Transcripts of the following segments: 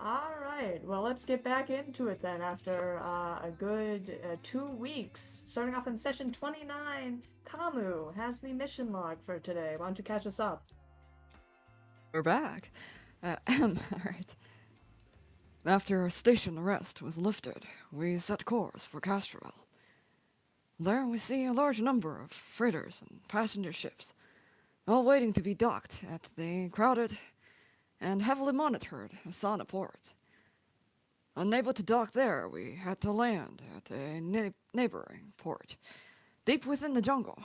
Alright, well, let's get back into it then after a good 2 weeks. Starting off in session 29, Khamu has the mission log for today. Why don't you catch us up? We're back. Alright. After our station arrest was lifted, we set course for Castrovel. There we see a large number of freighters and passenger ships, all waiting to be docked at the crowded and heavily monitored Asana port. Unable to dock there, we had to land at a neighboring port, deep within the jungle.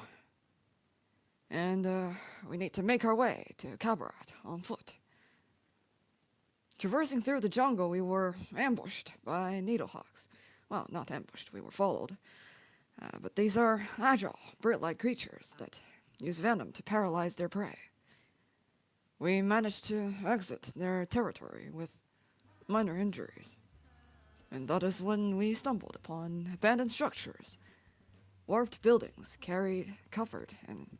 And we need to make our way to Qabarat on foot. Traversing through the jungle, we were ambushed by needlehawks. Well, not ambushed, we were followed. But these are agile, bird-like creatures that use venom to paralyze their prey. We managed to exit their territory with minor injuries. And that is when we stumbled upon abandoned structures, warped buildings covered in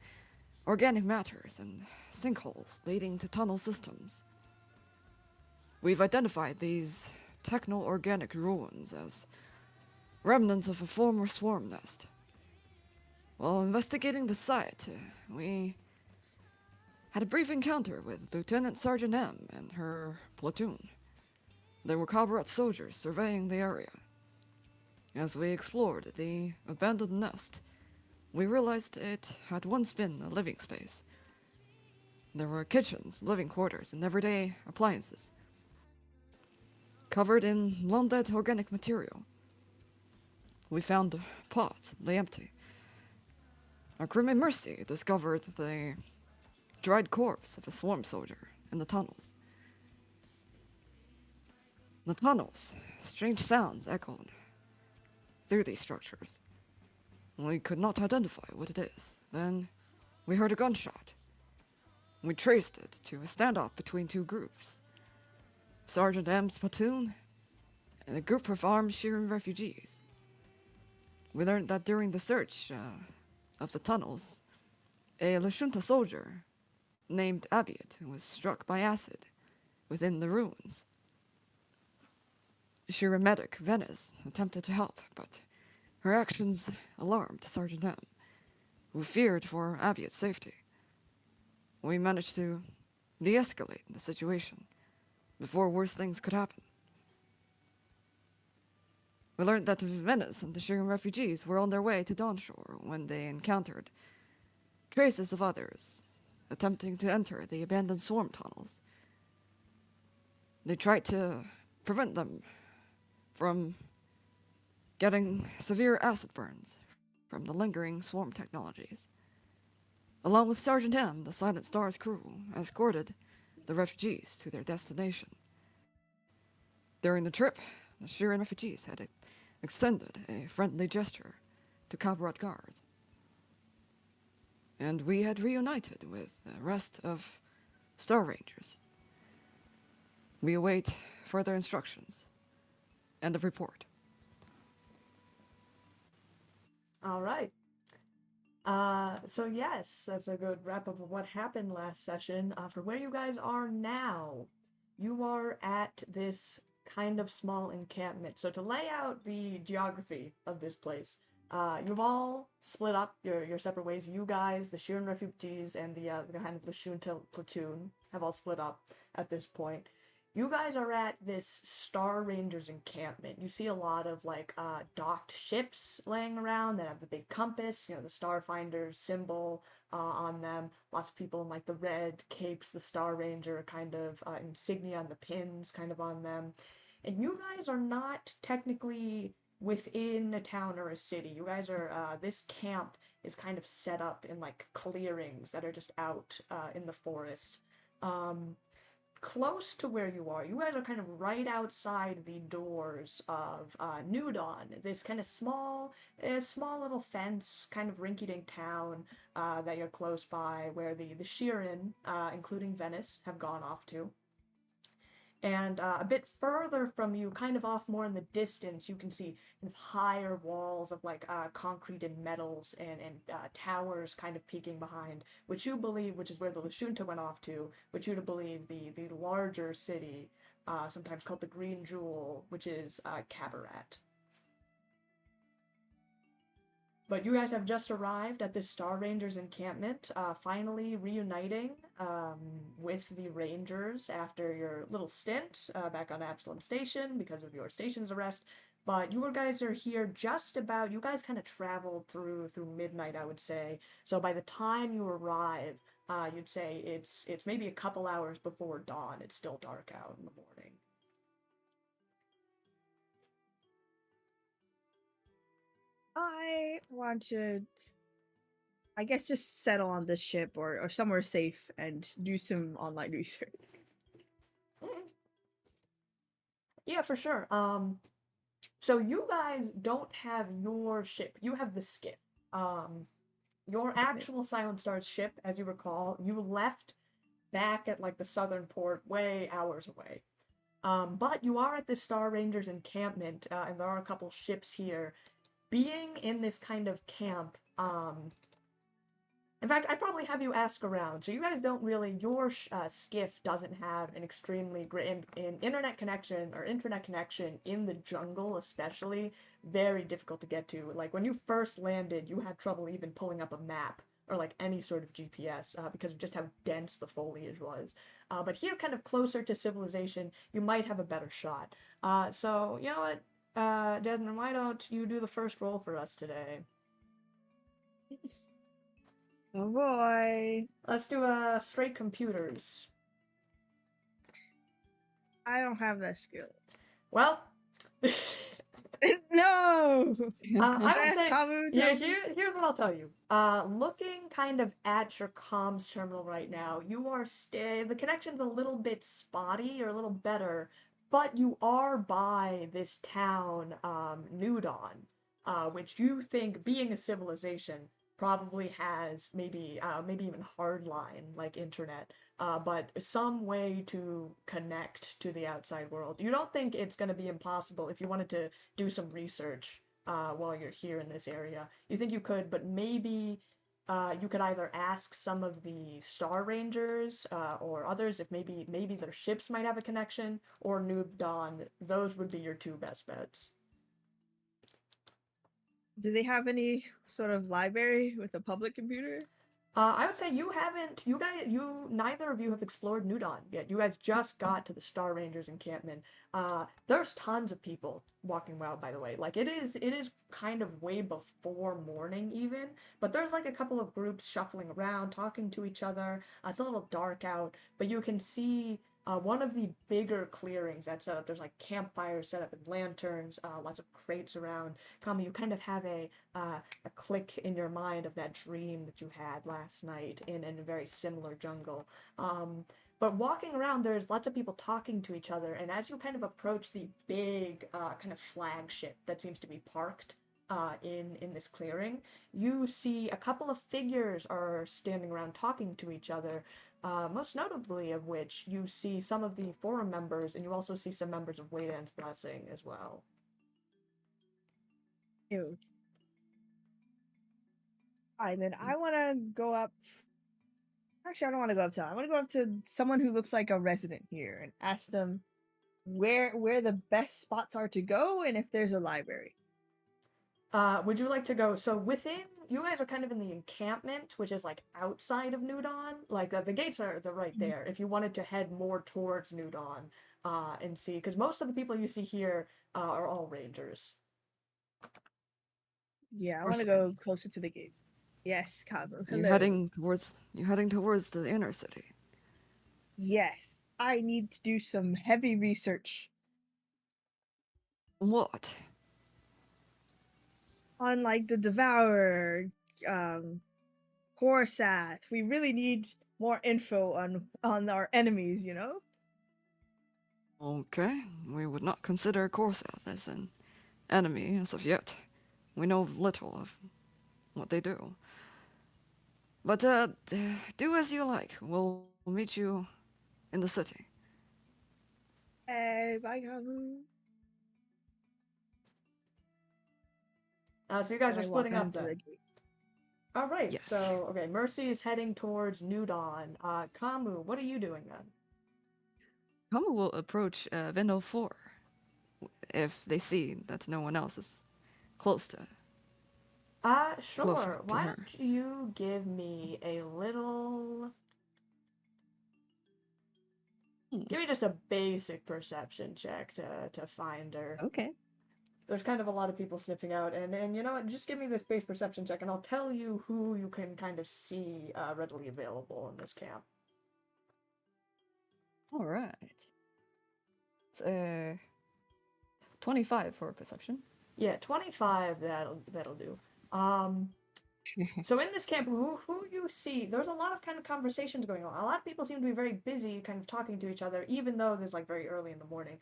organic matters, and sinkholes leading to tunnel systems. We've identified these techno-organic ruins as remnants of a former swarm nest. While investigating the site, we had a brief encounter with Lieutenant Sergeant M and her platoon. They were Qabarat soldiers surveying the area. As we explored the abandoned nest, we realized it had once been a living space. There were kitchens, living quarters, and everyday appliances, covered in long-dead organic material. We found pots lay empty. Our Khamu and Mercy discovered the dried corpse of a swarm soldier in the tunnels. The tunnels, strange sounds echoed through these structures. We could not identify what it is. Then we heard a gunshot. We traced it to a standoff between two groups. Sergeant M's platoon and a group of armed Shirren refugees. We learned that during the search of the tunnels, a Lashunta soldier named Abiat was struck by acid within the ruins. Shirren medic Venice attempted to help, but her actions alarmed Sergeant M, who feared for Abiat's safety. We managed to de-escalate the situation before worse things could happen. We learned that Venice and the Shirren refugees were on their way to Dawnshore when they encountered traces of others attempting to enter the abandoned swarm tunnels. They tried to prevent them from getting severe acid burns from the lingering swarm technologies. Along with Sergeant M, the Silent Star's crew escorted the refugees to their destination. During the trip, the Shirren refugees had extended a friendly gesture to Qabarat guards. And we had reunited with the rest of Star Rangers. We await further instructions. End of report. Alright. So yes, that's a good wrap up of what happened last session. For where you guys are now, you are at this kind of small encampment. So to lay out the geography of this place, you've all split up your separate ways. You guys, the Shirren refugees, and the kind of Lashunta platoon have all split up at this point. You guys are at this Star Rangers encampment. You see a lot of like docked ships laying around that have the big compass, the Starfinder symbol on them. Lots of people in like the red capes, the Star Ranger kind of insignia and the pins kind of on them. And you guys are not technically within a town or a city. You guys are this camp is kind of set up in like clearings that are just out in the forest. Um, Close to where you are. You guys are kind of right outside the doors of New Dawn, this kind of small little fence, kind of rinky-dink town that you're close by, where the Shirren, including Venice, have gone off to. And a bit further from you, kind of off more in the distance, you can see kind of higher walls of like concrete and metals and towers kind of peeking behind, which you believe, which is where the Lashunta went off to, which you to believe the larger city sometimes called the Green Jewel, which is Qabarat. But you guys have just arrived at this Star Rangers encampment, finally reuniting with the Rangers after your little stint back on Absalom Station because of your station's arrest. But you guys are here just about. You guys kind of traveled through midnight, I would say. So by the time you arrive, you'd say it's maybe a couple hours before dawn. It's still dark out in the morning. I want to, I guess, just settle on this ship or somewhere safe and do some online research. Mm. Yeah, for sure. So you guys don't have your ship. You have the skiff. Um, your actual Silent Star's ship, as you recall, you left back at like the southern port, way hours away. But you are at the Star Rangers encampment, and there are a couple ships here. Being in this kind of camp, in fact, I'd probably have you ask around. So you guys don't really, your skiff doesn't have an extremely great in internet connection or internet connection in the jungle, especially very difficult to get to. Like when you first landed, you had trouble even pulling up a map or like any sort of GPS because of just how dense the foliage was. But here, kind of closer to civilization, you might have a better shot. So you know what, Desmond, why don't you do the first roll for us today? Oh boy. Let's do straight computers. I don't have that skill. Well, No! I will Yes, say, Khamu, tell me. here's what I'll tell you. Looking kind of at your comms terminal right now, you are the connection's a little bit spotty or a little better, but you are by this town, New Dawn, which you think, being a civilization, probably has maybe even hardline like internet, but some way to connect to the outside world. You don't think it's going to be impossible if you wanted to do some research while you're here in this area. You think you could, but maybe you could either ask some of the Star Rangers or others if maybe their ships might have a connection, or Noob Dawn. Those would be your two best bets. Do they have any sort of library with a public computer? I would say neither of you have explored New Dawn yet. You guys just got to the Star Rangers encampment. There's tons of people walking around, by the way. Like it is kind of way before morning even, but there's like a couple of groups shuffling around, talking to each other. It's a little dark out, but you can see one of the bigger clearings that's set up. There's like campfires set up and lanterns, lots of crates around. Kami, you kind of have a click in your mind of that dream that you had last night in a very similar jungle. But walking around, there's lots of people talking to each other, and as you kind of approach the big kind of flagship that seems to be parked in this clearing, you see a couple of figures are standing around talking to each other. Most notably of which you see some of the forum members, and you also see some members of Waydan's Blessing as well. Ew. And then I want to go up. Actually, I don't want to go up to. I want to go up to someone who looks like a resident here and ask them where the best spots are to go and if there's a library. Would you like to go? So within, you guys are kind of in the encampment, which is like outside of New Dawn. Like the gates they're right there. If you wanted to head more towards New Dawn, and see, because most of the people you see here are all rangers. Yeah, I want to Mercy, go closer to the gates. Yes, Khamu. you Hello. heading towards the inner city. Yes, I need to do some heavy research What? on like the Devourer, Corsath. We really need more info on our enemies, you know? Okay, we would not consider Corsath as an enemy as of yet. We know little of what they do. But do as you like. We'll meet you in the city. Hey, bye, Khamu. So you guys And are I walk splitting up into then. the gate. All right. Yes. So okay, Mercy is heading towards New Dawn. Kamu, what are you doing then? Khamu will approach window 4 if they see that no one else is close to closer Sure. to Why her. don't you give me a little. Hmm. Give me just a basic perception check to find her. Okay. There's kind of a lot of people sniffing out, and you know what? Just give me this base perception check, and I'll tell you who you can kind of see readily available in this camp. All right. It's 25 for perception. Yeah, 25. That'll do. Um, So in this camp, who you see, there's a lot of kind of conversations going on. A lot of people seem to be very busy, kind of talking to each other, even though there's like very early in the morning.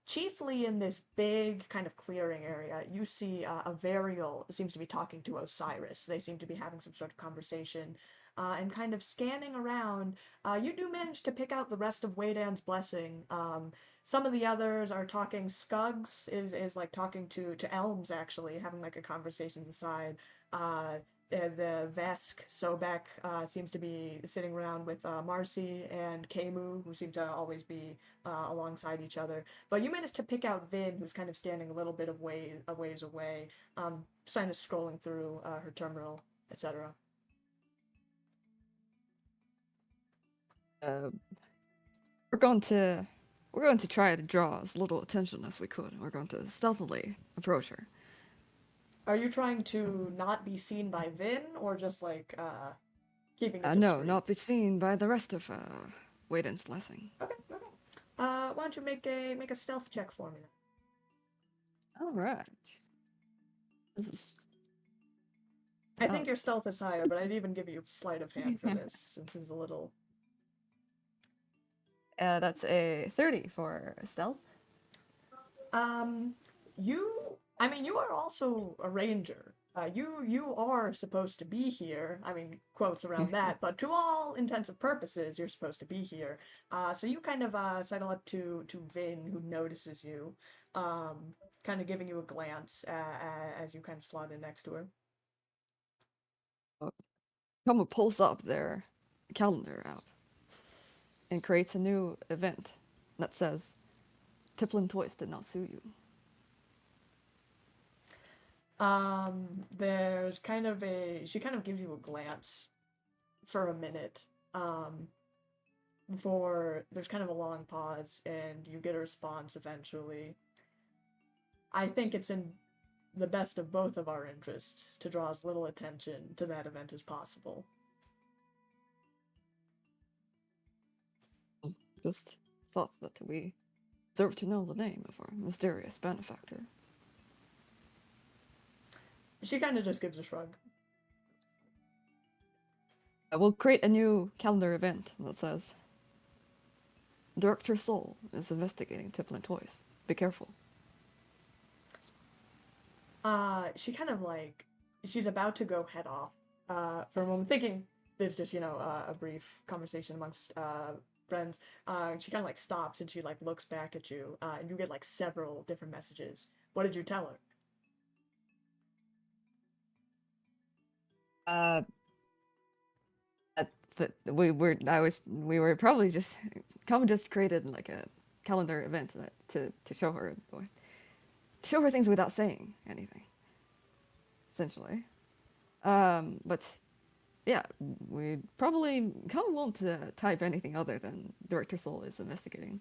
Chiefly in this big kind of clearing area, you see a Varial seems to be talking to Osiris. They seem to be having some sort of conversation, and kind of scanning around. You do manage to pick out the rest of Waydan's blessing. Some of the others are talking. Skuggs is like talking to Elms actually, having like a conversation aside. Uh, the Vesk Sobek seems to be sitting around with Marcy and Kemu, who seem to always be alongside each other. But you managed to pick out Vin, who's kind of standing a little bit of a ways away, kind of scrolling through her terminal, etc. Uh, we're going to we're going to try to draw as little attention as we could. We're going to stealthily approach her. Are you trying to not be seen by Vin, or just like keeping it No, discreet? not be seen by the rest of Wayden's blessing. Okay, okay. Why don't you make a stealth check for me then? All right. This is I oh. think your stealth is higher, but I'd even give you sleight of hand for this, since it's a little. That's a 30 for stealth. Um, I mean, you are also a ranger. You are supposed to be here. I mean, quotes around that, but to all intents and purposes, you're supposed to be here. So you kind of sidle up to Vin, who notices you, kind of giving you a glance as you kind of slot in next to her. Kama pulls up their calendar app and creates a new event that says, Tiplin Toys did not sue you. There's kind of she kind of gives you a glance for a minute. Before there's kind of a long pause and you get a response eventually. I think it's in the best of both of our interests to draw as little attention to that event as possible. Just thought that we deserve to know the name of our mysterious benefactor. She kind of just gives a shrug. We'll create a new calendar event that says, Director Soul is investigating Tiplin Toys. Be careful. She kind of like she's about to go head off for a moment, thinking there's just a brief conversation amongst friends. She kind of like stops and she like looks back at you, and you get like several different messages. What did you tell her? Uh, we were probably just Calvin just created like a calendar event to show her things without saying anything, essentially. But yeah, we probably Calvin won't type anything other than Director Soul is investigating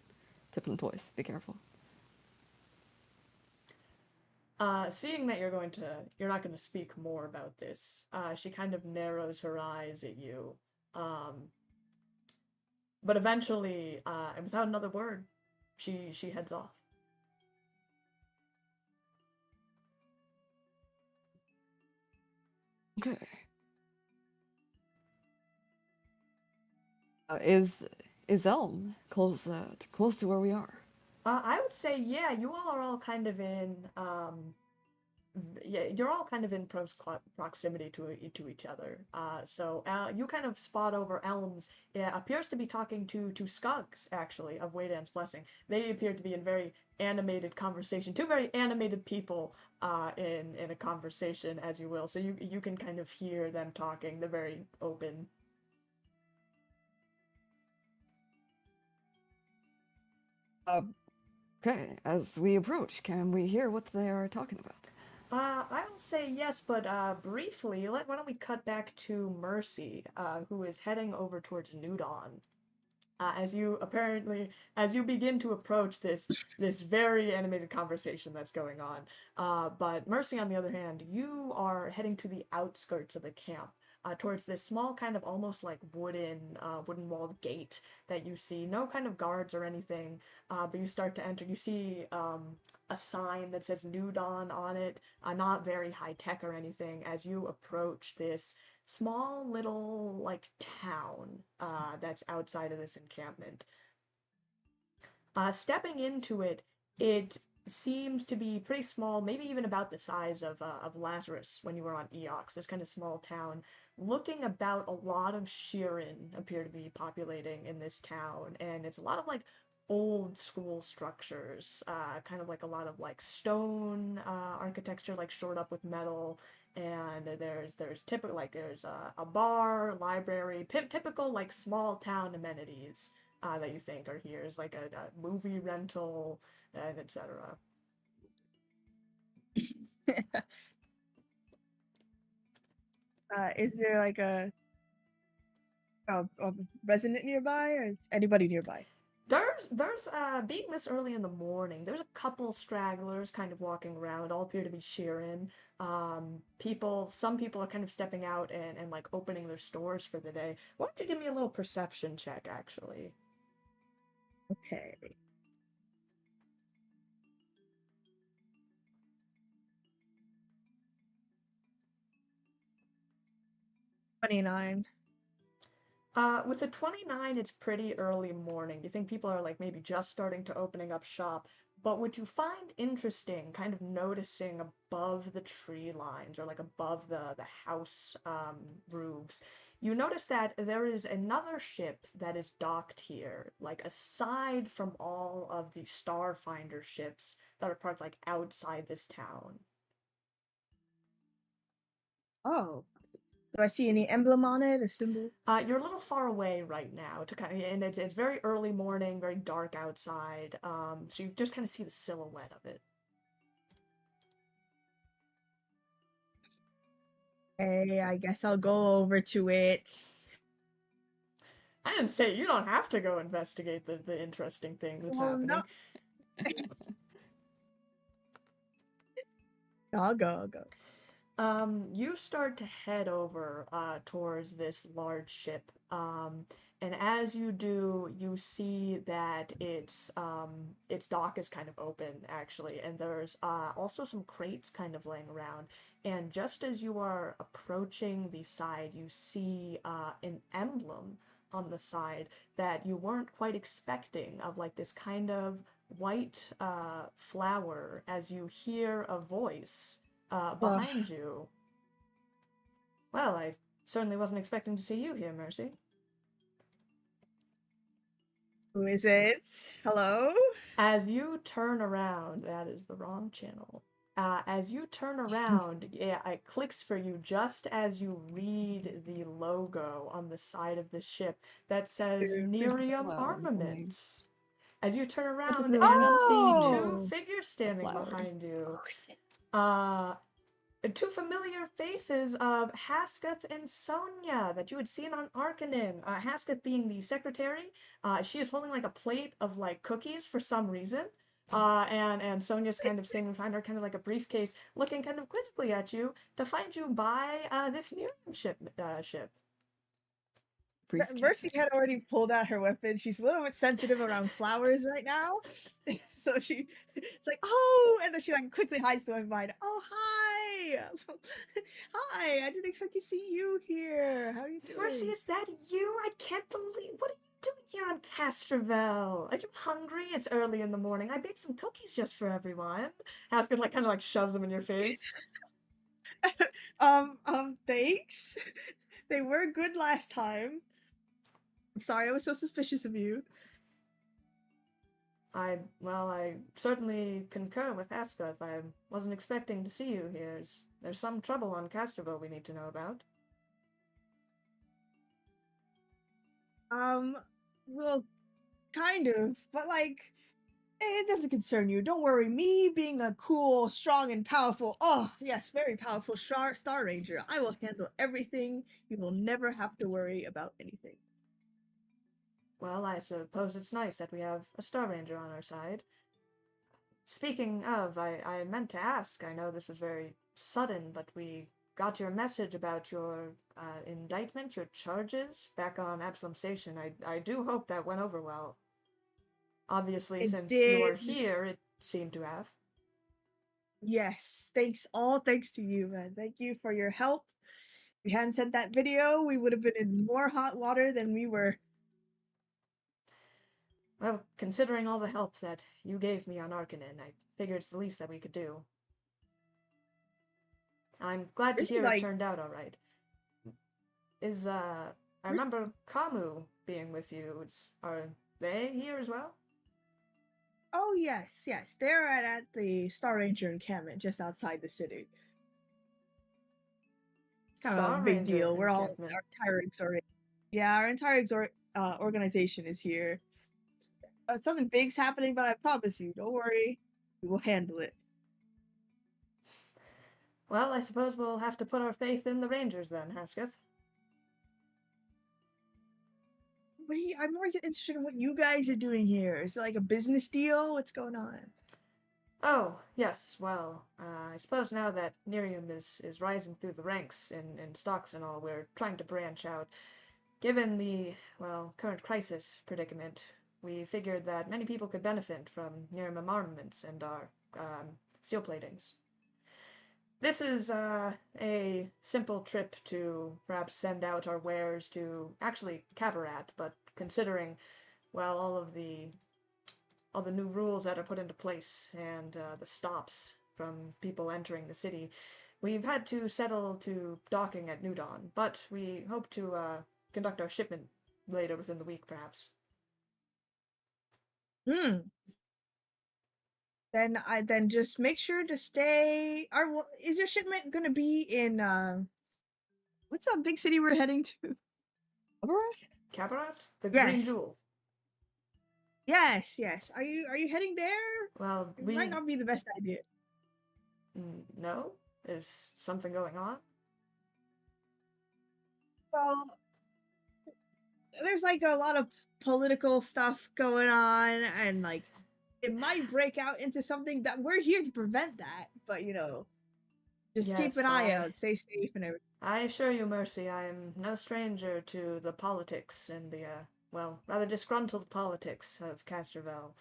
Tiplin Toys. Be careful. Seeing that you're not going to speak more about this, she kind of narrows her eyes at you. Um, but eventually, and without another word, she heads off. Okay. Is Elm close to where we are? I would say, yeah, you all are all kind of in, yeah, you're all kind of in proximity to each other. So you kind of spot over Elms. Appears to be talking to Skuggs actually of Waydan's blessing. They appear to be in very animated conversation. Two very animated people in a conversation, as you will. So you can kind of hear them talking. They're very open. Okay, as we approach, can we hear what they are talking about? I will say yes, but briefly, why don't we cut back to Mercy, who is heading over towards New Dawn. As you begin to approach this very animated conversation that's going on. But Mercy, on the other hand, you are heading to the outskirts of the camp, towards this small kind of almost like wooden walled gate that you see. No kind of guards or anything, but you start to enter. You see a sign that says New Dawn on it, not very high tech or anything. As you approach this small little like town that's outside of this encampment. Stepping into it, it seems to be pretty small, maybe even about the size of Lazarus when you were on Eox, this kind of small town. Looking about, a lot of Shirren appear to be populating in this town, and it's a lot of like old school structures, kind of like a lot of like stone architecture, like shored up with metal. And there's typical like there's a bar, library, typical like small town amenities that you think are here is like a movie rental and etc. Is there like a resident nearby, or is anybody nearby? There's being this early in the morning, there's a couple stragglers kind of walking around, all appear to be Sheeran. Some people are kind of stepping out and like opening their stores for the day. Why don't you give me a little perception check, actually? Okay. 29. With a 29, it's pretty early morning. You think people are like maybe just starting to opening up shop. But what you find interesting, kind of noticing above the tree lines or like above the house roofs, you notice that there is another ship that is docked here, like aside from all of the Starfinder ships that are parked like outside this town. Oh, do I see any emblem on it? A symbol? You're a little far away right now to kind of, and it's very early morning, very dark outside. So you just kind of see the silhouette of it. Hey, I guess I'll go over to it. I didn't say you don't have to go investigate the interesting thing that's Well, no, happening. I'll go. I'll go. You start to head over towards this large ship. And as you do, you see that its dock is kind of open actually, and there's also some crates kind of laying around. And just as you are approaching the side, you see an emblem on the side that you weren't quite expecting, of like this kind of white flower, as you hear a voice Uh, behind you. Well, I certainly wasn't expecting to see you here, Mercy. who is it? Hello? As you turn around, that is the wrong channel. As you turn around, yeah, it clicks for you just as you read the logo on the side of the ship that says Who's Nerium Well, like Armaments. As you turn look at around and you see two Oh! figures the standing flowers. behind you, uh, two familiar faces of Hasketh and Sonia that you had seen on Arcanin. Hasketh being the secretary, she is holding like a plate of like cookies for some reason. And Sonia's kind of standing behind her, kind of like a briefcase, looking kind of quizzically at you to find you by this new ship. Briefcase. Mercy had already pulled out her weapon. She's a little bit sensitive around flowers right now. So it's like, oh, and then she like quickly hides the weapon behind. Oh, hi. Hi, I didn't expect to see you here. How are you Mercy, doing? is that you? I can't believe. What are you doing here on Castrovel? Are you hungry? It's early in the morning. I baked some cookies just for everyone. Haskell like kind of like shoves them in your face. Thanks. They were good last time. I'm sorry I was so suspicious of you. I certainly concur with Aspeth. I wasn't expecting to see you here. There's some trouble on Castrovel we need to know about. Um, well, kind of, but like, It doesn't concern you. Don't worry. Me being a cool, strong, and powerful, oh, yes, very powerful Star Ranger, I will handle everything. You will never have to worry about anything. Well, I suppose it's nice that we have a Star Ranger on our side. Speaking of, I meant to ask, I know this was very sudden, but we got your message about your indictment, your charges, back on Absalom Station. I do hope that went over well. Obviously, It since you are did. here, it seemed to have. Yes. Thanks. All thanks to you, man. Thank you for your help. If you hadn't sent that video, we would have been in more hot water than we were. Well, considering all the help that you gave me on Arcanin, I figure it's the least that we could do. I'm glad to Really, hear it like, turned out all right. I remember Khamu being with you. Are they here as well? oh, yes, yes. They're at the Star Ranger encampment just outside the city. Kind of a Star big Ranger deal. We're all, encampment. our entire yeah, our entire organization is here. Something big's happening, but I promise you, don't worry. We will handle it. Well, I suppose we'll have to put our faith in the Rangers then, Hasketh. I'm more interested in what you guys are doing here. Is it like a business deal? What's going on? Oh, yes, well, I suppose now that Nerium is rising through the ranks in stocks and all, we're trying to branch out. Given the, well, current crisis predicament, we figured that many people could benefit from Nerium armaments and our steel platings. This is a simple trip to perhaps send out our wares to actually Qabarat, but considering, well, all the new rules that are put into place and the stops from people entering the city, we've had to settle to docking at New Dawn, but we hope to conduct our shipment later within the week, perhaps. Hmm. Then just make sure to stay. Is your shipment gonna be in what's that big city we're heading to? Qabarat? Qabarat? The Green Yes. Jewel. Yes, yes. Are you heading there? Well, It might not be the best idea. no? Is something going on? Well, there's like a lot of political stuff going on, and like it might break out into something that we're here to prevent that. But just keep an Yes, eye out, stay safe, and everything. I assure you, Mercy, I am no stranger to the politics and the, well, rather disgruntled politics of Castrovel.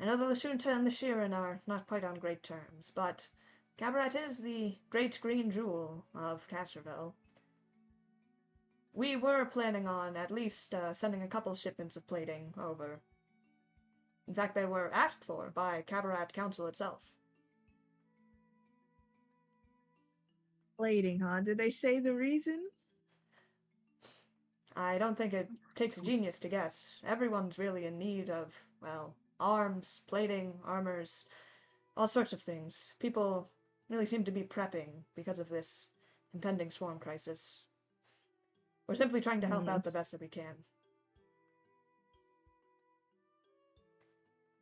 I know the Lashunta and the Shirren are not quite on great terms, but Qabarat is the great green jewel of Castrovel. We were planning on at least sending a couple shipments of plating over. In fact, they were asked for by Qabarat Council itself. Plating, huh? Did they say the reason? I don't think it takes a genius to guess. Everyone's really in need of, well, arms, plating, armors, all sorts of things. People really seem to be prepping because of this impending swarm crisis. We're simply trying to help Hmm. out the best that we can.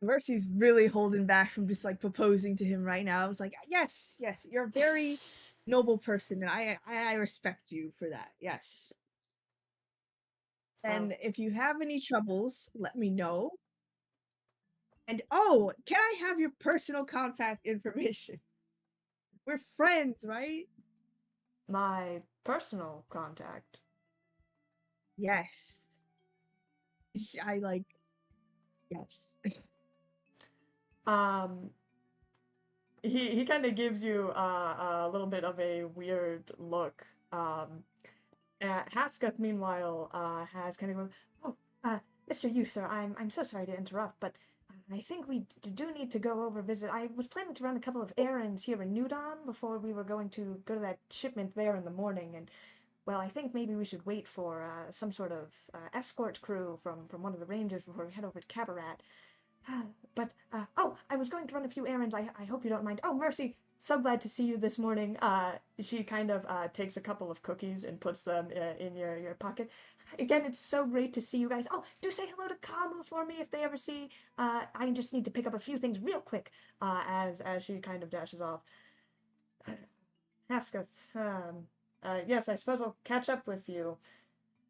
Mercy's really holding back from just like proposing to him right now. I was like, yes, yes, you're a very noble person, and I respect you for that. Yes. Well, And if you have any troubles, let me know. And oh, can I have your personal contact information? We're friends, right? my personal contact. Yes. I like, yes. Um, he kind of gives you a little bit of a weird look. Hasketh, meanwhile, has kind of go, oh, Mr. Yu, sir, I'm so sorry to interrupt, but I think we do need to go over visit. I was planning to run a couple of errands here in New Dawn before we were going to go to that shipment there in the morning, and well, I think maybe we should wait for some sort of escort crew from one of the rangers before we head over to Qabarat. But oh, I was going to run a few errands. I hope you don't mind. Oh, Mercy, so glad to see you this morning. She kind of takes a couple of cookies and puts them in your pocket. Again, it's so great to see you guys. Oh, do say hello to Khamu for me if they ever see. I just need to pick up a few things real quick. As she kind of dashes off. Hasketh, yes, I suppose I'll catch up with you.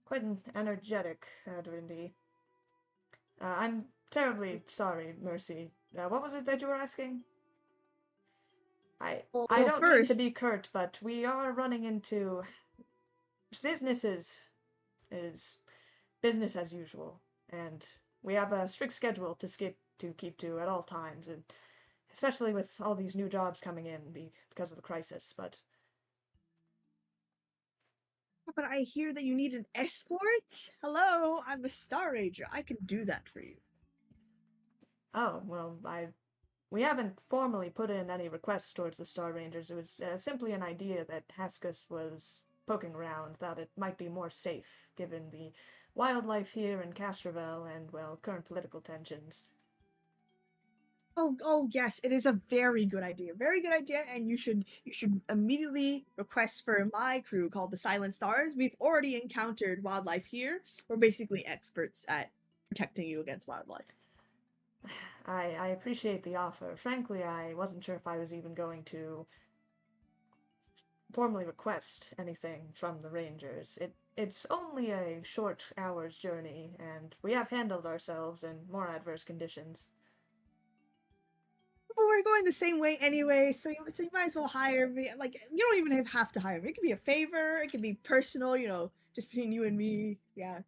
Quite an energetic Dwindy. I'm terribly sorry, Mercy. What was it that you were asking? I Well, don't mean to first, be curt, but we are running into businesses is business as usual, and we have a strict schedule to keep to at all times, and especially with all these new jobs coming in because of the crisis. but I hear that you need an escort. Hello, I'm a Star Ranger. I can do that for you. Oh well, we haven't formally put in any requests towards the Star Rangers. It was simply an idea that Haskus was poking around, thought it might be more safe given the wildlife here in Castrovel and, well, current political tensions. Oh yes, it is a very good idea. Very good idea, and you should immediately request for my crew called the Silent Stars. We've already encountered wildlife here. We're basically experts at protecting you against wildlife. I appreciate the offer. Frankly, I wasn't sure if I was even going to formally request anything from the Rangers. It's only a short hour's journey, and we have handled ourselves in more adverse conditions. But we're going the same way anyway, so you might as well hire me. Like, you don't even have to hire me. It could be a favor. It could be personal. Just between you and me. Yeah.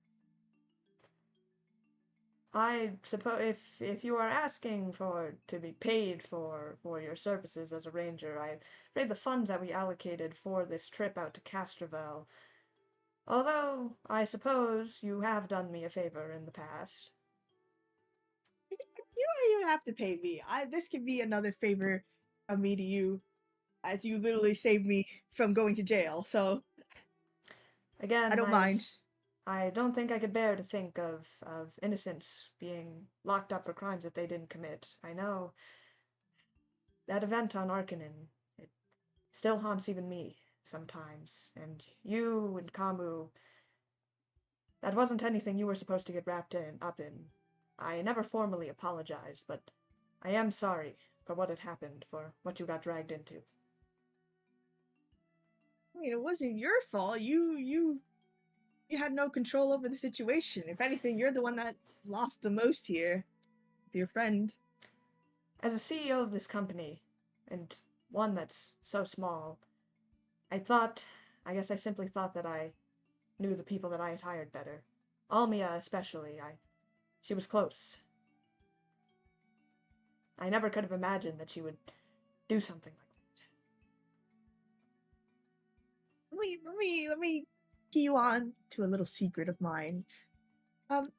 I suppose if you are asking to be paid for your services as a ranger, I'm afraid the funds that we allocated for this trip out to Castrovel, although I suppose you have done me a favor in the past. You don't even have to pay me. This could be another favor from me to you, as you literally saved me from going to jail. So I Again, don't mind. I don't think I could bear to think of innocents being locked up for crimes that they didn't commit. I know that event on Arkanen, it still haunts even me sometimes, and you and Kamu, that wasn't anything you were supposed to get up in. I never formally apologized, but I am sorry for what had happened, for what you got dragged into. I mean, it wasn't your fault. You had no control over the situation. If anything, you're the one that lost the most here with your friend. As a CEO of this company, and one that's so small, I guess I simply thought that I knew the people that I had hired better. Almia especially, she was close. I never could have imagined that she would do something like Let me key you on to a little secret of mine. Um,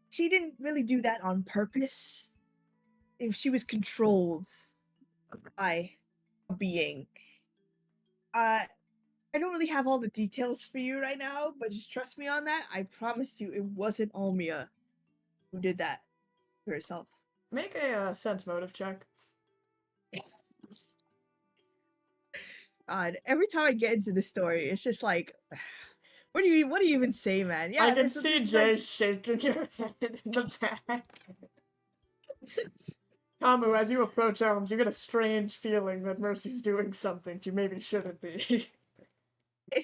she didn't really do that on purpose. If she was controlled by a being. I don't really have all the details for you right now, but just trust me on that. I promise you, it wasn't Almia who did that to herself. that. Make a sense motive check. God, every time I get into this story, it's just like, what do you even say, man? I Yeah, can this see is Jay like, shaking your head in the back. Kamu, as you approach Elms, you get a strange feeling that Mercy's doing something she maybe shouldn't be.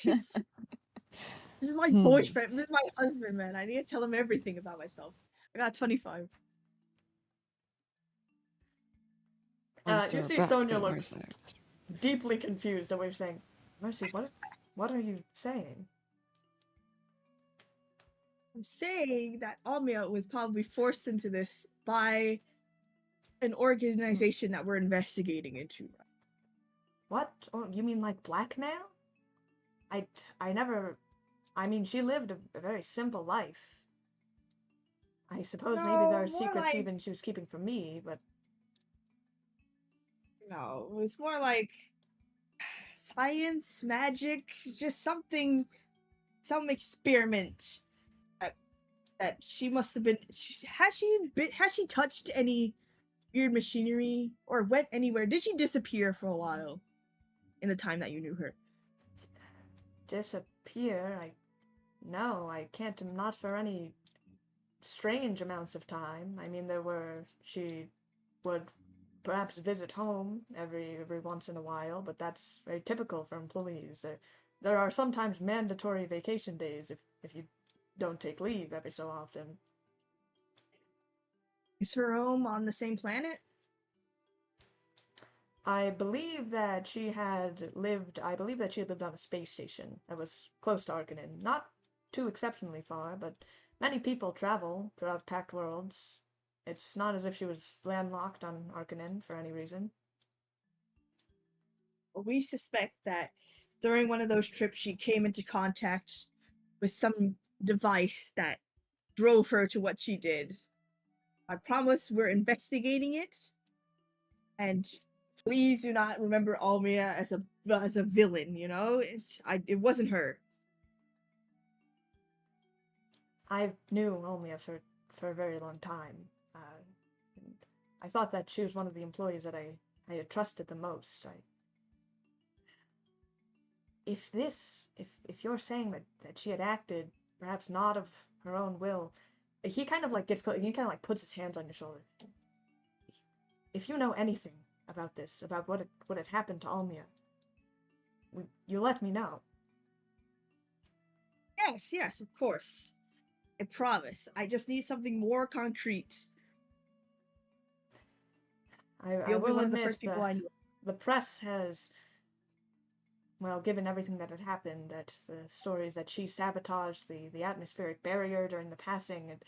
this is my boyfriend. This is my husband, man. I need to tell him everything about myself. I got 25. You Monster see back Sonia at looks Mercy. deeply confused at what you're saying. Mercy, what are you saying? I'm saying that Almia was probably forced into this by an organization that we're investigating into. What? Oh, you mean like blackmail? I, I never. I mean, she lived a very simple life. I suppose maybe there No, are more secrets like even she was keeping from me, but no, it was more like science, magic, just something, some experiment that she must have been. Has she touched any weird machinery or went anywhere? Did she disappear for a while in the time that you knew her? Disappear? No, I can't, not for any strange amounts of time. I mean, she would perhaps visit home every once in a while, but that's very typical for employees. There are sometimes mandatory vacation days if you don't take leave every so often. Is her home on the same planet? I believe that she had lived on a space station that was close to Arcanine. Not too exceptionally far, but many people travel throughout Pact Worlds. It's not as if she was landlocked on Arcanine for any reason. We suspect that during one of those trips she came into contact with some device that drove her to what she did. I promise we're investigating it, and please do not remember Almia as a villain. You know, it wasn't her. I knew Omia for a very long time. And I thought that she was one of the employees that I had trusted the most. If you're saying that she had acted perhaps not of her own will, he kind of like puts his hands on your shoulder. If you know anything about this, about what had happened to Almia, you let me know. Yes, of course. I promise. I just need something more concrete. I You'll be will one of the admit first people I know. the press has, well, given everything that had happened, that the stories that she sabotaged the atmospheric barrier during the passing and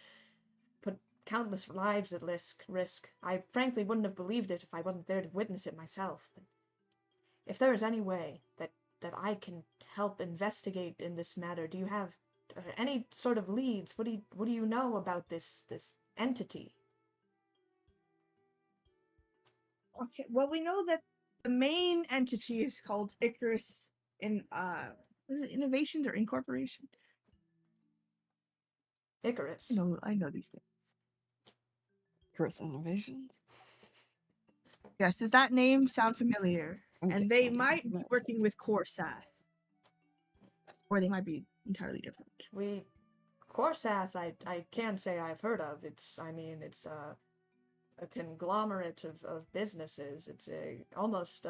put countless lives at risk, I frankly wouldn't have believed it if I wasn't there to witness it myself. But if there is any way that I can help investigate in this matter, do you have any sort of leads? What do you know about this entity? Okay, well, we know that the main entity is called Icarus in is it Innovations or Incorporation? Icarus. I know these things. Icarus Innovations? Yes, does that name sound familiar? Okay, And they so might be that's- working with Corsath. Or they might be entirely different. Corsath, I can say I've heard of. It's a conglomerate of businesses. It's almost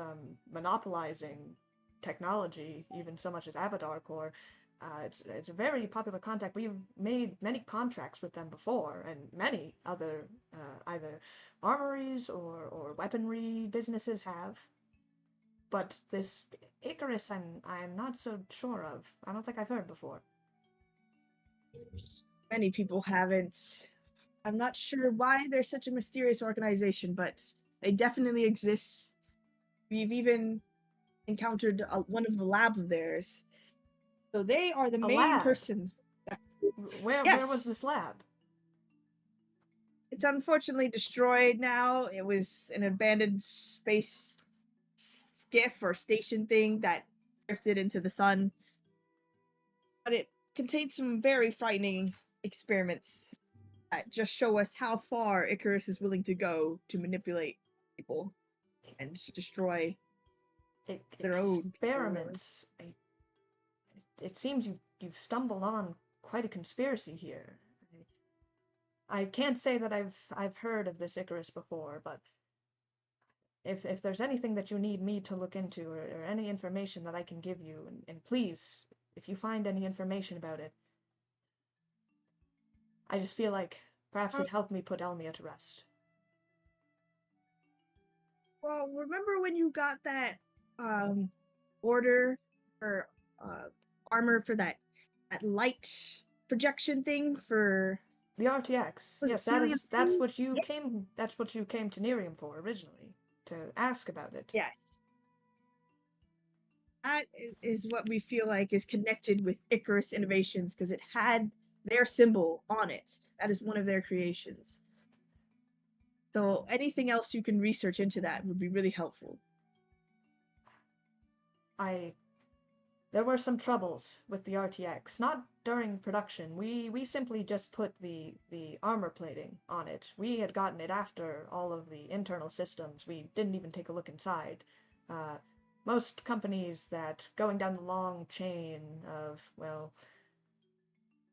monopolizing technology, even so much as Avatar Core. It's a very popular contact. We've made many contracts with them before, and many other either armories or weaponry businesses have. But this Icarus, I'm not so sure of. I don't think I've heard before. Many people haven't. I'm not sure why they're such a mysterious organization, but they definitely exist. We've even encountered one of the lab of theirs. So they are the A main lab. person. Where was Yes. this lab? It's unfortunately destroyed now. It was an abandoned space skiff or station thing that drifted into the sun. But it contained some very frightening experiments that just show us how far Icarus is willing to go to manipulate people and destroy their own people, really. Experiments. It seems you've stumbled on quite a conspiracy here. I can't say that I've heard of this Icarus before, but if there's anything that you need me to look into or any information that I can give you, and please, if you find any information about it, I just feel like perhaps it'd help me put Elmia to rest. Well, remember when you got that order for armor for that light projection thing for The RTX. was it Yes, Celium? that's what you Yep. came to Nerium for originally, to ask about it. Yes. That is what we feel like is connected with Icarus Innovations because it had their symbol on it. That is one of their creations. So anything else you can research into that would be really helpful. there were some troubles with the RTX. Not during production. We simply just put the armor plating on it. We had gotten it after all of the internal systems. We didn't even take a look inside. Uh, most companies that going down the long chain of, well,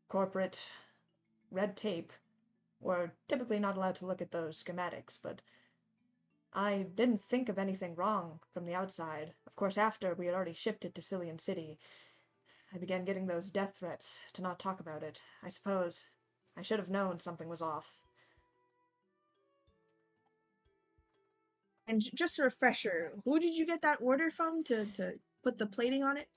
corporate red tape were typically not allowed to look at those schematics, but I didn't think of anything wrong from the outside. Of course, after we had already shifted to Cillian City, I began getting those death threats to not talk about it. I suppose I should have known something was off. And just a refresher, who did you get that order from to put the plating on it?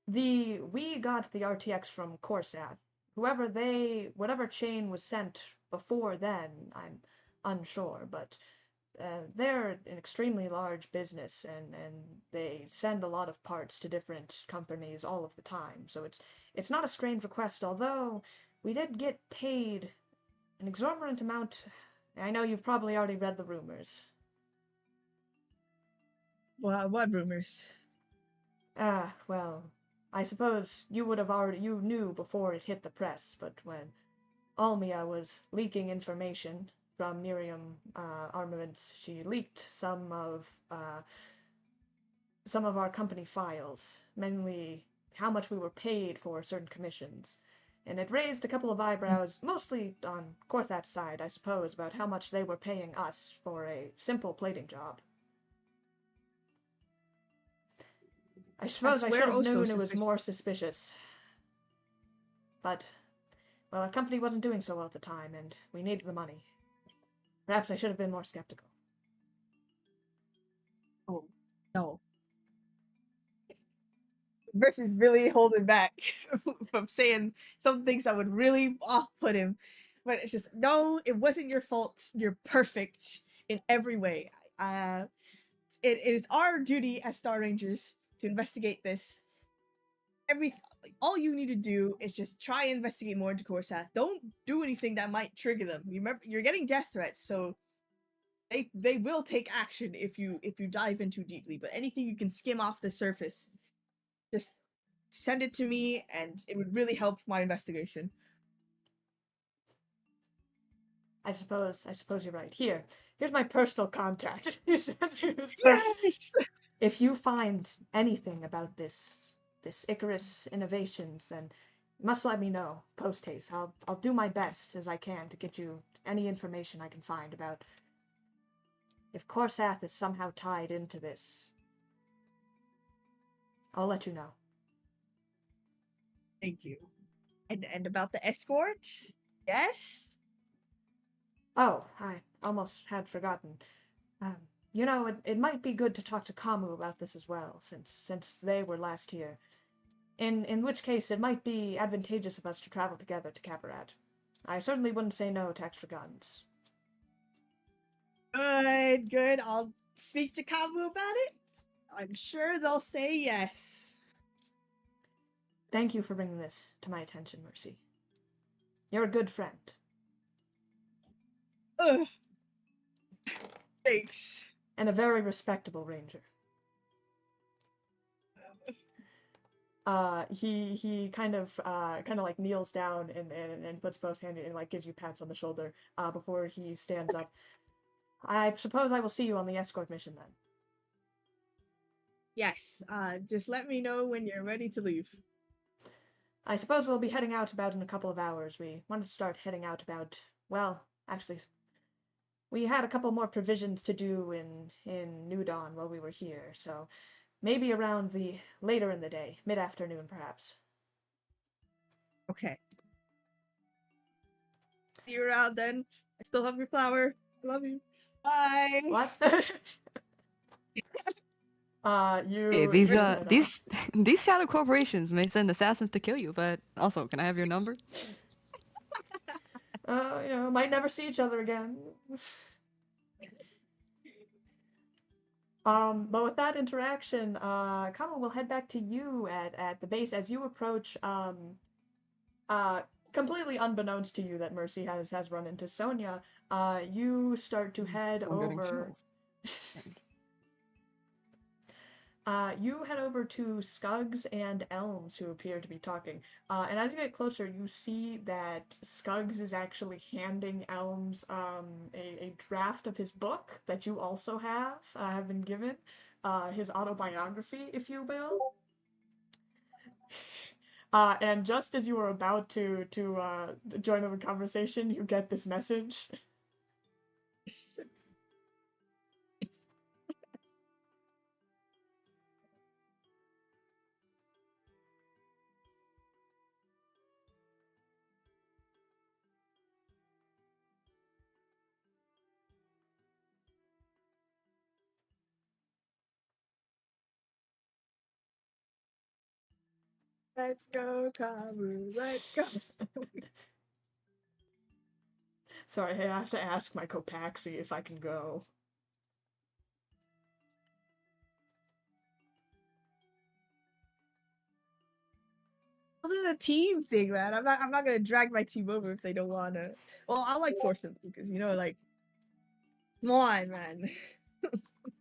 We got the RTX from Corsath. Whatever chain was sent before then, I'm unsure, but they're an extremely large business, and they send a lot of parts to different companies all of the time. So it's not a strange request, although we did get paid an exorbitant amount. I know you've probably already read the rumors. What rumors? Well, I suppose you knew before it hit the press, but when Almia was leaking information from Miriam Armaments, she leaked some of our company files, mainly how much we were paid for certain commissions. And it raised a couple of eyebrows, mostly on Corthat's side, I suppose, about how much they were paying us for a simple plating job. I suppose I should have known it was more suspicious. But, well, our company wasn't doing so well at the time, and we needed the money. Perhaps I should have been more skeptical. Oh, no. Versus really holding back from saying some things that would really off-put him. But it's just, no, it wasn't your fault. You're perfect in every way. It is our duty as Star Rangers to investigate this. All you need to do is just try and investigate more into Corsath. Don't do anything that might trigger them. Remember, you're getting death threats, so they will take action if you dive in too deeply. But anything you can skim off the surface, just send it to me, and it would really help my investigation. I suppose you're right. Here's my personal contact. Yes! If you find anything about this Icarus Innovations, then you must let me know post haste. I'll do my best as I can to get you any information I can find about if Corsath is somehow tied into this. I'll let you know. Thank you. And about the escort? Yes? Oh, I almost had forgotten. It might be good to talk to Khamu about this as well, since they were last here. In which case, it might be advantageous of us to travel together to Qabarat. I certainly wouldn't say no to extra guns. Good. I'll speak to Khamu about it. I'm sure they'll say yes. Thank you for bringing this to my attention, Mercy. You're a good friend. Thanks. And a very respectable ranger. He kind of like kneels down and puts both hands and like gives you pats on the shoulder before he stands up. I suppose I will see you on the escort mission then. Yes, just let me know when you're ready to leave. I suppose we'll be heading out about in a couple of hours. We wanted to start heading out about, well, actually, we had a couple more provisions to do in New Dawn while we were here, so maybe around the later in the day, mid-afternoon perhaps. Okay. See you around then. I still have your flower. I love you. Bye. What? Hey, these shadow corporations may send assassins to kill you, but also, can I have your number? Might never see each other again. But with that interaction, Kama will head back to you at the base as you approach, completely unbeknownst to you that Mercy has run into Sonia, you start to head over. You head over to Skuggs and Elms, who appear to be talking. And as you get closer, you see that Skuggs is actually handing Elms a draft of his book that you also have been given, his autobiography, if you will. And just as you were about to join in the conversation, you get this message. Let's go, Khamu. Let's go. Sorry, hey, I have to ask my Copaxi if I can go. This is a team thing, man. I'm not gonna drag my team over if they don't wanna. Well, I'll like force them because like, come on, man.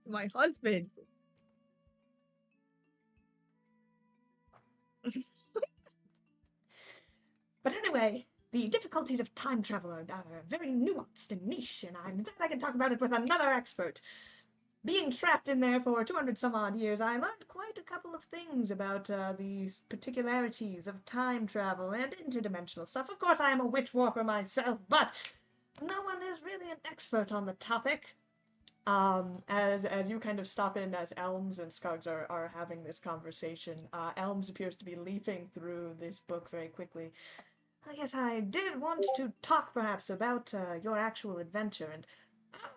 My husband. But anyway, the difficulties of time travel are very nuanced and niche, and I'm glad I can talk about it with another expert. Being trapped in there for 200 some odd years, I learned quite a couple of things about these particularities of time travel and interdimensional stuff. Of course, I am a witch warper myself, but no one is really an expert on the topic. As you kind of stop in as Elms and Skuggs are having this conversation, Elms appears to be leafing through this book very quickly. I guess I did want to talk perhaps about your actual adventure, and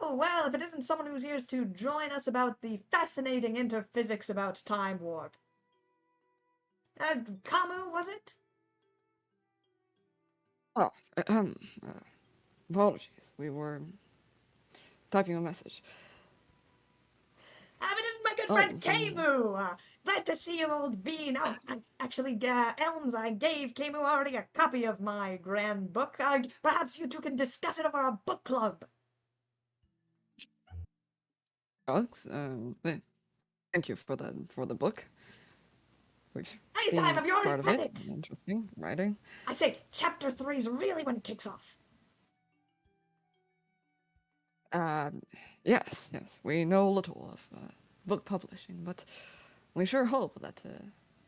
oh well, if it isn't someone who's here to join us about the fascinating interphysics about time warp. Khamu, was it? Oh, ahem. Apologies. We were typing a message. It isn't my good Oh, friend some- Kamu! Glad to see you, old bean. Oh, actually, Elms, I gave Kamu already a copy of my grand book. Perhaps you two can discuss it over a book club. Alex, thank you for the book. We've Anytime, seen if you already part of read it. it. Interesting writing. I say, chapter 3 is really when it kicks off. Yes, we know little of book publishing, but we sure hope that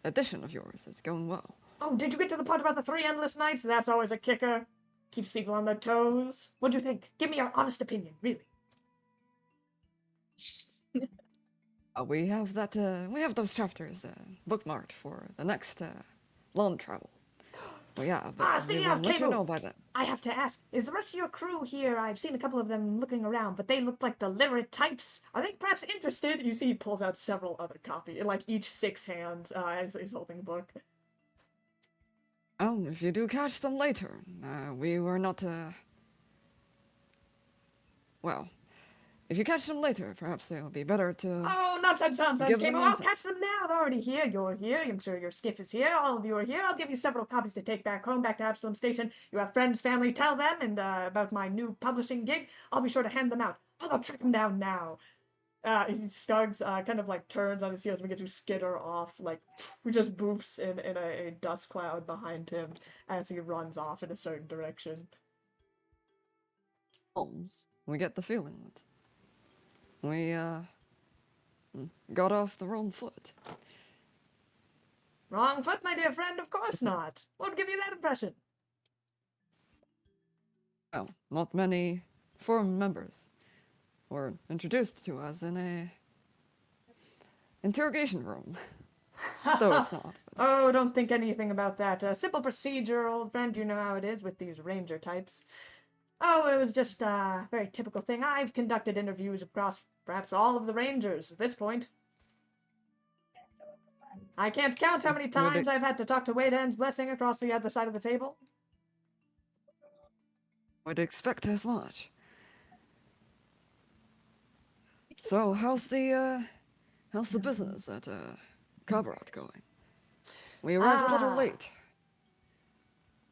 edition of yours is going well. Oh, did you get to the part about the 3 endless nights? That's always a kicker. Keeps people on their toes. What'd you think? Give me your honest opinion, really. We have those chapters bookmarked for the next long travel. Well, yeah, but we Speaking will of let you Kamu, know by then. I have to ask, is the rest of your crew here? I've seen a couple of them looking around, but they look like deliberate types. Are they perhaps interested? You see he pulls out several other copies, like each 6 hands, as he's holding a book. Oh, if you do catch them later, we were not, well, if you catch them later, perhaps they'll be better to... Oh, nonsense, give them Kamu. I'll insight. catch them now. They're already here. You're here. I'm sure your skiff is here. All of you are here. I'll give you several copies to take back home, back to Absalom Station. You have friends, family, tell them, and about my new publishing gig. I'll be sure to hand them out. I'll go track them down now. Skuggs kind of like turns on his heels and begins to skitter off, like he just boofs in a dust cloud behind him as he runs off in a certain direction. Holmes, we get the feeling that we got off the wrong foot. Wrong foot, my dear friend, of course not. What would give you that impression? Well, not many forum members were introduced to us in a interrogation room. Though it's not. But... Oh, don't think anything about that. Simple procedure, old friend. You know how it is with these ranger types. Oh, it was just a very typical thing. I've conducted interviews across perhaps all of the rangers at this point. I can't count how many times I've had to talk to Wade End's Blessing across the other side of the table. Would expect as much. So, how's the business at Qabarat going? We arrived a little late.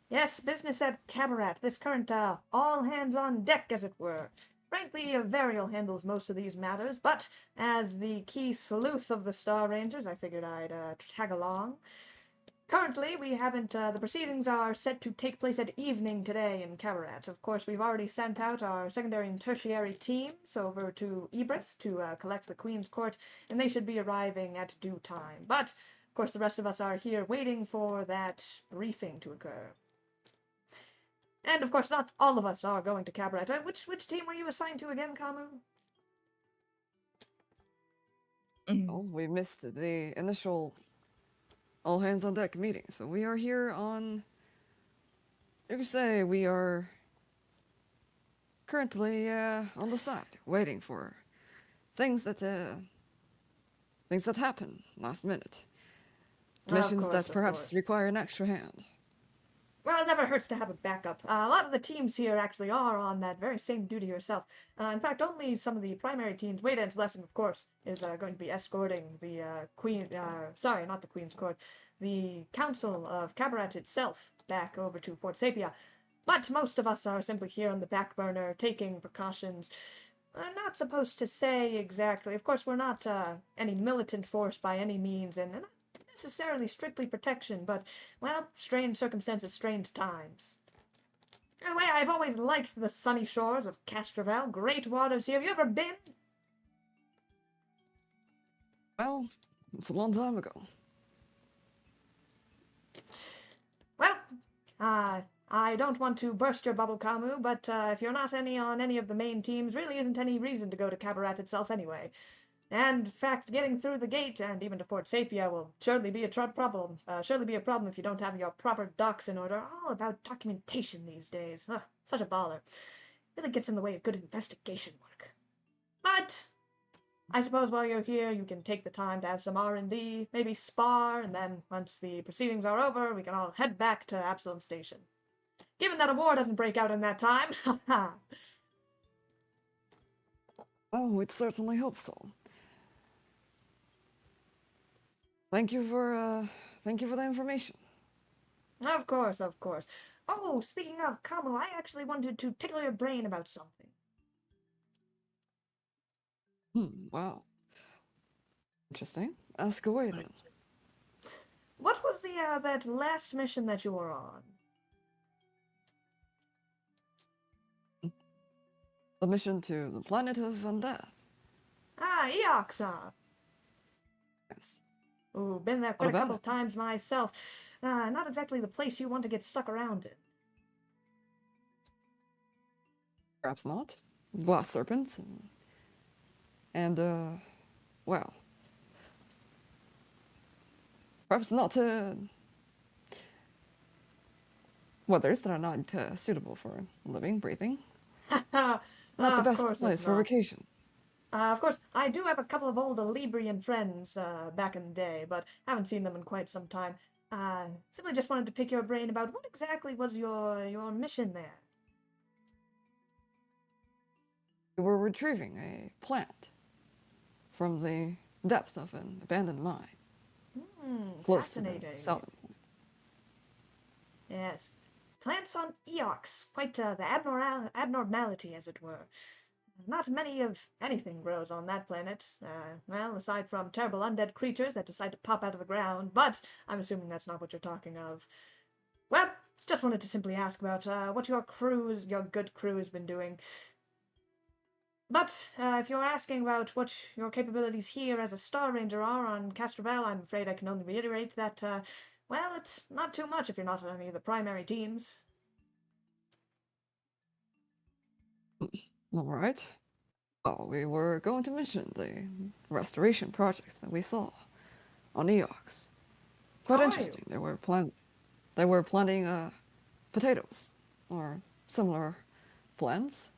Yes, business at Qabarat. This current all hands on deck, as it were. frankly, Varial handles most of these matters, but as the key sleuth of the Star Rangers, I figured I'd tag along. Currently, we haven't. The proceedings are set to take place at evening today in Qabarat. Of course, we've already sent out our secondary and tertiary teams over to Ebrith to collect the Queen's Court, and they should be arriving at due time. But, of course, the rest of us are here waiting for that briefing to occur. And, of course, not all of us are going to Qabarat. Which team were you assigned to again, Khamu? Oh, we missed the initial all hands on deck meeting, so we are here on. You could say we are currently on the side, waiting for things that happen last minute. Missions that perhaps require an extra hand. Well, it never hurts to have a backup. A lot of the teams here actually are on that very same duty yourself. In fact, only some of the primary teams, Waydan's Blessing, of course, is going to be escorting the Queen, sorry, not the Queen's Court, the Council of Qabarat itself back over to Fort Sapia. But most of us are simply here on the back burner, taking precautions. I'm not supposed to say exactly. Of course, we're not any militant force by any means, and not necessarily strictly protection, but, well, strange circumstances, strange times. Anyway, I've always liked the sunny shores of Castrovel. Great waters here. Have you ever been? Well, it's a long time ago. Well, I don't want to burst your bubble, Khamu, but if you're not on any of the main teams, really isn't any reason to go to Qabarat itself anyway. And, in fact, getting through the gate and even to Fort Sapia will surely be a problem. Surely be a problem if you don't have your proper docs in order. All about documentation these days. Ugh, such a bother. Really gets in the way of good investigation work. But I suppose while you're here, you can take the time to have some R&D, maybe spar, and then once the proceedings are over, we can all head back to Absalom Station. Given that a war doesn't break out in that time, haha. Oh, we'd certainly hope so. Thank you for the information. Of course, of course. Oh, speaking of Khamu, I actually wanted to tickle your brain about something. Wow. Interesting. Ask away then. What was that last mission that you were on? The mission to the planet of undeath. Ah, Eoxa. Yes. Ooh, been there quite a couple of times myself. Not exactly the place you want to get stuck around in. Perhaps not. Glass serpents. And well. Perhaps not weathers that are not suitable for living, breathing. Not the best place for vacation. Of course, I do have a couple of old Librian friends back in the day, but haven't seen them in quite some time. Simply just wanted to pick your brain about what exactly was your mission there. We were retrieving a plant from the depths of an abandoned mine. Close Fascinating. to the southern point. Yes. Plants on Eox, quite the abnormality, as it were. Not many of anything grows on that planet, well, aside from terrible undead creatures that decide to pop out of the ground, but I'm assuming that's not what you're talking of. Well, just wanted to simply ask about what your good crew has been doing. But if you're asking about what your capabilities here as a Star Ranger are on Castrovel, I'm afraid I can only reiterate that, well, it's not too much if you're not on any of the primary teams. All right. Well, we were going to mention the restoration projects that we saw on Eox. Quite interesting. They were planting potatoes or similar plants.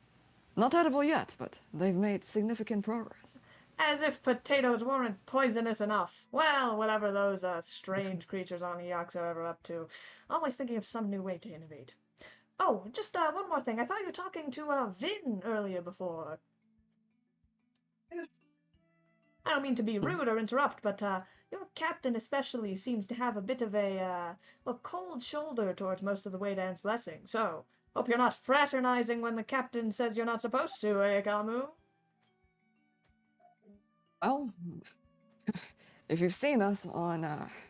Not edible yet, but they've made significant progress. As if potatoes weren't poisonous enough. Well, whatever those strange creatures on Eox are ever up to. Always thinking of some new way to innovate. Oh, just one more thing. I thought you were talking to Vin earlier before. I don't mean to be rude or interrupt, but your captain especially seems to have a bit of a cold shoulder towards most of the Waydan's Blessing. So, Hope you're not fraternizing when the captain says you're not supposed to, eh, Khamu? Well, if you've seen us on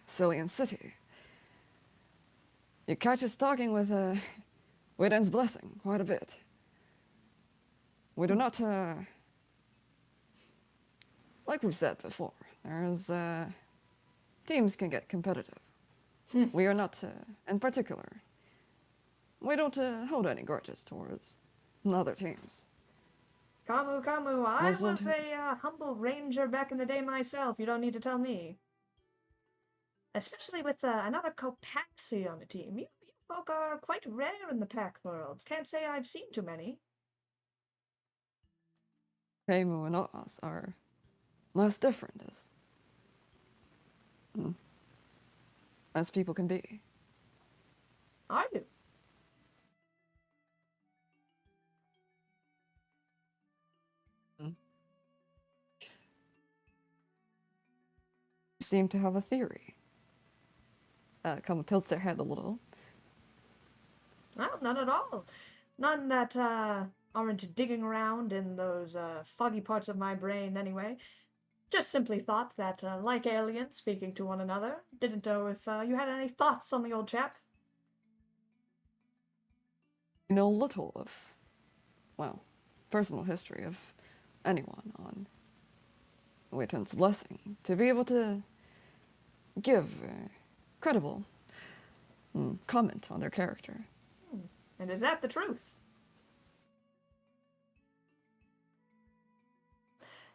Cillian City, you catch us talking with Wayden's Blessing quite a bit. We do not, like we've said before, there's, teams can get competitive. We are not, in particular, we don't hold any grudges towards other teams. Khamu, I Those was don't- a humble ranger back in the day myself. You don't need to tell me. Especially with another Copaxi on the team. You folk are quite rare in the pack worlds. Can't say I've seen too many. Khamu and us are less different as people can be. Are you? Seem to have a theory. Khamu tilts their head a little. No, none at all. None that aren't digging around in those foggy parts of my brain anyway. Just simply thought that, like aliens speaking to one another, didn't know if you had any thoughts on the old chap. You know little of, well, personal history of anyone on Wayden's Blessing to be able to give a credible comment on their character. And is that the truth?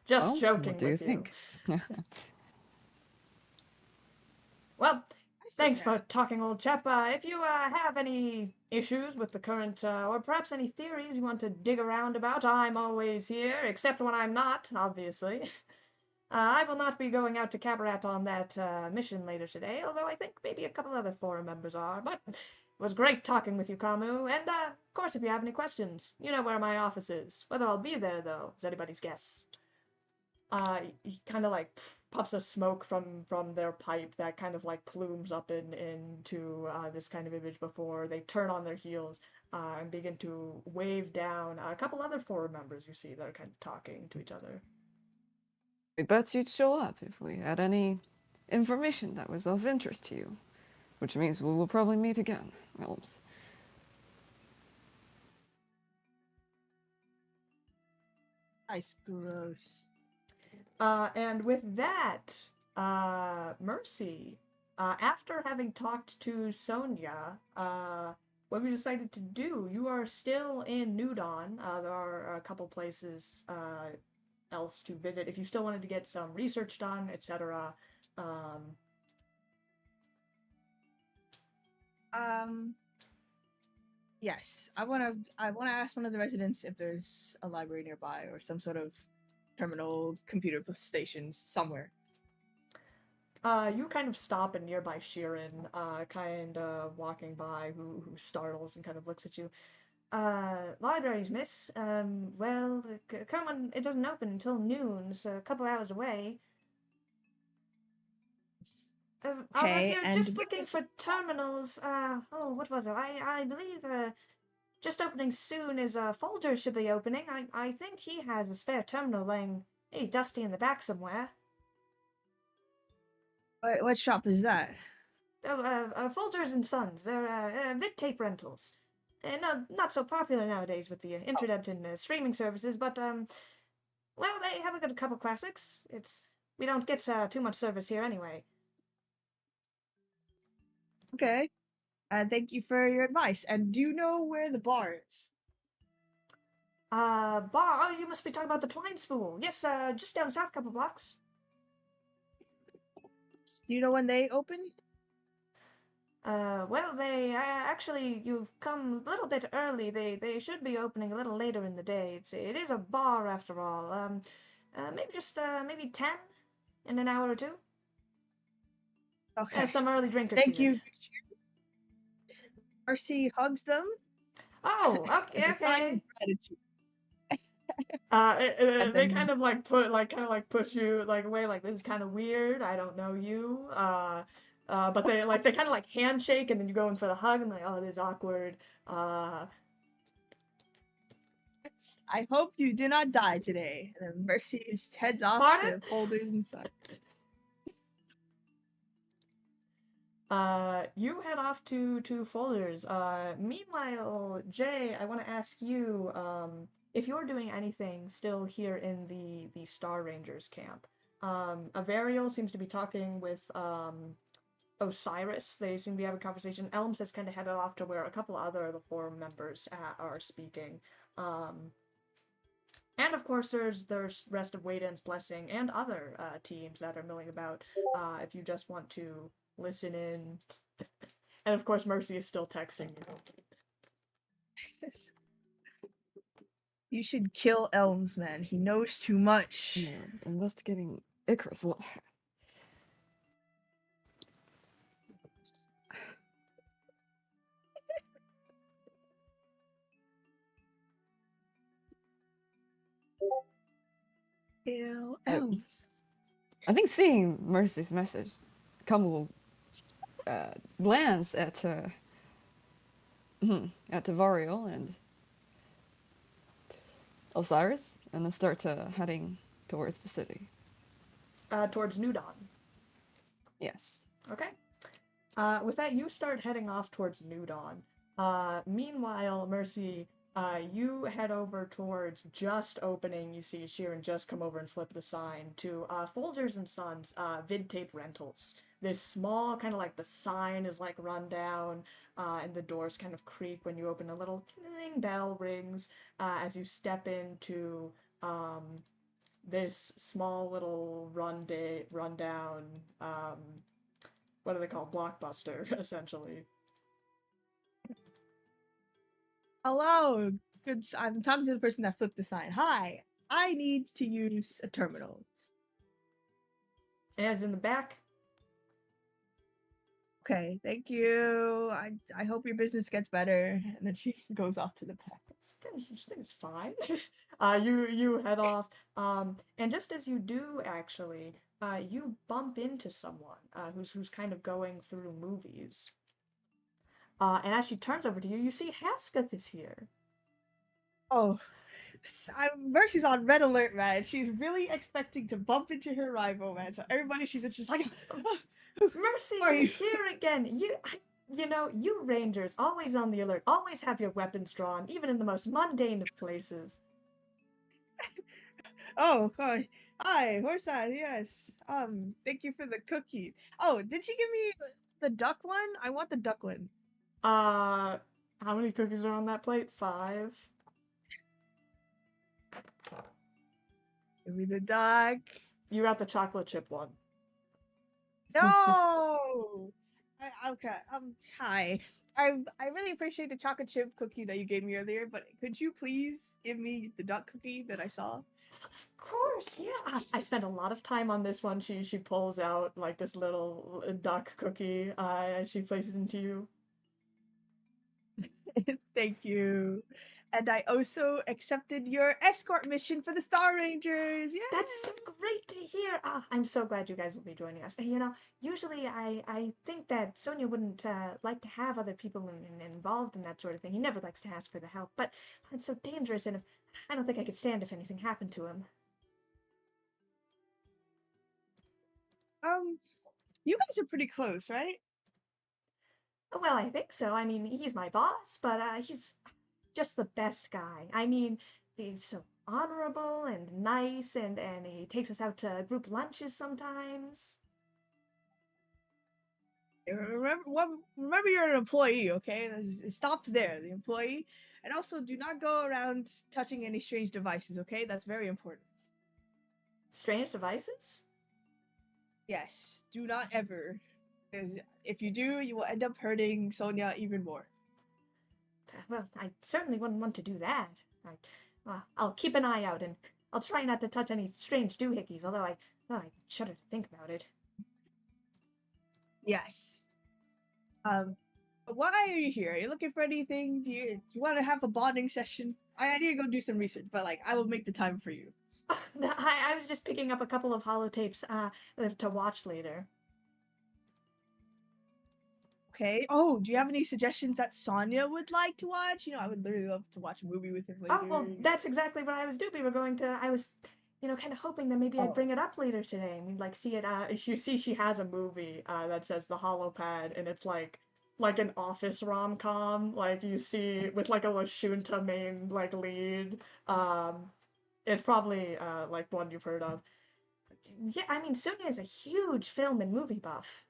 Just Well, joking what do you with you. think? Well, thanks for talking, old chap. If you have any issues with the current, or perhaps any theories you want to dig around about, I'm always here, except when I'm not, obviously. I will not be going out to Qabarat on that mission later today, although I think maybe a couple other forum members are. But it was great talking with you, Khamu. And, of course, if you have any questions, you know where my office is. Whether I'll be there, though, is anybody's guess. He kind of like puffs a smoke from their pipe that kind of like plumes up into this kind of image before they turn on their heels and begin to wave down a couple other forum members you see that are kind of talking to each other. We bet you'd show up if we had any information that was of interest to you, which means we will probably meet again, Elms. Ice gross. And with that, Mercy, after having talked to Sonia, what we decided to do, you are still in Nudon. There are a couple places else to visit if you still wanted to get some research done, etc. Yes, I wanna ask one of the residents if there's a library nearby or some sort of terminal computer station somewhere. You kind of stop a nearby Shirren, kind of walking by, who startles and kind of looks at you. Libraries, miss. Well, come on, it doesn't open until noon, so a couple hours away. If Okay, you're and just when looking was for terminals, what was it? I believe, just opening soon is, Folger should be opening. I think he has a spare terminal laying, hey, dusty in the back somewhere. what shop is that? Oh, Folgers and Sons. They're, vid tape rentals. Not so popular nowadays with the internet and streaming services, but, well, they have a good couple classics. We don't get, too much service here anyway. Okay. Thank you for your advice. And do you know where the bar is? Bar. Oh, you must be talking about the Twine Spool. Yes, just down south, couple blocks. Do you know when they open? Well, they actually, you've come a little bit early. They should be opening a little later in the day. It is a bar after all. Maybe 10 in an hour or two. Okay. Some early drinkers. Thank here. you. Mercy hugs them. Oh, okay, As a sign okay. of gratitude. They kind of like push you like away, like this is kind of weird. I don't know you. But they kind of like handshake, and then you go in for the hug, and like, oh, this is awkward. I hope you do not die today. And then Mercy heads off Pardon? to folders and such. You head off to folders. Meanwhile, Jay, I want to ask you, if you're doing anything still here in the Star Rangers camp. Avariel seems to be talking with Osiris. They seem to be having a conversation. Elms has kind of headed off to where a couple other of the forum members are speaking. And of course, there's rest of Wayden's Blessing and other teams that are milling about. If you just want to listen in, and of course, Mercy is still texting you. You should kill Elms, man. He knows too much. Yeah, investigating Icarus. What? Kill Elms. I think seeing Mercy's message, Khamu glance at Varial and Osiris, and then start heading towards the city. Towards New Dawn. Yes. Okay. With that, you start heading off towards New Dawn. Meanwhile, Mercy, you head over towards just opening. You see Shirren just come over and flip the sign to Folgers and Sons, vid tape rentals. This small, kind of like the sign is like run down, and the doors kind of creak when you open. A little ding bell rings as you step into this small little rundown. What do they call Blockbuster, essentially. Hello. Good. I'm talking to the person that flipped the sign. Hi. I need to use a terminal. As in the back. Okay, thank you. I hope your business gets better. And then she goes off to the back. This thing is fine. You head off, and just as you do, actually, you bump into someone who's kind of going through movies. And as she turns over to you, you see Hasketh is here. Oh, Mercy's on red alert, man. She's really expecting to bump into her rival, man. So everybody, she's just like, Mercy, are you here again. You know, you Rangers, always on the alert, always have your weapons drawn, even in the most mundane of places. Oh, hi, Horseeye, yes. Thank you for the cookie. Oh, did you give me the duck one? I want the duck one. How many cookies are on that plate? 5. Give me the duck. You got the chocolate chip one. No! Okay, hi. I really appreciate the chocolate chip cookie that you gave me earlier, but could you please give me the duck cookie that I saw? Of course, yeah. I spent a lot of time on this one. She pulls out like this little duck cookie. She places into you. Thank you. And I also accepted your escort mission for the Star Rangers. Yeah. That's great to hear. I'm so glad you guys will be joining us. You know, usually I think that Sonia wouldn't like to have other people involved in that sort of thing. He never likes to ask for the help, but it's so dangerous, and I don't think I could stand if anything happened to him. You guys are pretty close, right? Well, I think so. I mean, he's my boss, but he's just the best guy. I mean, he's so honorable and nice, and he takes us out to group lunches sometimes. Remember you're an employee, okay? It stops there, the employee. And also, do not go around touching any strange devices, okay? That's very important. Strange devices? Yes, do not ever. Because if you do, you will end up hurting Sonia even more. Well, I certainly wouldn't want to do that. I'll keep an eye out, and I'll try not to touch any strange doohickeys, although I shudder to think about it. Yes. Why are you here? Are you looking for anything? Do you want to have a bonding session? I need to go do some research, but like I will make the time for you. I was just picking up a couple of holotapes to watch later. Okay. Oh, do you have any suggestions that Sonia would like to watch? I would literally love to watch a movie with him Oh, later. well, that's exactly what I was doing. I was, kind of hoping that maybe I'd Oh. bring it up later today. I mean, like, see it, you see she has a movie, that says The Hollow Pad, and it's like an office rom-com, like, you see, with, like, a Lashunta main, like, lead. It's probably, like, one you've heard of. Yeah, I mean, Sonia is a huge film and movie buff.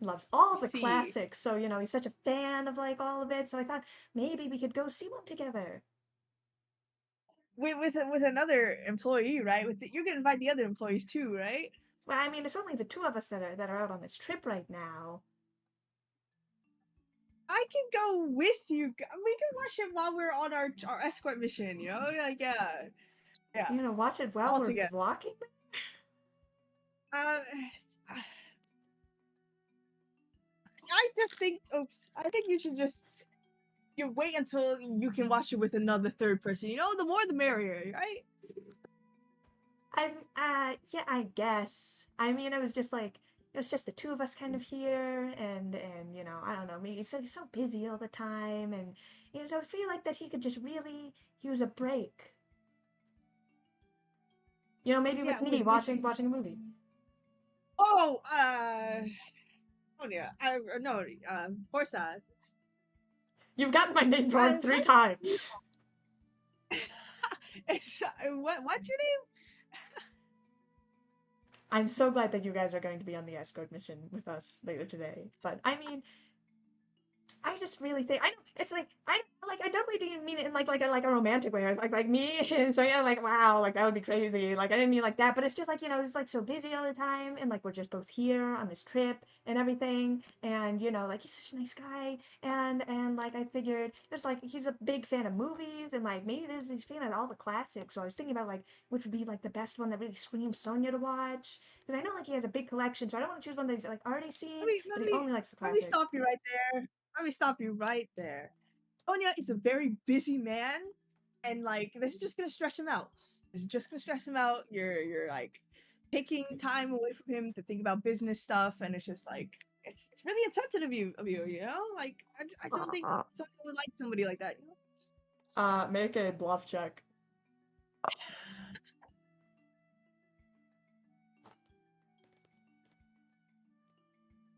Loves all I the see. classics, so, he's such a fan of, like, all of it, so I thought maybe we could go see one together. With another employee, right? You're gonna invite the other employees too, right? Well, I mean, it's only the two of us that are out on this trip right now. I can go with you. We can watch it while we're on our escort mission. Like yeah, You're gonna watch it while all we're together. walking? Uh, I just think. Oops. I think you should just you wait until you can watch it with another third person. The more the merrier, right? Yeah, I guess. I mean, it was just like, it was just the two of us kind of here, and I don't know, maybe he's so busy all the time, and, so I feel like that he could just really use a break. Maybe Yeah, with me watching a movie. Oh, oh yeah. No, Horsa. You've gotten my name wrong I 3 times. It's what's your name? I'm so glad that you guys are going to be on the escort mission with us later today. But I mean, I just really think I don't. It's like I definitely didn't mean it in like a romantic way. Like me, and so yeah, like wow, like that would be crazy. Like I didn't mean like that, but it's just like it's like so busy all the time, and like we're just both here on this trip and everything, and like he's such a nice guy, and like I figured just like he's a big fan of movies, and like maybe he's a fan of all the classics. So I was thinking about like which would be like the best one that really screams Sonia to watch, because I know like he has a big collection, so I don't want to choose one that he's like already Let seen, me but let he me only likes the let me classics. stop you right there. Let me stop you right there. Sonia is a very busy man, and like this is just gonna stress him out. This is just gonna stress him out. You're like taking time away from him to think about business stuff, and it's just like it's really insensitive of you. Like I don't think someone would like somebody like that. Make a bluff check.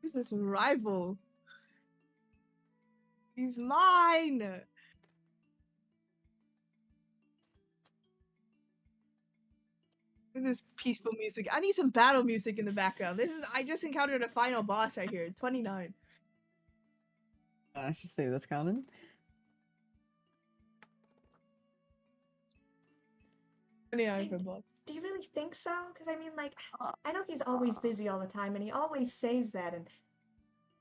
Who's this rival? He's mine. This peaceful music. I need some battle music in the background. I just encountered a final boss right here. 29. I should say that's common. Do you really think so? Because I mean, like, I know he's always busy all the time, and he always says that. And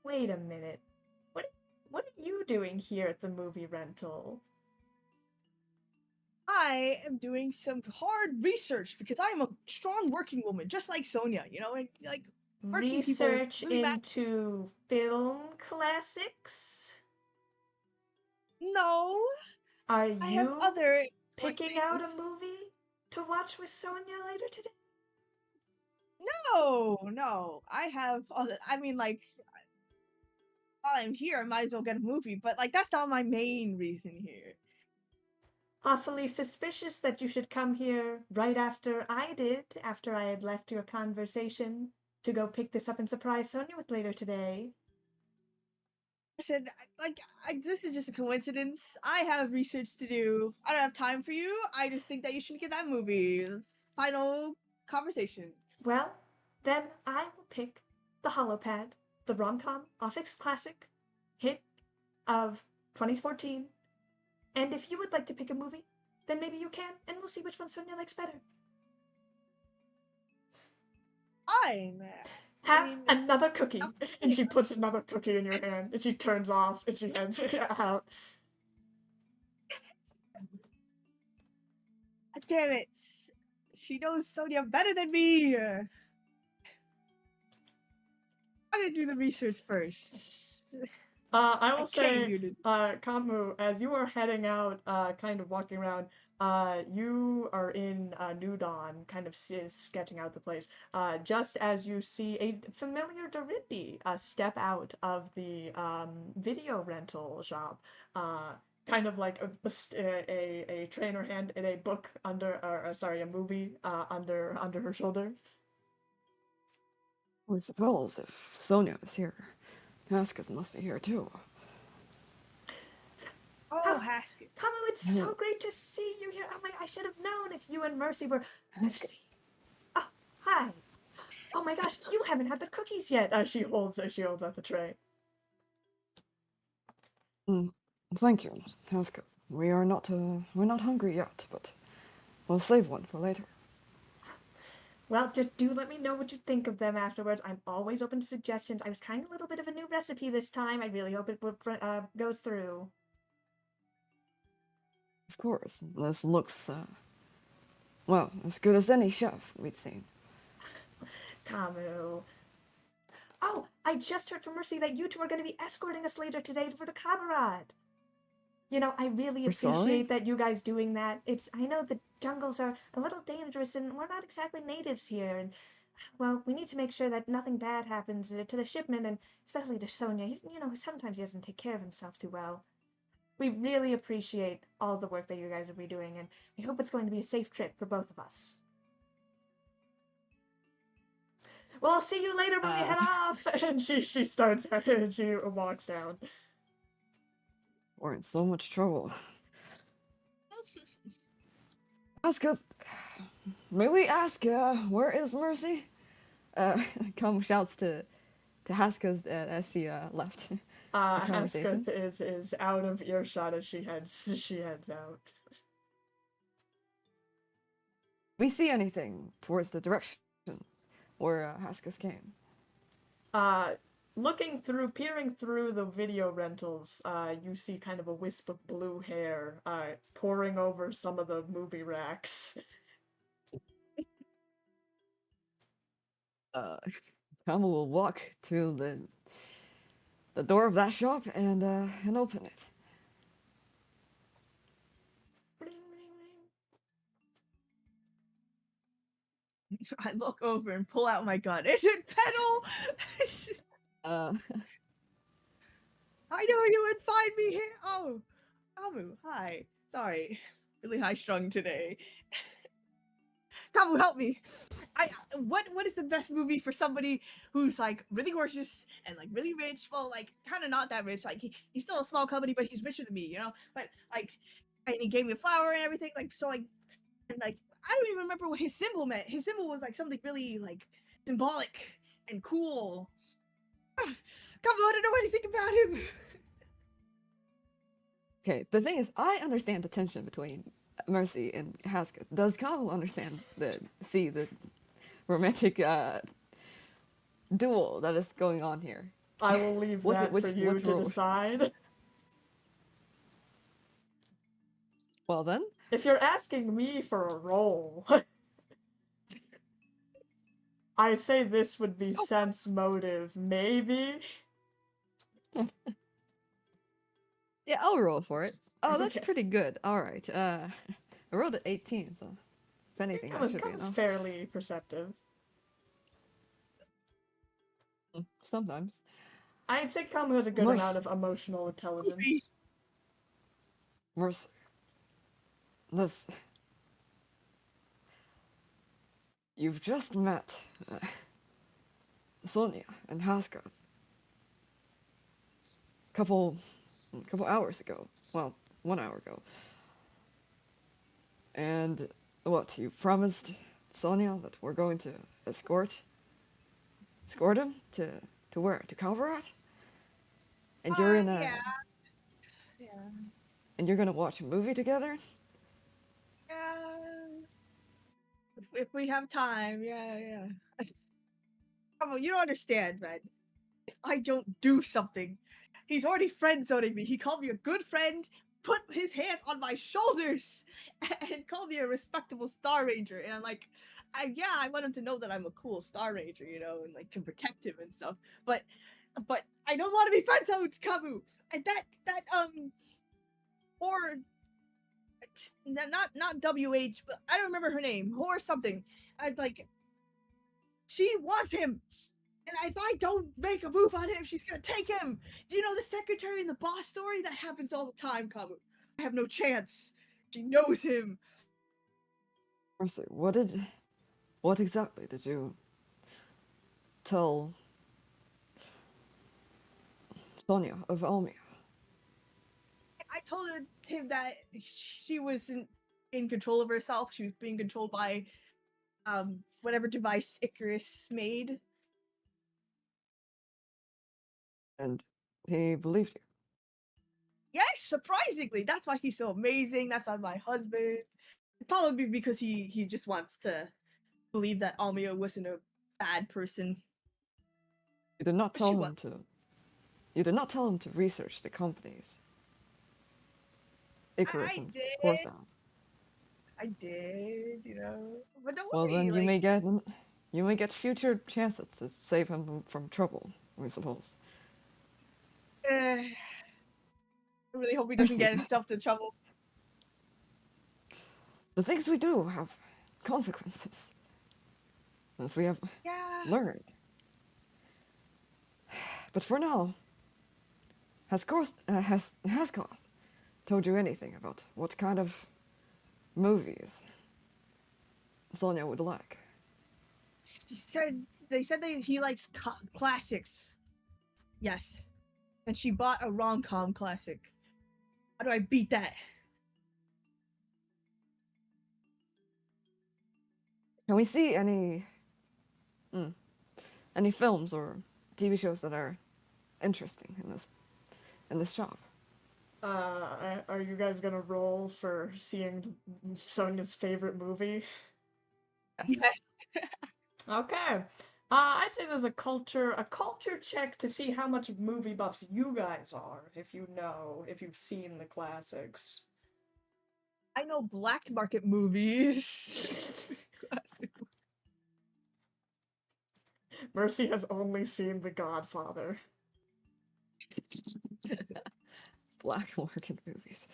wait a minute, what are you doing here at the movie rental? I am doing some hard research because I am a strong working woman, just like Sonia. And like working people Research really matter. into film classics? No, Are I have you other important picking out a things. movie to watch with Sonia later today? No, I have other. I mean, like, while I'm here, I might as well get a movie. But like, that's not my main reason here. Awfully suspicious that you should come here right after I did, after I had left your conversation, to go pick this up and surprise Sonia with later today. I said, like, this is just a coincidence. I have research to do. I don't have time for you. I just think that you should get that movie. Final conversation. Well, then I will pick The Holopad, the rom-com office classic hit of 2014. And if you would like to pick a movie, then maybe you can, and we'll see which one Sonia likes better. Fine. Have another cookie. And she puts another cookie in your hand, and she turns off, and she heads out. Damn it. She knows Sonia better than me. I'm gonna do the research first. I I will came say, here to. Kamu, as you are heading out, kind of walking around, you are in New Dawn, kind of sketching out the place. Just as you see a familiar Dorindy step out of the video rental shop, kind of like a trainer hand and a book under, or sorry, a movie under her shoulder. I suppose if Sonia is here, Haskins must be here too. Oh, Come, Haskell. it's so great to see you here. Oh my, I should have known if you and Mercy were. Haskins. Oh, hi. Oh my gosh, you haven't had the cookies yet. She holds out the tray. Thank you, Haskins. We're not hungry yet, but we'll save one for later. Well, just do let me know what you think of them afterwards. I'm always open to suggestions. I was trying a little bit of a new recipe this time. I really hope it goes through. Of course, this looks, well, as good as any chef we'd seen. Khamu. Oh, I just heard from Mercy that you two are going to be escorting us later today for the Qabarat. You know, I really We're appreciate sorry? that you guys doing that. I know the jungles are a little dangerous and we're not exactly natives here. And, well, we need to make sure that nothing bad happens to the shipment and especially to Sonia. You know, sometimes he doesn't take care of himself too well. We really appreciate all the work that you guys will be doing and we hope it's going to be a safe trip for both of us. Well, I'll see you later when we head off. And she starts and she walks down. We're in so much trouble. Haskins, may we ask, where is Mercy? Come shouts to Haskins as she left the conversation. Hesketh is out of earshot as she heads out. We see anything towards the direction where Haskins came? Peering through the video rentals, you see kind of a wisp of blue hair, pouring over some of the movie racks. Kama will walk to the door of that shop and open it. Ring, ring, ring. I look over and pull out my gun. Is it Petal? I knew you would find me here. Oh, Kamu, hi. Sorry, really high strung today. Kamu, help me. What is the best movie for somebody who's like really gorgeous and like really rich? Well, like kind of not that rich. Like he's still a small company, but he's richer than me, you know. But like, and he gave me a flower and everything. Like so, like, and like I don't even remember what his symbol meant. His symbol was like something really like symbolic and cool. Kamu, I don't know anything about him. Okay, the thing is, I understand the tension between Mercy and Haskins. Does Kama understand the romantic duel that is going on here? I will leave that for you to decide. Well then, if you're asking me for a role, I say this would be sense motive, maybe. Yeah, I'll roll for it. Oh, that's Okay. pretty good. All right. I rolled at 18, so if anything, that should be enough. Fairly perceptive. Sometimes. I'd say Khamu has a good amount of emotional intelligence. Mercy. This. You've just met Sonia and Haskell. Couple hours ago. Well, 1 hour ago. And what, you promised Sonia that we're going to escort him to where? To Qabarat? And you're in a... Yeah. And you're gonna watch a movie together? If we have time, yeah. You don't understand, man. If I don't do something, he's already friend-zoning me. He called me a good friend, put his hands on my shoulders, and called me a respectable Star Ranger. And I'm like, I want him to know that I'm a cool Star Ranger, you know, and like can protect him and stuff. But but I don't want to be friend-zoned, Khamu. And or not WH, but I don't remember her name, or something. I'd like, she wants him, and if I don't make a move on him, she's gonna take him. Do you know the secretary and the boss story? That happens all the time, Khamu. I have no chance. She knows him. Mercy, what exactly did you tell Sonia of Almia? I told him that she wasn't in control of herself. She was being controlled by whatever device Icarus made. And he believed you. Yes, surprisingly. That's why he's so amazing. That's why my husband. Probably because he just wants to believe that Almia wasn't a bad person. You did not But she tell was. him to. You did not tell him to research the companies. Icarus I and did. Corsound. I did, you know. But don't Well, worry, then like, you may get future chances to save him from trouble, I suppose. I really hope he doesn't Mercy, get himself into trouble. the things we do have consequences, as we have Yeah. learned. But for now, has Koth told you anything about what kind of movies Sonia would like? They said he likes classics. Yes. And she bought a rom-com classic. How do I beat that? Can we see any films or TV shows that are interesting in this shop? Are you guys gonna roll for seeing Sonia's favorite movie? Yes. Okay. I'd say there's a culture check to see how much movie buffs you guys are, if you've seen the classics. I know black market movies. Mercy has only seen The Godfather. Black market movies.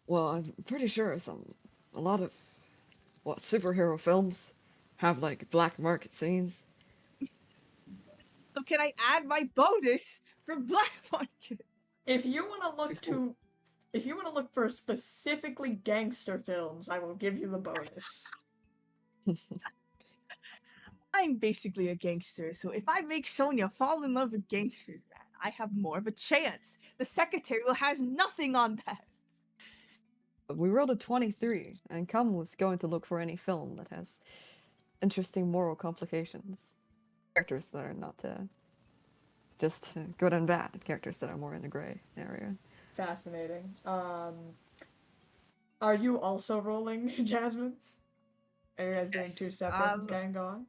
Well, I'm pretty sure a lot of superhero films have like black market scenes. So can I add my bonus for black market? If you want to look for specifically gangster films, I will give you the bonus. I'm basically a gangster, so if I make Sonia fall in love with gangsters, man, I have more of a chance. The secretary has nothing on that. We rolled a 23, and Khamu was going to look for any film that has interesting moral complications. Characters that are not just good and bad, characters that are more in the gray area. Fascinating. Are you also rolling, Jasmine? Are you guys doing two separate? Okay, go on.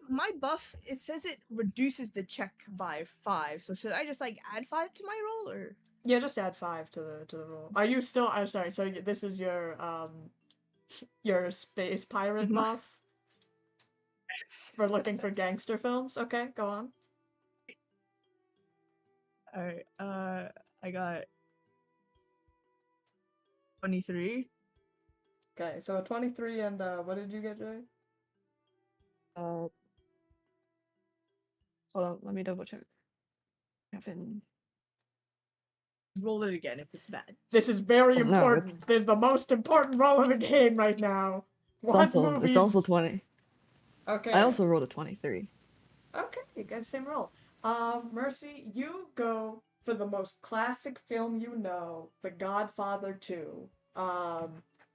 My buff, it says it reduces the check by 5, so should I just like add 5 to my roll, or? Yeah, just add 5 to the roll. Are you still? I'm sorry. So this is your space pirate buff for looking for gangster films. Okay, go on. All right. I got 23. Okay, so a 23 and what did you get, Jay? Hold on, let me double check. Roll it again if it's bad. This is very important. No, This is the most important roll of the game right now. It's also 20. Okay. I also rolled a 23. Okay, you got the same roll. Mercy, you go for the most classic film you know, The Godfather 2.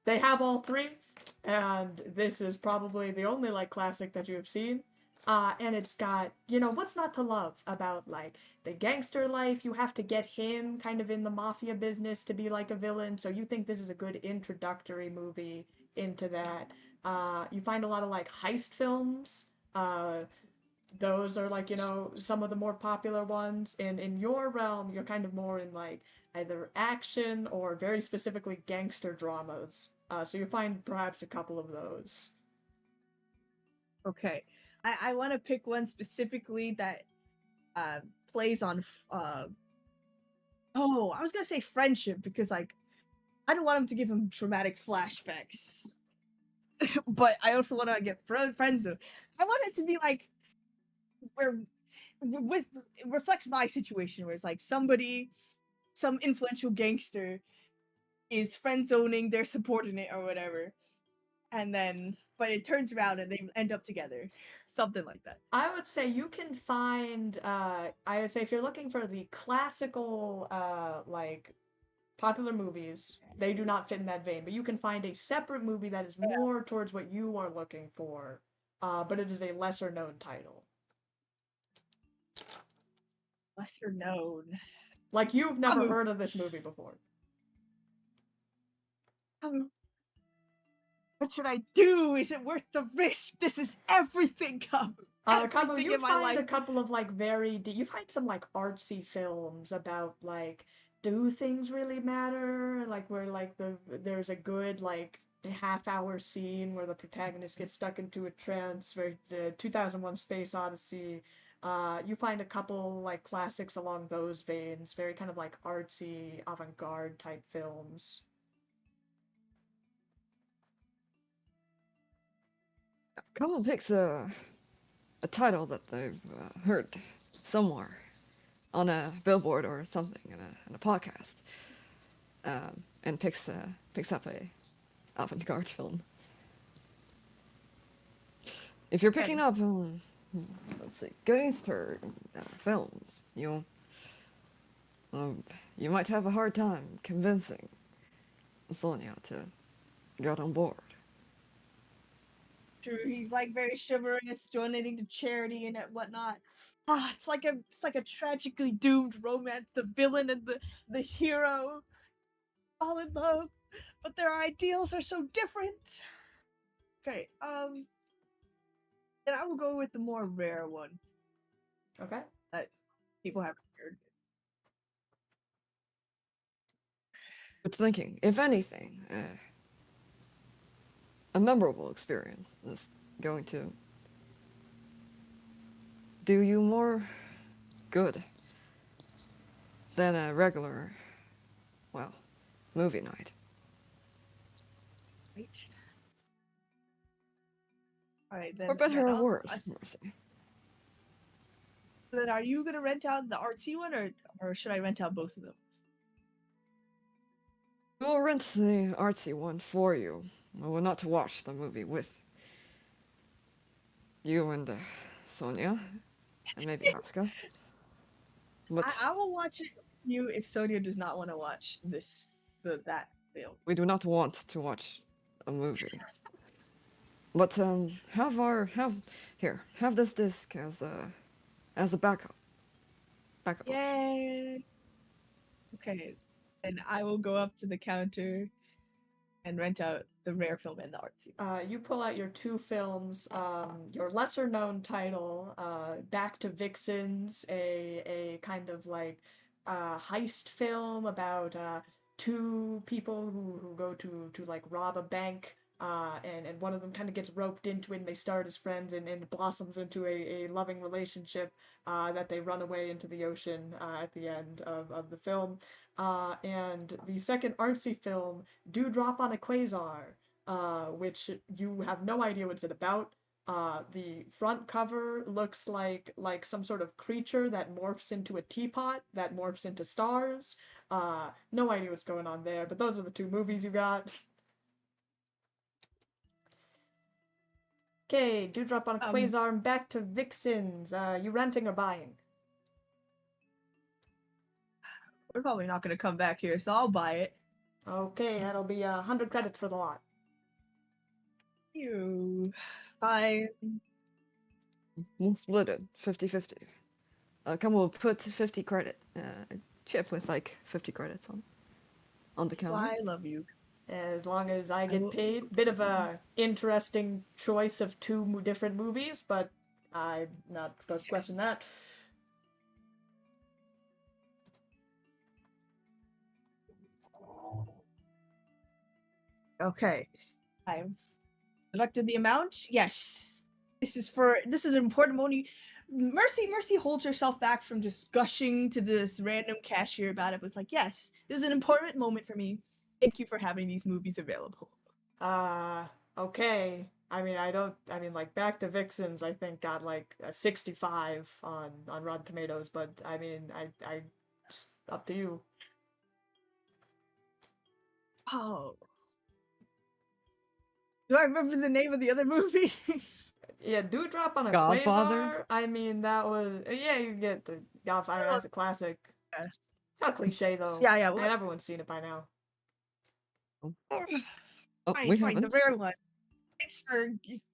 They have all three, and this is probably the only like classic that you have seen. And it's got, what's not to love about like the gangster life? You have to get him kind of in the mafia business to be like a villain, so you think this is a good introductory movie into that. You find a lot of like heist films. Those are like, some of the more popular ones. And in your realm, you're kind of more in like either action or very specifically gangster dramas. So you find perhaps a couple of those. Okay. I want to pick one specifically that plays on oh, I was gonna say friendship because like I don't want him to give him traumatic flashbacks, but I also want to get friends with. I want it to be like where with it reflects my situation where it's like somebody, some influential gangster is friend zoning their subordinate or whatever, and then but it turns around and they end up together, something like that. I would say you can find, I would say if you're looking for the classical, like, popular movies, they do not fit in that vein, but you can find a separate movie that is more towards what you are looking for, but it is a lesser known title. Lesser known. Like, you've never Khamu. heard of this movie before. Khamu. What should I do? Is it worth the risk? This is everything, Khamu. Kabo, Everything you in my find life. a couple of like you find some like artsy films about like do things really matter? Like where like there's a good like half-hour scene where the protagonist gets stuck into a trance, very 2001 Space Odyssey. You find a couple like classics along those veins, very kind of like artsy, avant-garde type films. Kamo picks a title that they've heard somewhere on a billboard or something in a podcast, and picks up a avant-garde film. If you're picking up, let's see, gangster films, you might have a hard time convincing Sonia to get on board. True, he's like very chivalrous, donating to charity and whatnot. Ah, it's like a tragically doomed romance. The villain and the hero fall in love, but their ideals are so different. Okay, then I will go with the more rare one Okay. that people haven't heard. But thinking, if anything, a memorable experience is going to do you more good than a regular, well, movie night. Right. All right, then. For better then or I'll- worse, Mercy. Then are you gonna rent out the artsy one, or should I rent out both of them? We'll rent the artsy one for you. Well, not to watch the movie with you and Sonia, and maybe Asuka. But I will watch it with you if Sonia does not want to watch that film. we do not want to watch a movie. But have this disc as a backup. Backup. Yay! Okay, then I will go up to the counter and rent out the rare film and the artsy. You pull out your two films, your lesser known title, Back to Vixens, a kind of like heist film about two people who go to like rob a bank, and one of them kind of gets roped into it and they start as friends and blossoms into a loving relationship that they run away into the ocean at the end of the film. And the second artsy film, Dewdrop on a Quasar, which you have no idea what's it about. The front cover looks like some sort of creature that morphs into a teapot that morphs into stars. No idea what's going on there, but those are the two movies you got. Okay, Dewdrop on a Quasar and Back to Vixens. You renting or buying? We're probably not going to come back here, so I'll buy it. Okay, that'll be 100 credits for the lot. You buy. We'll split it 50-50. Come, we'll put 50 credit chip with like 50 credits on the counter. I love you. As long as I get paid. Bit of a interesting choice of two different movies, but I'm not supposed to question that. Okay. I've deducted the amount. Yes. This is an important money. Mercy holds herself back from just gushing to this random cashier about it. But it's like, yes, this is an important moment for me. Thank you for having these movies available. Uh, okay. I mean, like, Back to Vixens, I think, got, like, a 65 on Rotten Tomatoes, but, I mean, just up to you. Oh. Do I remember the name of the other movie? Yeah, Dewdrop on a Godfather? Quasar, I mean, that was, yeah, you get the Godfather, Oh, that's a classic. yeah. Not cliche, though. Yeah, I mean, what? everyone's seen it by now. Oh, Fine, we fine, the haven't. rare one. Thanks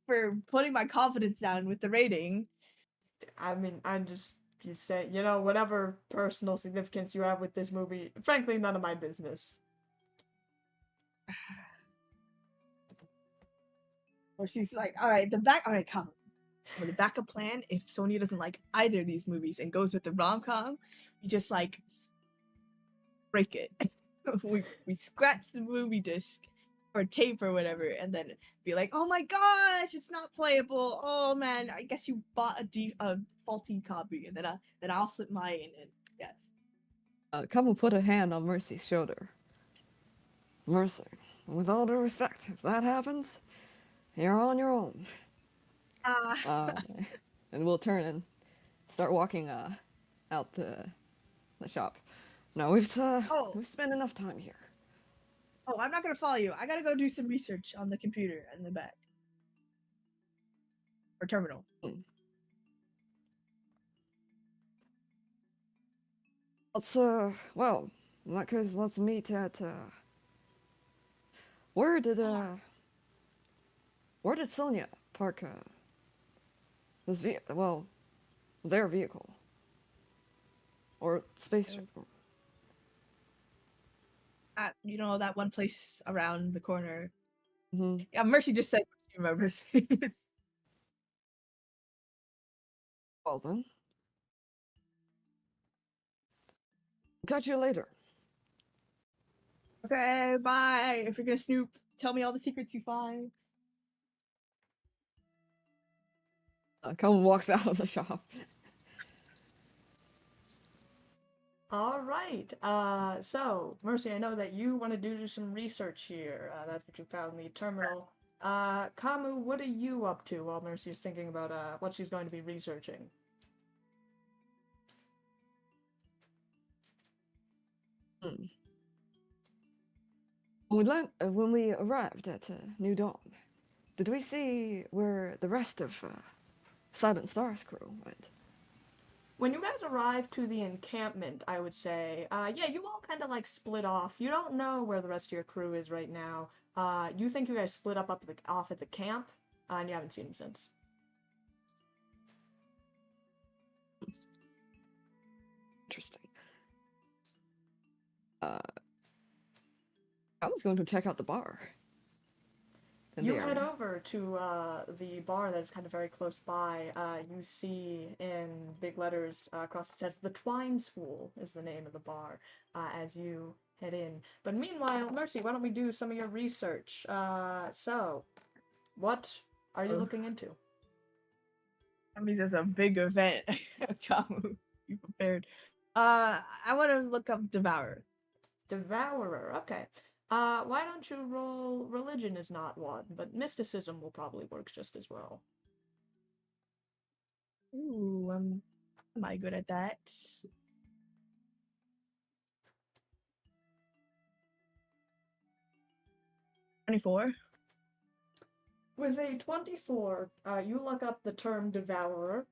for putting my confidence down with the rating. I mean, I'm just, you say, you know, whatever personal significance you have with this movie, frankly, none of my business. Or she's like, all right, come. With the backup plan, if Sonya doesn't like either of these movies and goes with the rom-com, we just like break it. we scratch the movie disc or tape or whatever, and then be like, oh my gosh, it's not playable. Oh man, I guess you bought a faulty copy, and then I'll slip mine in. And yes. Khamu put a hand on Mercy's shoulder. Mercy, with all due respect, if that happens, you're on your own. Uh, Uh, and we'll turn and start walking out the shop. No, oh, we've spent enough time here. oh, I'm not gonna follow you. I gotta go do some research on the computer in the back or terminal. Hmm. Well, in that case, let's meet at, where did, uh, where did Sonya park, their vehicle? Or spaceship? At that one place around the corner. Mm-hmm. Yeah, Mercy just said she remembers. Well then. Catch you later. Okay, bye. If you're gonna snoop, tell me all the secrets you find. Khamu walks out of the shop. All right. So, Mercy, I know that you want to do some research here. That's what you found in the terminal. Kamu, what are you up to while Mercy's thinking about what she's going to be researching? Hmm. When we arrived at New Dawn, did we see where the rest of Silent Star's crew went? When you guys arrived to the encampment, I would say, yeah, you all kind of like split off. You don't know where the rest of your crew is right now. You think you guys split off at the camp, and you haven't seen them since. Interesting. I was going to check out the bar. You head over to the bar that is kind of very close by. You see in big letters across the says "The Twine School" is the name of the bar as you head in. But meanwhile, Mercy, why don't we do some of your research? So, what are you looking into? That means it's a big event. Come, be prepared. I want to look up Devourer. Devourer, okay. Why don't you roll religion is not one, but mysticism will probably work just as well. Ooh, am I good at that? 24. With a 24, you look up the term devourer,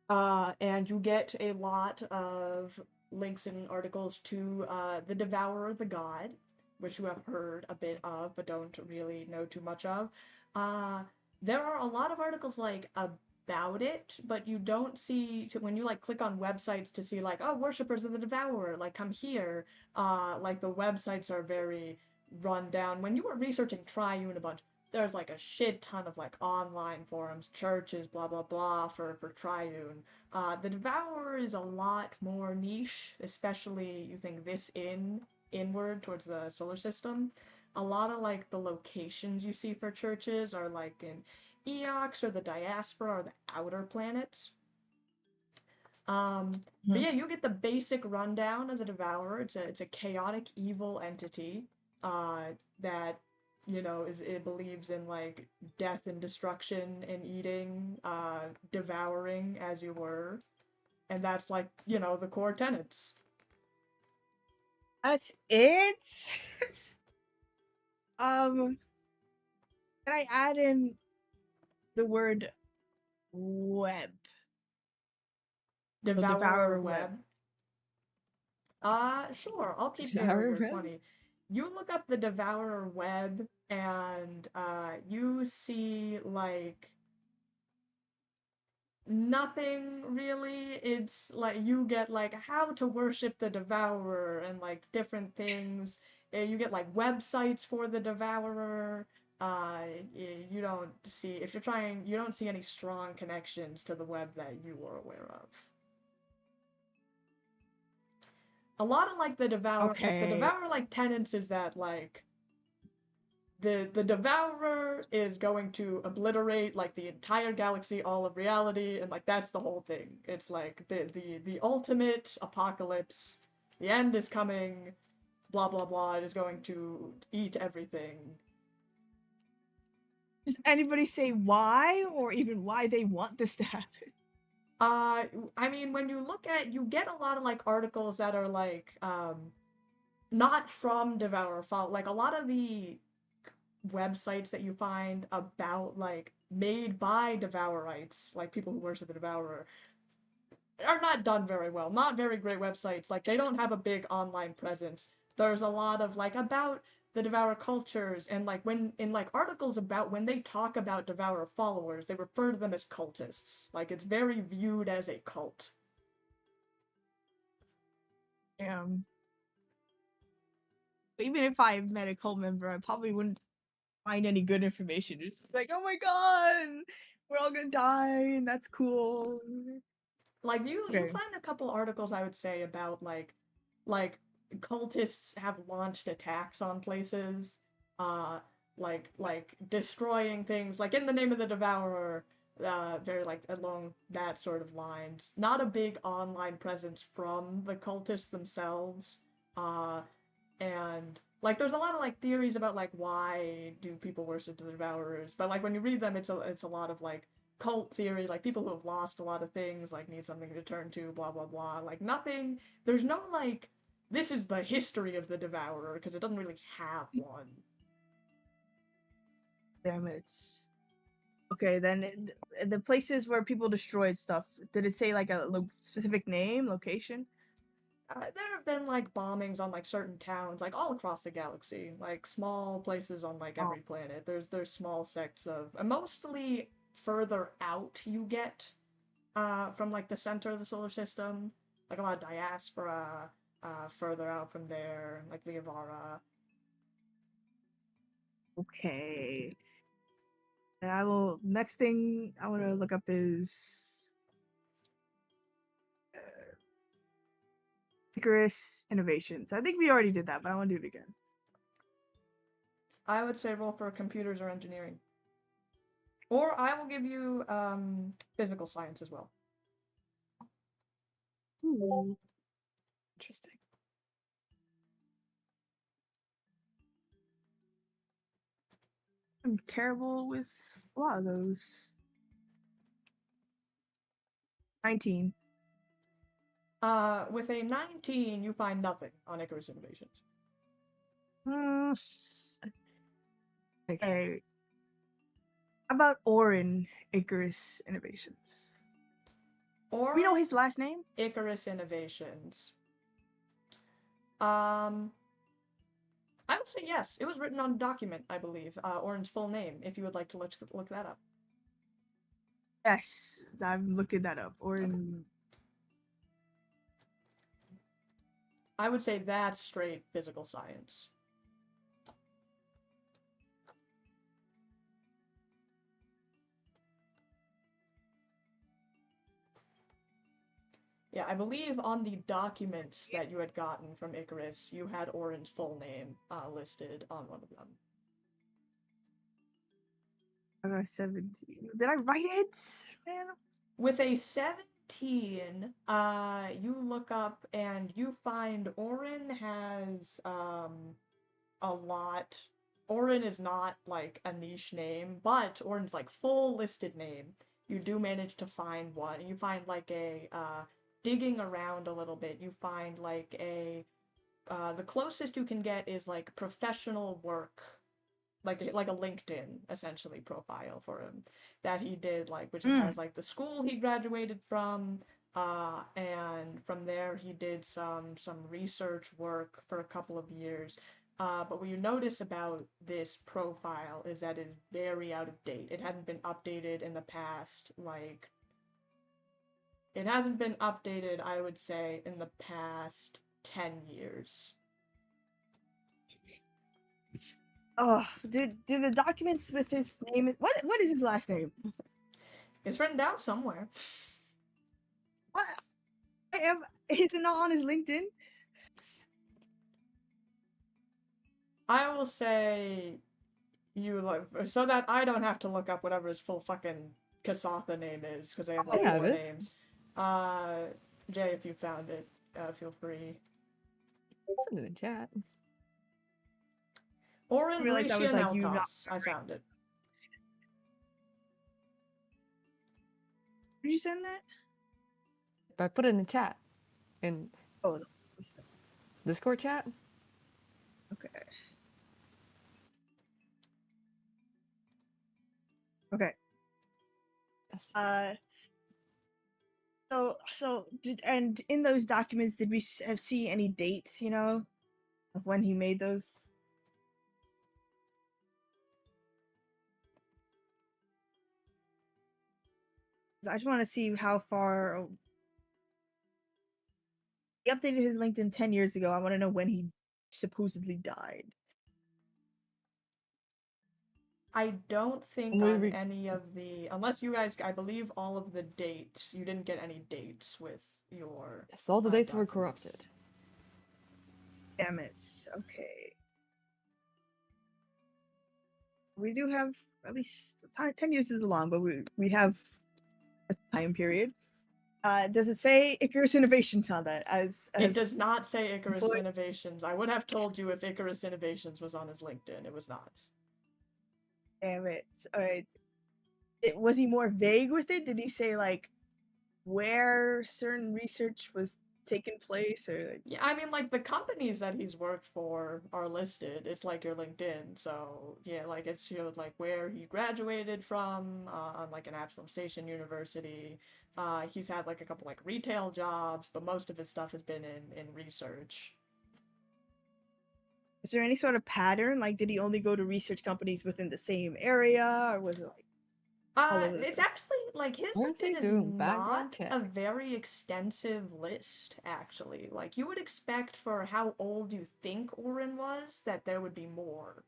and you get a lot of links and articles to the Devourer the God, which you have heard a bit of, but don't really know too much of. There are a lot of articles like about it, but you don't see when you like click on websites to see like, oh, worshippers of the Devourer, like come here. Like the websites are very run down. When you were researching Triune a bunch, there's like a shit ton of like online forums, churches, blah blah blah for Triune. The Devourer is a lot more niche, especially you think this inward towards the solar system. A lot of like the locations you see for churches are like in Eox or the Diaspora or the outer planets. But yeah, you get the basic rundown of the Devourer. It's a chaotic evil entity that it believes in like death and destruction and eating, devouring as you were, and that's like the core tenets. That's it. Can I add in the word web? The Devourer devourer web. web. Sure. I'll keep Devourer your web? 20. You look up the Devourer web and you see like nothing really. It's like you get like how to worship the Devourer and like different things. You get like websites for the Devourer. You don't see if you're trying. You don't see any strong connections to the web that you were aware of. A lot of like the Okay. Devourer like tenets is that like the Devourer is going to obliterate like the entire galaxy, all of reality, and like that's the whole thing. It's like the ultimate apocalypse. The end is coming. Blah blah blah. It is going to eat everything. Does anybody say why or even why they want this to happen? I mean, when you get a lot of like articles that are like not from Devourer fault. Like a lot of the websites that you find about like made by Devourites, like people who worship the Devourer, are not done very well. Not very great websites. Like they don't have a big online presence. There's a lot of like about the Devourer cultures and like when in like articles about when they talk about Devourer followers, they refer to them as cultists. Like it's very viewed as a cult. Even if I met a cult member, I probably wouldn't find any good information. It's like, oh my god, we're all gonna die, and that's cool. Like you Okay. find a couple articles I would say about like cultists have launched attacks on places, uh like destroying things like in the name of the Devourer, very like along that sort of lines. Not a big online presence from the cultists themselves. Uh and like there's a lot of like theories about like why do people worship the Devourers, but like when you read them it's a lot of like cult theory, like people who have lost a lot of things like need something to turn to, blah blah blah. Like nothing, there's no like this is the history of the Devourer because it doesn't really have one. Damn it. Okay, then the places where people destroyed stuff, did it say like a specific name, location? There have been like bombings on like certain towns like all across the galaxy, like small places on like Oh, every planet. There's small sects of mostly further out you get from like the center of the solar system, like a lot of diaspora, further out from there, like Liavara. okay. And I will. Next thing I want to look up is Icarus Innovations. I think we already did that, but I want to do it again. I would say roll for computers or engineering. Or I will give you physical science as well. Ooh. Interesting. I'm terrible with a lot of those. 19. With a 19, you find nothing on Icarus Innovations. Mm, Like, okay. How about Orin Icarus Innovations? Or We know his last name? Icarus Innovations. I would say yes. It was written on a document, I believe. Orin's full name, if you would like to look that up. Yes, I'm looking that up. Orin. I would say that's straight physical science. Yeah, I believe on the documents that you had gotten from Icarus, you had Orin's full name listed on one of them. 17. Did I write it? Man. With a 7, you look up and you find Orin has a lot. Orin is not like a niche name, but Orin's like full listed name. You do manage to find one. You find like a digging around a little bit. You find like a the closest you can get is like professional work, like a LinkedIn essentially profile for him that he did, like which has like the school he graduated from, and from there he did some research work for a couple of years. But what you notice about this profile is that it's very out of date. It hasn't been updated in the past, like it hasn't been updated, I would say, in the past 10 years. Oh, do the documents with his name? What is his last name? It's written down somewhere. What? Is it not on his LinkedIn? I will say you look so that I don't have to look up whatever his full fucking Kasatha name is because they have like I have four it. names. Jay, if you found it, feel free. It's in the chat. Orin I realized that was like you not. Elkos. I found it. Did you send that? I put it in the chat. In Oh, Discord chat? okay. Okay. Yes. And in those documents, did we see any dates? You know, of when he made those? I just want to see how far he updated his LinkedIn 10 years ago. I want to know when he supposedly died. I don't think We on re- any of the, unless you guys, I believe all of the dates, you didn't get any dates with your. Yes, all the dates were documents. corrupted. Damn it. Okay. We do have at least 10 years is long, but we have a time period. Does it say Icarus Innovations on that? It does not say Icarus employee? Innovations. I would have told you if Icarus Innovations was on his LinkedIn. It was not. Damn it. All right. Was he more vague with it? Did he say like where certain research was taking place, or like... Yeah, I mean, like the companies that he's worked for are listed. It's like your LinkedIn, so yeah, like it showed like where he graduated from, on like an Absalom Station University. He's had like a couple like retail jobs, but most of his stuff has been in research. Is there any sort of pattern? Like, did he only go to research companies within the same area, or was it like all over the It's place? actually like his Where's he LinkedIn is doing background not check? a very extensive list, actually. Like you would expect for how old you think Orin was, that there would be more.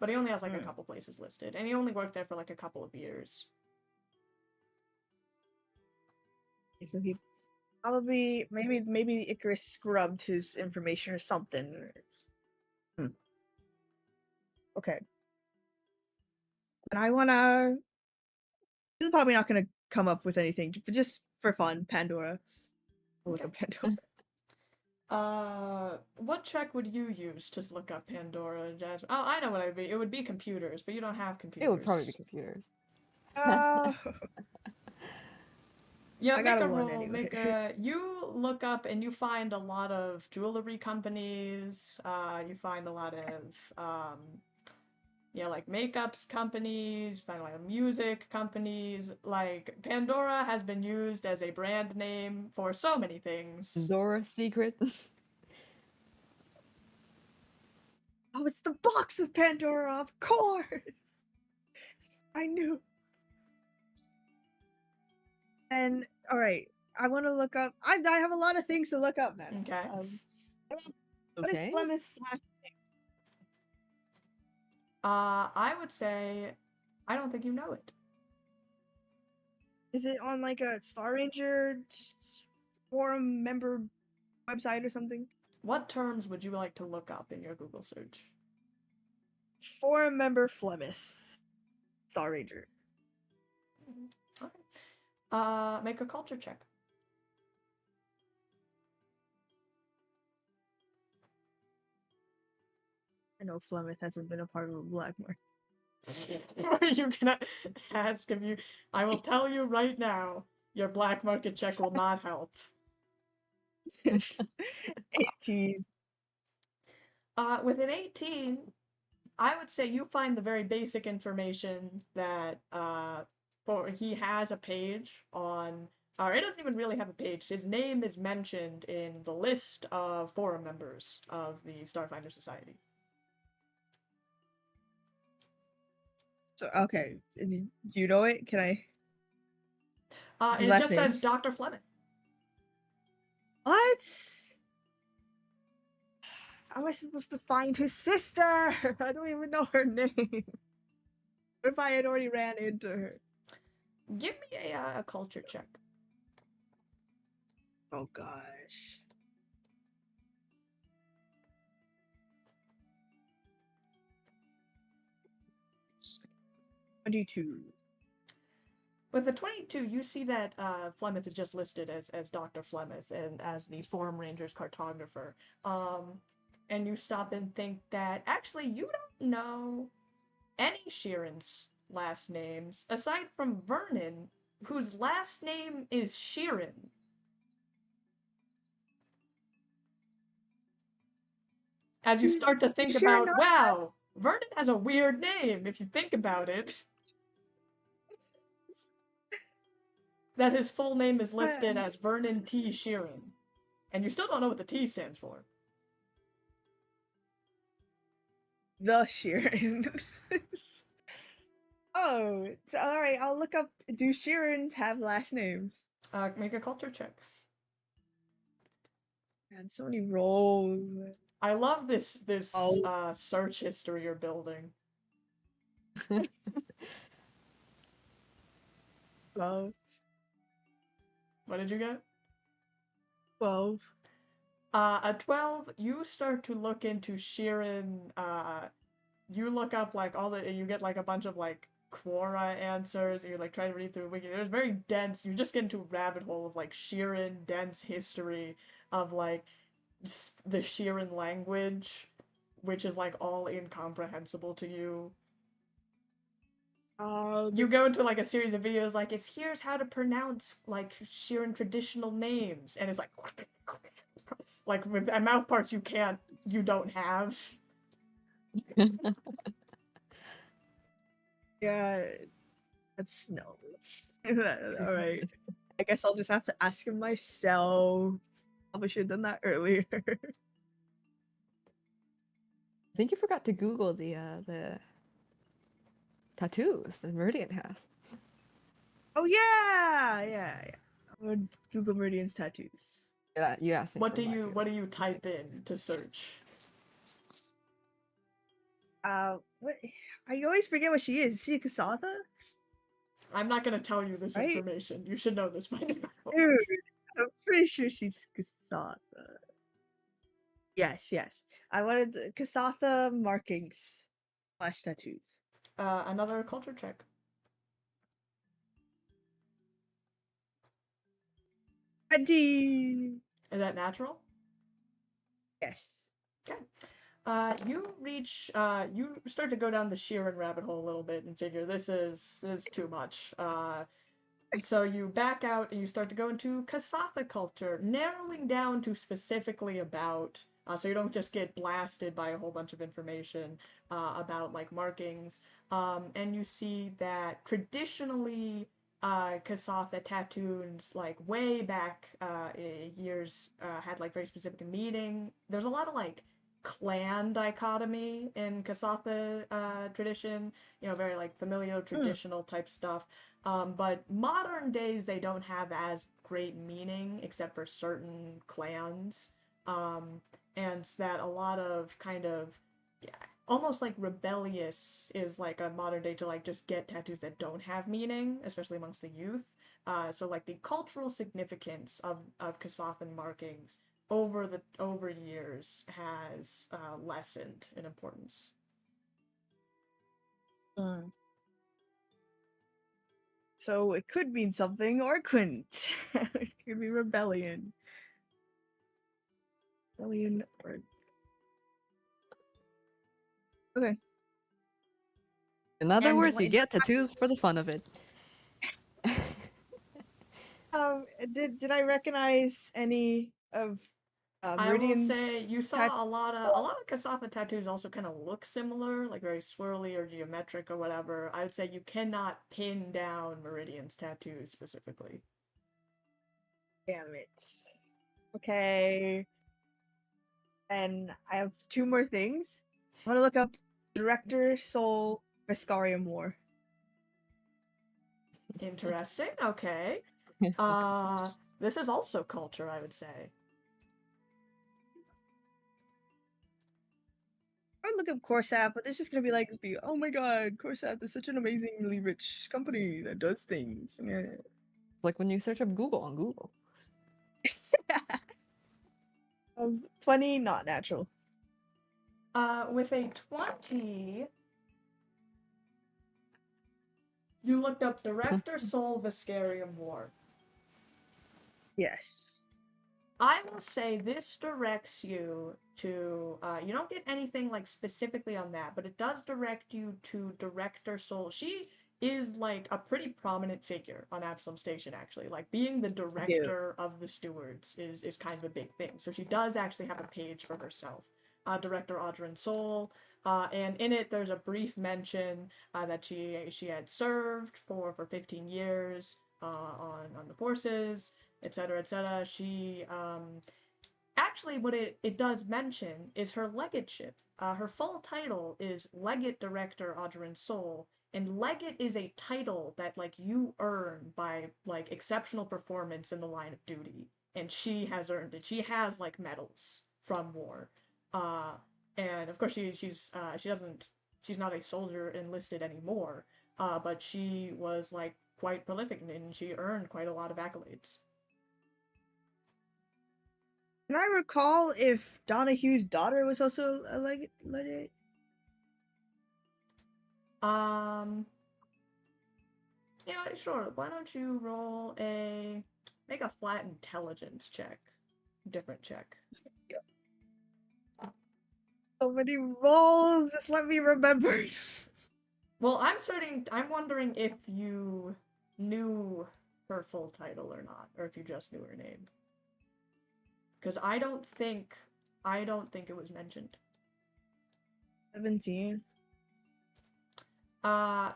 But he only has like a couple places listed, and he only worked there for like a couple of years. So he probably maybe Icarus scrubbed his information or something. Okay. And I wanna. This is probably not gonna come up with anything, but just for fun, Pandora. I'll look up Pandora. What check would you use to look up Pandora, Jazz? Oh, I know what I'd be. It would be computers, but you don't have computers. It would probably be computers. Yeah, I make got a a 1 roll. anyway. You look up and you find a lot of jewelry companies. You find a lot of like makeups companies, find like music companies. Like Pandora has been used as a brand name for so many things. Dora's Secret. Oh, it's the box of Pandora, of course. I knew. And all right, I want to look up. I have a lot of things to look up, man. Okay. What is Okay. Flemeth's last name? I would say, I don't think you know it. Is it on like a Star Ranger forum member website or something? What terms would you like to look up in your Google search? Forum member Flemeth, Star Ranger. Okay. Make a culture check. I know Flemeth hasn't been a part of a black market. Are you gonna ask if you? I will tell you right now, your black market check will not help. 18. With an 18, I would say you find the very basic information that for he has a page on, or he doesn't even really have a page. His name is mentioned in the list of forum members of the Starfinder Society. So okay, do you know it? Can I? His It last just name. says Dr. Flemeth. What? How am I supposed to find his sister? I don't even know her name. What if I had already ran into her? Give me a culture check. Oh gosh. I do too. With the 22, you see that Flemeth is just listed as Dr. Flemeth and as the Forum Ranger's cartographer. And you stop and think that actually you don't know any Shirren's last names aside from Vernon, whose last name is Shirren. As you start to think Sure about, not. wow, Vernon has a weird name if you think about it. That his full name is listed as Vernon T. Shirren. And you still don't know what the T stands for. The Shirren. Oh, all right. I'll look up. Do Shirrens have last names? Make a culture check. Man, so many roles. I love this Oh. search history you're building. 12. What did you get? 12. A 12, you start to look into Shirren, you look up like you get like a bunch of like Quora answers, and you're like trying to read through Wiki. There's very dense, you just get into a rabbit hole of like Shirren dense history of like the Shirren language, which is like all incomprehensible to you. You go into like a series of videos like here's how to pronounce like Shirren traditional names, and it's like with mouth parts you don't have. Yeah, that's no. All right. I guess I'll just have to ask him myself. Probably should have done that earlier. I think you forgot to Google the tattoos that Meridian has. Oh yeah. I would Google Meridian's tattoos. Yeah, you asked me. What do you type in to search? What? I always forget what she is. Is she a Kasatha? I'm not gonna tell you this Right? information. You should know this by now. Dude, I'm pretty sure she's Kasatha. Yes. I wanted Kasatha markings / tattoos. Another culture check. 20. Is that natural? Yes. Okay. You start to go down the Sheeran rabbit hole a little bit and figure this is too much. So you back out and you start to go into Kasatha culture, narrowing down to specifically about, so you don't just get blasted by a whole bunch of information about like markings. And you see that traditionally, Kasatha tattoos, like way back years, had like very specific meaning. There's a lot of like clan dichotomy in Kasatha tradition, very like familial traditional type stuff. But modern days, they don't have as great meaning except for certain clans. Um, and that a lot of kind of yeah, almost like rebellious is like a modern day to like just get tattoos that don't have meaning, especially amongst the youth. So like the cultural significance of Kasathan markings over years has lessened in importance. So it could mean something or it couldn't. It could be rebellion. Rebellion or okay. In other And words, you get tattoos for the fun of it. did I recognize any of I will say Meridian's you saw a lot of Kasatha tattoos also kind of look similar, like very swirly or geometric or whatever. I would say you cannot pin down Meridian's tattoos specifically. Damn it. Okay. And I have two more things. I want to look up Director Soul Viscarium War. Interesting. Okay. This is also culture, I would say. I would look up Corsat, but it's just gonna be like, oh my god, Corsat is such an amazingly rich company that does things. Yeah. It's like when you search up Google on Google. 20, not natural. With a 20, you looked up Director Soul Viscarium War. Yes. I will say this directs you to, you don't get anything like specifically on that, but it does direct you to Director Soul. She is like a pretty prominent figure on Absalom Station, actually. Like being the director of the stewards is kind of a big thing. So she does actually have a page for herself. Director Audrin Soul, and in it there's a brief mention that she had served for 15 years on the forces, etc., etc. She actually what it does mention is her legateship. Her full title is Legate Director Audrin Soul, and legate is a title that like you earn by like exceptional performance in the line of duty, and she has earned it. She has like medals from war, uh, and of course she's not a soldier enlisted anymore, but she was like quite prolific and she earned quite a lot of accolades. Can I recall if Donahue's daughter was also a legate? Yeah, sure. Why don't you make a flat intelligence check, different check. So many rolls. Just let me remember. Well, I'm wondering if you knew her full title or not, or if you just knew her name. Because I don't think it was mentioned. 17. I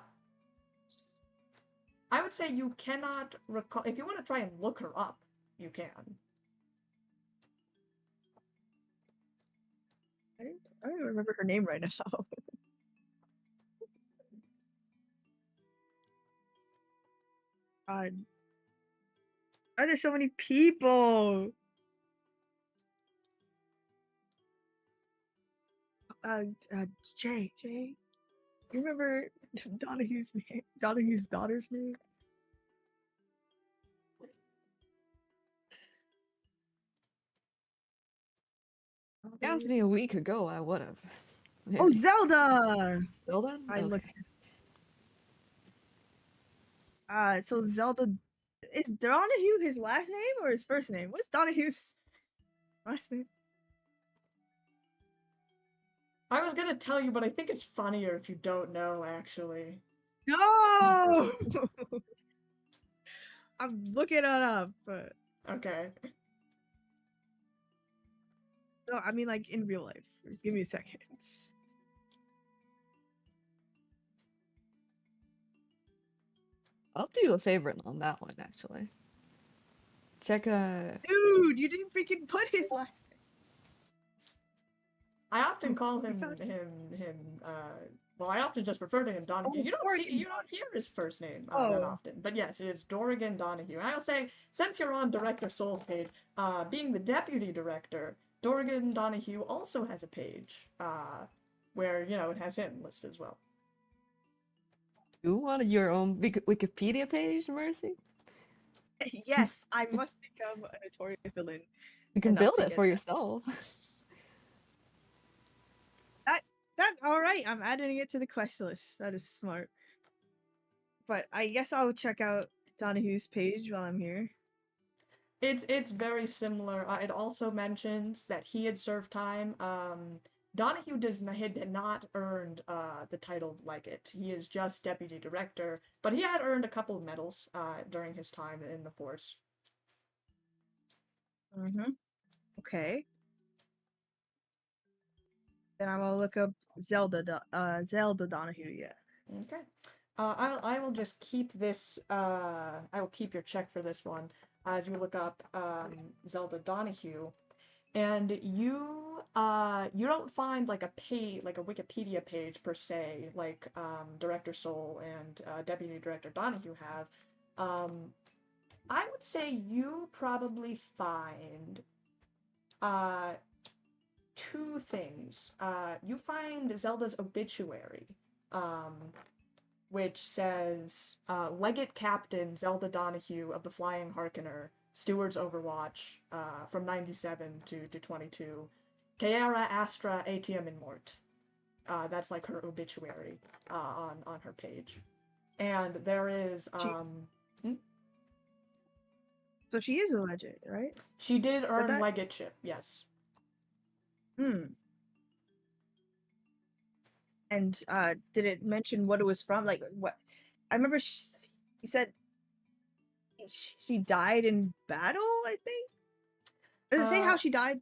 would say you cannot recall. If you want to try and look her up, you can. I don't even remember her name right now. God. Why are there so many people? Uh, Jay. You remember Donahue's name? Donahue's daughter's name? You asked me a week ago, I would have. Oh, Zelda! Zelda? I Okay. looked. So Zelda, is Donahue his last name or his first name? What's Donahue's last name? I was gonna tell you, but I think it's funnier if you don't know, actually. No! I'm looking it up. But... Okay. No, I mean like in real life. Just give me a second. I'll do you a favor on that one, actually. Check Dude, you didn't freaking put his last name. I often call him well, I often just refer to him Donahue. Oh, You don't hear his first name that often. But yes, it is Dorrigan Donahue. And I'll say, since you're on Director Soul's page, being the deputy director, Dorrigan Donahue also has a page where, it has him listed as well. you wanted your own Wikipedia page, Mercy? Yes, I must become a notorious villain. You can build it for yourself. That all right. I'm adding it to the quest list. That is smart. but I guess I'll check out Donahue's page while I'm here. It's very similar. It also mentions that he had served time. Donahue had not earned the title of legate. He is just deputy director, but he had earned a couple of medals during his time in the force. Mm-hmm. Okay. Then I will look up Zelda Donahue. Yeah. Okay. I will just keep this. I will keep your check for this one as you look up Zelda Donahue, and you don't find like a Wikipedia page per se, like Director Soul and Deputy Director Donahue have. I would say you probably find uh, two things. You find Zelda's obituary. Um, which says Legate Captain Zelda Donahue of the Flying Harkener, Steward's Overwatch, from 97 to 22. Caera Astra Atium in Mort. That's like her obituary on her page. And there is. So she is a legend, right? She did earn legateship, yes. And did it mention what it was from? Like what? I remember he said she died in battle. I think. Does it say how she died?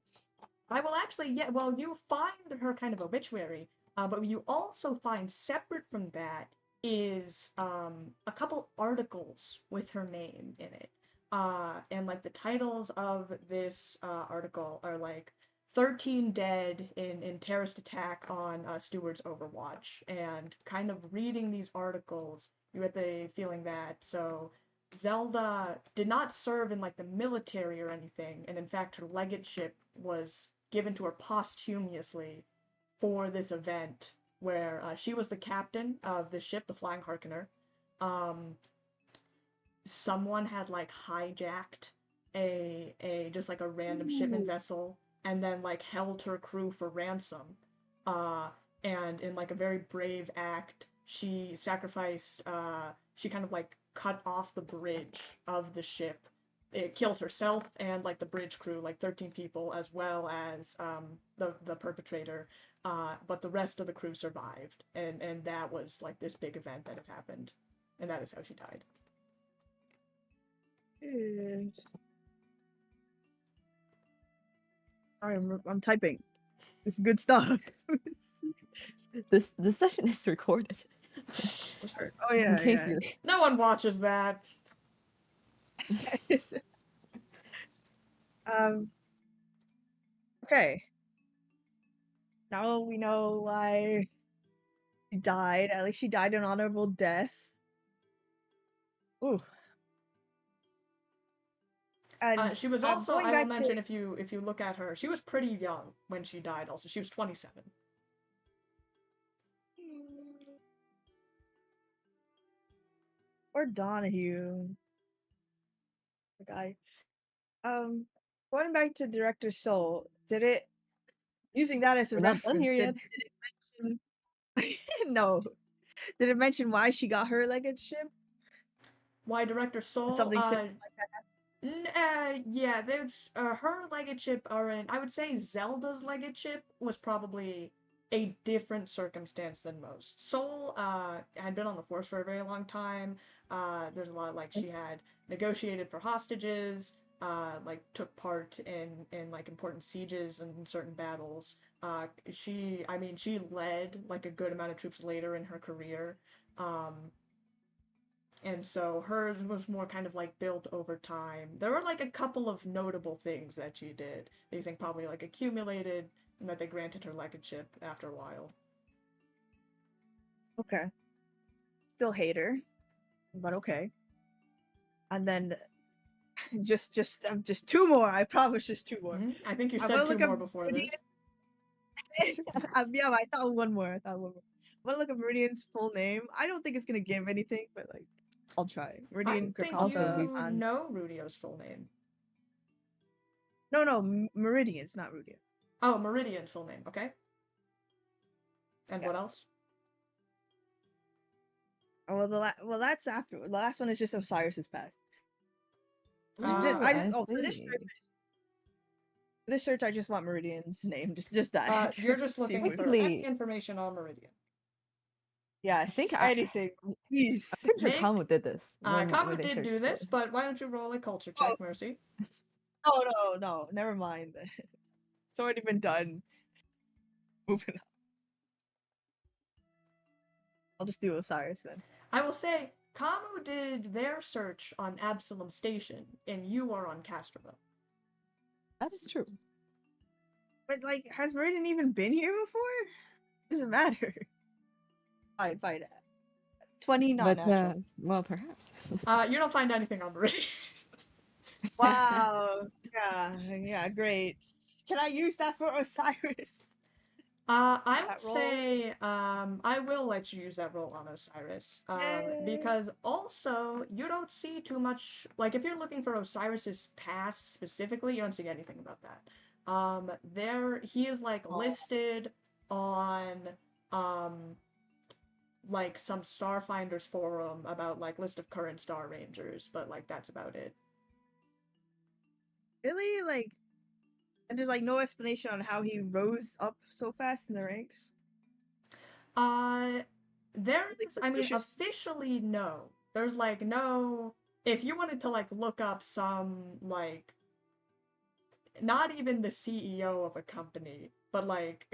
I will actually, yeah. Well, you find her kind of obituary, but you also find separate from that is a couple articles with her name in it. And like the titles of this article are like 13 dead in terrorist attack on Steward's Overwatch. And kind of reading these articles, you get the feeling that so Zelda did not serve in like the military or anything, and in fact her legateship was given to her posthumously for this event where she was the captain of the ship, the Flying Harkener. Someone had like hijacked a just like a random shipment vessel and then like held her crew for ransom. And in like a very brave act, she sacrificed. She kind of like cut off the bridge of the ship. It killed herself and like the bridge crew, like 13 people, as well as the perpetrator. But the rest of the crew survived, and that was like this big event that had happened, and that is how she died. Sorry, I'm typing. This is good stuff. This session is recorded. Oh yeah, In case yeah. No one watches that. Okay. Now we know why she died. At least she died an honorable death. Ooh. And she was also, I will mention, to... if you look at her, she was pretty young when she died also. She was 27. Or Donahue. The guy. Going back to Director Soul, did it... Using that as a reference, not done here yet. Did it mention... No. Did it mention why she got her legateship? Why Director Soul? Something similar like that. Yeah, there's her legateship I would say Zelda's legateship was probably a different circumstance than most. Soul had been on the force for a very long time. There's a lot like she had negotiated for hostages, like took part in like important sieges and certain battles. She led like a good amount of troops later in her career. And so hers was more kind of like built over time. There were like a couple of notable things that she did. They think probably like accumulated and that they granted her legateship after a while. Okay. Still hate her, but okay. And then just two more. I promise, just two more. Mm-hmm. I think you said two more before this. Yeah, I thought one more. I'm gonna look up Meridian's full name. I don't think it's gonna give anything, but like, I'll try. Meridian I think Kripalka. you know Rudio's full name. No, Meridian's not Rudio. Oh, Meridian's full name. Okay. And Yeah. what else? well, that's after. The last one is just Osiris's past. Ah, I just I for see. this search, I just want Meridian's name. Just that. you're just See looking what- for any Technically, information on Meridian. Yes, think anything, please. I'm pretty sure Make Kamo did this when Kamu they did searched do for this, it. but why don't you roll a culture Oh. check, Mercy? No, never mind. It's already been done. Moving on. I'll just do Osiris then. I will say, Kamu did their search on Absalom Station, and you are on Castrovel. That is true. But like, has Meridian even been here before? Doesn't matter. Fine. 29 But natural. well, perhaps. You don't find anything on Meridian. Wow. Yeah, great. Can I use that for Osiris? I That would roll? say, I will let you use that roll on Osiris. Yay. Because also, you don't see too much, like, if you're looking for Osiris's past specifically, you don't see anything about that. He is, like, Oh. listed on, like, some Starfinders forum about, like, list of current Star Rangers, but, like, that's about it. Really? Like, and there's like no explanation on how he rose up so fast in the ranks? There Nothing is, I mean, suspicious? officially, no. There's, like, no. If you wanted to, like, look up some, like, not even the CEO of a company, but, like,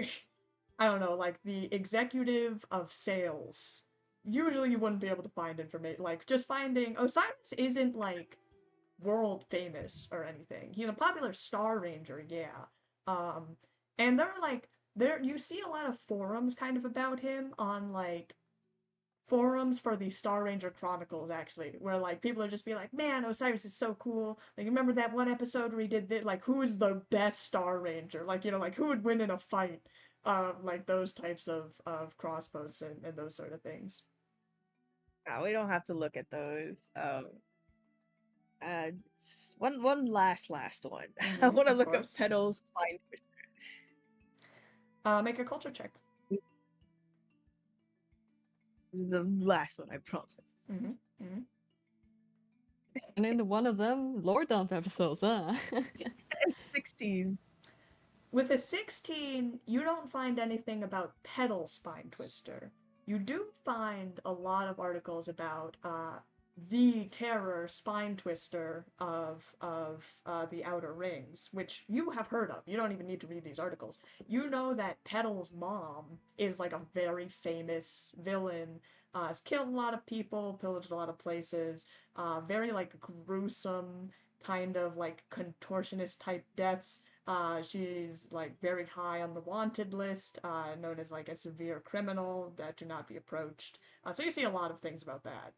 I don't know, like, the executive of sales, usually you wouldn't be able to find information. Like, just finding. Osiris isn't, like, world famous or anything. He's a popular Star Ranger, yeah. And there are, like, you see a lot of forums kind of about him on, like, forums for the Star Ranger Chronicles, actually, where, like, people are just be like, man, Osiris is so cool. Like, remember that one episode where he did this? Like, who is the best Star Ranger? Like, you know, like, who would win in a fight? Like, those types of cross posts and those sort of things. No, we don't have to look at those. One last one. I want to Of look up course. Petal's spine twister. Make a culture check. This is the last one, I promise. Mm-hmm. And in one of them lore dump episodes, huh? 16. With a 16, you don't find anything about Petal Spine Twister. You do find a lot of articles about the terror spine twister of the Outer Rings, which you have heard of. You don't even need to read these articles. You know that Petal's mom is like a very famous villain. Has killed a lot of people, pillaged a lot of places. Very like gruesome, kind of like contortionist type deaths. She's like very high on the wanted list, known as like a severe criminal that do not be approached. So you see a lot of things about that,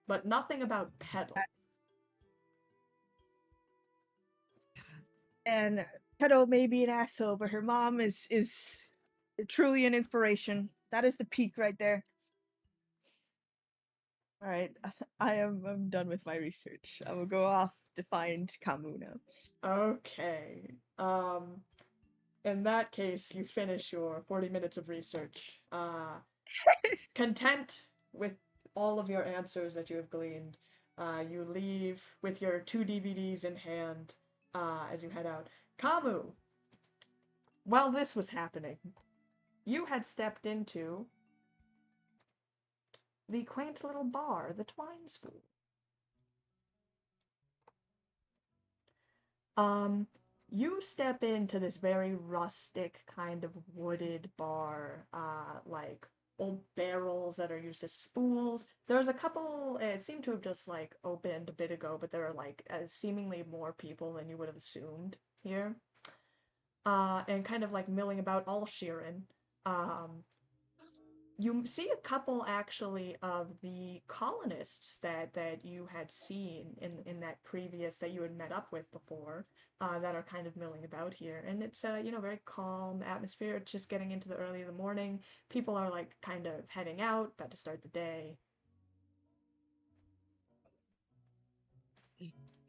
but nothing about Petal. And Petal may be an asshole, but her mom is truly an inspiration. That is the peak right there. All right, I'm done with my research. I will go off to find Khamu now. Okay. In that case, you finish your 40 minutes of research. Content with all of your answers that you have gleaned, you leave with your 2 DVDs in hand as you head out. Khamu, while this was happening, you had stepped into the quaint little bar, the Twine School. You step into this very rustic kind of wooded bar, like old barrels that are used as spools. There's a couple, it seemed to have just like opened a bit ago, but there are like seemingly more people than you would have assumed here. And kind of like milling about, all Shirren. You see a couple actually of the colonists that you had seen in that previous that you had met up with before, that are kind of milling about here, and it's very calm atmosphere. It's just getting into the early of the morning. People are like kind of heading out, about to start the day.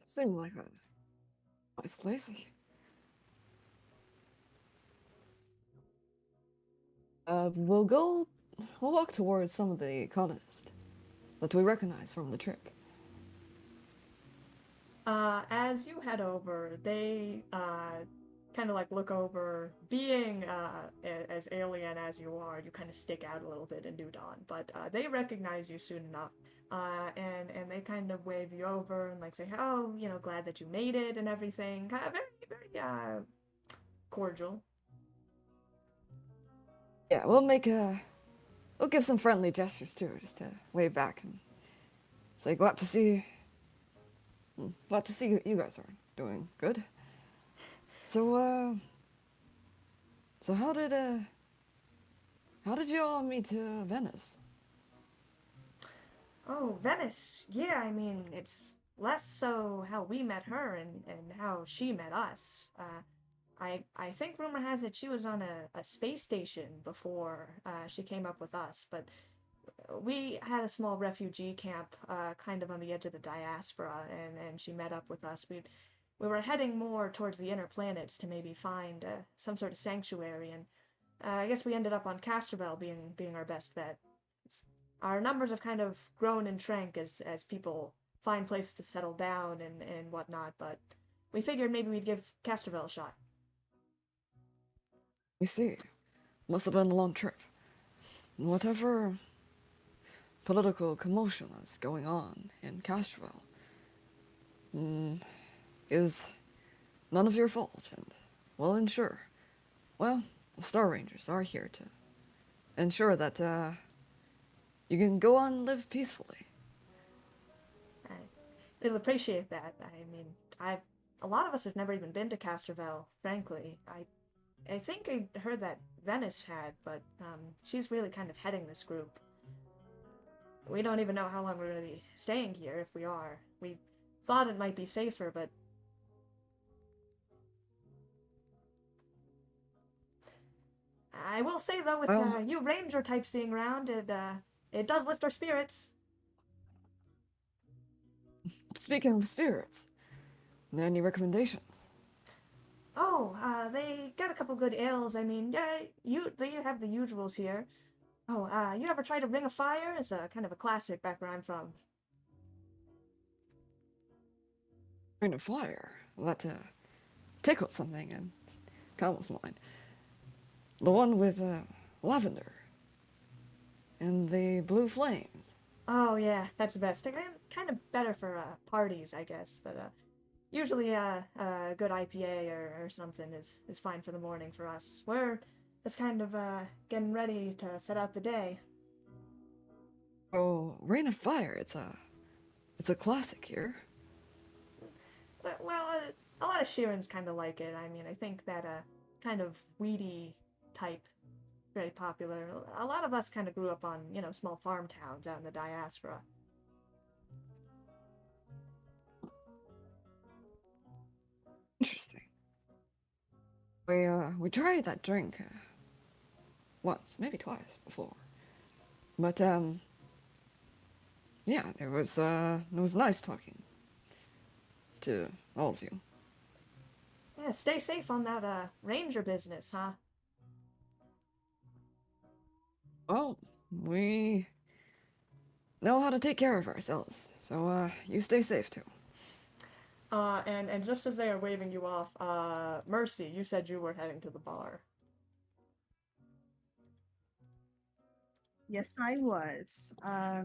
Seemed like a nice place. We'll go we'll walk towards some of the colonists that we recognize from the trip. As you head over, they kind of like look over. Being as alien as you are, you kind of stick out a little bit in New Dawn, but they recognize you soon enough. And they kind of wave you over and like say, "Oh, glad that you made it and everything." Kind of very very cordial. Yeah, we'll give some friendly gestures too, just to wave back and say glad to see you guys are doing good. So, so how did you all meet Venice? Oh, Venice. Yeah, I mean, it's less so how we met her and how she met us. I think rumor has it she was on a space station before she came up with us, but we had a small refugee camp kind of on the edge of the diaspora, and she met up with us. We were heading more towards the inner planets to maybe find some sort of sanctuary, and I guess we ended up on Castrovel being our best bet. Our numbers have kind of grown and shrank as people find places to settle down and whatnot, but we figured maybe we'd give Castrovel a shot. We see. Must have been a long trip. Whatever political commotion that's going on in Castrovel is none of your fault, and we'll ensure. Well, the Star Rangers are here to ensure that you can go on and live peacefully. I really appreciate that. I mean, a lot of us have never even been to Castrovel, frankly. I think I heard that Venice had, but she's really kind of heading this group. We don't even know how long we're going to be staying here if we are. We thought it might be safer, but I will say though, with Well, you ranger types being around, it does lift our spirits. speaking of spirits, any recommendations? Oh, they got a couple good ales. I mean, yeah, they have the usuals here. Oh, you ever tried a Ring of Fire? It's a kind of a classic back where I'm from. Ring of Fire. That tickled something in Khamu's mind. The one with lavender and the blue flames. Oh yeah, that's the best. Kind of better for parties, I guess. But usually a good IPA or something is fine for the morning for us. We're just kind of getting ready to set out the day. Oh, Rain of Fire. It's a classic here. Well, a lot of Shirrens kind of like it. I mean, I think that kind of weedy type very popular. A lot of us kind of grew up on small farm towns out in the diaspora. Interesting. We tried that drink once, maybe twice before, but yeah, it was nice talking to all of you. Yeah, stay safe on that ranger business, huh? Well, we know how to take care of ourselves, so you stay safe too. And just as they are waving you off, Mercy, you said you were heading to the bar. Yes, I was. I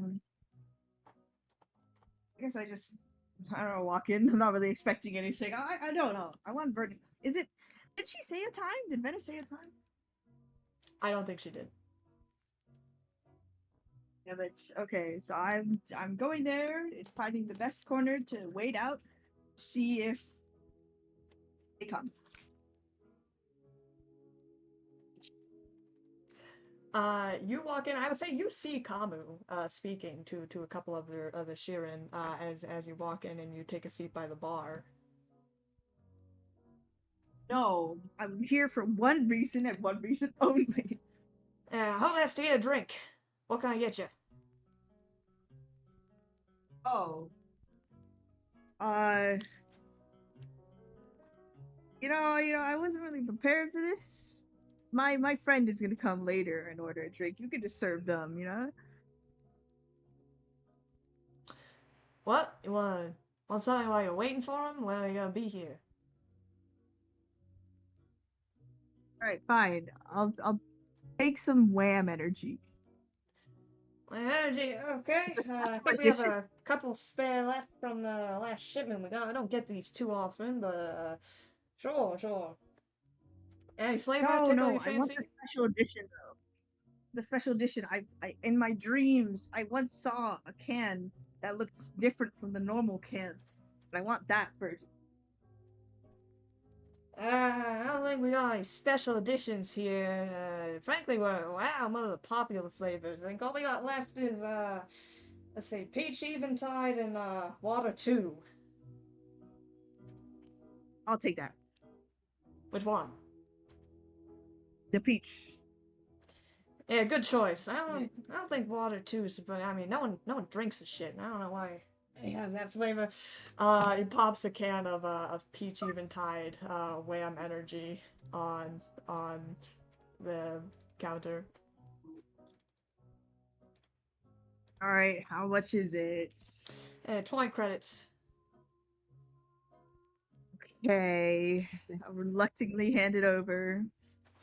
guess I don't know, walk in. I'm not really expecting anything. I don't know. I want Verdi. Is it? Did she say a time? Did Venice say a time? I don't think she did. Yeah, but okay. So I'm going there. It's finding the best corner to wait out, see if they come. You walk in. I would say you see Khamu speaking to a couple of the Shirren as you walk in and you take a seat by the bar. No, I'm here for one reason and one reason only. How nice to get a drink. What can I get you? Oh, uh, I wasn't really prepared for this. my friend is gonna come later and order a drink. You can just serve them, you know? What? You want something while you're waiting for him? Well, you gonna be here. All right, fine. I'll take some wham energy. Energy, okay. I think we have Addition. a couple spare left from the last shipment we got. I don't get these too often, but sure. Any flavor No, tickle you no, I want fancy? the special edition though. The special edition. I in my dreams, I once saw a can that looked different from the normal cans, and I want that version. I don't think we got any special editions here. Frankly, we're out of the popular flavors. I think all we got left is let's see, peach eventide and water 2. I'll take that. Which one? The peach. Yeah, good choice. I don't think water 2 is, but I mean, no one drinks the shit. I don't know why they have that flavor. He pops a can of peach eventide, wham energy on the counter. All right, how much is it? 20 credits. Okay, I reluctantly hand it over,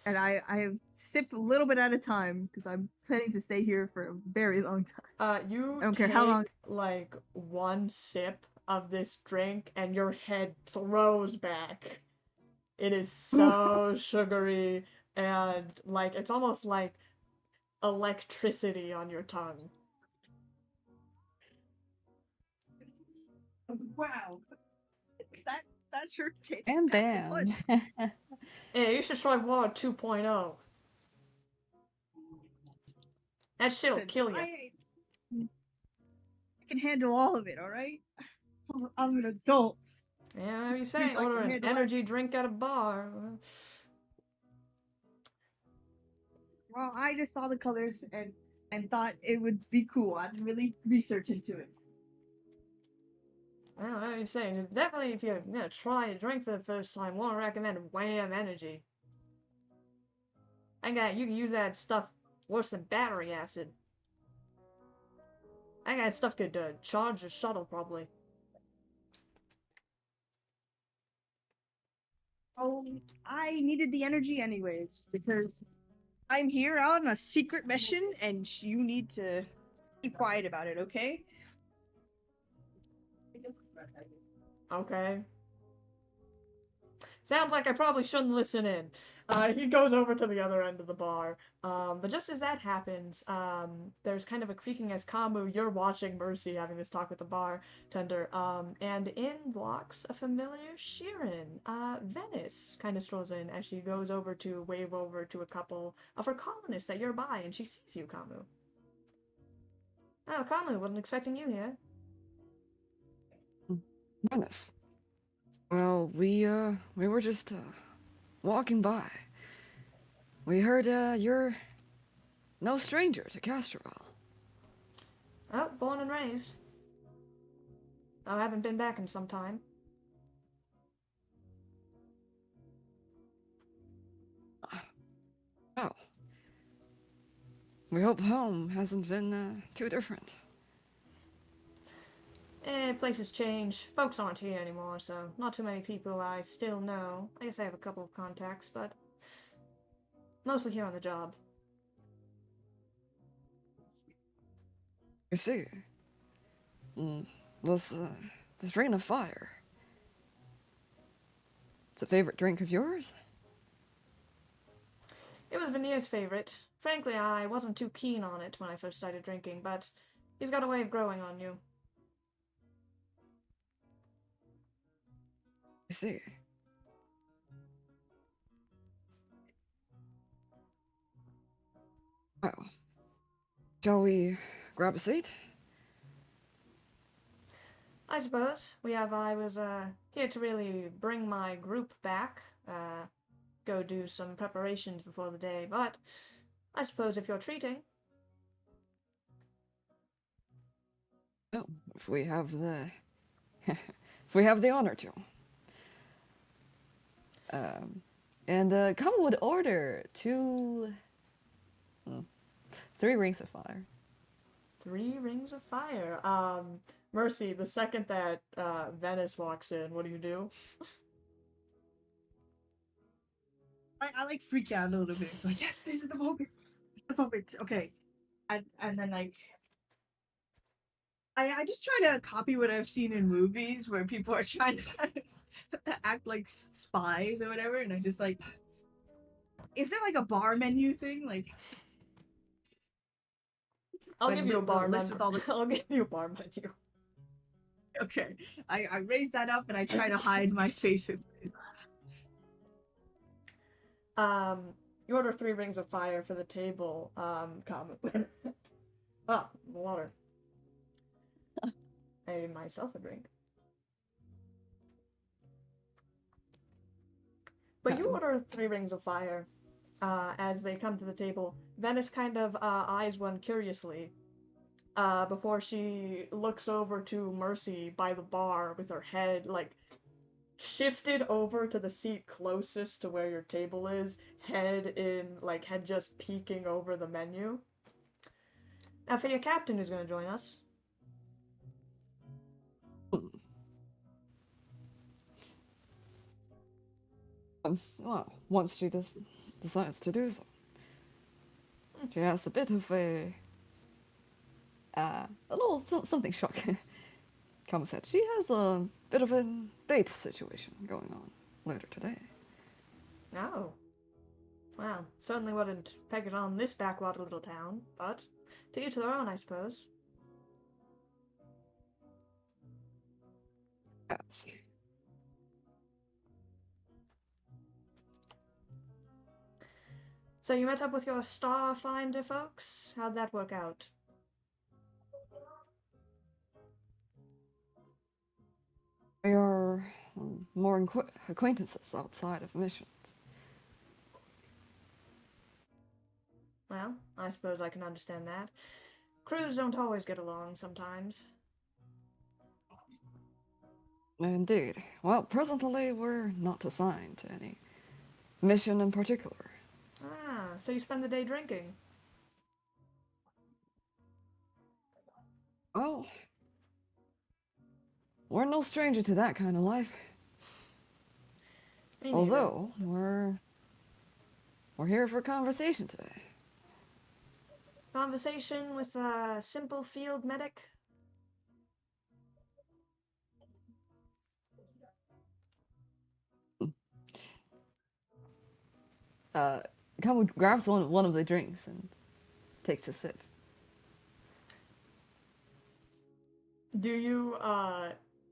and I sip a little bit at a time because I'm planning to stay here for a very long time. You I don't care take how long. like one sip of this drink and your head throws back. It is so sugary and like it's almost like electricity on your tongue. Wow, that that sure And packs a bam. punch. Yeah, you should try water 2.0. That shit'll Listen, kill you. I can handle all of it. All right, I'm an adult. Yeah, whatever you See say. if I Order can an handle energy drink at a bar. Well, I just saw the colors and thought it would be cool. I didn't really research into it. Well, whatever you say. Definitely, if you're gonna try a drink for the first time, won't recommend Wham Energy. You can use that stuff worse than battery acid. That stuff could charge the shuttle probably. Oh, I needed the energy anyways because I'm here on a secret mission, and you need to keep quiet about it, okay? Okay. Sounds like I probably shouldn't listen in. He goes over to the other end of the bar. But just as that happens, there's kind of a creaking as Khamu, you're watching Mercy having this talk with the bartender. And in walks a familiar Shirren. Venice kind of strolls in as she goes over to wave over to a couple of her colonists that you're by, and she sees you, Khamu. Oh, Khamu, wasn't expecting you here. Goodness. Well, we were just walking by. We heard you're no stranger to Castrovel. Oh, born and raised. I haven't been back in some time. Oh. We hope home hasn't been too different. Places change. Folks aren't here anymore, so not too many people I still know. I guess I have a couple of contacts, but mostly here on the job. You see, this this rain of fire. It's a favorite drink of yours? It was Veneer's favorite. Frankly, I wasn't too keen on it when I first started drinking, but he's got a way of growing on you. I see. Well, shall we grab a seat? I suppose. I was here to really bring my group back, go do some preparations before the day, but I suppose if you're treating. Well, if we have the if we have the honor to. And Khamu would order 3 rings of fire. 3 rings of fire. Mercy, the second that Venice walks in, what do you do? I like freak out a little bit. It's like, yes, this is the moment. This is the moment. Okay. And then like I just try to copy what I've seen in movies where people are trying to act like spies or whatever, and I just like, is there like a bar menu thing? Like I'll like give you a the bar list menu. with all the I'll give you a bar menu. okay. I raise that up and I try to hide my face with it. You order 3 rings of fire for the table. Come. Ah, water. I myself a drink. But you order 3 rings of fire. As they come to the table, Venice kind of eyes one curiously. Before she looks over to Mercy by the bar with her head like shifted over to the seat closest to where your table is, head just peeking over the menu. Now for your captain who's going to join us. Once she decides to do so. She has a bit of a little something shocking. Khamu said she has a bit of a date situation going on later today. Oh. Well, certainly wouldn't peg it on this backwater little town, but to each their own, I suppose. Yes. So you met up with your Starfinder folks? How'd that work out? We are more acquaintances outside of missions. Well, I suppose I can understand that. Crews don't always get along sometimes. Indeed. Well, presently we're not assigned to any mission in particular. Ah, so you spend the day drinking? Well, we're no stranger to that kind of life. Me neither. Although, we're here for conversation today. Conversation with a simple field medic? Khamu grabs one of the drinks and takes a sip. Do you,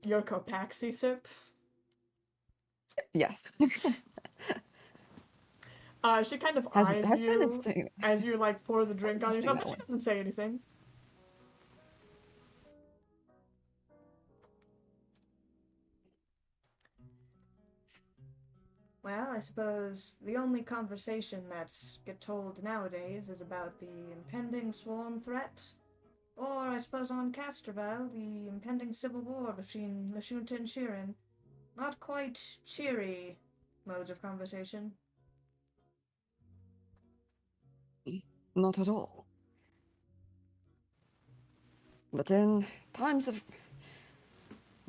your Copaxi sip? Yes. She kind of has eyes been you his thing. as you, like, pour the drink on Interesting, yourself, that but she one. doesn't say anything. Well, I suppose the only conversation that's get told nowadays is about the impending swarm threat. Or, I suppose on Castrovel, the impending civil war between Lashunta and Shirren. Not quite cheery modes of conversation. Not at all. But in times of,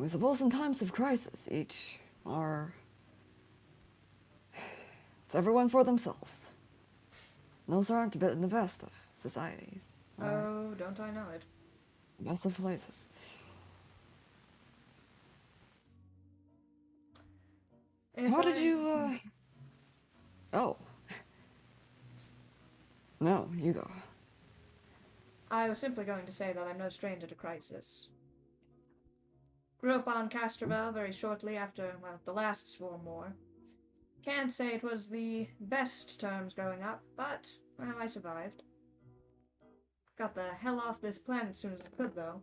I suppose in times of crisis, each are, it's everyone for themselves. Those aren't the best of societies. Oh, don't I know it. Best of places. Yes, How did you, Oh. No, you go. I was simply going to say that I'm no stranger to crisis. Grew up on Castrovel very shortly after, well, the last swarm war. Can't say it was the best terms growing up, but, well, I survived. Got the hell off this planet as soon as I could, though.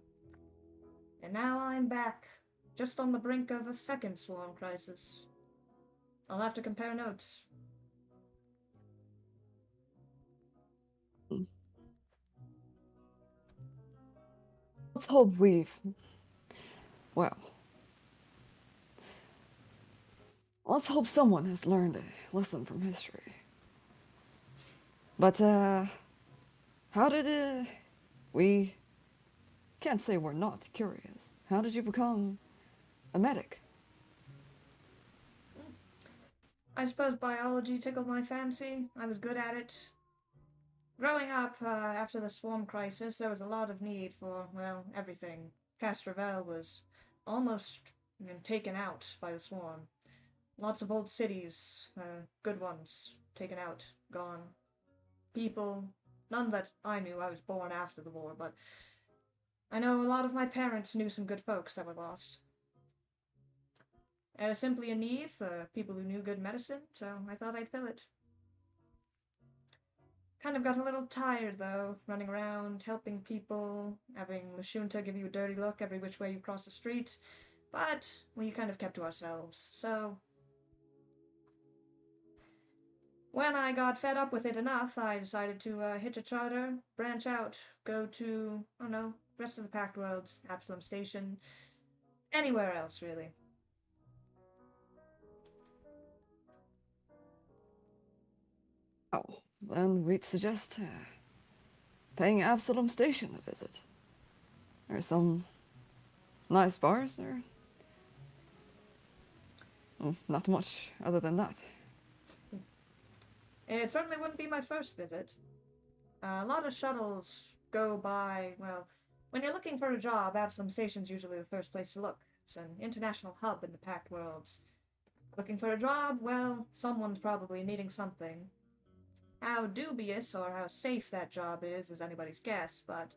And now I'm back, just on the brink of a second swarm crisis. I'll have to compare notes. Let's hope we've, well, Let's hope someone has learned a lesson from history. But, how did, we can't say we're not curious. How did you become a medic? I suppose biology tickled my fancy. I was good at it. Growing up, after the swarm crisis, there was a lot of need for, well, everything. Castrovel was almost taken out by the swarm. Lots of old cities, good ones, taken out, gone. People, none that I knew. I was born after the war, but I know a lot of my parents knew some good folks that were lost. Simply a need for people who knew good medicine, so I thought I'd fill it. Kind of got a little tired, though, running around, helping people, having Lashunta give you a dirty look every which way you cross the street, but we kind of kept to ourselves, so... When I got fed up with it enough, I decided to hitch a charter, branch out, go to, I don't know, rest of the Pact Worlds, Absalom Station, anywhere else, really. Oh, then we'd suggest paying Absalom Station a visit. There's some nice bars there. Well, not much other than that. It certainly wouldn't be my first visit. A lot of shuttles go by, well, when you're looking for a job, Absalom Station's usually the first place to look. It's an international hub in the Pact Worlds. Looking for a job? Well, someone's probably needing something. How dubious or how safe that job is anybody's guess, but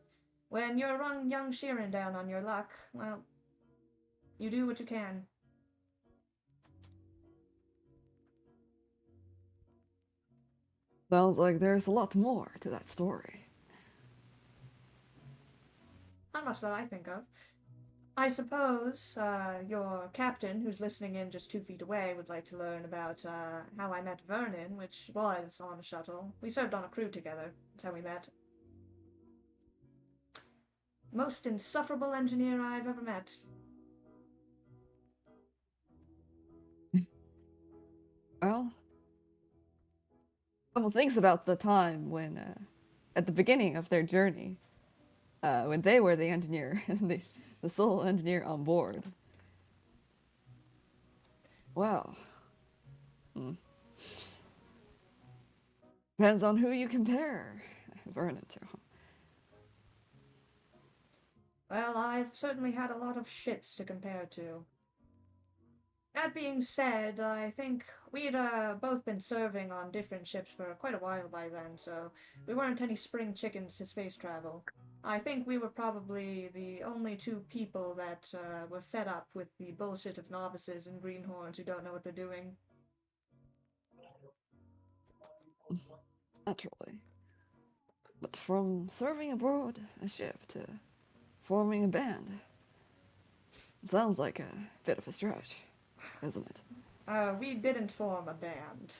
when you're a young Shirren down on your luck, well, you do what you can. Sounds like there's a lot more to that story. Not much that I think of. I suppose your captain, who's listening in just 2 feet away, would like to learn about how I met Vernon, which was on a shuttle. We served on a crew together. That's how we met. Most insufferable engineer I've ever met. Well, a couple things about the time when, at the beginning of their journey, when they were the engineer, the sole engineer on board. Well, depends on who you compare Vernon to. Well, I've certainly had a lot of ships to compare to. That being said, I think we'd both been serving on different ships for quite a while by then, so we weren't any spring chickens to space travel. I think we were probably the only 2 people that were fed up with the bullshit of novices and greenhorns who don't know what they're doing. Naturally. But from serving aboard a ship to forming a band, it sounds like a bit of a stretch, isn't it? We didn't form a band.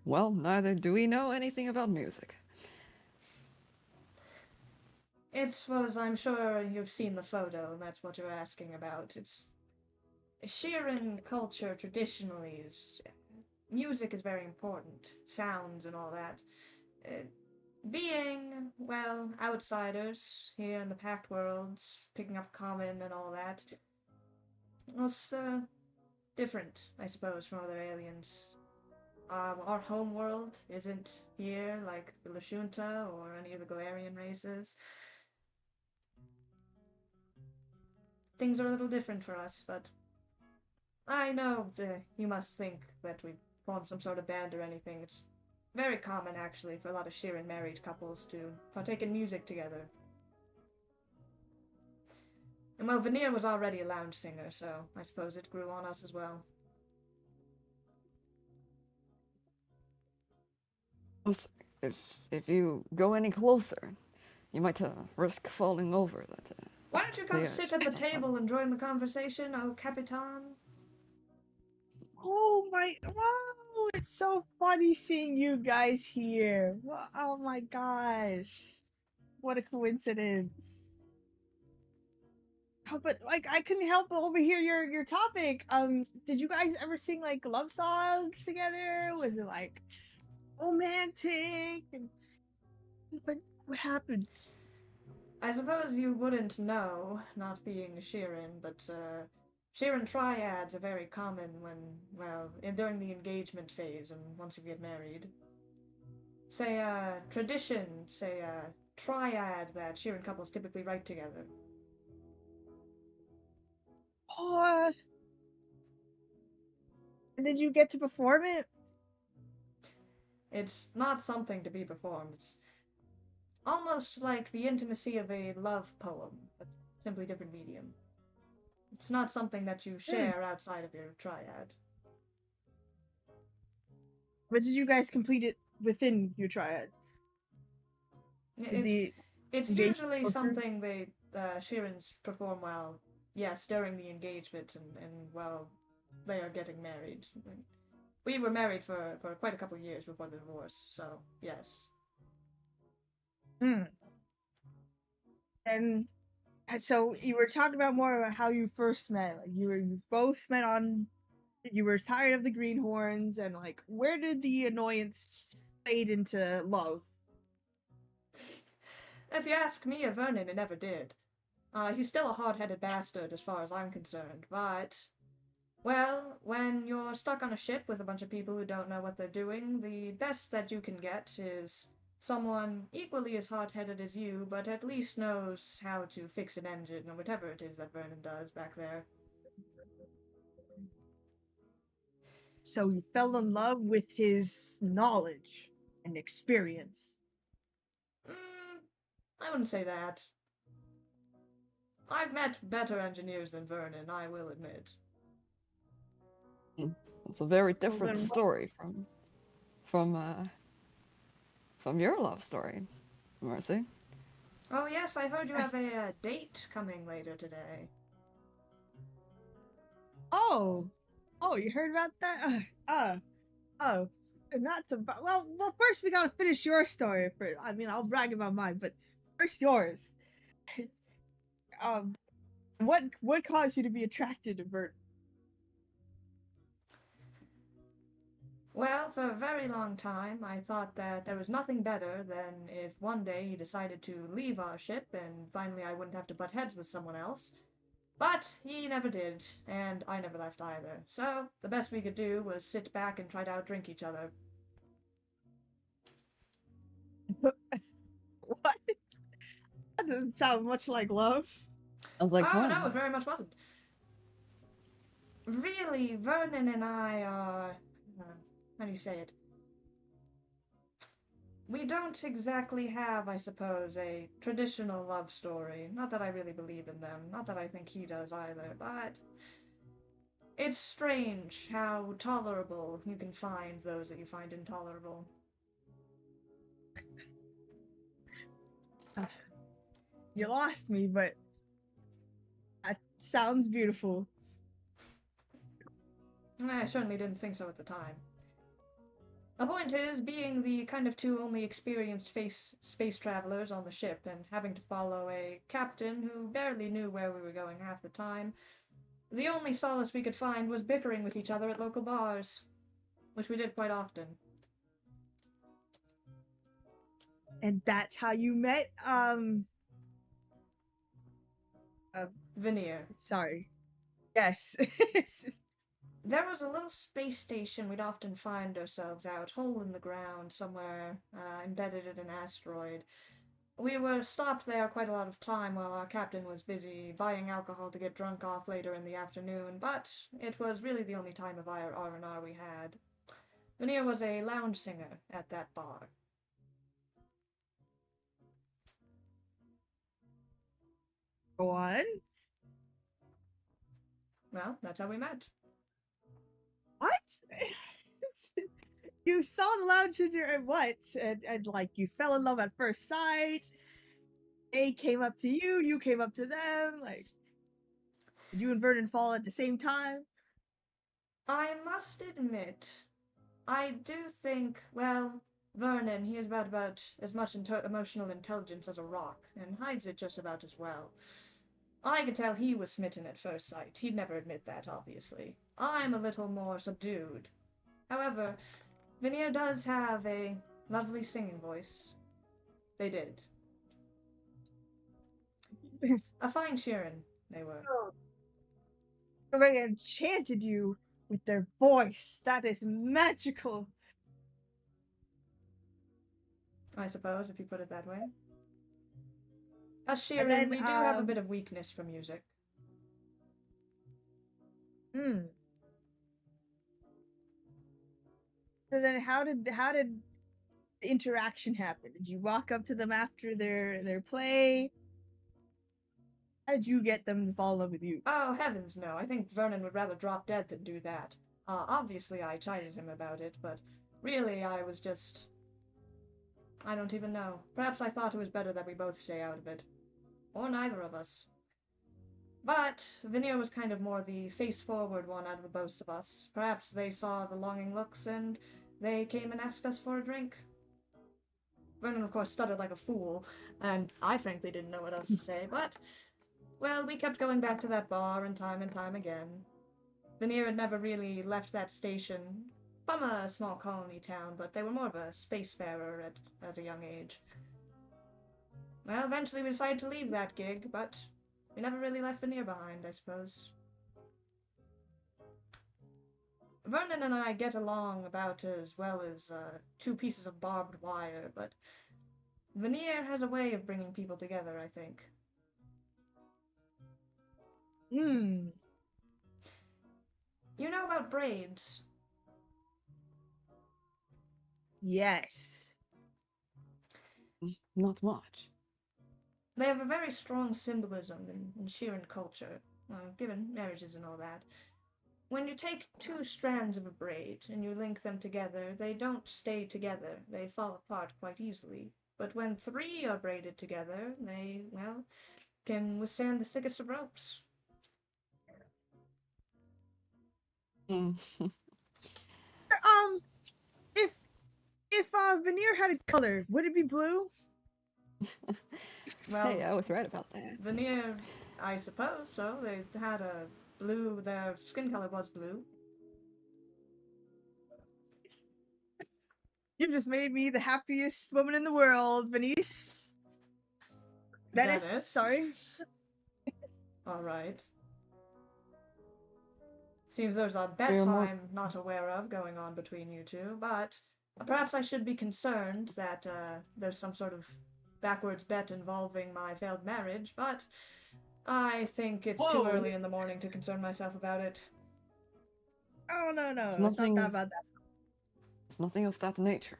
Well, neither do we know anything about music. It's, well, as I'm sure you've seen the photo, and that's what you're asking about. It's... Shirren culture traditionally is... Music is very important. Sounds and all that. Uh, Being, well, outsiders here in the Pact Worlds, picking up common and all that, was different, I suppose, from other aliens. Our home world isn't here like the Lashunta or any of the Galarian races. Things are a little different for us, but I know you must think that we formed some sort of band or anything. It's very common, actually, for a lot of Shirren married couples to partake in music together. And well, Veneer was already a lounge singer, so I suppose it grew on us as well. Also, if you go any closer, you might risk falling over that. Why don't you come the sit at the table and join the conversation, oh Capitan? Oh my, wow, it's so funny seeing you guys here. Oh my gosh. What a coincidence. Oh, but like I couldn't help but overhear your topic. Did you guys ever sing like love songs together? Was it like romantic? And what what happened? I suppose you wouldn't know, not being Shirren, but Shirren triads are very common when, well, during the engagement phase and once you get married. Say, tradition, say, triad that Shirren couples typically write together. Oh, and did you get to perform it? It's not something to be performed. It's almost like the intimacy of a love poem, but simply different medium. It's not something that you Hmm. share outside of your triad. But did you guys complete it within your triad? Did It's the it's engagement usually go through? something they Shirens perform well, yes, during the engagement and while they are getting married. We were married for quite a couple of years before the divorce, so yes. Hmm. And so you were talking about more about how you first met. Like you both met on. You were tired of the greenhorns, and like, where did the annoyance fade into love? If you ask me, Vernon, it never did. He's still a hard-headed bastard as far as I'm concerned, but well, when you're stuck on a ship with a bunch of people who don't know what they're doing, the best that you can get is someone equally as hard-headed as you, but at least knows how to fix an engine or whatever it is that Vernon does back there. So you fell in love with his knowledge and experience. Mm, I wouldn't say that. I've met better engineers than Vernon, I will admit. Hmm. It's a very So different then, story from from your love story, Mercy. Oh yes, I heard you have a date coming later today. oh, oh, you heard about that? Oh, not to. Well, first we gotta finish your story. First, I mean, I'll brag about mine, but first yours. um, what caused you to be attracted to Bert? Well, for a very long time, I thought that there was nothing better than if one day he decided to leave our ship and finally I wouldn't have to butt heads with someone else. But he never did, and I never left either. So the best we could do was sit back and try to outdrink each other. What? That doesn't sound much like love. Sounds like Oh no, fun. it very much wasn't. Really, Vernon and I are. How do you say it? We don't exactly have, I suppose, a traditional love story. Not that I really believe in them, not that I think he does either, but it's strange how tolerable you can find those that you find intolerable. You lost me, but that sounds beautiful. I certainly didn't think so at the time. The point is, being the kind of two only experienced space travelers on the ship and having to follow a captain who barely knew where we were going half the time, the only solace we could find was bickering with each other at local bars, which we did quite often. And that's how you met. Uh, Veneer. sorry. Yes. There was a little space station we'd often find ourselves out, hole in the ground, somewhere embedded in an asteroid. We were stopped there quite a lot of time while our captain was busy buying alcohol to get drunk off later in the afternoon, but it was really the only time of our R&R we had. Veneer was a lounge singer at that bar. Go on. Well, that's how we met. What? You saw the lounge singer and what? And like you fell in love at first sight. They came up to you, you came up to them. Like, did you and Vernon fall at the same time? I must admit, I do think, well, Vernon, he has about as much emotional intelligence as a rock, and hides it just about as well. I could tell he was smitten at first sight. He'd never admit that, obviously. I'm a little more subdued. However, Veneer does have a lovely singing voice. They did. A fine Shirren, they were. They enchanted you with their voice. That is magical. I suppose, if you put it that way. Us And Shirren, then, we do have a bit of weakness for music. So then, how did the interaction happen? Did you walk up to them after their play? How did you get them to fall in love with you? Oh, heavens no. I think Vernon would rather drop dead than do that. Obviously I chided him about it, but really I was just... I don't even know. Perhaps I thought it was better that we both stay out of it. Or neither of us. But Veneer was kind of more the face-forward one out of the both of us. Perhaps they saw the longing looks and they came and asked us for a drink. Vernon, of course, stuttered like a fool, and I frankly didn't know what else to say, but... Well, we kept going back to that bar and time again. Veneer had never really left that station from a small colony town, but they were more of a spacefarer at a young age. Well, eventually we decided to leave that gig, but we never really left Veneer behind, I suppose. Vernon and I get along about as well as two pieces of barbed wire, but Veneer has a way of bringing people together, I think. Hmm. You know about braids? Yes. Not much. They have a very strong symbolism in Shirren culture, given marriages and all that. When you take two strands of a braid and you link them together, they don't stay together. They fall apart quite easily. But when three are braided together, they, well, can withstand the thickest of ropes. Mm. If Veneer had a color, would it be blue? Well, Hey, I was right about that. Veneer, I suppose so. They had a blue, their skin color was blue. You just made me the happiest woman in the world, Venice. Venice, Venice. sorry. Alright. Seems there's a bet I'm not aware of going on between you two, but perhaps I should be concerned that there's some sort of backwards bet involving my failed marriage, but I think it's too early in the morning to concern myself about it. Oh, no. It's It's nothing, not that about that. it's nothing of that nature.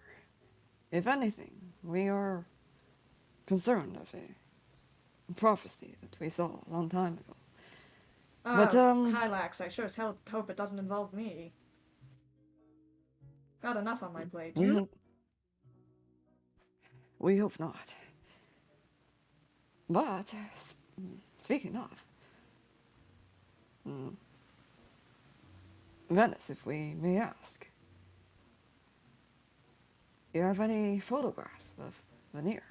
If anything, we are concerned of a prophecy that we saw a long time ago. But, Hylax, I sure as hell hope it doesn't involve me. Got enough on my plate. We hope not. But, speaking of, Venice, if we may ask, do you have any photographs of Veneer?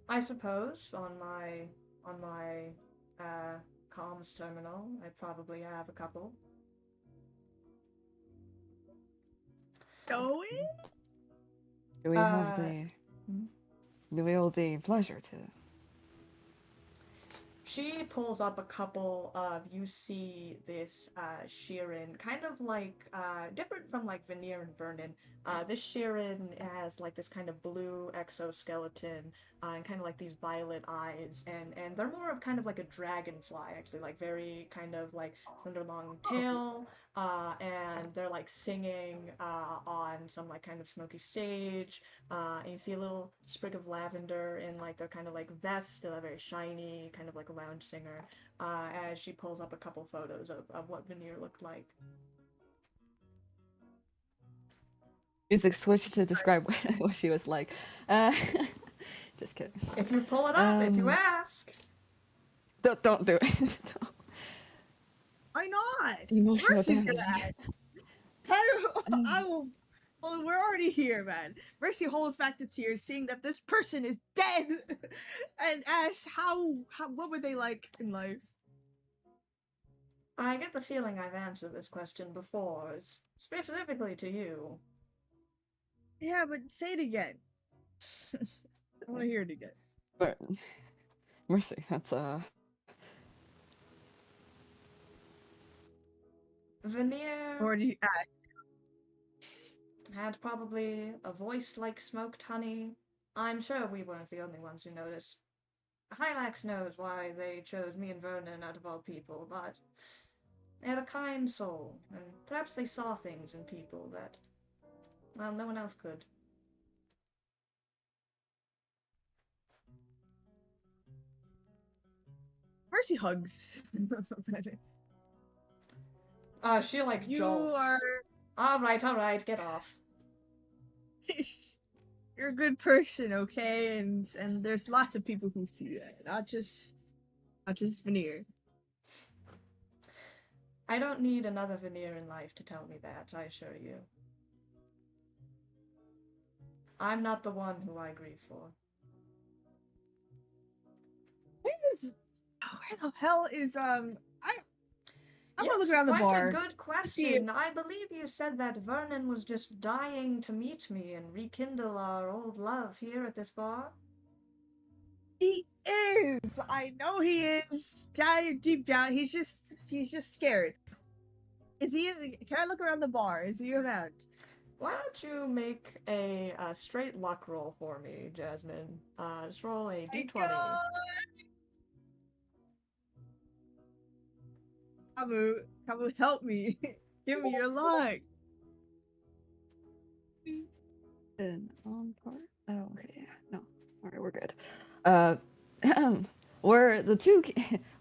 I suppose on my comms terminal, I probably have a couple. Going? Do we have the... Do we owe the pleasure to... She pulls up a couple of, you see this Shirren, kind of like, different from like Veneer and Vernon. This Shirren has like this kind of blue exoskeleton, and kind of like these violet eyes, and they're more of kind of like a dragonfly, actually, like very kind of like slender long tail, and they're like singing on some like kind of smoky stage, and you see a little sprig of lavender in like their kind of like vest, very shiny, kind of like a lounge singer, as she pulls up a couple photos of what Veneer looked like. Music switched to describe what she was like. Just kidding. If you pull it up, if you ask. Don't do it. Don't. Why not? Emotional Mercy's damage. gonna ask. I will. Oh, we're already here, man. Mercy holds back the tears, seeing that this person is dead, and asks what were they like in life? I get the feeling I've answered this question before, specifically to you. Yeah, but say it again. I want to hear it again. But Mercy, that's Veneer Already asked. had probably a voice like smoked honey. I'm sure we weren't the only ones who noticed. Hylax knows why they chose me and Vernon out of all people, but they had a kind soul, and perhaps they saw things in people that, well, no one else could. Mercy hugs. She like You jolts. are. All right, get off. You're a good person, okay? And there's lots of people who see that, not just Veneer. I don't need another Veneer in life to tell me that, I assure you. I'm not the one who I grieve for. Where the hell is I'm gonna look Yes, around the quite bar. a good question. I believe you said that Vernon was just dying to meet me and rekindle our old love here at this bar. He is. I know he is. Deep down, he's just scared. Is he? Can I look around the bar? Is he around? Why don't you make a straight luck roll for me, Jasmine? Just roll a My d20. God. Khamu, help me. Give me your luck. an on part. Oh, okay. No. All right, we're good. Where the two,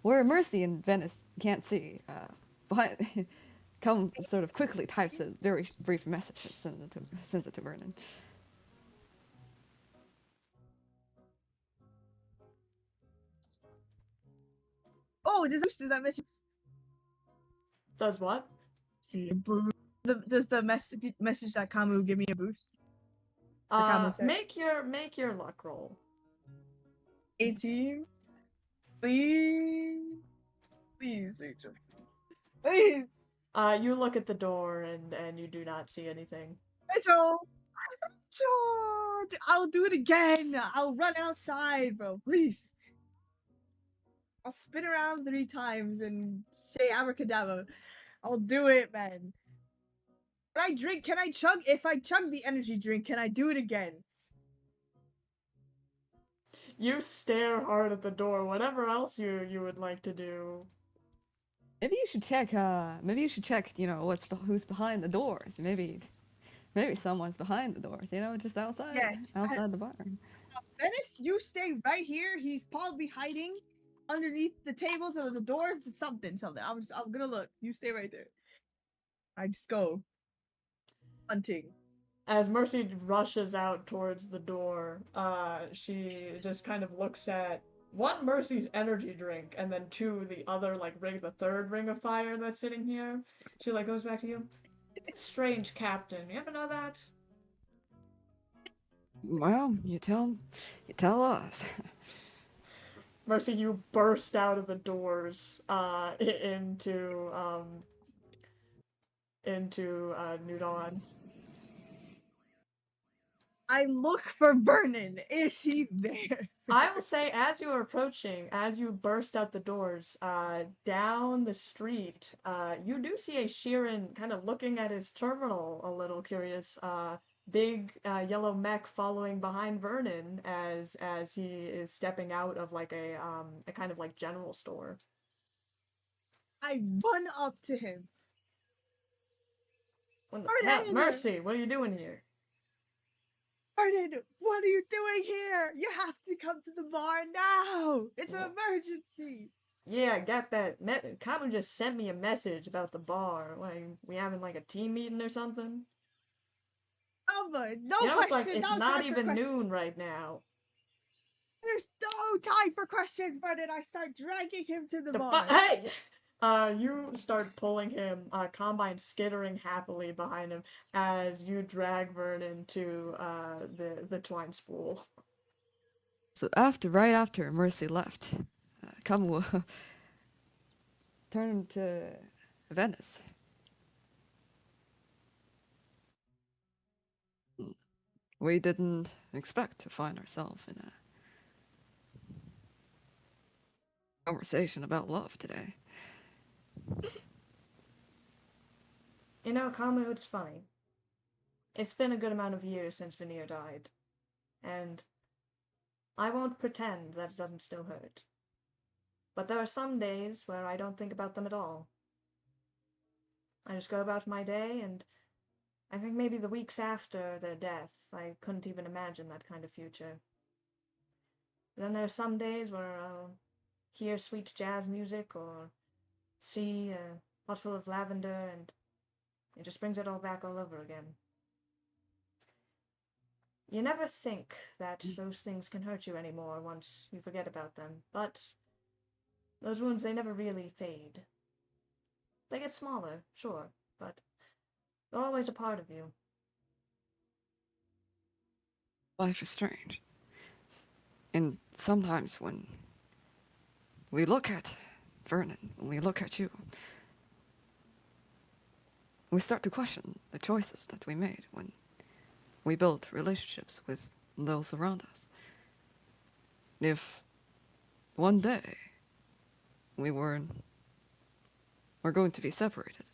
where Mercy and Venice can't see, behind, come sort of quickly types a very brief message and sends it to Vernon. Oh, does that message? Does what? See, does the message that Khamu give me a boost? Make your luck roll. 18. Please, Rachel. Please, You look at the door and you do not see anything. Rachel. I'll do it again. I'll run outside, bro. Please. I'll spin around 3 times and say abracadabra. I'll do it, man. Can I drink? Can I chug? If I chug the energy drink, can I do it again? You stare hard at the door. Whatever else you would like to do. Maybe you should check. Maybe you should check. You know who's behind the doors. Maybe someone's behind the doors. You know, just outside. Yes. Outside the bar. Venice, you stay right here. He's probably hiding underneath the tables or the doors. Something. I'm gonna look. You stay right there. I just go hunting. As Mercy rushes out towards the door, she just kind of looks at one, Mercy's energy drink, and then two, the other the third ring of fire that's sitting here. She goes back to you. Strange captain. You ever know that? Well, you tell us. Mercy, you burst out of the doors into New Dawn. I look for Vernon. Is he there? I will say, as you are approaching, as you burst out the doors, down the street, you do see a Shirren kind of looking at his terminal, a little curious. Big yellow mech following behind Vernon as he is stepping out of a kind of general store. I run up to him. Vernon! Mercy, what are you doing here? Vernon, what are you doing here? You have to come to the bar now. It's an emergency. Yeah, I got that. Khamu just sent me a message about the bar. We having a team meeting or something? No questions. It's not even noon right now. There's no time for questions, Vernon. I start dragging him to the bar. Hey! You start pulling him, Combine skittering happily behind him as you drag Vernon to the twine spool. So right after Mercy left, Khamu turned to Venice. We didn't expect to find ourselves in a conversation about love today. You know, Kamu, it's funny. It's been a good amount of years since Veneer died, and I won't pretend that it doesn't still hurt. But there are some days where I don't think about them at all. I just go about my day, and I think maybe the weeks after their death, I couldn't even imagine that kind of future. Then there are some days where I'll hear sweet jazz music or see a pot full of lavender, and it just brings it all back all over again. You never think that those things can hurt you anymore once you forget about them, but those wounds, they never really fade. They get smaller, sure, but they're always a part of you. Life is strange. And sometimes when we look at Vernon, when we look at you, we start to question the choices that we made when we built relationships with those around us. If one day we're going to be separated,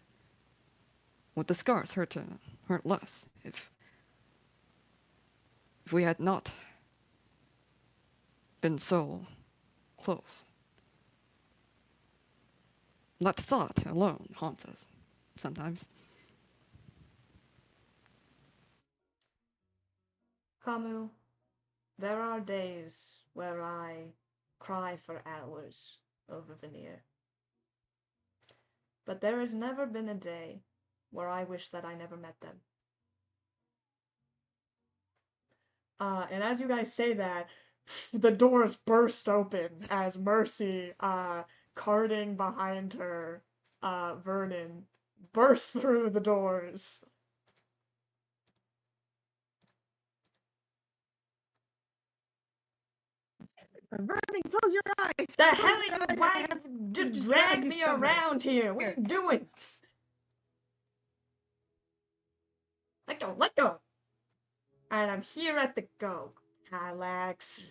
would the scars hurt less if we had not been so close? That thought alone haunts us sometimes. Kamu, there are days where I cry for hours over Veneer. But there has never been a day where I wish that I never met them. And as you guys say that, the doors burst open as Mercy, carting behind her, Vernon, bursts through the doors. Vernon, close your eyes. The Close hell your are you? eyes. Why I have you to drag you me somewhere. around here? What are you doing? Let go, let go. And I'm here at the go. Relax.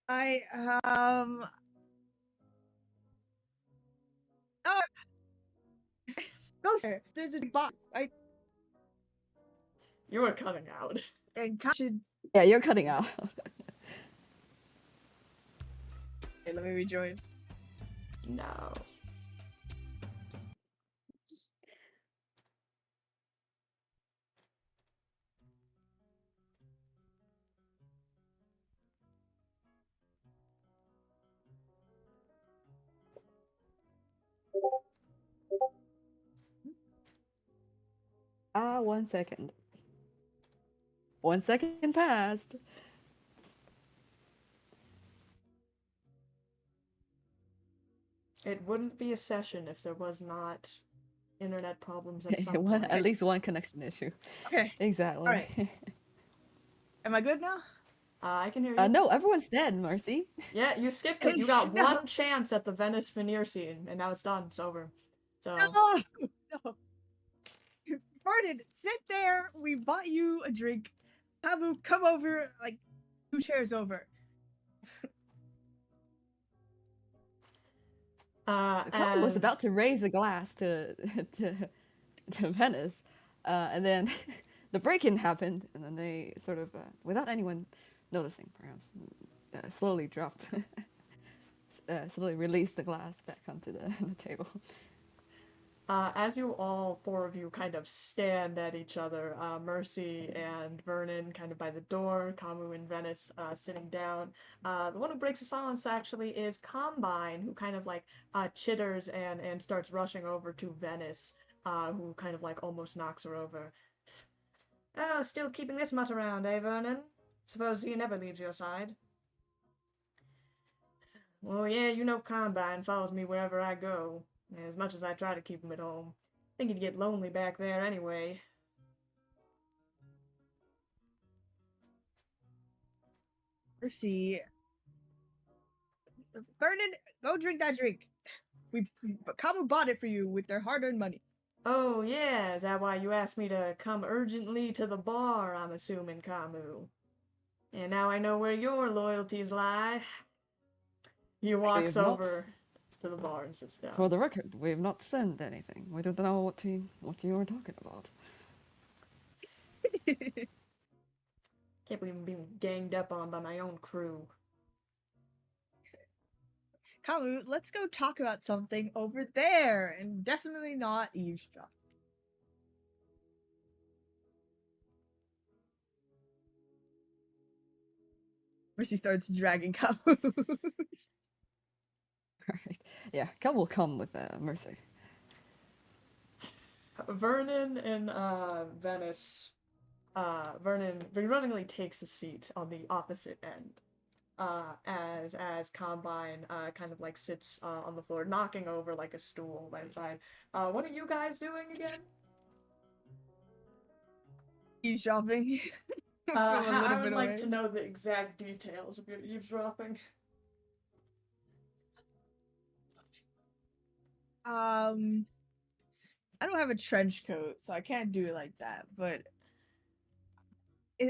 I oh, go sir. There's a box. You are cutting out. And should. Yeah, you're cutting out. Okay, let me rejoin. No. Ah, 1 second. 1 second passed. It wouldn't be a session if there was not internet problems at some point. At least one connection issue. Okay. Exactly. All right. Am I good now? I can hear you. No, everyone's dead, Mercy. Yeah, you skipped it. You got No. one chance at the Venice Veneer scene, and now it's done. It's over. So. No. No. Vernon, sit there. We bought you a drink. Habu, come over, like 2 chairs over. Khamu was about to raise a glass to Venice, and then the break-in happened, and then they sort of, without anyone noticing, perhaps, slowly dropped, slowly released the glass back onto the table. As you all four of you kind of stand at each other, Mercy and Vernon kind of by the door, Khamu and Venice sitting down. The one who breaks the silence actually is Combine, who kind of like chitters and starts rushing over to Venice, who kind of like almost knocks her over. Oh, still keeping this mutt around, eh, Vernon? Suppose he never leaves your side. Well, yeah, you know Combine follows me wherever I go, as much as I try to keep him at home. I think he'd get lonely back there anyway. Mercy, Vernon, go drink that drink. Kamu bought it for you with their hard-earned money. Oh, yeah, is that why you asked me to come urgently to the bar, I'm assuming, Khamu? And now I know where your loyalties lie. He walks We've not, over to the bar and sits down. for the record, we've not sent anything. We don't know what you are talking about. Can't believe I'm being ganged up on by my own crew. Kamu, let's go talk about something over there, and definitely not eavesdrop. Mercy starts dragging Kamu. Right. Yeah, come will come with Mercy. Vernon and Venice. Vernon begrudgingly takes a seat on the opposite end. As Combine kind of like sits on the floor, knocking over like a stool by the side. What are you guys doing again? Eavesdropping. From a I little would bit like away. to know the exact details of your eavesdropping. I don't have a trench coat, so I can't do it like that. But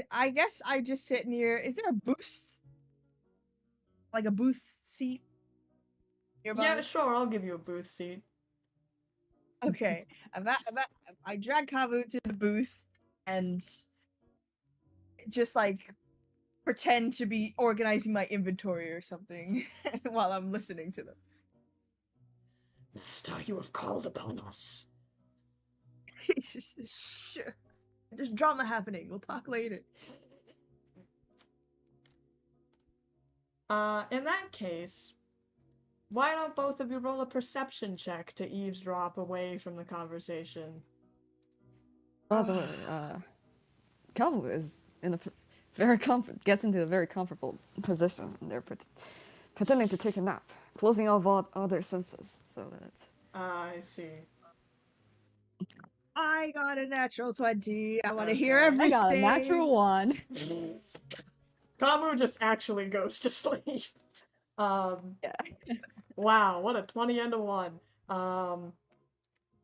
I guess I just sit near. Is there a booth, like a booth seat nearby? Yeah, sure, I'll give you a booth seat. Okay, I drag Kavu to the booth and just like pretend to be organizing my inventory or something while I'm listening to them. Master, you have called upon us. Sure. There's drama happening. We'll talk later. In that case, why don't both of you roll a perception check to eavesdrop away from the conversation? By the way, Kamu is in a gets into a very comfortable position, and they're pretending to take a nap, closing off all other senses, so that. I see. I got a natural 20. I want to Okay. hear I everything. I got a natural 1. Kamu just actually goes to sleep. Yeah. Wow, what a 20 and a 1.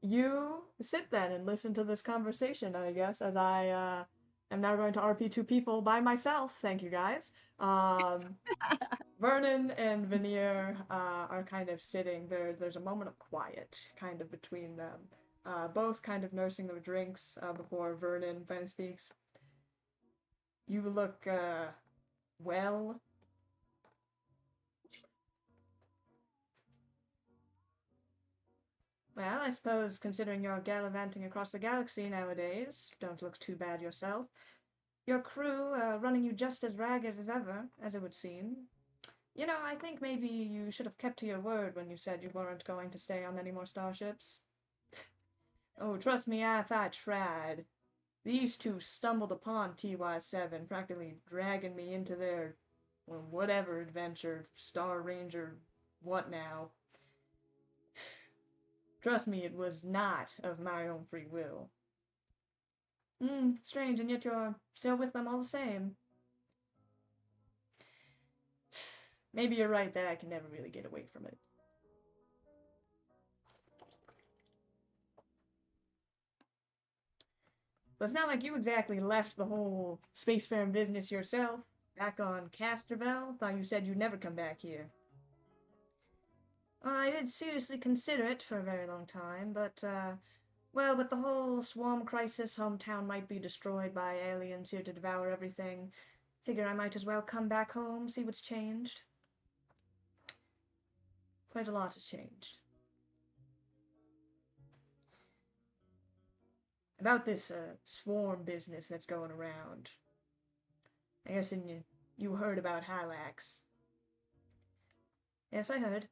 You sit then and listen to this conversation, I guess, as I am now going to RP 2 people by myself. Thank you, guys. Vernon and Veneer are kind of sitting there. There's a moment of quiet kind of between them. Both kind of nursing their drinks before Vernon finally speaks. You look, well. Well, I suppose considering you're gallivanting across the galaxy nowadays, don't look too bad yourself. Your crew running you just as ragged as ever, as it would seem. You know, I think maybe you should have kept to your word when you said you weren't going to stay on any more starships. Oh, trust me, if I tried. These two stumbled upon TY7, practically dragging me into their, well, whatever adventure, Star Ranger, what now. Trust me, it was not of my own free will. Strange, and yet you're still with them all the same. Maybe you're right that I can never really get away from it. But it's not like you exactly left the whole spacefaring business yourself. Back on Castrovel, thought you said you'd never come back here. I did seriously consider it for a very long time, but, well, with the whole swarm crisis, hometown might be destroyed by aliens here to devour everything. Figure I might as well come back home, see what's changed. Quite a lot has changed. About this, swarm business that's going around. I guess you heard about Hylax. Yes, I heard.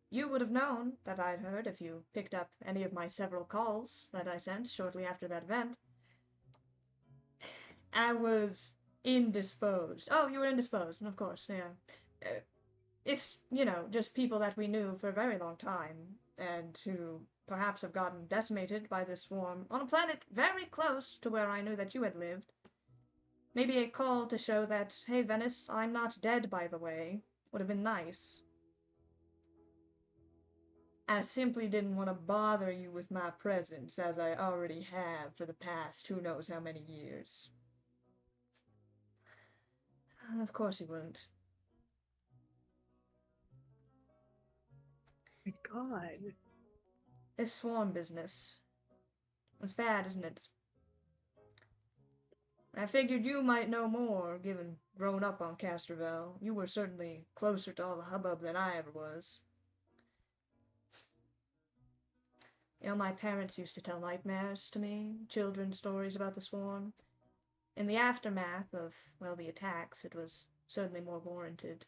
You would have known that I'd heard if you picked up any of my several calls that I sent shortly after that event. I was indisposed. Oh, you were indisposed, of course, yeah. Uh, It's, you know, just people that we knew for a very long time, and who perhaps have gotten decimated by this swarm on a planet very close to where I knew that you had lived. Maybe a call to show that, hey, Venice, I'm not dead, by the way, would have been nice. I simply didn't want to bother you with my presence, as I already have for the past who knows how many years. Of course you wouldn't. My God. This swarm business. It's bad, isn't it? I figured you might know more, given growing up on Castrovel. You were certainly closer to all the hubbub than I ever was. You know, my parents used to tell nightmares to me, children's stories about the swarm. In the aftermath of, well, the attacks, it was certainly more warranted.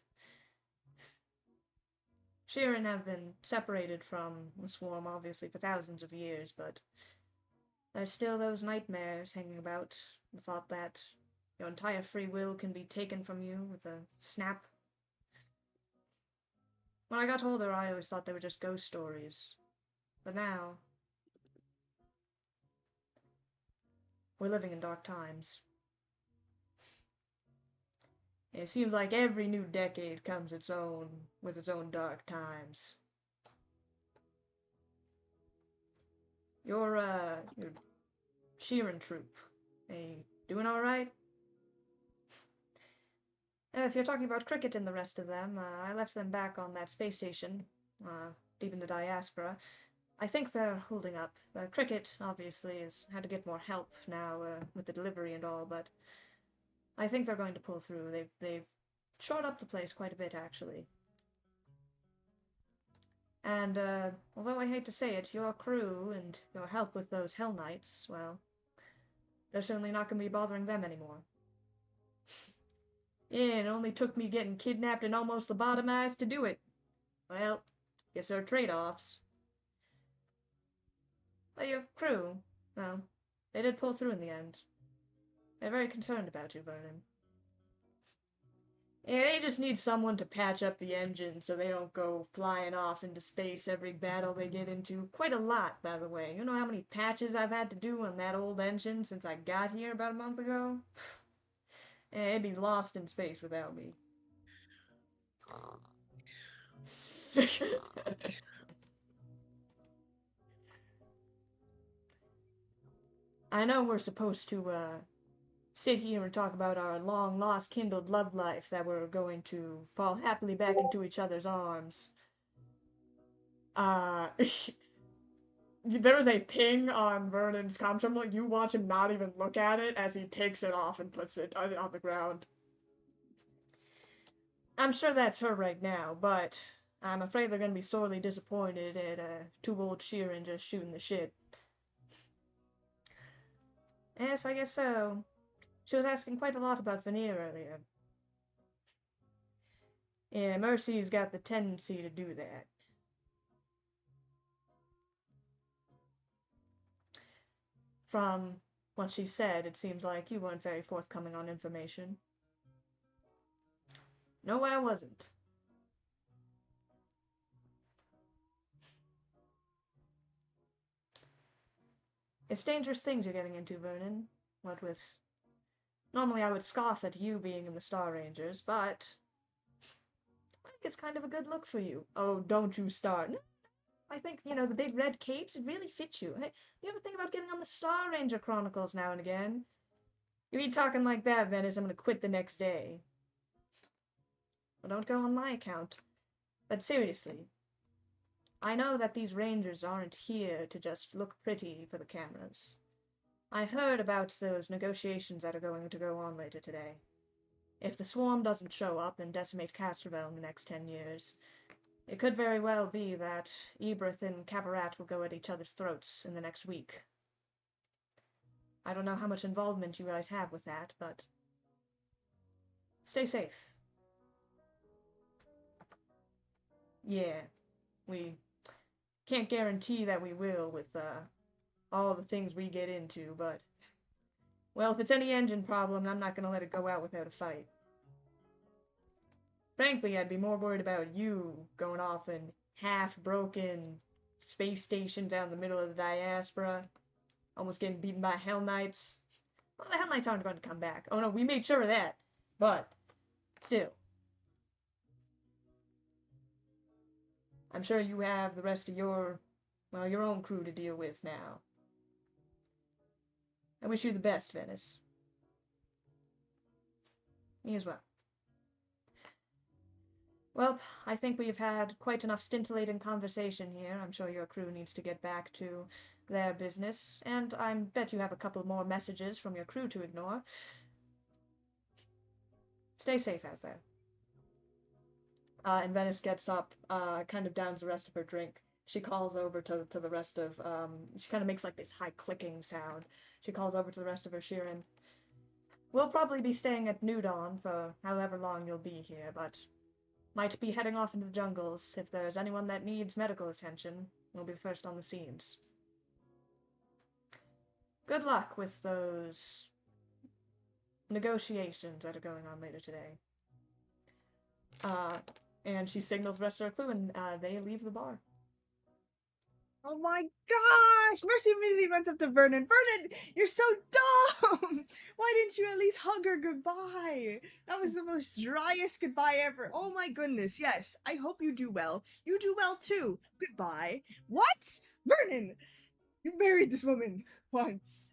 Shirren have been separated from the swarm, obviously, for thousands of years, but there's still those nightmares hanging about. The thought that your entire free will can be taken from you with a snap. When I got older, I always thought they were just ghost stories. But now, we're living in dark times. It seems like every new decade comes with its own dark times. Your Shirren troop, they doing alright? If you're talking about Cricket and the rest of them, I left them back on that space station, deep in the diaspora. I think they're holding up. Cricket, obviously, has had to get more help now, with the delivery and all, but I think they're going to pull through. They've shored up the place quite a bit, actually. And, although I hate to say it, your crew and your help with those Hell Knights, well, they're certainly not going to be bothering them anymore. Yeah, it only took me getting kidnapped and almost lobotomized to do it. Well, guess there are trade-offs. But your crew, well, they did pull through in the end. They're very concerned about you, Vernon. Yeah, they just need someone to patch up the engine so they don't go flying off into space every battle they get into. Quite a lot, by the way. You know how many patches I've had to do on that old engine since I got here about a month ago? Yeah, it'd be lost in space without me. I know we're supposed to, sit here and talk about our long-lost kindled love life that we're going to fall happily back into each other's arms. Uh, there was a ping on Vernon's comm terminal. You watch him not even look at it as he takes it off and puts it on the ground. I'm sure that's her right now, but I'm afraid they're going to be sorely disappointed at two old Shirren just shooting the shit. Yes, I guess so. She was asking quite a lot about Veneer earlier. Yeah, Mercy's got the tendency to do that. From what she said, it seems like you weren't very forthcoming on information. No, I wasn't. It's dangerous things you're getting into, Vernon. What with... Normally I would scoff at you being in the Star Rangers, but... I think it's kind of a good look for you. Oh, don't you start. No, I think, you know, the big red capes, it really fits you. Hey, you ever think about getting on the Star Ranger Chronicles now and again? You keep talking like that, Venice, I'm gonna quit the next day. Well, don't go on my account. But seriously, I know that these Rangers aren't here to just look pretty for the cameras. I heard about those negotiations that are going to go on later today. If the swarm doesn't show up and decimate Castrovel in the next 10 years, it could very well be that Ebrith and Qabarat will go at each other's throats in the next week. I don't know how much involvement you guys have with that, but stay safe. Yeah, we can't guarantee that we will with, all the things we get into, but... Well, if it's any engine problem, I'm not gonna let it go out without a fight. Frankly, I'd be more worried about you going off in half-broken space station down the middle of the diaspora, almost getting beaten by Hell Knights. Well, the Hell Knights aren't going to come back. Oh no, we made sure of that. But, still. I'm sure you have the rest of your, well, your own crew to deal with now. I wish you the best, Venice. Me as well. Well, I think we've had quite enough scintillating conversation here. I'm sure your crew needs to get back to their business, and I bet you have a couple more messages from your crew to ignore. Stay safe out there. And Venice gets up, kind of downs the rest of her drink. She calls over to the rest of, she kind of makes like this high clicking sound. She calls over to the rest of her Shirren. We'll probably be staying at New Dawn for however long you'll be here, but might be heading off into the jungles. If there's anyone that needs medical attention, we'll be the first on the scenes. Good luck with those negotiations that are going on later today. And she signals the rest of her crew, and they leave the bar. Oh my gosh! Mercy immediately runs up to Vernon. Vernon, you're so dumb! Why didn't you at least hug her goodbye? That was the most driest goodbye ever. Oh my goodness, yes. I hope you do well. You do well too. Goodbye. What? Vernon! You married this woman once.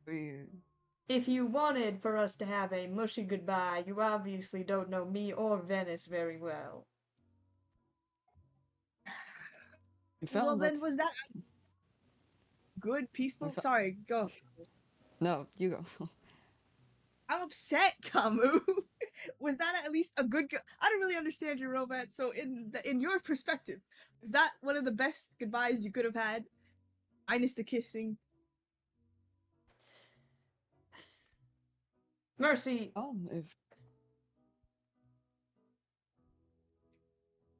If you wanted for us to have a mushy goodbye, you obviously don't know me or Venice very well. Well, then was that good, peaceful? Sorry, go. No, you go. I'm upset, Khamu. Was that at least a good? I don't really understand your romance. So, in your perspective, was that one of the best goodbyes you could have had, minus the kissing? Mercy. If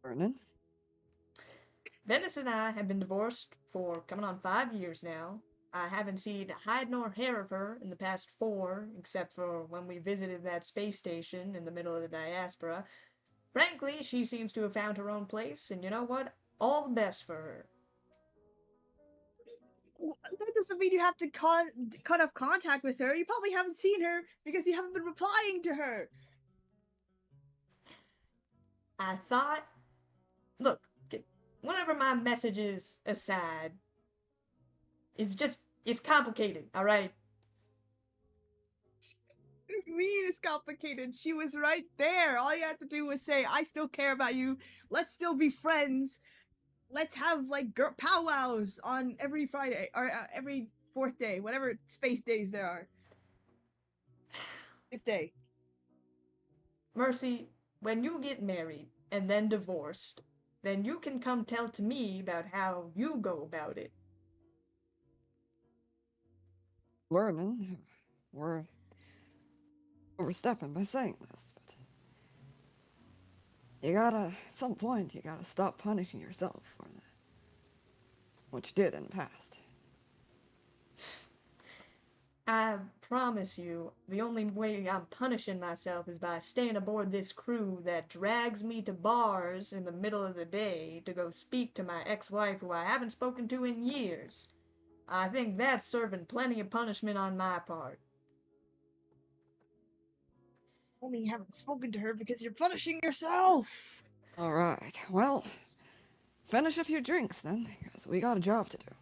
Vernon. Venice and I have been divorced for coming on 5 years now. I haven't seen hide nor hair of her in the past 4, except for when we visited that space station in the middle of the diaspora. Frankly, she seems to have found her own place, and you know what? All the best for her. That doesn't mean you have to cut off contact with her. You probably haven't seen her because you haven't been replying to her. I thought... Look, whenever my messages aside, it's complicated, alright? What do you mean it's complicated? She was right there. All you had to do was say, I still care about you. Let's still be friends. Let's have, like, powwows on every Friday, or every 4th day, whatever space days there are. 5th day. Mercy, when you get married and then divorced, then you can come tell to me about how you go about it. Vernon, we're overstepping by saying this, but you gotta, at some point, you gotta stop punishing yourself for what you did in the past. I promise you, the only way I'm punishing myself is by staying aboard this crew that drags me to bars in the middle of the day to go speak to my ex-wife who I haven't spoken to in years. I think that's serving plenty of punishment on my part. Only you haven't spoken to her because you're punishing yourself. Alright, well, finish up your drinks then, because we got a job to do.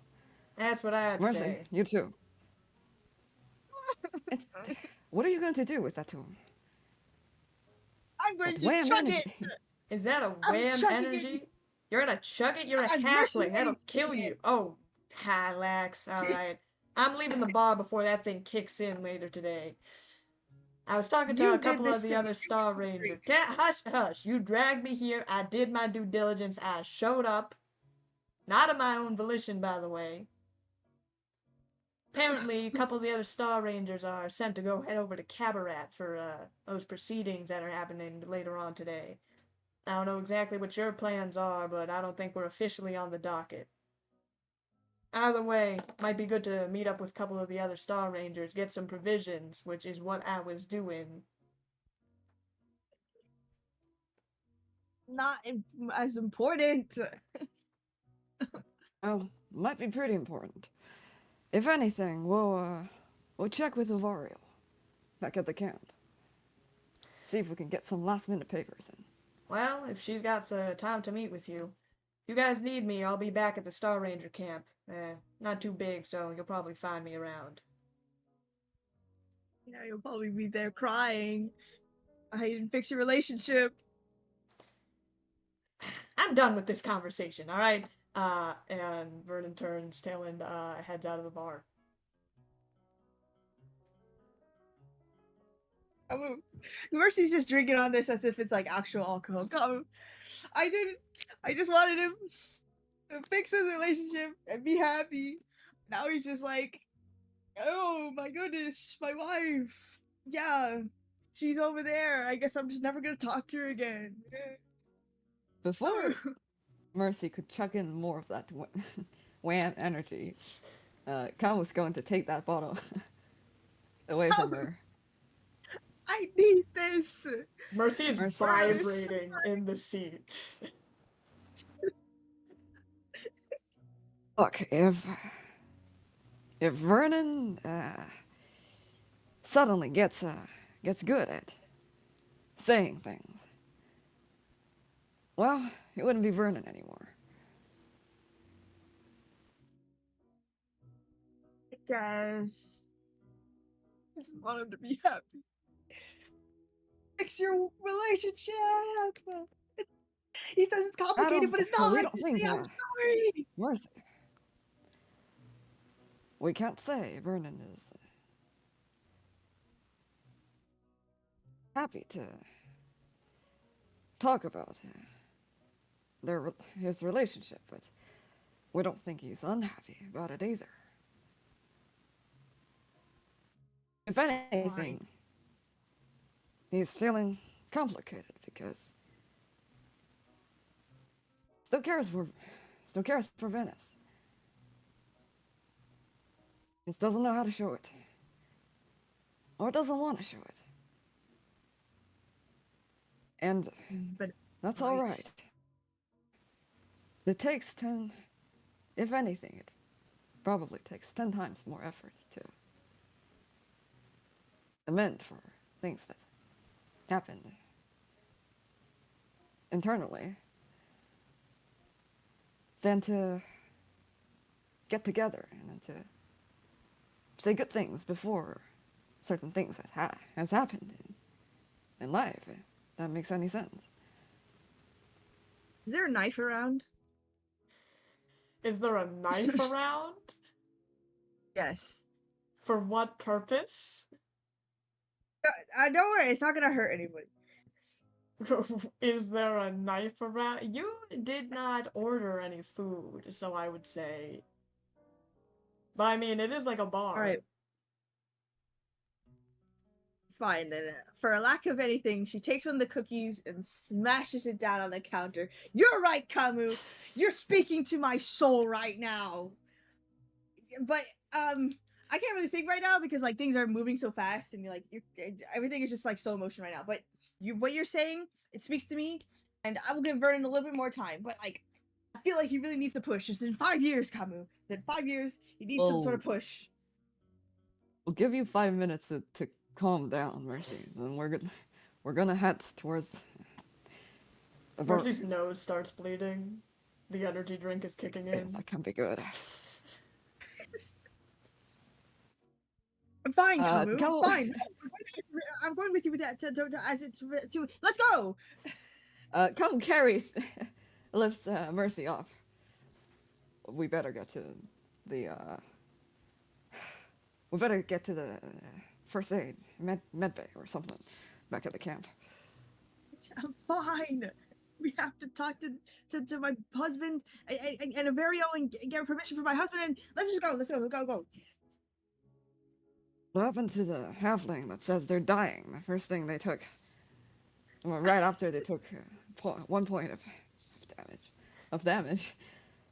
That's what I'd Mercy, say. you too. What are you going to do with that tune? I'm going to chug it. Is that a wham energy? You're gonna chug it? You're a halfling. That'll kill you. Oh, Hylax. Alright. I'm leaving the bar before that thing kicks in later today. I was talking to a couple of the other Star Rangers. Hush, hush. You dragged me here. I did my due diligence. I showed up. Not of my own volition, by the way. Apparently, a couple of the other Star Rangers are sent to go head over to Qabarat for those proceedings that are happening later on today. I don't know exactly what your plans are, but I don't think we're officially on the docket. Either way, might be good to meet up with a couple of the other Star Rangers, get some provisions, which is what I was doing. not as important. Well, might be pretty important. If anything, we'll check with Ovario back at the camp. See if we can get some last-minute papers in. Well, if she's got the time to meet with you. If you guys need me, I'll be back at the Star Ranger camp. Not too big, so you'll probably find me around. You know, you'll probably be there crying. I didn't fix your relationship. I'm done with this conversation, alright? And Vernon turns tail and heads out of the bar. Mercy's just drinking on this as if it's like actual alcohol. I just wanted him to fix his relationship and be happy. Now he's just like, oh my goodness, my wife. Yeah, she's over there. I guess I'm just never gonna talk to her again. Before Mercy could chuck in more of that wham energy, Khamu's going to take that bottle away from her. I need this. Mercy is Mercy. vibrating in the seat. Look, if Vernon suddenly gets good at saying things, well, it wouldn't be Vernon anymore. I guess. I just want him to be happy. Fix your relationship. He says it's complicated, but it's not. We don't think I'm sorry. Mercy. We can't say Vernon is happy to talk about his relationship, but we don't think he's unhappy about it either. If anything, he's feeling complicated because still cares for Venice. Just doesn't know how to show it. Or doesn't want to show it. And But that's all right. It takes 10, if anything, it probably takes 10 times more effort to amend for things that happened internally than to get together and then to say good things before certain things has happened in life. If that makes any sense. is there a knife around? Is there a knife around? Yes. For what purpose? Don't worry, it's not gonna hurt anybody. Is there a knife around? You did not order any food, so I would say. But I mean, it is like a bar. Alright. Fine then. For a lack of anything, she takes one of the cookies and smashes it down on the counter. You're right, Khamu. You're speaking to my soul right now. But I can't really think right now because like things are moving so fast and everything is just like slow motion right now. But what you're saying, it speaks to me, and I will give Vernon a little bit more time. But like, I feel like he really needs to push. It's in 5 years, Khamu. In 5 years, he needs some sort of push. We'll give you 5 minutes to calm down, Mercy. Then we're gonna head towards. Mercy's nose starts bleeding. The energy drink is kicking in. That can be good. I'm fine, Khamu. I'm fine. I'm going with you with that. Let's go. Khamu carries, lifts Mercy off. We better get to the. We better get to the first aid med bay or something back at the camp. I'm fine. We have to talk to my husband and Averio and get permission from my husband, and let's just go. Let's go. What happened to the halfling that says they're dying? The first thing they took, well, right after they took 1 point of damage.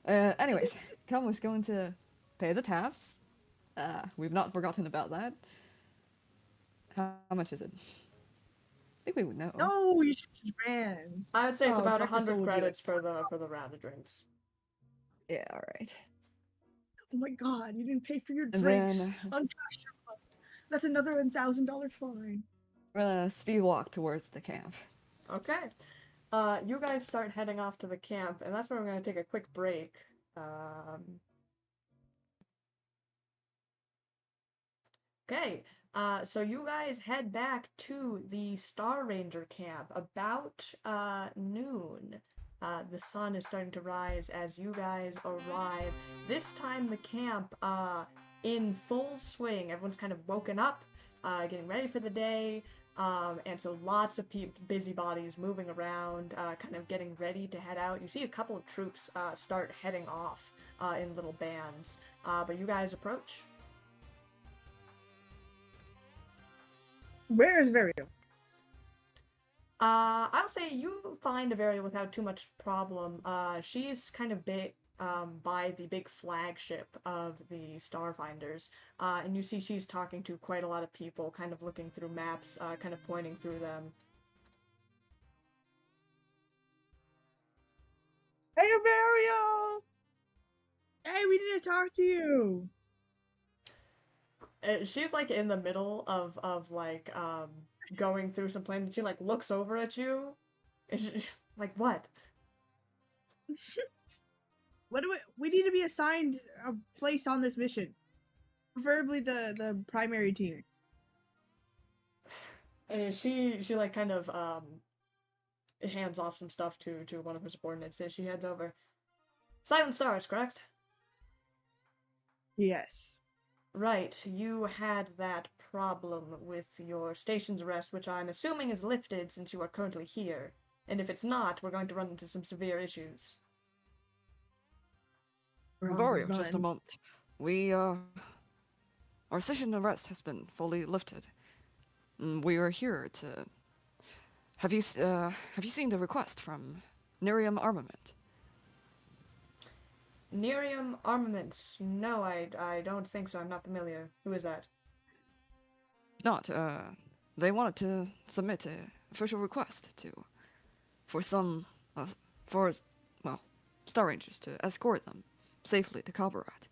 Anyways, Khamu's going to pay the tabs. We've not forgotten about that. How much is it? think we would know. No, you should just ran. I would say it's Oh, about Director Soul 100 would be like, credits for the round of drinks. Yeah, all right. oh my god, you didn't pay for your And drinks then on Castrovel. That's another $1,000 fine. we're gonna speed walk towards the camp. Okay. You guys start heading off to the camp, and that's where we're going to take a quick break. Okay, so you guys head back to the Star Ranger camp about noon. The sun is starting to rise as you guys arrive. This time the camp in full swing. Everyone's kind of woken up, getting ready for the day. And so lots of busybodies moving around, kind of getting ready to head out. You see a couple of troops start heading off in little bands, but you guys approach. Where is Vario? I'll say you find Avaria without too much problem. She's kind of big, by the big flagship of the Starfinders, and you see she's talking to quite a lot of people, kind of looking through maps, kind of pointing through them. Hey, Vario! Hey, we need to talk to you. She's like in the middle of like going through some plan, and she like looks over at you, and she's like, "What?" What do we need to be assigned a place on this mission? Preferably the primary team. And she like kind of hands off some stuff to one of her subordinates as she heads over. Silent Stars, correct? Yes. Right, you had that problem with your station's arrest, which I'm assuming is lifted since you are currently here. And if it's not, we're going to run into some severe issues. We're on the Vario, just a run. moment. We, our station arrest has been fully lifted. We are here to... Have you seen the request from Nerium Armament? Nerium Armaments. No, I don't think so. I'm not familiar. Who is that? Not, they wanted to submit a official request for Star Rangers to escort them safely to Qabarat.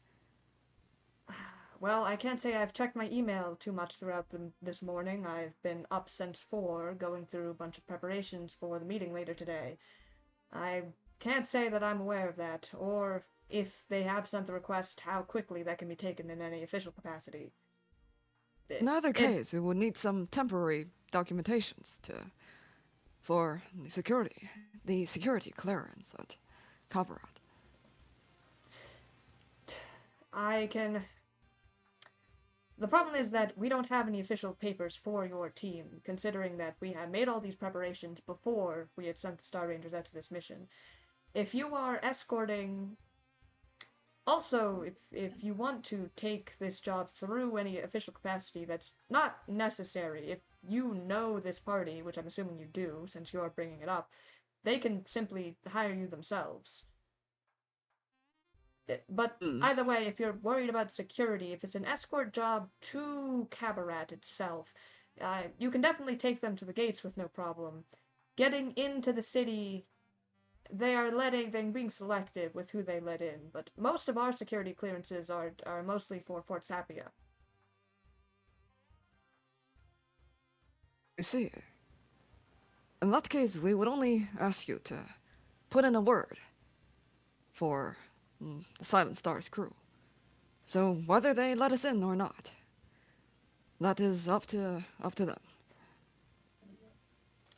Well, I can't say I've checked my email too much throughout this morning. I've been up since 4, going through a bunch of preparations for the meeting later today. I can't say that I'm aware of that, or if they have sent the request, how quickly that can be taken in any official capacity. In either case, we would need some temporary documentations for the security clearance at Qabarat. The problem is that we don't have any official papers for your team, considering that we had made all these preparations before we had sent the Star Rangers out to this mission. If you are escorting... Also, if you want to take this job through any official capacity, that's not necessary. If you know this party, which I'm assuming you do, since you're bringing it up, they can simply hire you themselves. But either way, if you're worried about security, if it's an escort job to Qabarat itself, you can definitely take them to the gates with no problem. Getting into the city, they're being selective with who they let in, but most of our security clearances are mostly for Fort Sapia. I see. In that case, we would only ask you to put in a word for the Silent Stars crew. So whether they let us in or not, that is up to them.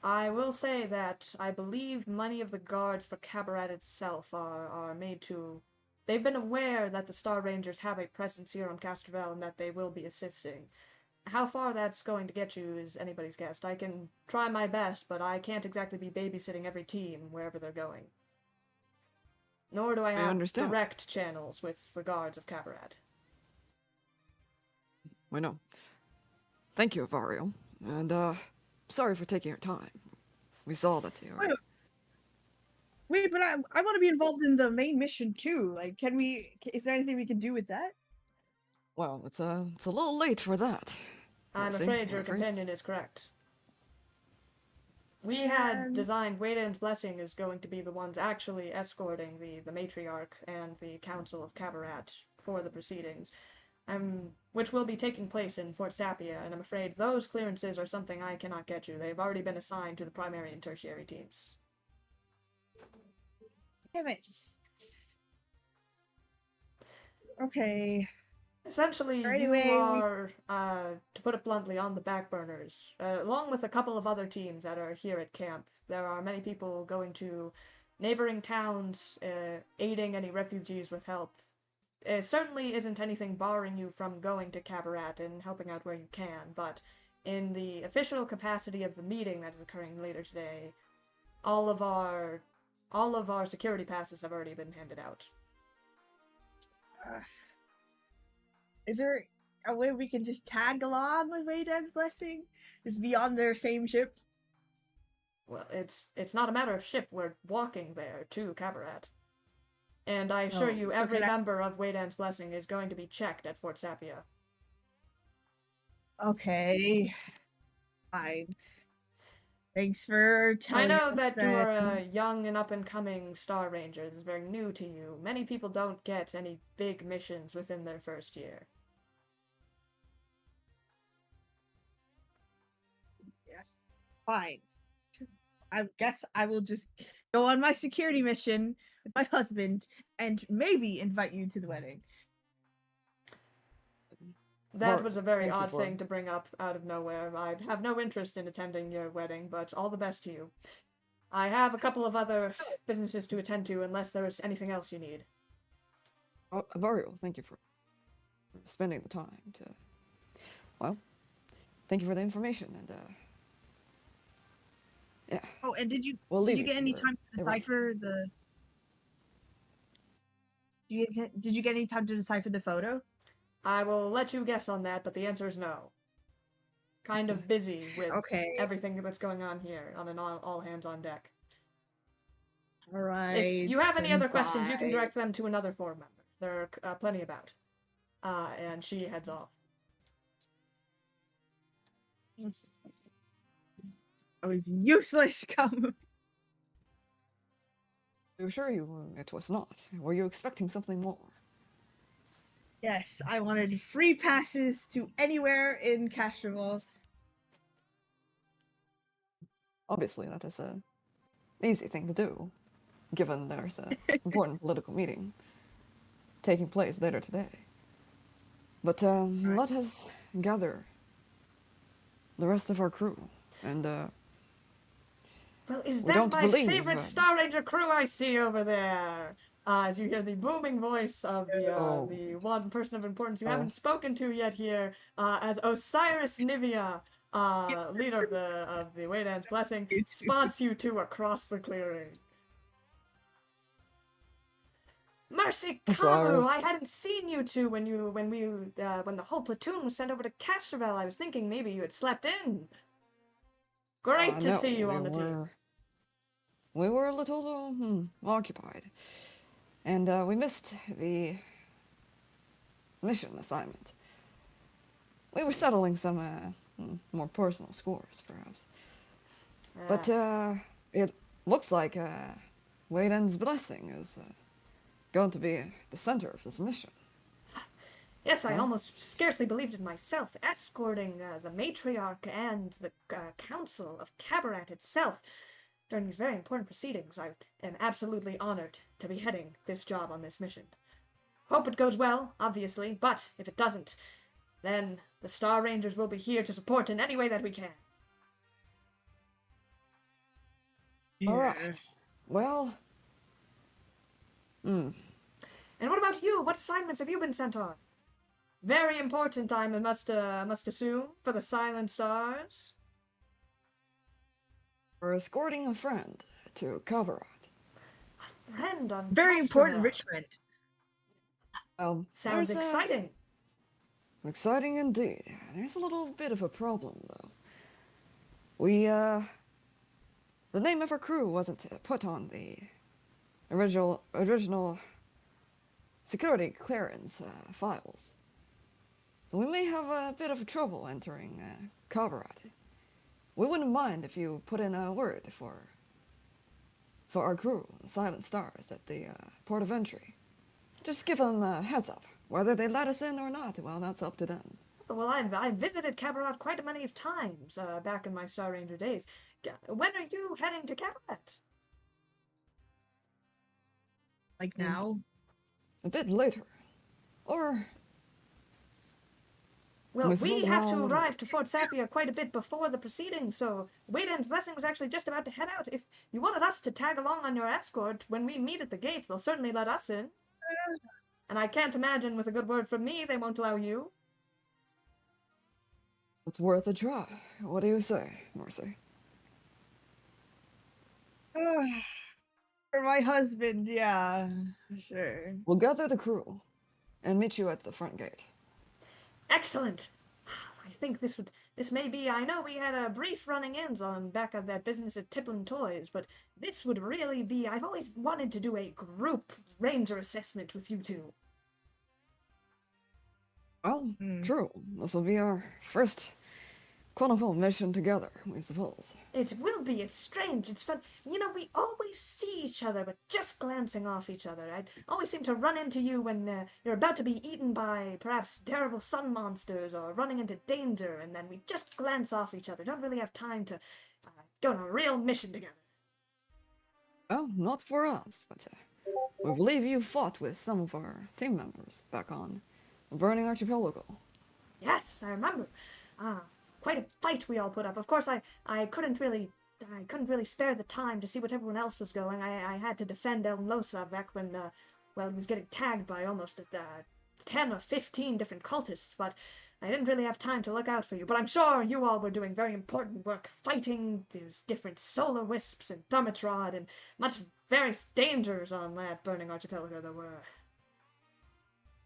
I will say that I believe many of the guards for Qabarat itself are made to... They've been aware that the Star Rangers have a presence here on Castrovel and that they will be assisting. How far that's going to get you is anybody's guess. I can try my best, but I can't exactly be babysitting every team wherever they're going. Nor do I have direct channels with the guards of Qabarat. I know. Thank you, Vario. And, sorry for taking your time. We saw that you were... Wait, but I want to be involved in the main mission too. Like, is there anything we can do with that? Well, it's a little late for that. I'm afraid your companion is correct. We had And designed Waydan's Blessing is going to be the ones actually escorting the matriarch and the Council of Qabarat for the proceedings, which will be taking place in Fort Sapia, and I'm afraid those clearances are something I cannot get you. They've already been assigned to the primary and tertiary teams. damn it. Okay. Essentially, Or you anyway, we are, to put it bluntly, on the back burners, along with a couple of other teams that are here at camp. There are many people going to neighboring towns, aiding any refugees with help. It certainly isn't anything barring you from going to Qabarat and helping out where you can, but in the official capacity of the meeting that is occurring later today, all of our security passes have already been handed out. uh, is there a way we can just tag along with Waydan's Blessing? Just be on their same ship? Well, it's not a matter of ship. We're walking there to Qabarat. And I assure No. you, So every can member of Waydan's Blessing is going to be checked at Fort Sapia. Okay. Fine. Thanks for I telling know us that you that. are a young and up-and-coming Star Ranger. This is very new to you. Many people don't get any big missions within their first year. Yes. Fine. I guess I will just go on my security mission with my husband and maybe invite you to the wedding. That was a very Thank you odd for thing to bring up out of nowhere. I have no interest in attending your wedding, but all the best to you. I have a couple of other businesses to attend to unless there's anything else you need. Mario, thank you for spending the time to. Well, thank you for the information, and yeah, Oh, and did you we'll did leave you it get to any your time to decipher the? Did you get any time to decipher the photo? I will let you guess on that, but the answer is no. Kind of busy with Okay. everything that's going on here on an all hands on deck. All If right. you have any Then other questions, you can bye. direct them to another forum member. There are plenty about. And she heads off. I was useless. Come. I assure you it was not. Were you expecting something more? Yes, I wanted free passes to anywhere in Castrovel. Obviously, that is a easy thing to do, given there's an important political meeting taking place later today. But Right. let us gather the rest of our crew, and Well, is we that don't my believe. favorite Star Ranger crew I see over there? As you hear the booming voice of Oh, the one person of importance you uh, haven't spoken to yet here, as Osiris Nivea, leader of the Waydan's Blessing, spots you two across the clearing. Mercy Khamu, Osiris. I hadn't seen you two when the whole platoon was sent over to Castrovel. I was thinking maybe you had slept in. Great to No, see you on the team. we were a little occupied, and we missed the mission assignment. We were settling some more personal scores, perhaps. But it looks like Wayden's Blessing is going to be the center of this mission. Yes, I No? almost scarcely believed it myself, escorting the matriarch and the council of Qabarat itself during these very important proceedings. I am absolutely honored to be heading this job on this mission. Hope it goes well, obviously, but if it doesn't, then the Star Rangers will be here to support in any way that we can. All right. Well, And what about you? What assignments have you been sent on? Very important, I must assume, for the Silent Stars. we're escorting a friend to Qabarat. Friend on Very important, Castrovel. rich friend. Sounds there's exciting. Exciting indeed. There's a little bit of a problem, though. The name of our crew wasn't put on the original security clearance files. So we may have a bit of trouble entering Qabarat. we wouldn't mind if you put in a word for our crew, the Silent Stars, at the port of entry. Just give them a heads up. Whether they let us in or not, well, that's up to them. Well, I visited Qabarat quite a many of times back in my Star Ranger days. When are you heading to Qabarat? Like now? A bit later. Or Well, I we suppose have to around arrive to Fort Sapia quite a bit before the proceedings, so Wayden's Blessing was actually just about to head out. If you wanted us to tag along on your escort, when we meet at the gates, they'll certainly let us in. And I can't imagine with a good word from me, they won't allow you. it's worth a try. What do you say, Mercy? For my husband, yeah. Sure. We'll gather the crew and meet you at the front gate. Excellent. I think this may be. I know we had a brief running-ins on back of that business at Tiplin Toys, but this would really be. I've always wanted to do a group ranger assessment with you two. Well, Hmm. true. This will be our first quote-unquote mission together, we suppose. It will be. It's strange. It's fun. You know, we always see each other, but just glancing off each other. I always seem to run into you when you're about to be eaten by perhaps terrible sun monsters or running into danger, and then we just glance off each other. Don't really have time to go on a real mission together. Well, not for us, but we believe you fought with some of our team members back on the Burning Archipelago. Yes, I remember. Quite a fight we all put up. Of course, I couldn't really spare the time to see what everyone else was going. I had to defend El Losa back when well, he was getting tagged by almost 10 or 15 different cultists, but I didn't really have time to look out for you. But I'm sure you all were doing very important work, fighting those different solar wisps and Thermitrod and much various dangers on that burning archipelago there were.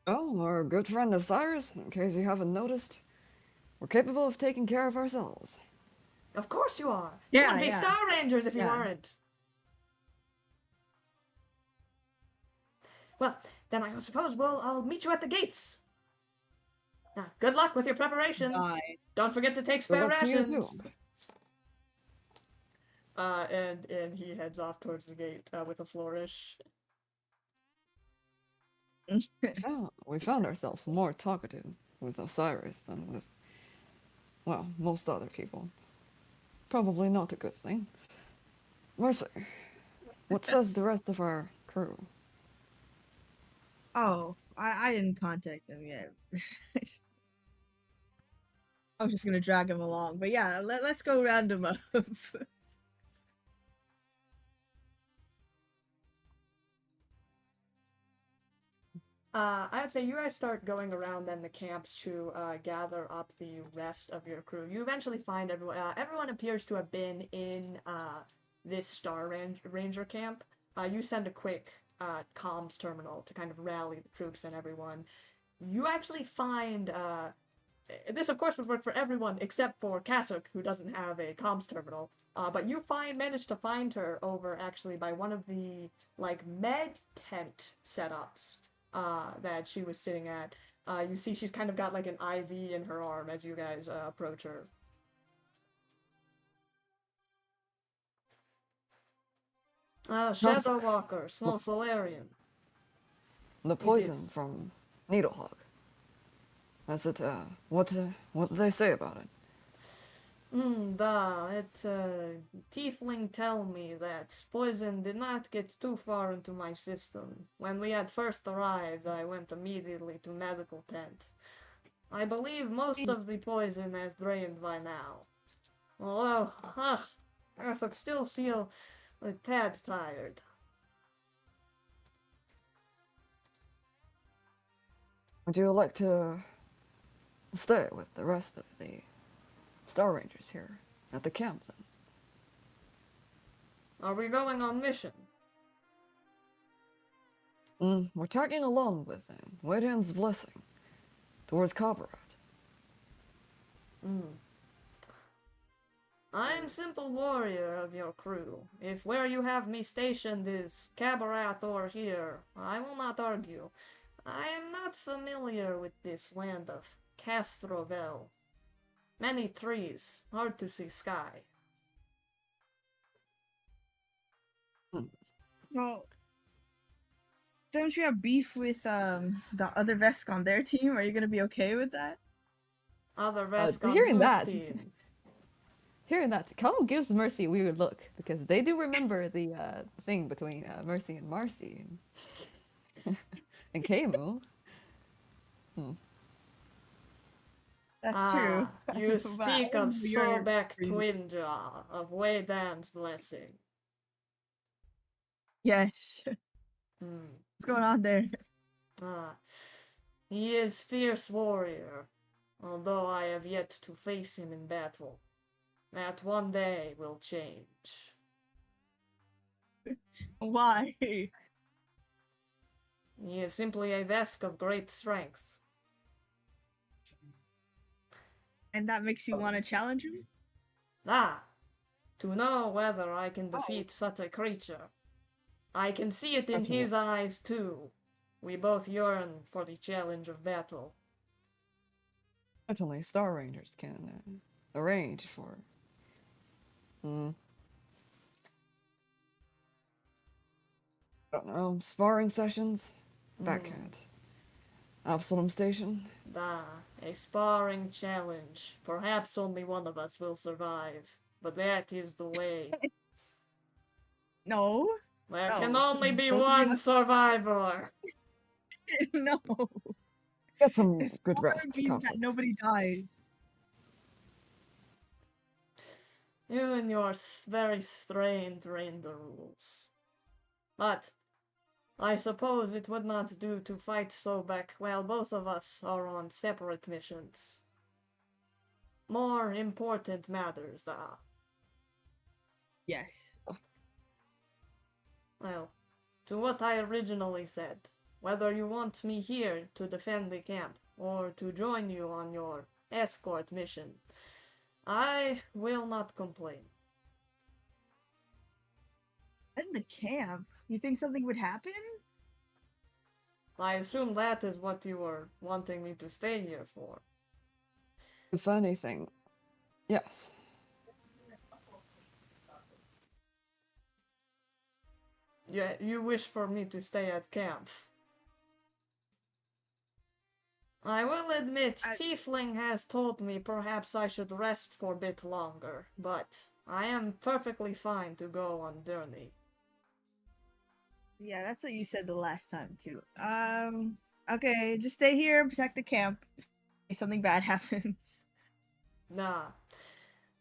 Oh, our good friend Osiris, in case you haven't noticed, we're capable of taking care of ourselves. Of course you are. Yeah, You wouldn't be yeah. Star Rangers if you Yeah. weren't. Well, then I suppose I'll meet you at the gates. Now, good luck with your preparations. Bye. Don't forget to take Good spare luck to you rations. too. And he heads off towards the gate with a flourish. We found ourselves more talkative with Osiris than with, well, most other people. Probably not a good thing. Mercy, what says the rest of our crew? Oh, I didn't contact them yet. I was just gonna drag him along, but yeah, let's go round him up. I would say you guys start going around then the camps to gather up the rest of your crew. You eventually find everyone. Everyone appears to have been in this Ranger camp. You send a quick comms terminal to kind of rally the troops and everyone. You actually find this, of course, would work for everyone except for Kasuk, who doesn't have a comms terminal. But you managed to find her over actually by one of the like med tent setups that she was sitting at. You see she's kind of got like an IV in her arm as you guys approach her. Shadow Walker, small Solarian. The It poison is. from Needlehawk. Is it, what do they say about it? Tiefling tell me that poison did not get too far into my system. When we had first arrived, I went immediately to medical tent. I believe most of the poison has drained by now. Although, I still feel a tad tired. Would you like to stay with the rest of the Star Rangers here at the camp then? Are we going on mission? We're tagging along with him. Wayden's Blessing towards Qabarat. I'm simple warrior of your crew. If where you have me stationed is Qabarat or here, I will not argue. I am not familiar with this land of Castrovel. Many trees, hard to see sky. Well, don't you have beef with the other Vesk on their team? Are you gonna be okay with that? Other Vesk on Hearing whose that, team? hearing that, Khamu gives Mercy a weird look because they do remember the thing between Mercy and Marcy and Khamu. That's true. You But I speak of didn't know your Sobek reason. Twinjaw, of Wei Dan's blessing. Yes. Hmm. What's going on there? Ah, he is fierce warrior, although I have yet to face him in battle. That one day will change. Why? He is simply a Vesk of great strength. And that makes you want to challenge him? Ah, to know whether I can Oh. defeat such a creature. I can see it in That's his eyes too. We both yearn for the challenge of battle. Certainly, Star Rangers can arrange for. I don't know, sparring sessions back at Absalom Station. A sparring challenge. Perhaps only one of us will survive, but that is the way. No. There No. can only be Both of you one survivor. No. Get some good Sparring rest, means that Castle. nobody dies. You and your very strange render rules. But I suppose it would not do to fight Sobek while both of us are on separate missions. More important matters, Yes. Well, to what I originally said, whether you want me here to defend the camp or to join you on your escort mission, I will not complain. In the camp, you think something would happen? I assume that is what you were wanting me to stay here for. If anything, yes. You wish for me to stay at camp. I will admit, Tiefling has told me perhaps I should rest for a bit longer, but I am perfectly fine to go on journey. Yeah, that's what you said the last time too. Okay, just stay here and protect the camp. If something bad happens. Nah.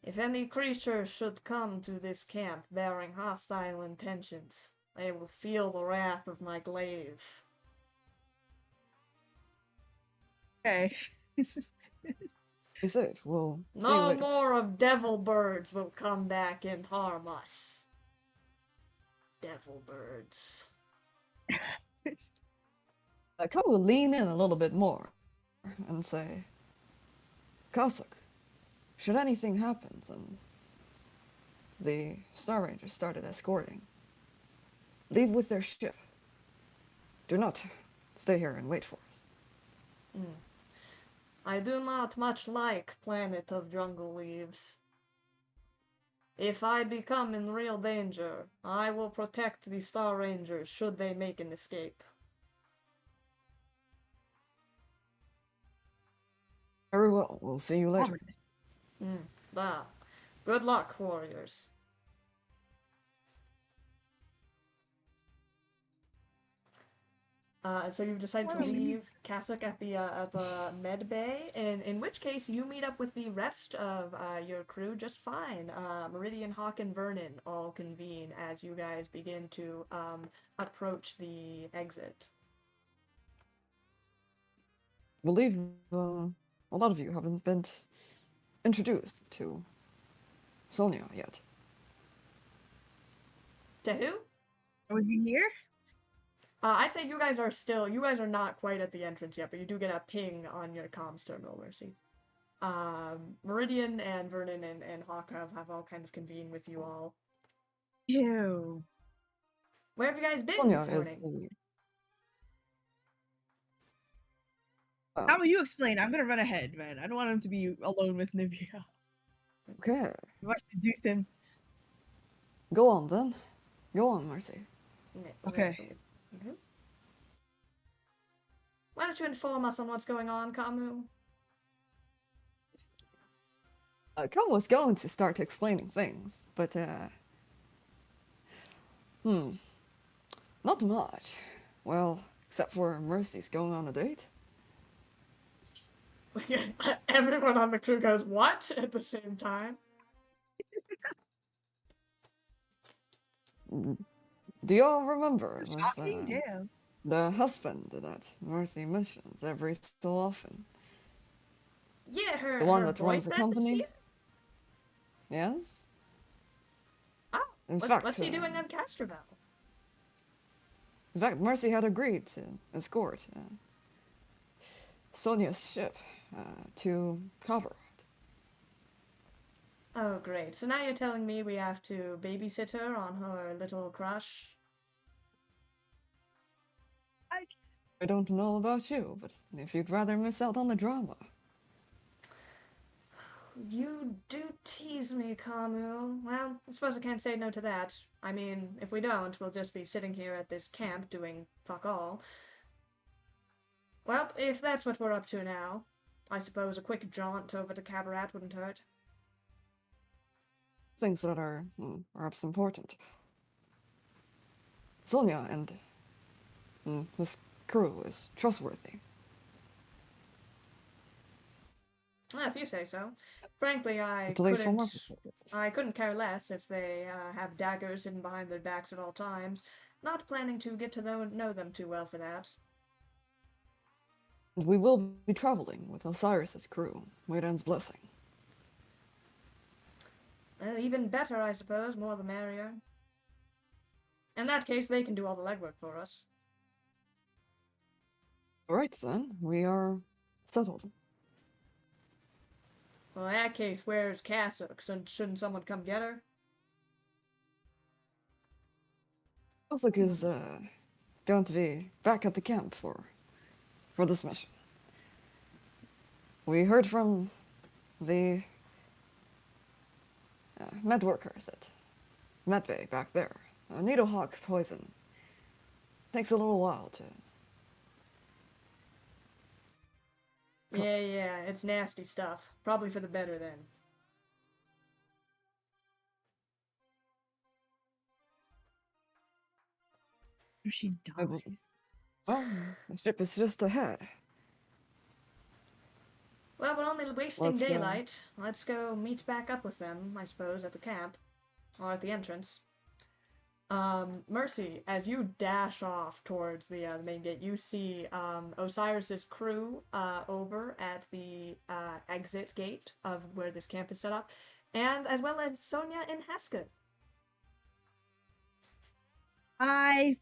If any creature should come to this camp bearing hostile intentions, they will feel the wrath of my glaive. Okay. Be safe. We'll see you No later. more of devil birds will come back and harm us. Devil birds. Khamu will lean in a little bit more and say, Cossack, should anything happen, then the Star Rangers started escorting. Leave with their ship. Do not stay here and wait for us. I do not much like Planet of Jungle Leaves. If I become in real danger, I will protect the Star Rangers should they make an escape. Very well. We'll see you later. Good luck, warriors. So you decide to leave Cassock at the med bay, and in which case you meet up with the rest of your crew just fine. Meridian, Hawk, and Vernon all convene as you guys begin to approach the exit. I believe a lot of you haven't been introduced to Sonia yet. To who? Was he here? I'd say you guys are not quite at the entrance yet, but you do get a ping on your comms terminal, Mercy. Meridian and Vernon and Hawk have all kind of convened with you all. Ew. Where have you guys been Sonia this is morning? How will you explain? I'm gonna run ahead, man. I don't want him to be alone with Nivea. Okay, We must seduce him. go on then. Go on, Mercy. Okay. Mhm. Why don't you inform us on what's going on, Khamu? Kum was going to start explaining things, but, not much. Well, except for Mercy's going on a date. Everyone on the crew goes, "What?" at the same time. Do y'all remember Shocking, damn. the husband that Mercy mentions every so often? Yeah, The one her that runs the boyfriend is company? here. Yes? Oh, In what's he doing fact, at Castrovel? Mercy had agreed to escort Sonia's ship to Qabarat. Oh, great. So now you're telling me we have to babysit her on her little crush? I don't know about you, but if you'd rather miss out on the drama. You do tease me, Khamu. Well, I suppose I can't say no to that. I mean, if we don't, we'll just be sitting here at this camp doing fuck all. Well, if that's what we're up to now, I suppose a quick jaunt over to Qabarat wouldn't hurt. Things that are perhaps important. Sonia and his crew is trustworthy. If you say so. Frankly, At least from our perspective. I couldn't care less if they have daggers hidden behind their backs at all times. Not planning to get to know them too well for that. We will be traveling with Osiris's crew, Waydan's blessing. Even better, I suppose. More the merrier. In that case, they can do all the legwork for us. All right, then, we are settled. Well, in that case, where's Cassook? Shouldn't someone come get her? Kasuk is going to be back at the camp for this mission. We heard from the med workers at Medbay back there. Needlehawk poison takes a little while to. Yeah, it's nasty stuff. Probably for the better then. If she dies. Well, the ship is just ahead. Well, we're only wasting daylight. Let's go meet back up with them, I suppose, at the camp. Or at the entrance. Mercy, as you dash off towards the main gate, you see Osiris's crew over at the exit gate of where this camp is set up, and as well as Sonia and Haskell. I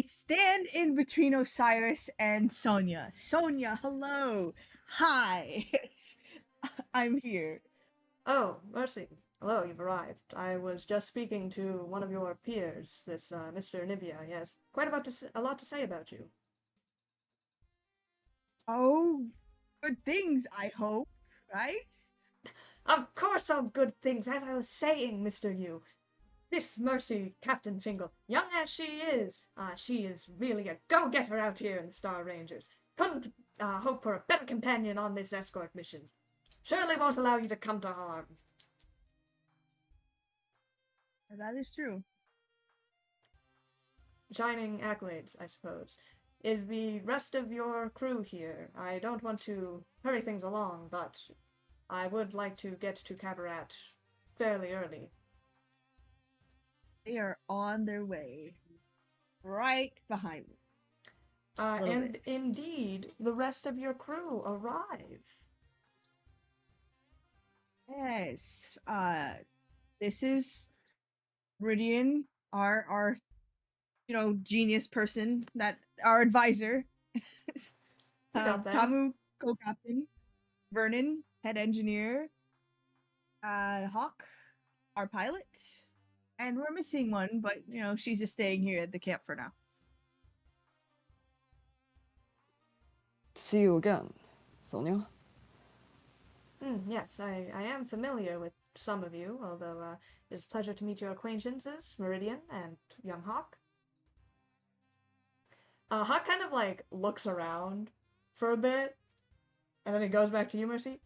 stand in between Osiris and Sonia. Sonia, hello. Hi. I'm here. Oh, Mercy. Hello, you've arrived. I was just speaking to one of your peers, this Mr. Nivea. Yes, quite a lot to say about you. Oh, good things, I hope, right? Of course, all good things. As I was saying, Mr. Yu, this Mercy, Captain Fingal, young as she is really a go-getter out here in the Star Rangers. Couldn't hope for a better companion on this escort mission. Surely won't allow you to come to harm. That is true. Shining accolades, I suppose. Is the rest of your crew here? I don't want to hurry things along, but I would like to get to Qabarat fairly early. They are on their way. Right behind me. And indeed, the rest of your crew arrive. Yes. This is Meridian, our genius person, that our advisor. Got that. Khamu, co-captain. Vernon, head engineer. Hawk, our pilot. And we're missing one, but she's just staying here at the camp for now. See you again, Sonia? Yes, I am familiar with some of you, although it is a pleasure to meet your acquaintances, Meridian and young Hawk. Hawk kind of like looks around for a bit, and then he goes back to you, Mercy.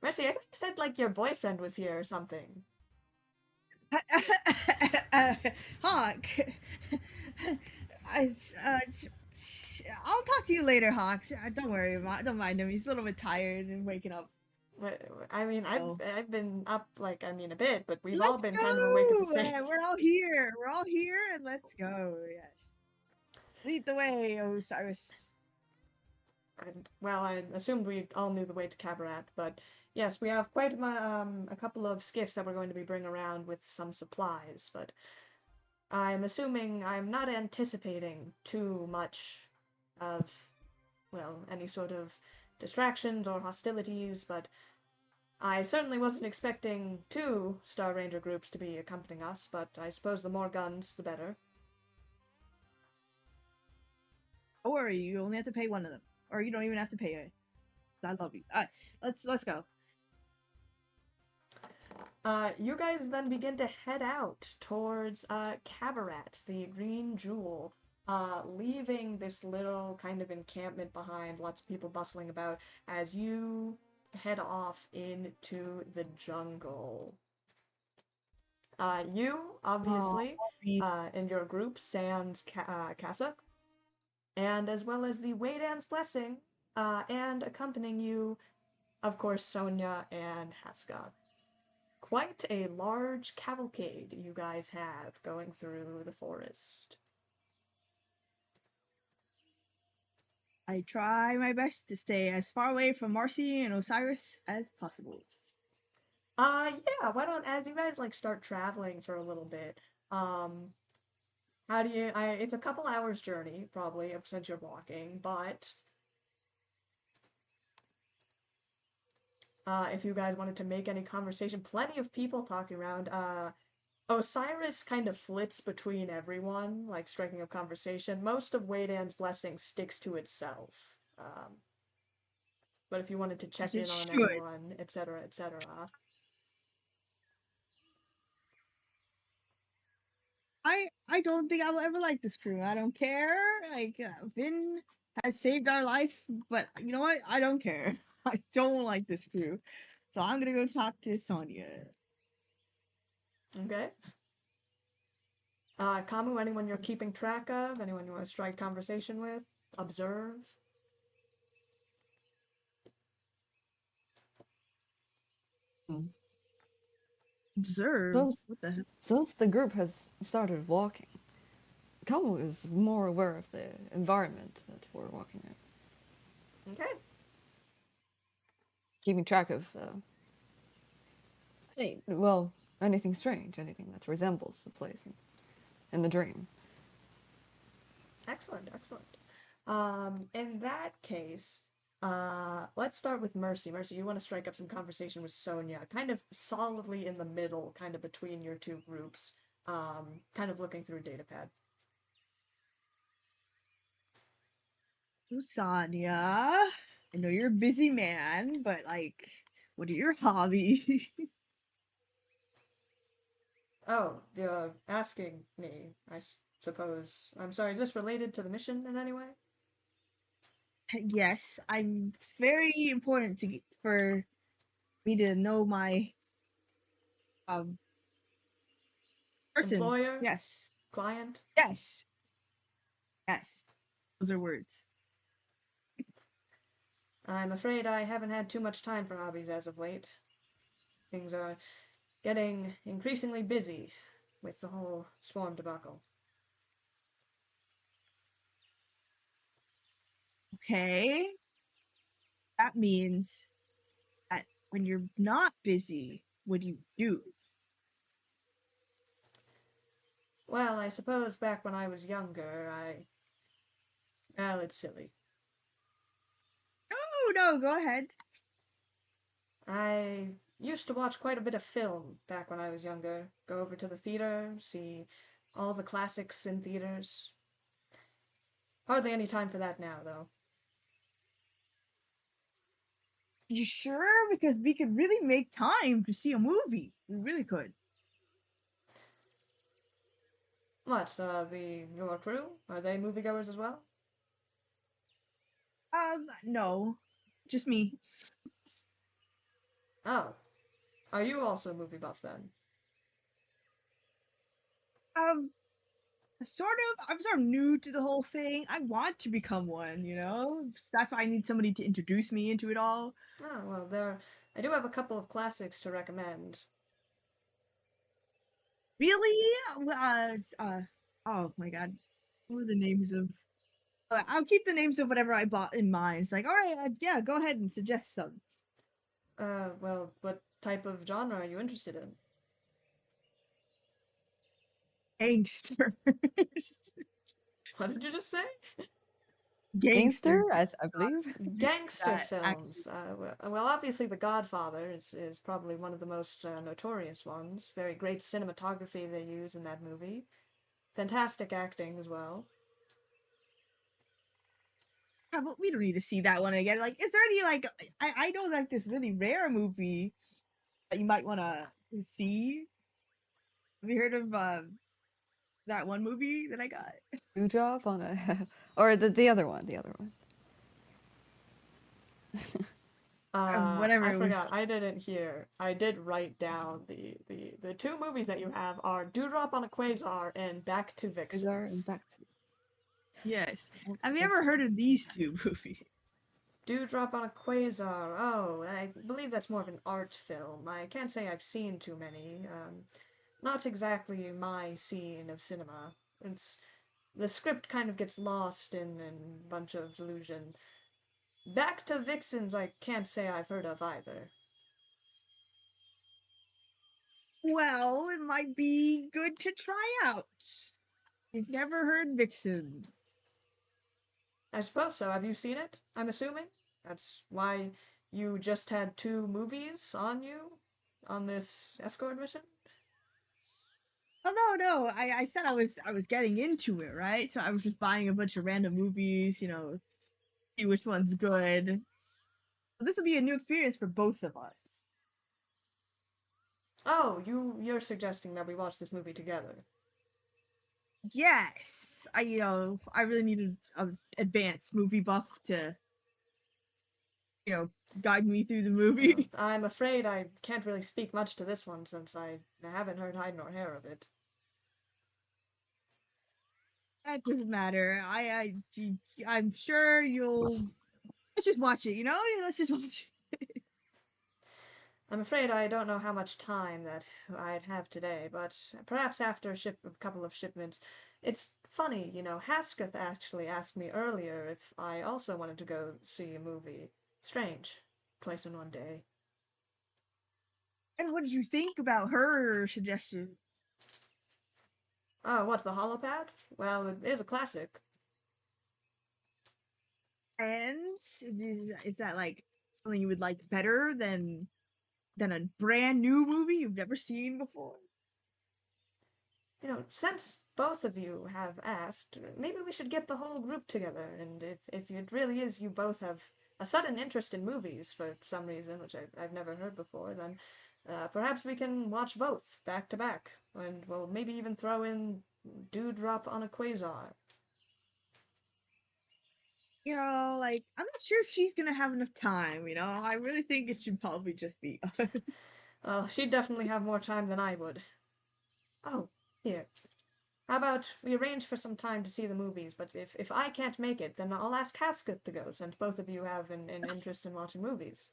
Mercy, I think you said like your boyfriend was here or something. Hawk. I, I'll talk to you later, Hawk. Don't worry, don't mind him. He's a little bit tired and waking up. I mean, So I've been up like I mean a bit, but we've all let's been go. kind of awake at the same. We're all here. We're all here, and let's go. Yes. Lead the way, Osiris. Well, I assumed we all knew the way to Qabarat, but yes, we have quite a couple of skiffs that we're going to be bringing around with some supplies, but I'm assuming I'm not anticipating too much of, well, any sort of distractions or hostilities, but I certainly wasn't expecting two Star Ranger groups to be accompanying us, but I suppose the more guns, the better. Don't worry, you only have to pay one of them, or you don't even have to pay it. I love you. Let's go. You guys then begin to head out towards Qabarat, the Green Jewel, leaving this little kind of encampment behind, lots of people bustling about, as you head off into the jungle. You, obviously, in your group, sans Cassock, and as well as the Waydan's Blessing, and accompanying you, of course, Sonia and Haska. Quite a large cavalcade you guys have going through the forest. I try my best to stay as far away from Marcy and Osiris as possible. Yeah, why don't, as you guys, like, start traveling for a little bit, how do you, it's a couple hours journey, probably, since you're walking, but, if you guys wanted to make any conversation, plenty of people talking around, Osiris kind of flits between everyone, like, striking up conversation. Most of Waydan's Blessing sticks to itself, but if you wanted to check As it in on should. anyone, etc., etc. I don't think I will ever like this crew. I don't care. Like Vin has saved our life, but you know what? I don't care. I don't like this crew. So I'm gonna go talk to Sonia. Okay. Khamu, anyone you're keeping track of? Anyone you want to strike conversation with? Observe? Hmm. Observe. Since, What the hell? since the group has started walking, Kamu is more aware of the environment that we're walking in. Okay. Keeping track of, anything strange, anything that resembles the place in the dream. Excellent, excellent. In that case, let's start with Mercy. Mercy, you want to strike up some conversation with Sonia, kind of solidly in the middle, kind of between your two groups, kind of looking through a datapad. So Sonia, I know you're a busy man, but like, what are your hobbies? Oh, you're asking me, I suppose. I'm sorry, is this related to the mission in any way? Yes, it's very important for me to know my um person. Employer? Yes. Client? Yes. Yes. Those are words. I'm afraid I haven't had too much time for hobbies as of late. Things are getting increasingly busy with the whole swarm debacle. Okay. That means that when you're not busy, what do you do? Well, I suppose back when I was younger, well, it's silly. Oh, no, go ahead. I used to watch quite a bit of film back when I was younger. Go over to the theater, see all the classics in theaters. Hardly any time for that now, though. You sure? Because we could really make time to see a movie. We really could. What, your crew? Are they moviegoers as well? No. Just me. Oh. Are you also a movie buff then? Um, I'm sort of new to the whole thing. I want to become one, you know? So that's why I need somebody to introduce me into it all. Oh, well, I do have a couple of classics to recommend. Really? Oh my god. What are the names of? I'll keep the names of whatever I bought in mind. It's like, all right, yeah, go ahead and suggest some. Well, what type of genre are you interested in? Gangsters. What did you just say? Gangster. Gangster, I believe. Gangster That actually. films. Well, obviously, The Godfather is probably one of the most notorious ones. Very great cinematography they use in that movie. Fantastic acting as well. Yeah, but we don't need to see that one again. Like, is there any like I know like this really rare movie that you might want to see? Have you heard of that one movie that I got? Dewdrop on a, or the other one, the other one. Whatever I it was forgot. called. I didn't hear. I did write down the two movies that you have are Dewdrop on a Quasar and Back to Bizarre and Vixens. back to. Yes. Oh, Have you let's ever see. heard of these two movies? Dewdrop on a Quasar. Oh, I believe that's more of an art film. I can't say I've seen too many. Not exactly my scene of cinema. It's the script kind of gets lost in a bunch of illusion. Back to Vixens, I can't say I've heard of either. Well, it might be good to try out. You've never heard Vixens. I suppose so. Have you seen it? I'm assuming? That's why you just had two movies on you on this escort mission? Oh no, I said I was getting into it, right? So I was just buying a bunch of random movies, you know, see which one's good. So this will be a new experience for both of us. Oh, you're suggesting that we watch this movie together. Yes, I really needed an advanced movie buff to, guide me through the movie. I'm afraid I can't really speak much to this one since I haven't heard hide nor hair of it. That doesn't matter. I'm sure you'll. Let's just watch it. Let's just watch it. I'm afraid I don't know how much time that I'd have today, but perhaps after a couple of shipments. It's funny, Hasketh actually asked me earlier if I also wanted to go see a movie. Strange. Twice in one day. And what did you think about her suggestion? Oh, what, the holopad? Well, it is a classic. And is that like something you would like better than a brand new movie you've never seen before? Since both of you have asked, maybe we should get the whole group together, and if it really is you both have a sudden interest in movies for some reason, which I've never heard before, then perhaps we can watch both back to back, and we'll maybe even throw in Dewdrop on a Quasar. Like I'm not sure if she's gonna have enough time. I really think it should probably just be us. Well, she'd definitely have more time than I would. Oh, here. How about we arrange for some time to see the movies, but if I can't make it, then I'll ask Haskett to go, since both of you have an interest in watching movies.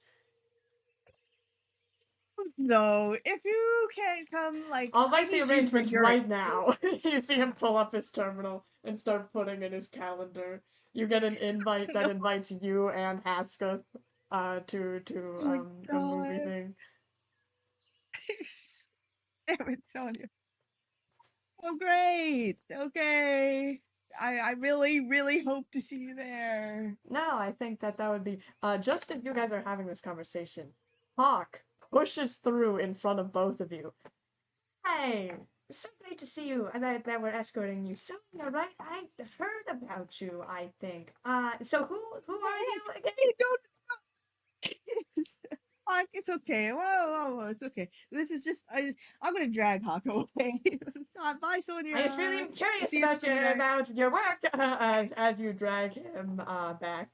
No, if you can't come, like I'll I make the need you for arrangements your. right now. You see him pull up his terminal and start putting in his calendar. You get an invite that No, invites you and Hasketh to oh my a movie god. thing. Damn it, Sonia. Oh great. Okay. I really, really hope to see you there. No, I think that would be just as you guys are having this conversation. Hawk pushes through in front of both of you. Hey, so great to see you. That we're escorting you. So you're right. I heard about you. I think. So who are you again? You don't Hawk, it's okay. Whoa, it's okay. This is just I'm gonna drag Hawk away. Bye, Sonia. I was really We'll curious see you soon. about your work as you drag him back.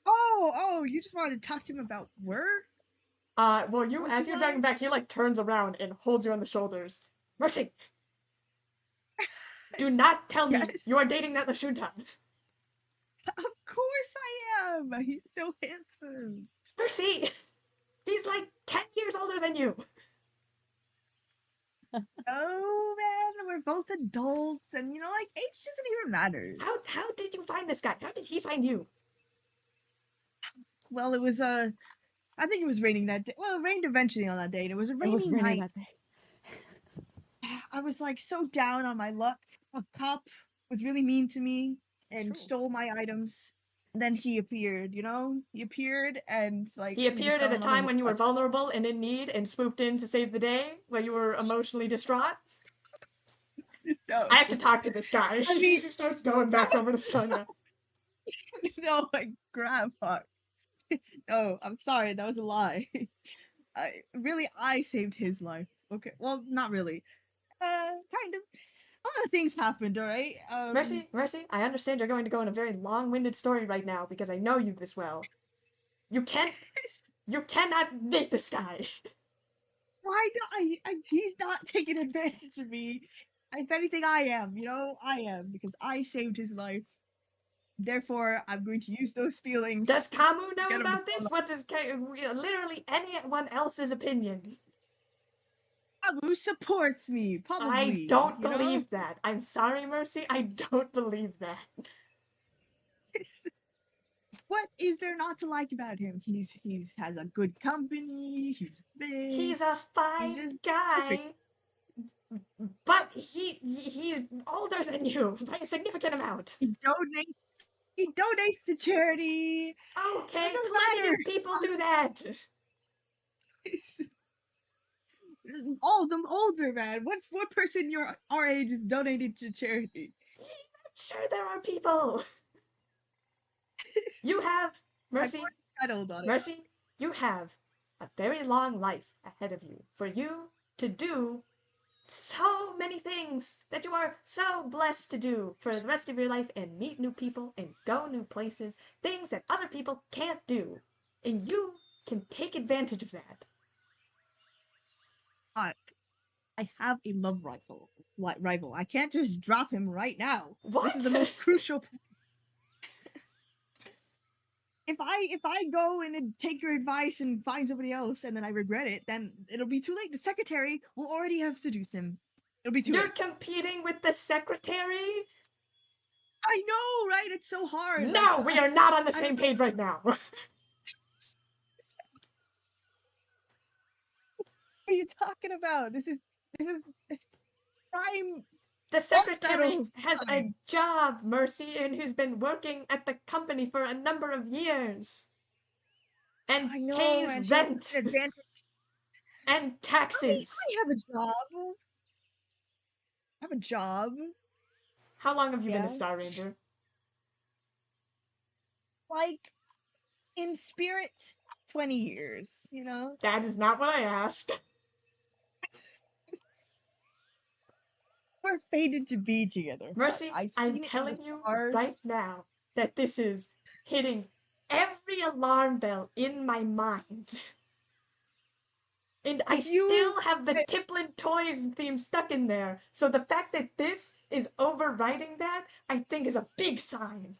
Oh, you just wanted to talk to him about work? Well, Don't as you you drag him mind? back, he like turns around and holds you on the shoulders. Mercy, do not tell me Yes, you are dating that Lashunta. of course I am. He's so handsome. Mercy, he's like 10 years older than you. Oh man, we're both adults, and like age doesn't even matter. How did you find this guy? How did he find you? Well, it was I think it was raining that day. Well, it rained eventually on that day, and it was a It was rainy raining night. that day. I was like so down on my luck. A cop was really mean to me and true. stole my items. And then he appeared, He appeared and like He we just appeared at fell a in love and time when you were vulnerable and in need and swooped in to save the day while you were emotionally distraught. no. I have to talk to this guy. I He mean, just starts going back over to Sonia. no, like grandpa. No, I'm sorry, that was a lie. I saved his life. Okay, well, not really. Kind of. A lot of things happened. All right. Mercy, I understand you're going to go in a very long-winded story right now because I know you this well. You cannot date this guy. Why not? He's not taking advantage of me. If anything, I am. I am because I saved his life. Therefore, I'm going to use those Does feelings Khamu to know get him to about fall in this? What does literally anyone else's opinion? love. Who supports me? I Probably. don't believe that. I'm sorry, Mercy. I don't believe that. What is there not to like about him? He's has a good company. He's big. He's a He's fine just perfect. guy, but he's older than you by a significant amount. He donates. He donates to charity. It Okay, doesn't plenty matter. of people do that. All of them older, man. What person your our age is donated to charity? Sure, there are people. You have, I've Mercy, already settled on it. Mercy, you have a very long life ahead of you for you to do so many things that you are so blessed to do for the rest of your life and meet new people and go new places, things that other people can't do. And you can take advantage of that. I I have a love rival. I can't just drop him right now. This is the What? most crucial. If I go and take your advice and find somebody else and then I regret it, then it'll be too late. The secretary will already have seduced him. It'll be too You're late. competing with the secretary? I know, right? It's so hard. Like No, we are not on the I don't same know page right now. what are you talking about. This is prime The boss secretary battle has a time. job, Mercy, and who's been working at the company for a number of years and I know, pays and she has rent an advantage. and I taxes. I have a job. I have a job. How long have you been a Yeah. Star Ranger? Like in spirit, 20 years. That is not what I asked. We're fated to be together. Fuck, Mercy, I've I'm seen it in the telling you stars. right now that this is hitting every alarm bell in my mind. And I If you still have the Tiplin Toys theme stuck in there. So the fact that this is overriding that, I think is a big sign.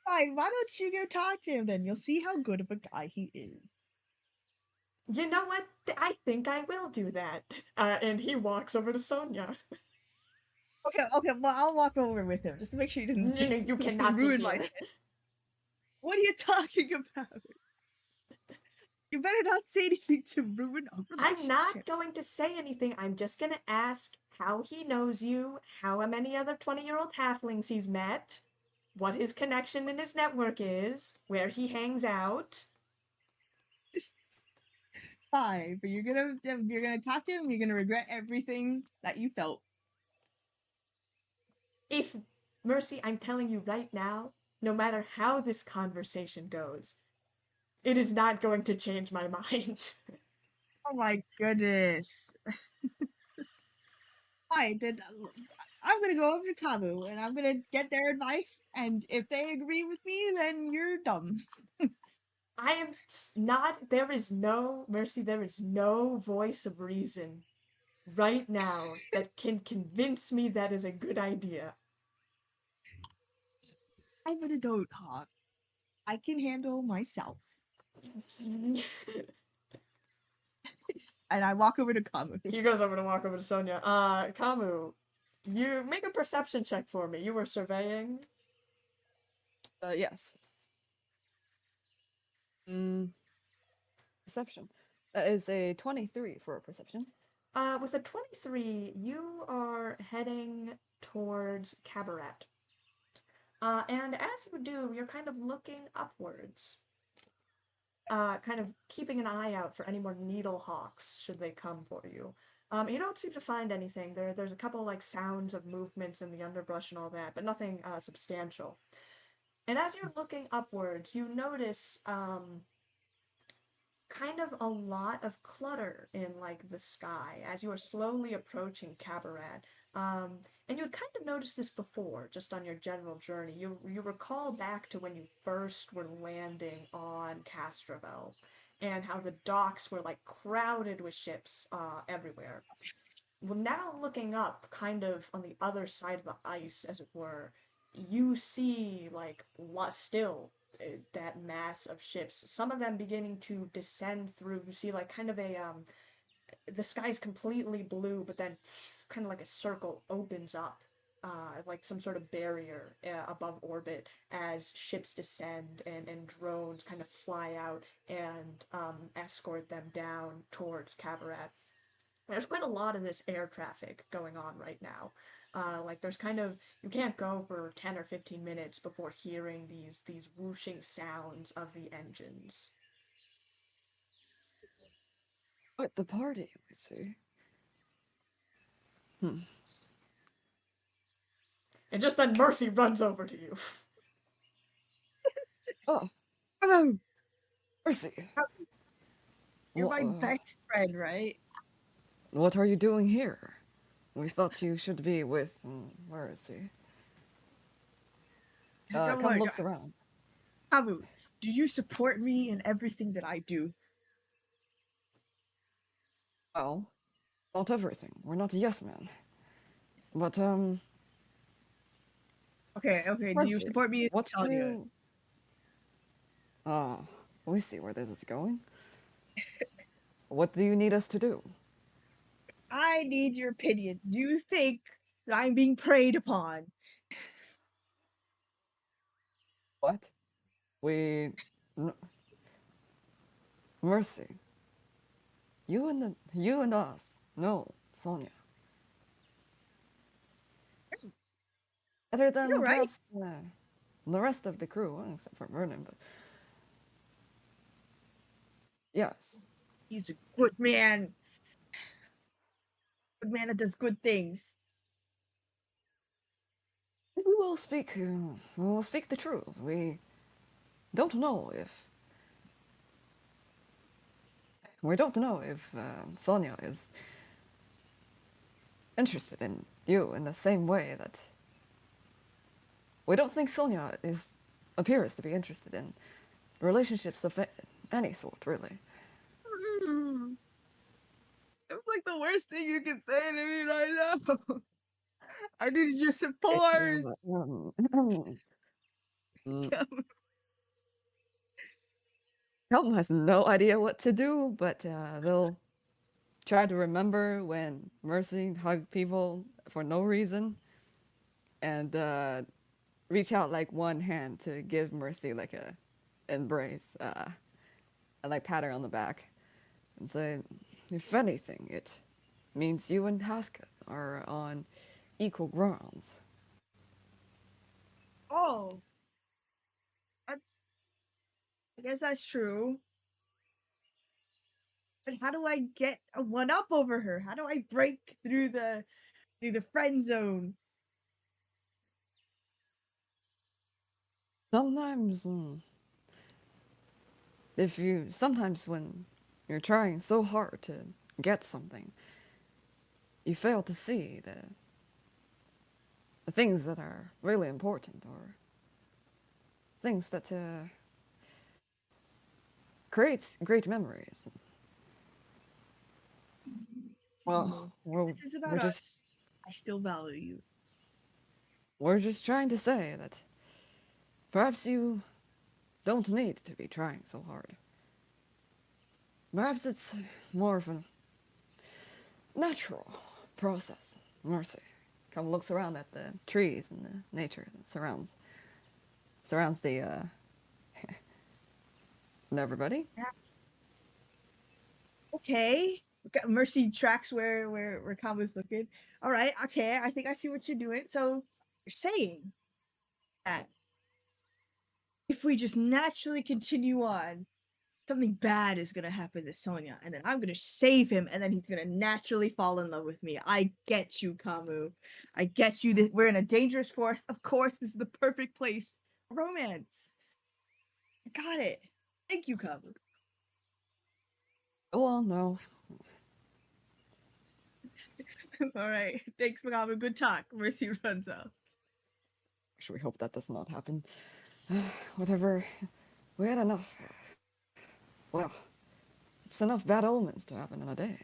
fine, why don't you go talk to him then? You'll see how good of a guy he is. You know what? I think I will do that. And he walks over to Sonia. Okay, well, I'll walk over with him just to make sure he doesn't No, you cannot be ruin my. here. What are you talking about? You better not say anything to ruin our I'm not relationship. going to say anything. I'm just going to ask how he knows you, how many other 20-year-old halflings he's met, what his connection in his network is, where he hangs out. Fine, but you're gonna talk to him. You're gonna regret everything that you felt. If, Mercy, I'm telling you right now, no matter how this conversation goes, It is not going to change my mind. Oh my goodness. Fine, then I'm gonna go over to Khamu and I'm gonna get their advice, and if they agree with me, then you're dumb. I am not. There is no Mercy. There is no voice of reason right now that can convince me that is a good idea. I'm an adult hawk. I can handle myself. And I walk over to Khamu. He goes over to walk over to Sonia. Kamu, you make a perception check for me. You were surveying. Yes. Perception. That is a 23 for a perception. With a 23, you are heading towards Qabarat. And as you do, you're kind of looking upwards, kind of keeping an eye out for any more needle hawks should they come for you. You don't seem to find anything. There's a couple like sounds of movements in the underbrush and all that, but nothing substantial. And as you're looking upwards, you notice kind of a lot of clutter in like the sky as you are slowly approaching Qabarat. And you had kind of noticed this before, just on your general journey. You recall back to when you first were landing on Castrovel, and how the docks were like crowded with ships everywhere. Well, now looking up, kind of on the other side of the ice, as it were, you see like still that mass of ships. Some of them beginning to descend through. You see like kind of a the sky is completely blue, but then kind of like a circle opens up. Like some sort of barrier above orbit as ships descend and drones kind of fly out and escort them down towards Qabarat. There's quite a lot of this air traffic going on right now. Like there's kind of you can't go for 10 or 15 minutes before hearing these whooshing sounds of the engines. Quite the party, we see. Hmm. And just then Mercy runs over to you. Oh, Hello, Mercy. you're Wha- my best friend, right? what are you doing here? We thought you should be with. Where is he? Don't Come worry, looks around. Khamu, do you support me in everything that I do? Well, not everything. We're not a yes man. But Okay. Do you Mercy, support me in what do Sonia? you? Ah, we see where this is going. What do you need us to do? I need your opinion. Do you think that I'm being preyed upon? What? We. N- Mercy. You and us. No, Sonia. Better You're than right. perhaps the rest of the crew, except for Vernon. But yes, He's a good man. Good man that does good things. we will speak the truth. Don't know if we don't know if Sonia is interested in you in the same way that we don't think Sonia is appears to be interested in relationships of any sort, really. Mm. It's like the worst thing you can say to me right now. I needed your support. Mm, Helm has no idea what to do, but they'll try to remember when Mercy hugged people for no reason and reach out like one hand to give Mercy like a embrace and like pat her on the back and say, if anything, it means you and Haskell are on equal grounds. Oh, I guess that's true. But how do I get a one up over her? How do I break through the friend zone? Sometimes if you sometimes when you're trying so hard to get something, you fail to see the things that are really important or things that creates great memories. Well, Kamu, if we're this is about we're just us, I still value you. we're just trying to say that perhaps you don't need to be trying so hard. Perhaps it's more of a natural process. Mercy. Come looks around at the trees and the nature that surrounds the everybody. Yeah. Okay. Mercy tracks where Kamu's looking. All right. Okay. I think I see what you're doing. So you're saying that if we just naturally continue on, something bad is gonna happen to Sonia, and then I'm gonna save him, and then he's gonna naturally fall in love with me. I get you, Kamu. I get you. We're in a dangerous forest. Of course, this is the perfect place. Romance. I got it. Thank you, Kamu. Oh no, All right. Thanks, Kamu. Good talk. Mercy runs off. actually, we hope that does not happen. Whatever, we had enough. Well, it's enough bad omens to happen in a day.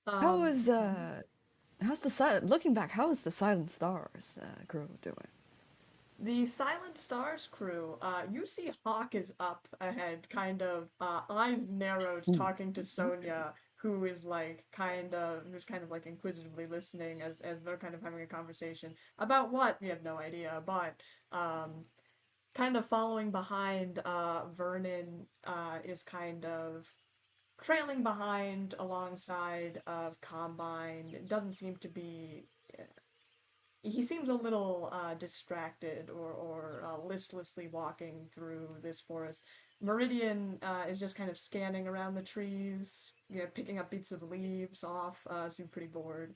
How Um, is how's the looking back? How is the Silent Stars crew doing? the Silent Stars crew, you see Hawk is up ahead, kind of eyes narrowed, Hmm. talking to Sonia, who's kind of like inquisitively listening as they're kind of having a conversation about what you have no idea, but kind of following behind. Vernon is kind of trailing behind alongside of Combine. It doesn't seem to be. He seems a little distracted or listlessly walking through this forest. Meridian is just kind of scanning around the trees, picking up bits of leaves off. Seems pretty bored.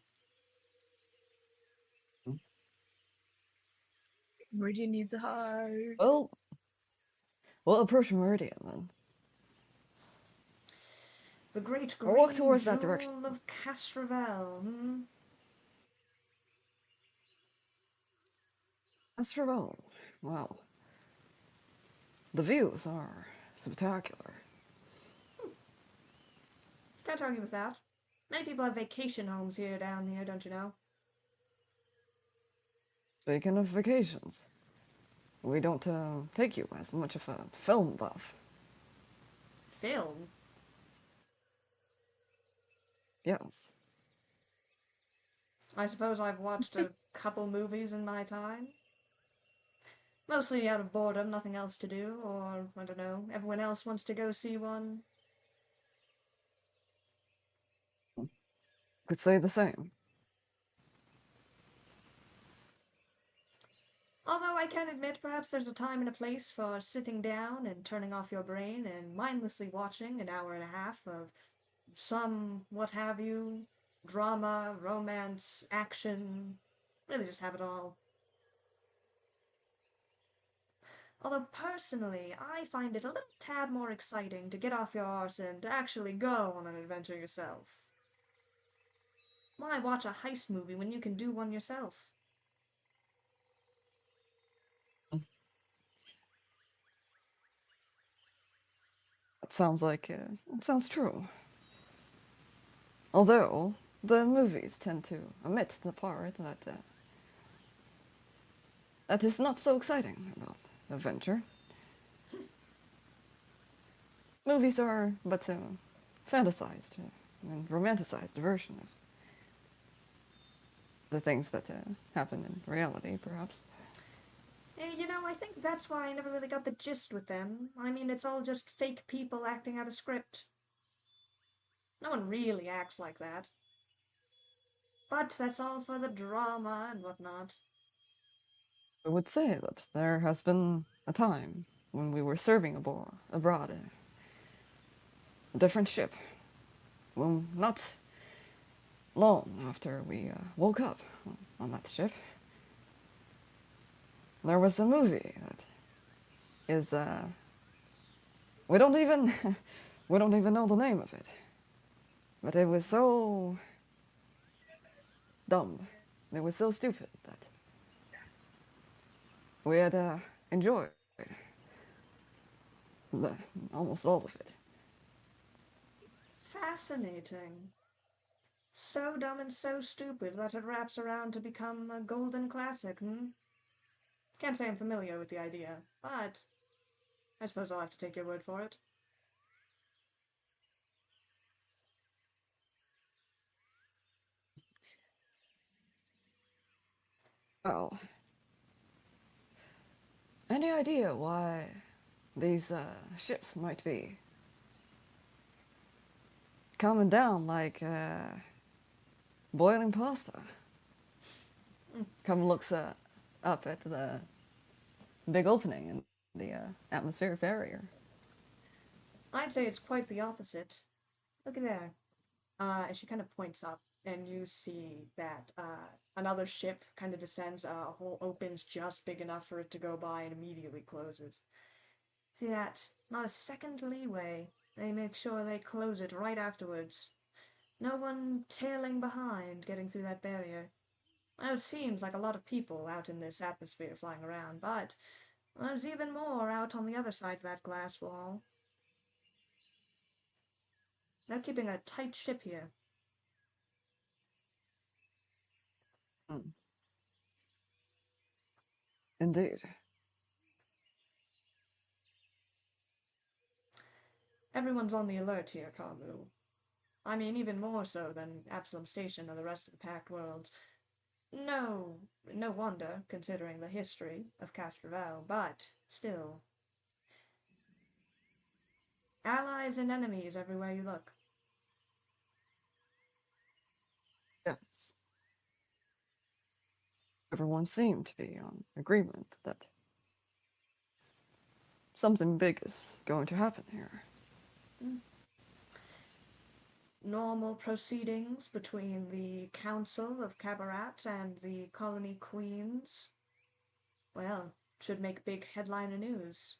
Meridian needs a heart. Well, we'll approach Meridian then. The great We'll walk green towards that direction. jewel of Castrovel. Hmm? As for well, the views are spectacular. Can't argue with that. Many people have vacation homes down here, don't you know? Speaking of vacations, we don't take you as much of a film buff. Film? Yes. I suppose I've watched a couple movies in my time. Mostly out of boredom, nothing else to do, or, I don't know, everyone else wants to go see one. Could say the same. Although I can admit perhaps there's a time and a place for sitting down and turning off your brain and mindlessly watching an hour and a half of some what have you, drama, romance, action, really just have it all. Although personally, I find it a little tad more exciting to get off your arse and actually go on an adventure yourself. Why watch a heist movie when you can do one yourself? It sounds like it sounds true. Although the movies tend to omit the part that is not so exciting about adventure. Movies are but a fantasized and romanticized version of the things that happen in reality, perhaps. I think that's why I never really got the gist with them. I mean, it's all just fake people acting out a script. No one really acts like that. But that's all for the drama and whatnot. I would say that there has been a time when we were serving abroad a different ship. Well, not long after we woke up on that ship, there was a movie that is we don't even we don't even know the name of it. But it was so dumb. It was so stupid that we had enjoyed the, almost all of it. Fascinating. So dumb and so stupid that it wraps around to become a golden classic, hmm? Can't say I'm familiar with the idea, but I suppose I'll have to take your word for it. Well, any idea why these ships might be coming down like boiling pasta? Come looks up at the big opening in the atmospheric barrier. I'd say it's quite the opposite. Look at there. And she kind of points up, and you see that another ship kind of descends. A hole opens just big enough for it to go by and immediately closes. See that? Not a second leeway. They make sure they close it right afterwards. No one tailing behind getting through that barrier. Well, it seems like a lot of people out in this atmosphere flying around, but there's even more out on the other side of that glass wall. They're keeping a tight ship here. Mm, indeed. Everyone's on the alert here, Khamu. I mean, even more so than Absalom Station or the rest of the Packed Worlds. No wonder, considering the history of Castrovel, but still. Allies and enemies everywhere you look. Yes. Everyone seemed to be on agreement that something big is going to happen here. Normal proceedings between the Council of Qabarat and the Colony Queens. Well, should make big headliner news.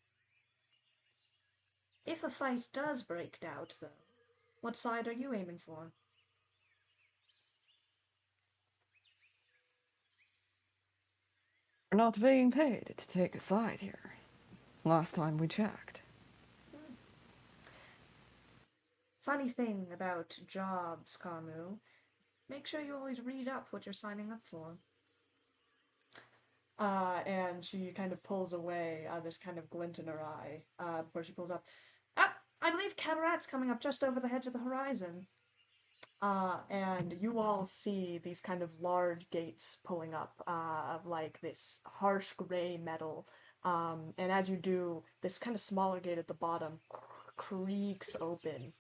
If a fight does break out, though, what side are you aiming for? We're not being paid to take a side here. Last time we checked. Funny thing about jobs, Khamu. Make sure you always read up what you're signing up for. And she kind of pulls away, this kind of glint in her eye, before she pulls up. Ah, I believe Qabarat's coming up just over the edge of the horizon. And you all see these kind of large gates pulling up, of like this harsh gray metal. And as you do, this kind of smaller gate at the bottom creaks open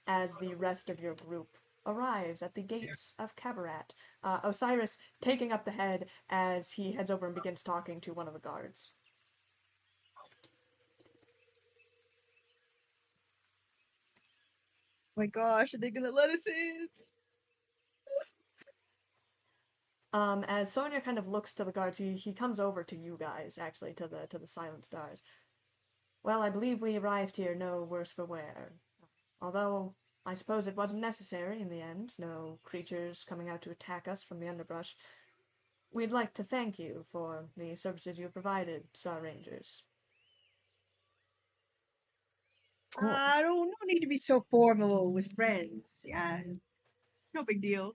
as the rest of your group arrives at the gates of Qabarat. Osiris taking up the head as he heads over and begins talking to one of the guards. Oh my gosh, are they gonna let us in? As Sonia kind of looks to the guards, he comes over to you guys, actually, to the Silent Stars. Well, I believe we arrived here no worse for wear. Although, I suppose it wasn't necessary in the end, no creatures coming out to attack us from the underbrush. We'd like to thank you for the services you have provided, Star Rangers. Of course. No need to be so formal with friends. Yeah, it's no big deal.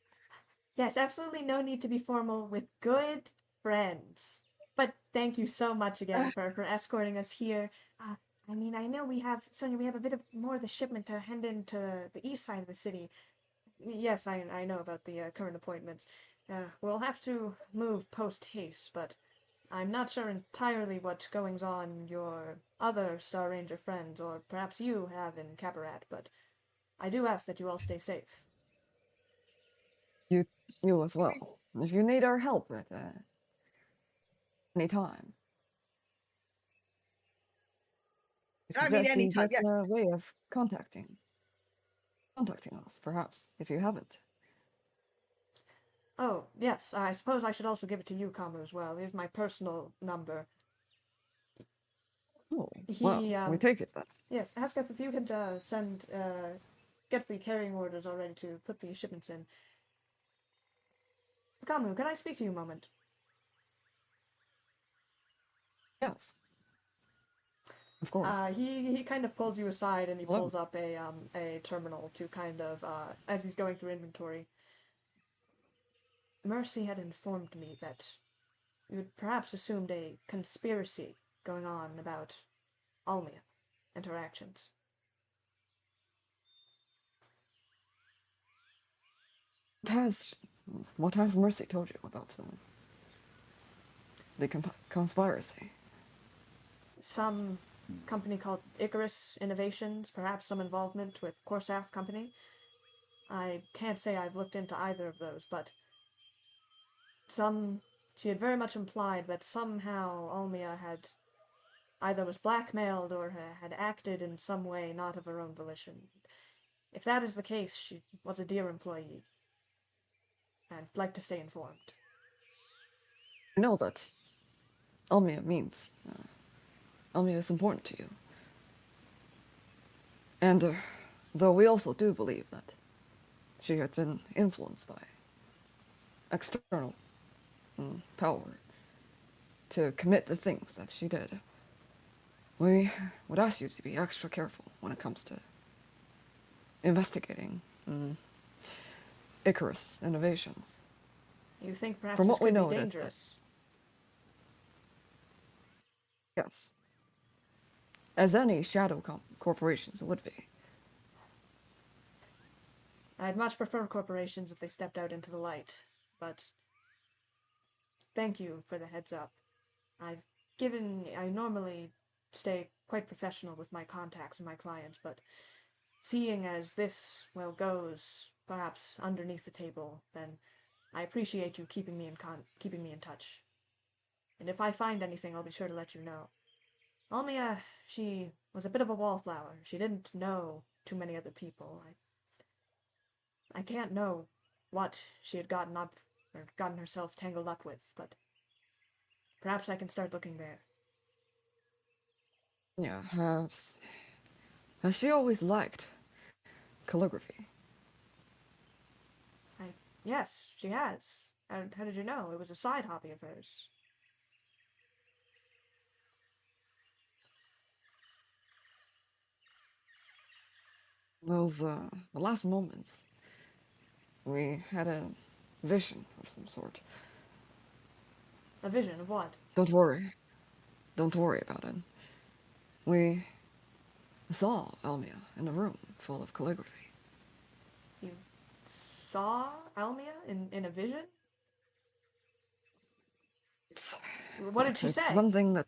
Yes, absolutely no need to be formal with good friends. But thank you so much again Uh, for escorting us here. Uh, I mean, I know we have, Sonia, we have a bit of more of the shipment to hand into the east side of the city. Yes, I know about the current appointments. We'll have to move post haste, but I'm not sure entirely what goings on your other Star Ranger friends, or perhaps you, have in Qabarat, but I do ask that you all stay safe. You, you as well. If you need our help at any time, I I mean, suggest you anytime. get Yes. a way of contacting us, perhaps, if you haven't. Oh, yes, I suppose I should also give it to you, Kamu, as well. Here's my personal number. Well, He, we take it that. yes, Hasketh, if you could get the carrying orders all ready to put the shipments in. Khamu, can I speak to you a moment? Yes, of course. He kind of pulls you aside and he Hello. pulls up a terminal to kind of as he's going through inventory. Mercy had informed me that you had perhaps assumed a conspiracy going on about Almia and her actions. Has what has Mercy told you about the conspiracy? Some company called Icarus Innovations, perhaps some involvement with Corsath Company. I can't say I've looked into either of those, but she had very much implied that somehow Almia had either was blackmailed or had acted in some way not of her own volition. If that is the case, she was a dear employee. I'd like to stay informed. I know that Almia Almia is important to you. And though we also do believe that she had been influenced by external power to commit the things that she did, we would ask you to be extra careful when it comes to investigating Icarus Innovations. You think perhaps From this what we could know, be it is dangerous? yes, as any shadow corporations would be. I'd much prefer corporations if they stepped out into the light, but thank you for the heads up. I normally stay quite professional with my contacts and my clients, but seeing as this, well, goes perhaps underneath the table, then I appreciate you keeping me in touch. And if I find anything, I'll be sure to let you know. Almia, she was a bit of a wallflower. She didn't know too many other people. I can't know what she had gotten up or gotten herself tangled up with, but perhaps I can start looking there. Yeah, has she always liked calligraphy? Yes, she has. How did you know? It was a side hobby of hers. Those the last moments, we had a vision of some sort. A vision of what? Don't worry. Don't worry about it. We saw Elmia in a room full of calligraphy. You saw Almia in a vision? It's, What did she it's say? something that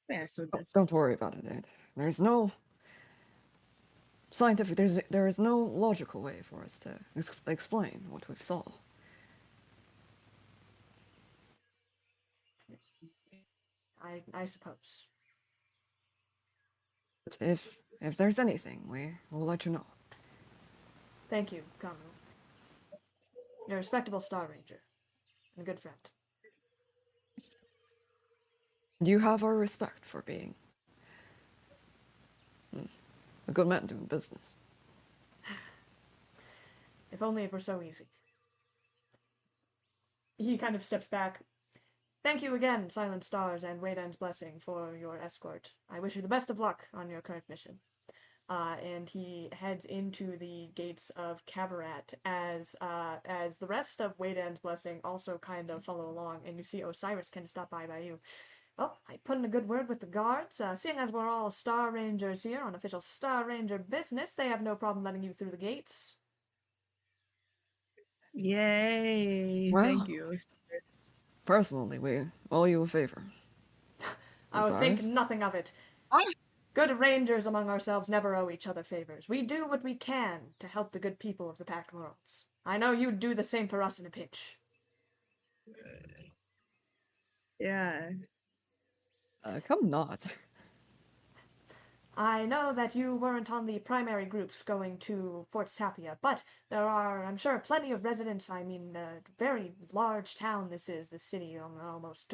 Yeah, so desperate. don't worry about it. There's no scientific. There is no logical way for us to explain what we saw. I suppose. But if there's anything, we will let you know. Thank you, Khamu. You're a respectable Star Ranger and a good friend. You have our respect for being a good man doing business. If only it were so easy. He kind of steps back. Thank you again, Silent Stars and Waydan's Blessing, for your escort. I wish you the best of luck on your current mission. And he heads into the gates of Qabarat as the rest of Waydan's Blessing also kind of follow along, and you see Osiris kind of stop by you. Oh, I put in a good word with the guards. Seeing as we're all Star Rangers here on official Star Ranger business, they have no problem letting you through the gates. Yay! Thank Well, you. personally, we owe you a favor. Oh, think Osiris? nothing of it. Ah! Good rangers among ourselves never owe each other favors. We do what we can to help the good people of the Packed Worlds. I know you'd do the same for us in a pinch. Yeah. Come not. I know that you weren't on the primary groups going to Fort Sapia, but there are, I'm sure, plenty of residents. I mean, a very large town this is, this city, almost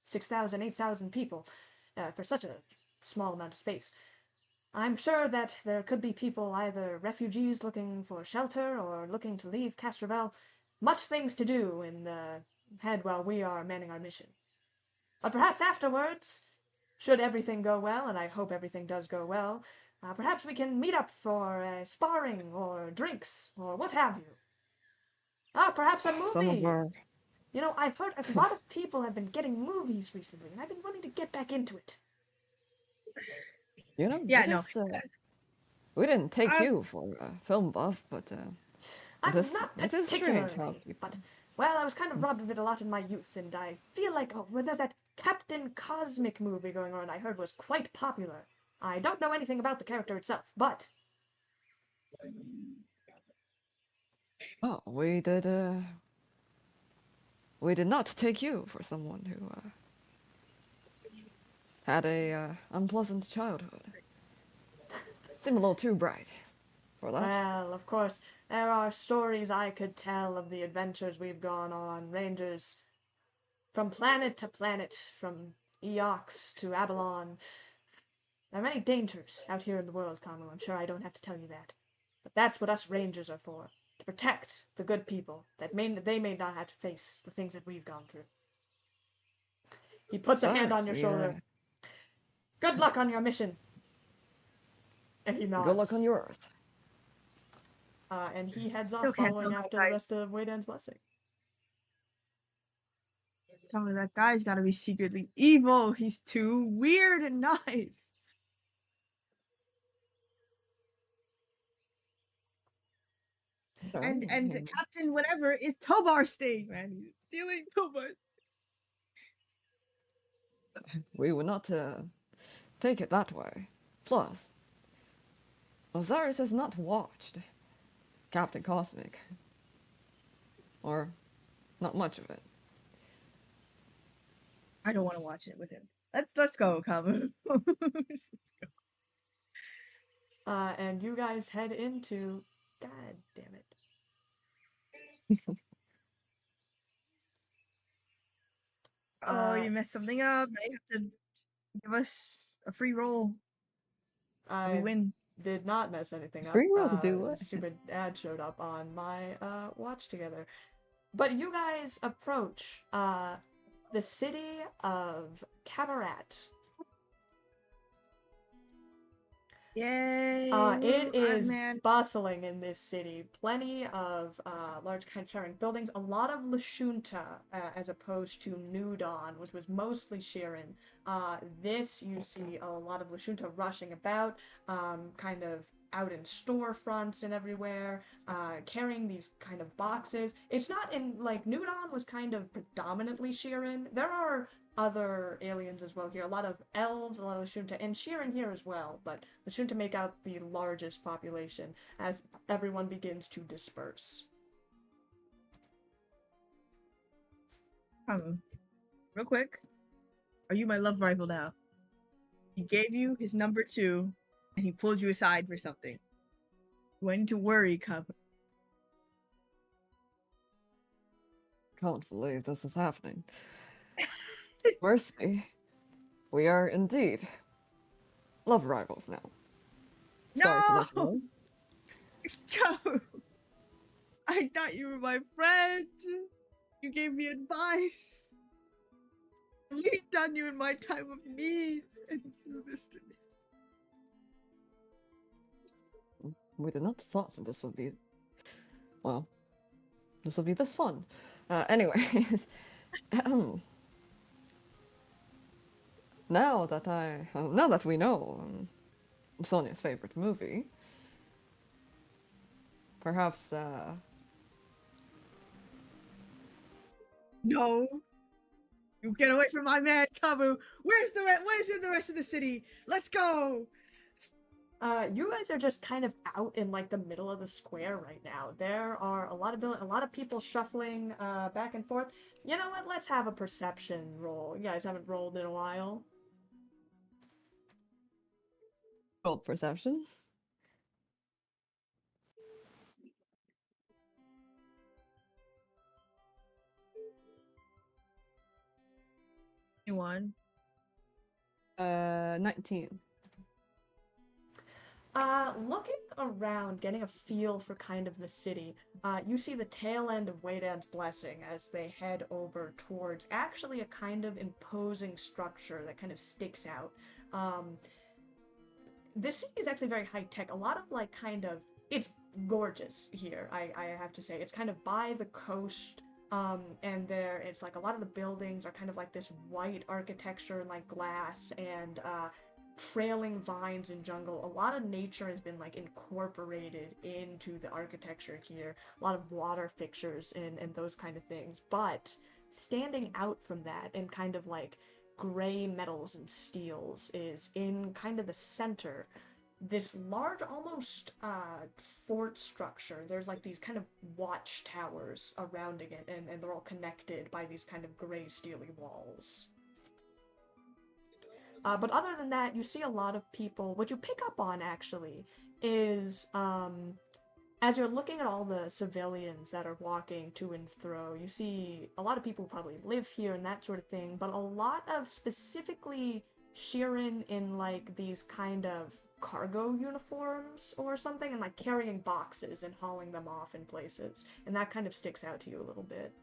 6,000, 8,000 people for such a small amount of space. I'm sure that there could be people, either refugees looking for shelter or looking to leave Castrovel. Much things to do in the head while we are manning our mission. But perhaps afterwards, should everything go well, and I hope everything does go well, perhaps we can meet up for sparring or drinks or what have you. Perhaps a Some of movie. our, You know, I've heard a lot of people have been getting movies recently, and I've been wanting to get back into it. you know, Yeah, it no. is, we didn't take Um, you for a film buff, but I'm not it is strange how particularly, people. but, well, I was kind of robbed of it a lot in my youth, and I feel like, well, there's that Captain Cosmic movie going on I heard was quite popular. I don't know anything about the character itself, but Oh, we did not take you for someone who had a unpleasant childhood. Seem a little too bright for that. well, of course, there are stories I could tell of the adventures we've gone on, Rangers, from planet to planet, from Eox to Avalon. There are many dangers out here in the world, Khamu. I'm sure I don't have to tell you that. But that's what us Rangers are for. To protect the good people that they may not have to face the things that we've gone through. He puts a hand on Besides, your we shoulder. Good luck on your mission. And he good luck nods. on yours. And he heads Still off can't following tell that after the guy. rest of Waydan's blessing. Tell me that guy's got to be secretly evil. He's too weird and nice. And Captain whatever is Tobar's thing, man. He's stealing Tobar. We would not take it that way. Plus, Osiris has not watched Captain Cosmic. Or not much of it. I don't want to watch it with him. Let's go, Kamu. And you guys head into. God damn it. Oh, you messed something up. Now you have to give us a free roll. We I win. did not mess anything up. Free will to do what? Stupid ad showed up on my watch together. But you guys approach the city of Qabarat. Yay! It is man. bustling in this city. Plenty of large kind of towering buildings. A lot of Lashunta, as opposed to New Dawn, which was mostly Shirren. This you see a lot of Lashunta rushing about, kind of out in storefronts and everywhere, carrying these kind of boxes. It's not in like New Dawn was kind of predominantly Shirren. There are other aliens as well here. A lot of elves, a lot of Lashunta, and Shirren here as well, but Lashunta make out the largest population as everyone begins to disperse. Real quick. Are you my love rival now? He gave you his number 2, and he pulled you aside for something. When to worry, Cub. Can't believe this is happening. Mercy, we are indeed love rivals now. Sorry to let you know. Cub! I thought you were my friend. You gave me advice. I leaned on you in my time of need, and you do this to me. We did not thought that this would be, well, this would be this fun. Anyways, now that we know Sonia's favorite movie, perhaps No. You get away from my man, Kabu. Where's in the rest of the city? Let's go. You guys are just kind of out in like the middle of the square right now. There are a lot of people shuffling back and forth. You know what? Let's have a perception roll. You guys haven't rolled in a while. Roll perception. Anyone? 19. Looking around, getting a feel for kind of the city, you see the tail end of Waydan's blessing as they head over towards actually a kind of imposing structure that kind of sticks out. Um, this city is actually very high tech. A lot of like kind of it's gorgeous here. I have to say it's kind of by the coast. And there it's like a lot of the buildings are kind of like this white architecture and like glass and trailing vines and jungle. A lot of nature has been like incorporated into the architecture here. A lot of water fixtures and those kind of things. But standing out from that and kind of like gray metals and steels is in kind of the center this large almost fort structure. There's like these kind of watchtowers surrounding it and they're all connected by these kind of gray steely walls. But other than that, you see a lot of people. What you pick up on actually is as you're looking at all the civilians that are walking to and fro, you see a lot of people who probably live here and that sort of thing, but a lot of specifically Shirren in like these kind of cargo uniforms or something and like carrying boxes and hauling them off in places. And that kind of sticks out to you a little bit.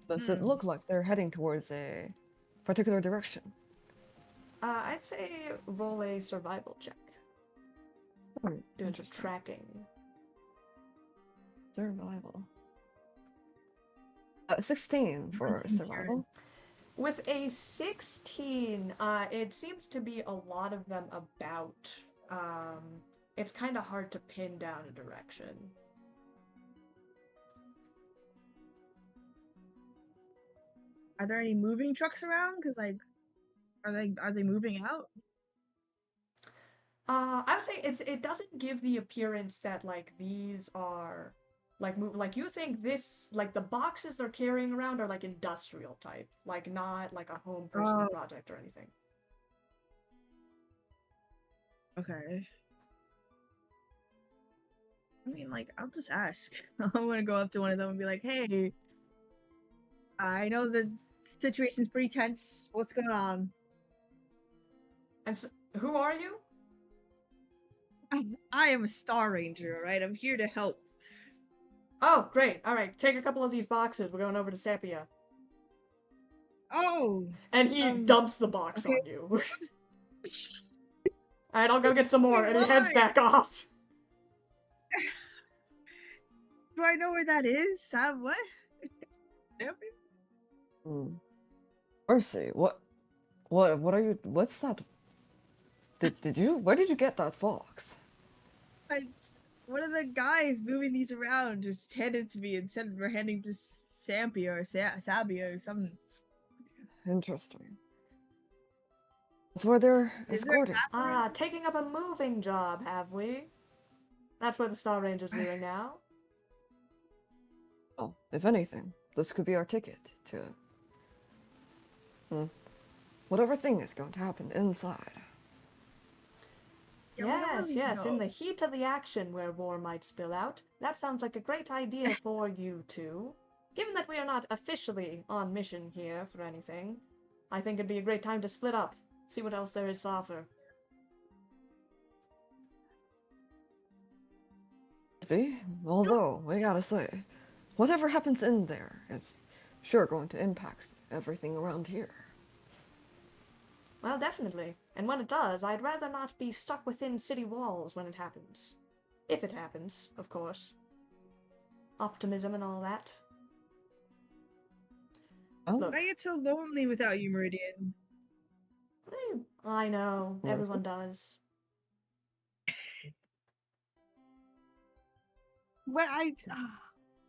Does it look like they're heading towards a particular direction? I'd say roll a survival check. Doing some tracking. Survival. 16 for survival. With a 16, it seems to be a lot of them about. It's kind of hard to pin down a direction. Are there any moving trucks around? Because like, are they moving out? I would say it doesn't give the appearance that like these are like move like you think this like the boxes they're carrying around are like industrial type, like not like a home personal project or anything. Okay. I mean, like, I'll just ask. I'm gonna go up to one of them and be like, "Hey, I know the situation's pretty tense. What's going on?" And so, who are you? I am a Star Ranger, right? I'm here to help. Oh, great. All right, take a couple of these boxes. We're going over to Sapia. Oh! And he dumps the box on you. Alright, I'll go get some more. And he heads back off. Do I know where that is? What? Mercy, what are you, what's that? Where did you get that box? One of the guys moving these around just handed to me and said we're heading to Sampia or Sabia or something. Interesting. That's where they're escorting. Taking up a moving job, have we? That's where the Star Ranger's doing now. Oh, if anything, this could be our ticket to whatever thing is going to happen inside. Yes, in the heat of the action where war might spill out. That sounds like a great idea for you two. Given that we are not officially on mission here for anything, I think it'd be a great time to split up, see what else there is to offer. Although, we gotta say, whatever happens in there is sure going to impact everything around here. Well, definitely. And when it does, I'd rather not be stuck within city walls when it happens. If it happens, of course. Optimism and all that. Look, I get so lonely without you, Meridian. I know. Everyone does.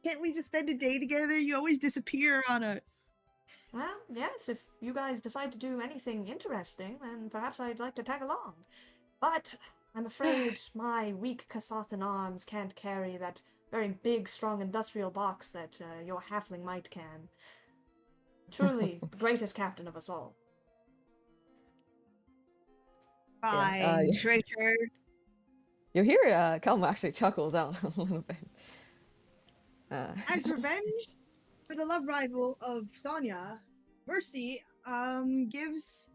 Can't we just spend a day together? You always disappear on us. Well, yes, if you guys decide to do anything interesting, then perhaps I'd like to tag along. But I'm afraid my weak Kasathan arms can't carry that very big, strong industrial box that your halfling might can. Truly, the greatest captain of us all. Fine, traitor. You hear Khamu actually chuckles out a little bit. As revenge for the love rival of Sonya, Mercy gives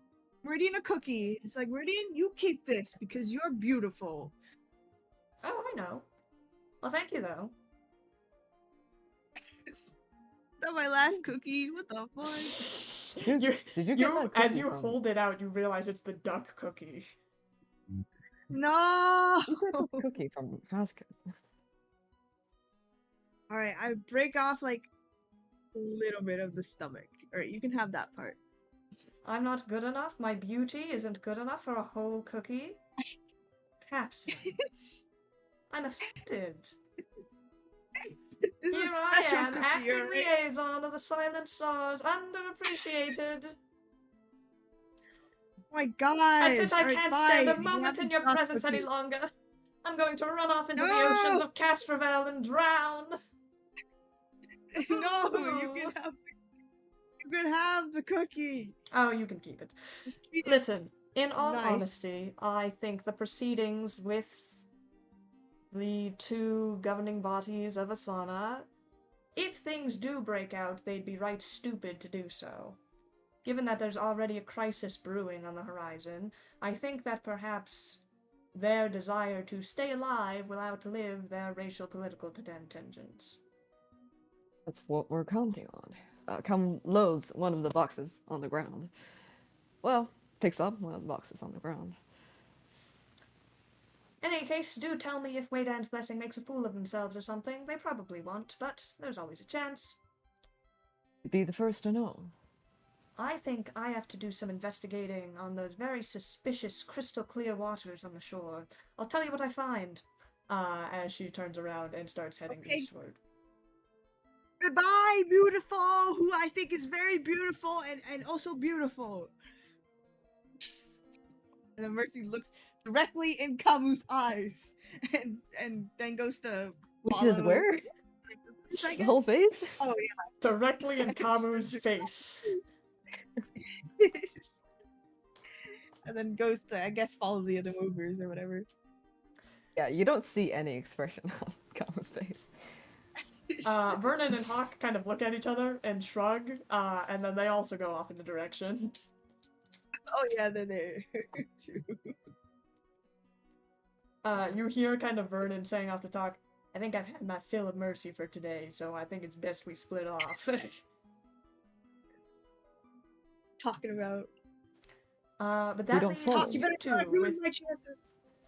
Meridian a cookie. It's like, Meridian, you keep this because you're beautiful. Oh, I know. Well, thank you, though. Is that my last cookie? What the fuck? Did you get that as cookie you from- hold it out, you realize it's the duck cookie. No! You got this cookie from Haskins. Alright, I break off like a little bit of the stomach. Alright, you can have that part. I'm not good enough. My beauty isn't good enough for a whole cookie. Perhaps. I'm offended. This is Here a I special am, cookie, acting alright? liaison of the Silent Stars, underappreciated. Oh my god! And since I Alright, can't stand a fine, you can moment have in the your duck presence any cookie. longer, I'm going to run off into the No! oceans of Castrovel and drown. No, you can have the cookie. Oh, you can keep it. Just treat it Listen, in all nice. honesty, I think the proceedings with the two governing bodies of Asana, if things do break out, they'd be right stupid to do so. Given that there's already a crisis brewing on the horizon, I think that perhaps their desire to stay alive will outlive their racial political tensions. That's what we're counting on. Khamu loads one of the boxes on the ground. Well, picks up one of the boxes on the ground. In any case, do tell me if Waydan's blessing makes a fool of themselves or something. They probably won't, but there's always a chance. Be the first to know. I think I have to do some investigating on those very suspicious crystal clear waters on the shore. I'll tell you what I find, as she turns around and starts heading eastward. Goodbye, beautiful, who I think is very beautiful and also beautiful. And then Mercy looks directly in Khamu's eyes and then goes to Which is follow, where? I The whole guess? face? Oh Directly in Khamu's face. yeah. And then goes to, I guess, follow the other movers or whatever. Yeah, you don't see any expression on Khamu's face. Vernon and Hawk kind of look at each other and shrug, and then they also go off in the direction. Oh yeah, they're there too. You hear kind of Vernon saying off the talk, I think I've had my fill of mercy for today, so I think it's best we split off. Talking about. But that don't leaves follow. Hawk, you you better two not ruin my chances.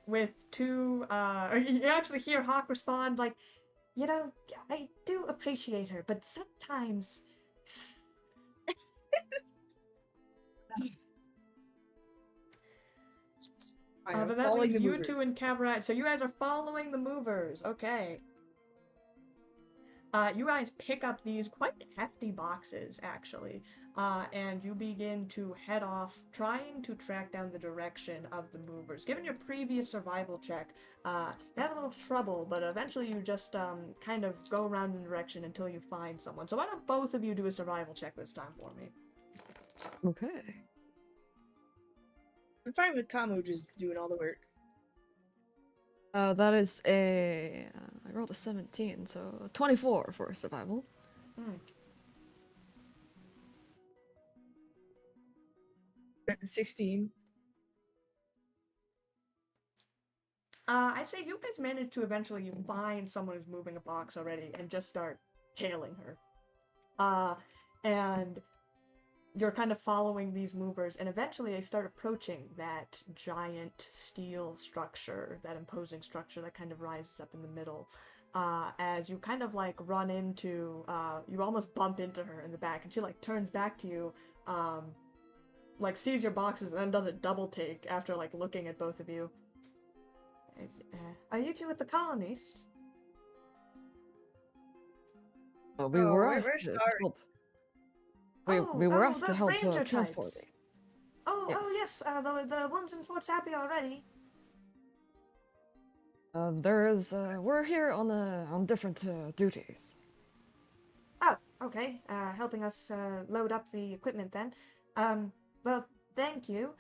with two, you actually hear Hawk respond like, you know, I do appreciate her, but sometimes... but that leaves you two and Qabarat. So you guys are following the movers. Okay. You guys pick up these quite hefty boxes, actually, and you begin to head off, trying to track down the direction of the movers. Given your previous survival check, you had a little trouble, but eventually you just kind of go around in the direction until you find someone. So why don't both of you do a survival check this time for me? Okay. I'm fine with Khamu just doing all the work. That is a... I rolled a 17, so 24 for survival. 16. I'd say you guys managed to eventually find someone who's moving a box already and just start tailing her. And you're kind of following these movers, and eventually they start approaching that giant steel structure, that imposing structure that kind of rises up in the middle. As you kind of like run into, you almost bump into her in the back, and she like turns back to you, like sees your boxes and then does a double take after like looking at both of you. Are you two with the colonists? We were we're asked to sorry. help. We were asked to those help ranger transport types. it. Oh yes, the ones in Fort Sappy already. We're here on different duties. Oh, okay. Helping us load up the equipment then. Well, thank you.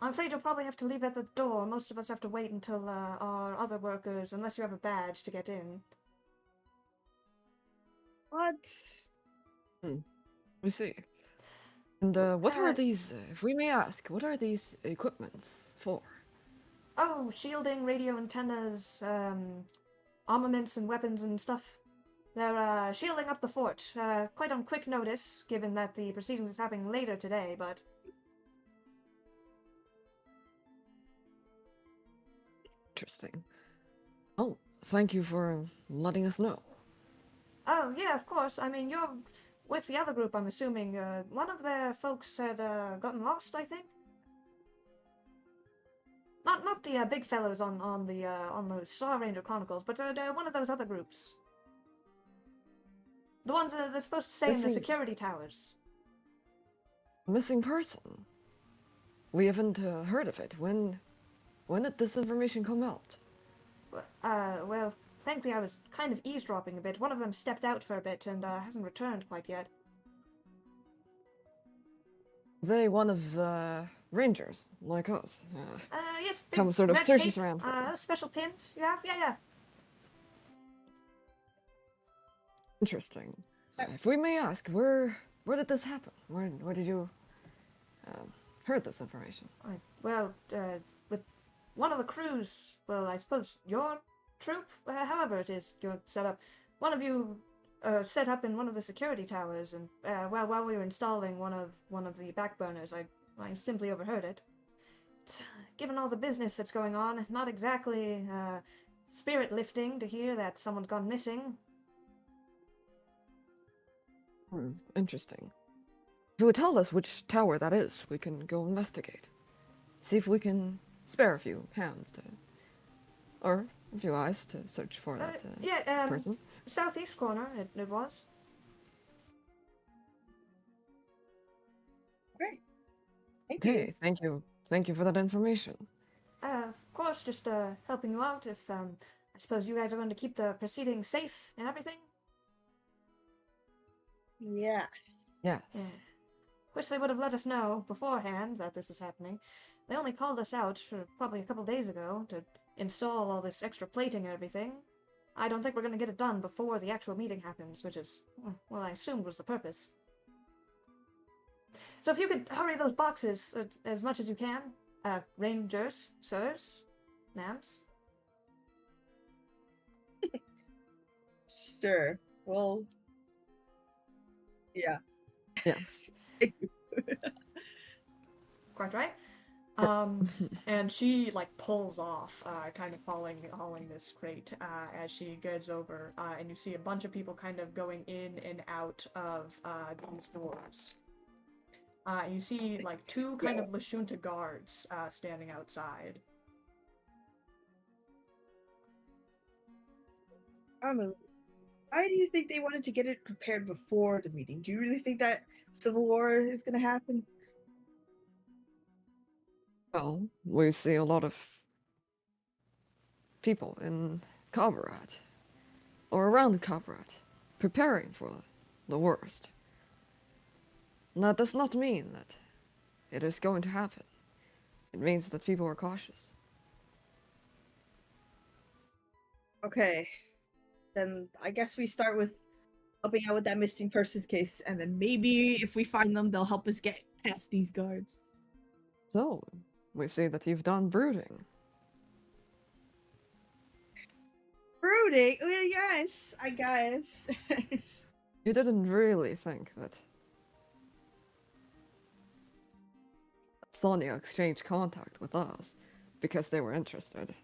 I'm afraid you'll probably have to leave at the door. Most of us have to wait until our other workers, unless you have a badge, to get in. What? We see. And what are these, if we may ask, what are these equipments for? Oh, shielding, radio antennas, armaments and weapons and stuff. They're shielding up the fort, quite on quick notice, given that the proceedings is happening later today, but... Interesting. Oh, thank you for letting us know. Oh, yeah, of course. I mean, you're with the other group, I'm assuming. One of their folks had gotten lost, I think? Not the big fellows on the Star Ranger Chronicles, but one of those other groups. The ones that they're supposed to stay in the Missing- security towers. Missing person. We haven't heard of it. When did this information come out? Well, frankly, I was kind of eavesdropping a bit. One of them stepped out for a bit and hasn't returned quite yet. They one of the rangers, like us. Yes, big Come sort of red searches cape, around for them. special pins. You have? Yeah. Interesting. If we may ask, where did this happen? Where did you heard this information? With one of the crews, well, I suppose your troop, however it is you're set up, one of you set up in one of the security towers, and while we were installing one of the backburners, I simply overheard it. Given all the business that's going on, not exactly spirit lifting to hear that someone's gone missing. Interesting. If you would tell us which tower that is, we can go investigate. See if we can spare a few hands to, or a few eyes to search for that person. Southeast corner, it was. Okay. Thank Okay, you. thank you. Thank you for that information. Of course, just helping you out if, I suppose you guys are going to keep the proceedings safe and everything? Yes. Yes. Yeah. Wish they would have let us know beforehand that this was happening. They only called us out for probably a couple days ago to install all this extra plating and everything. I don't think we're going to get it done before the actual meeting happens, which is, well, I assumed was the purpose. So if you could hurry those boxes as much as you can, rangers, sirs, ma'ams. Sure. Well. Yeah. Yes. Quite right. And she like pulls off, kind of hauling this crate as she goes over, and you see a bunch of people kind of going in and out of these doors. You see like two kind of Lashunta guards standing outside. Why do you think they wanted to get it prepared before the meeting? Do you really think that civil war is going to happen? Well, we see a lot of people in Qabarat, or around Qabarat, preparing for the worst. And that does not mean that it is going to happen. It means that people are cautious. Okay. Then I guess we start with helping out with that missing persons case, and then maybe if we find them, they'll help us get past these guards. So, we see that you've done brooding. Brooding? Well, yes, I guess. You didn't really think that Sonia exchanged contact with us because they were interested.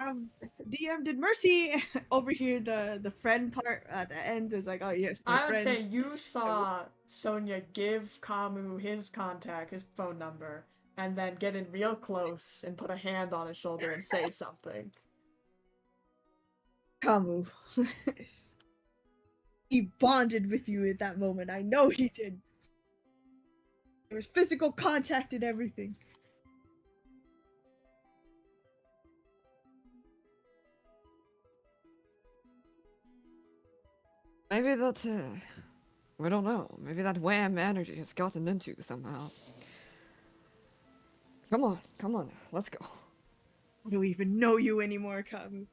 DM, did Mercy overhear the friend part at the end? Is like, oh yes, my I would friend. say you saw Sonia give Khamu his contact, his phone number, and then get in real close and put a hand on his shoulder and say something. Khamu. He bonded with you at that moment. I know he did. There was physical contact and everything. Maybe that, we don't know. Maybe that wham energy has gotten into you somehow. Come on, let's go. I don't even know you anymore, Khamu.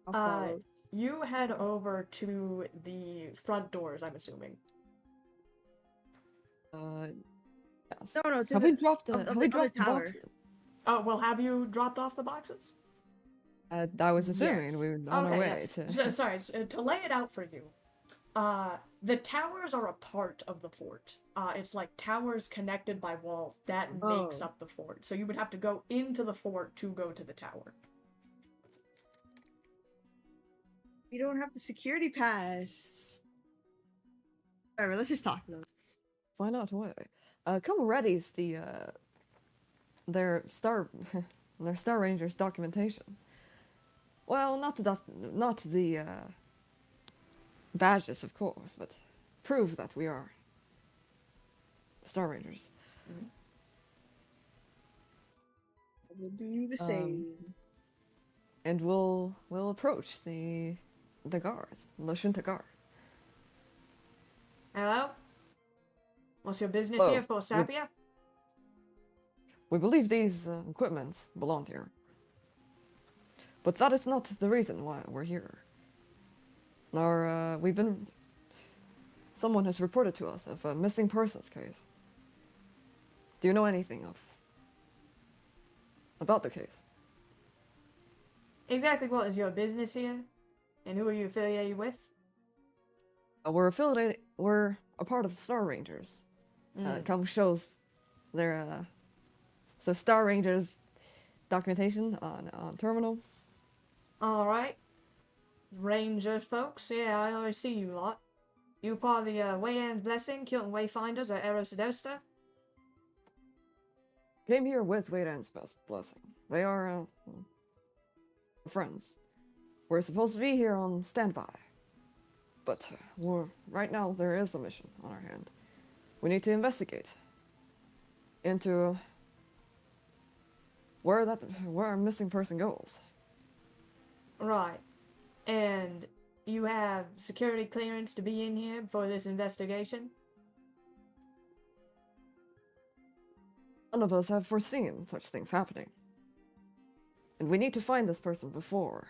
I'll follow. You head over to the front doors, I'm assuming. Yes. No, to Have the we dropped the of the other the tower. boxes? Oh, well, have you dropped off the boxes? I was assuming Yes. we were on our Okay, way yeah. to. Sorry, to lay it out for you. The towers are a part of the fort. It's like towers connected by walls. That makes Oh. up the fort. So you would have to go into the fort to go to the tower. We don't have the security pass. Alright, let's just talk to them. Find out why. Qabarat's their their Star Rangers documentation. Well, not the badges, of course, but prove that we are Star Rangers. We'll do the same. And we'll approach the guards, Lashunta guards. Hello? What's your business Hello. here for, Sapia? We believe these equipments belong here. But that is not the reason why we're here. Someone has reported to us of a missing persons case. Do you know anything about the case? Exactly what is your business here? And who are you affiliated with? We're a part of the Star Rangers. Come shows their so Star Rangers documentation on terminal. Alright. Ranger folks, yeah, I already see you lot. You part of the Wayland's Blessing, Kilton Wayfinders at Eros Adosta? Came here with Wayland's blessing. They are friends. We're supposed to be here on standby. But right now there is a mission on our hand. We need to investigate into where our missing person goes. Right. And you have security clearance to be in here for this investigation? None of us have foreseen such things happening. And we need to find this person before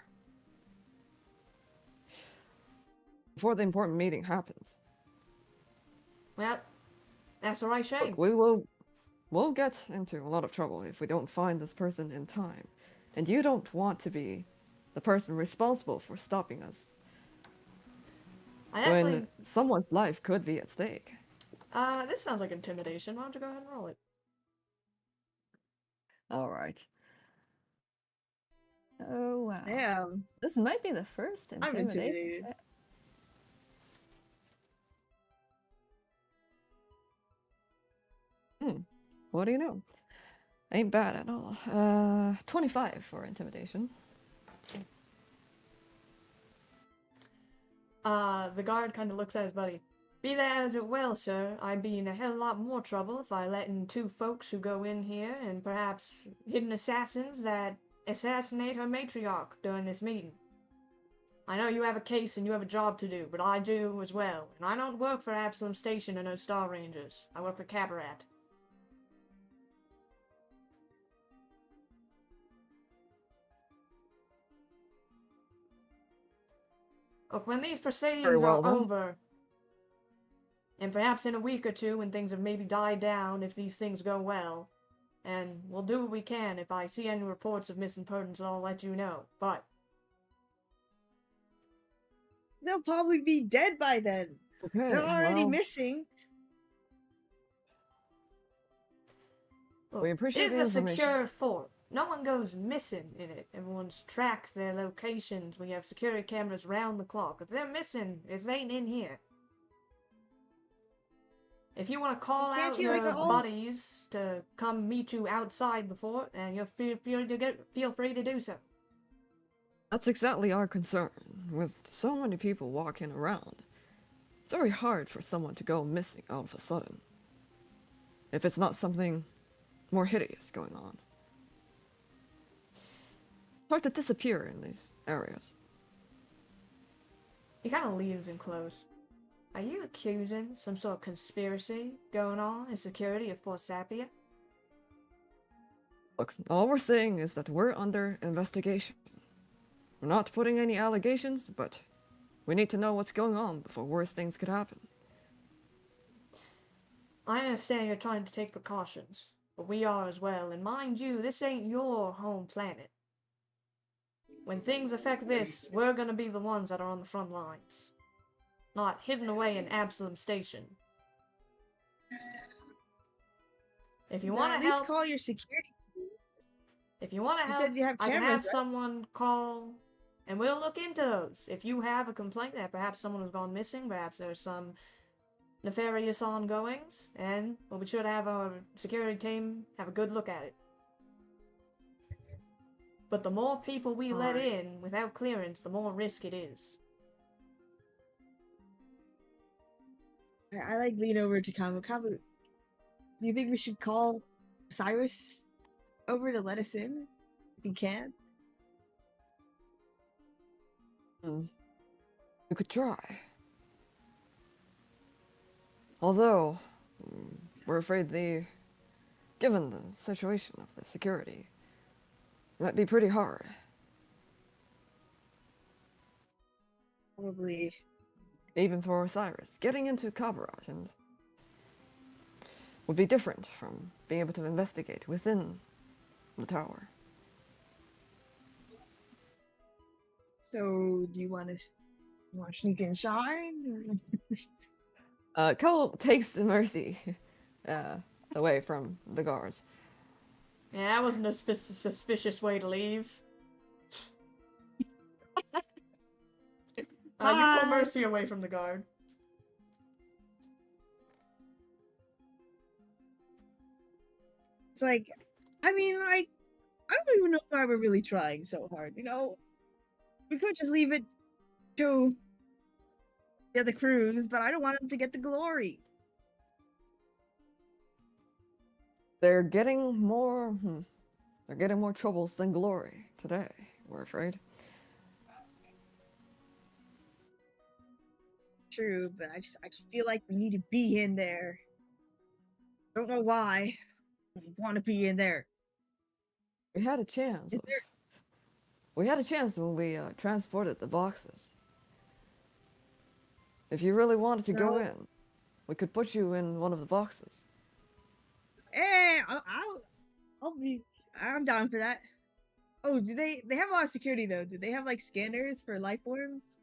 the important meeting happens. Well, that's the right shame. Look, we'll get into a lot of trouble if we don't find this person in time. And you don't want to be the person responsible for stopping us when someone's life could be at stake. This sounds like intimidation. Why don't you go ahead and roll it? All right. Oh, wow. Damn. This might be the first I'm intimidation intimidated. test. What do you know? Ain't bad at all. 25 for intimidation. The guard kind of looks at his buddy. Be that as it will, sir, I'd be in a hell of a lot more trouble if I let in two folks who go in here and perhaps hidden assassins that assassinate her matriarch during this meeting. I know you have a case and you have a job to do, but I do as well, and I don't work for Absalom Station or no Star Rangers. I work for Qabarat. Look, when these proceedings are over, and perhaps in a week or two when things have maybe died down, if these things go well, and we'll do what we can. If I see any reports of missing persons, I'll let you know, but... They'll probably be dead by then. Okay, They're already missing. Look, we appreciate the it's a information. secure fort. No one goes missing in it. Everyone tracks their locations. We have security cameras round the clock. If they're missing, it ain't in here. If you want to call out your buddies to come meet you outside the fort, and you'll feel free to do so. That's exactly our concern. With so many people walking around, it's very hard for someone to go missing all of a sudden. If it's not something more hideous going on. It's hard to disappear in these areas. He kind of leans in close. Are you accusing some sort of conspiracy going on in security of Fort Sapia? Look, all we're saying is that we're under investigation. We're not putting any allegations, but we need to know what's going on before worse things could happen. I understand you're trying to take precautions, but we are as well, and mind you, this ain't your home planet. When things affect this, we're gonna be the ones that are on the front lines. Not hidden away in Absalom Station. If you want to At least help, call your security team. if you want to You help, said you have I can cameras, have right? someone call, and we'll look into those. If you have a complaint that perhaps someone has gone missing, perhaps there's some nefarious ongoings, and we'll be sure to have our security team have a good look at it. But the more people we let Alright. in without clearance, the more risk it is. I like lean over to Khamu. Khamu, do you think we should call Cyrus over to let us in? If he can? We could try. Although, we're afraid given the situation of the security, it might be pretty hard. Probably. Even for Osiris, getting into Qabarat and would be different from being able to investigate within the tower. So, do you want to sneak and shine? Cole takes Mercy away from the guards. Yeah, that wasn't a suspicious way to leave. You pull Mercy away from the guard. It's like, I mean, like, I don't even know why we're really trying so hard, you know? We could just leave it to the other crews, but I don't want them to get the glory. They're getting more troubles than glory today, we're afraid. True, but I just feel like we need to be in there. Don't know why. We want to be in there. We had a chance. We had a chance when we transported the boxes. If you really wanted to go in, we could put you in one of the boxes. I'm down for that. Oh, do they have a lot of security though? Do they have like scanners for life forms?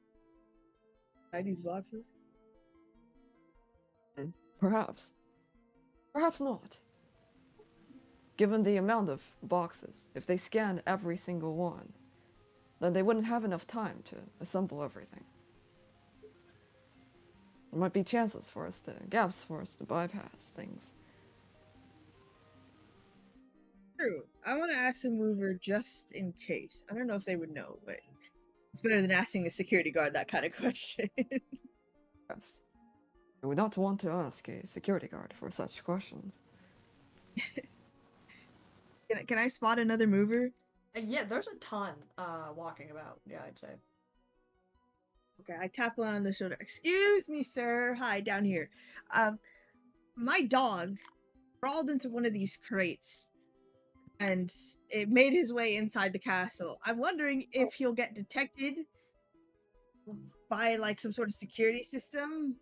Inside these boxes? Perhaps. Perhaps not. Given the amount of boxes, if they scanned every single one, then they wouldn't have enough time to assemble everything. There might be gaps for us to bypass things. True. I want to ask a mover just in case. I don't know if they would know, but it's better than asking a security guard that kind of question. Yes. I would not want to ask a security guard for such questions. Can I spot another mover? Yeah, there's a ton walking about. Yeah, I'd say. Okay, I tap one on the shoulder. Excuse me, sir. Hi, down here. My dog crawled into one of these crates and it made his way inside the castle. I'm wondering if he'll get detected by like some sort of security system.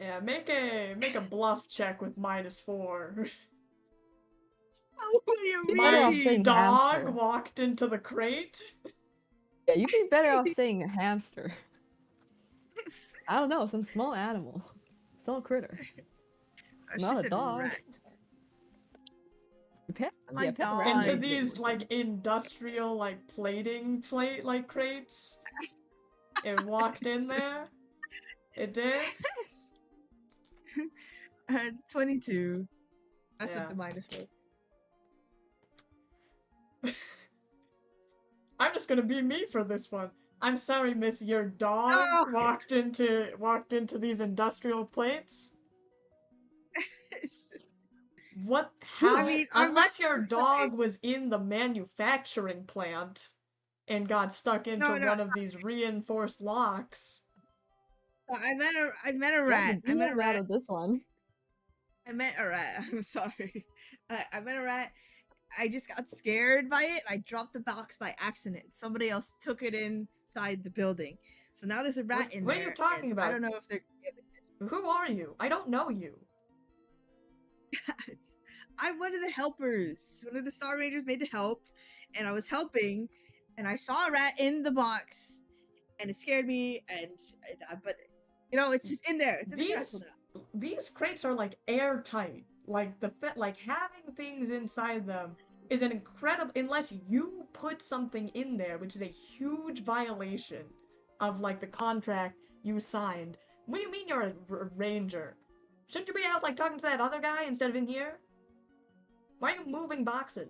Yeah, make a bluff check with -4. What do you mean? My dog walked into the crate. Yeah, you'd be better off saying a hamster. I don't know, some small animal, some critter. Not a dog. Pet rat. Into these like industrial like plating like crates. It walked in there. It did. 22. That's what the minus was. I'm just gonna be me for this one. I'm sorry, miss, your dog walked into these industrial plates? What? How? I mean, unless your dog was in the manufacturing plant and got stuck into one of these reinforced locks. I met a Get the rat. I met a DM out rat. of this one. I met a rat. I'm sorry. I met a rat. I just got scared by it. I dropped the box by accident. Somebody else took it inside the building. So now there's a rat in What are you there, and talking I about? don't know if they're. Who are you? I don't know you. I'm one of the helpers. One of the Star Rangers made to help, and I was helping, and I saw a rat in the box, and it scared me. But it's just in there. It's in the castle now. These crates are like airtight. Like like having things inside them is an incredible, unless you put something in there, which is a huge violation of like the contract you signed. What do you mean you're a ranger? Shouldn't you be out like talking to that other guy instead of in here? Why are you moving boxes?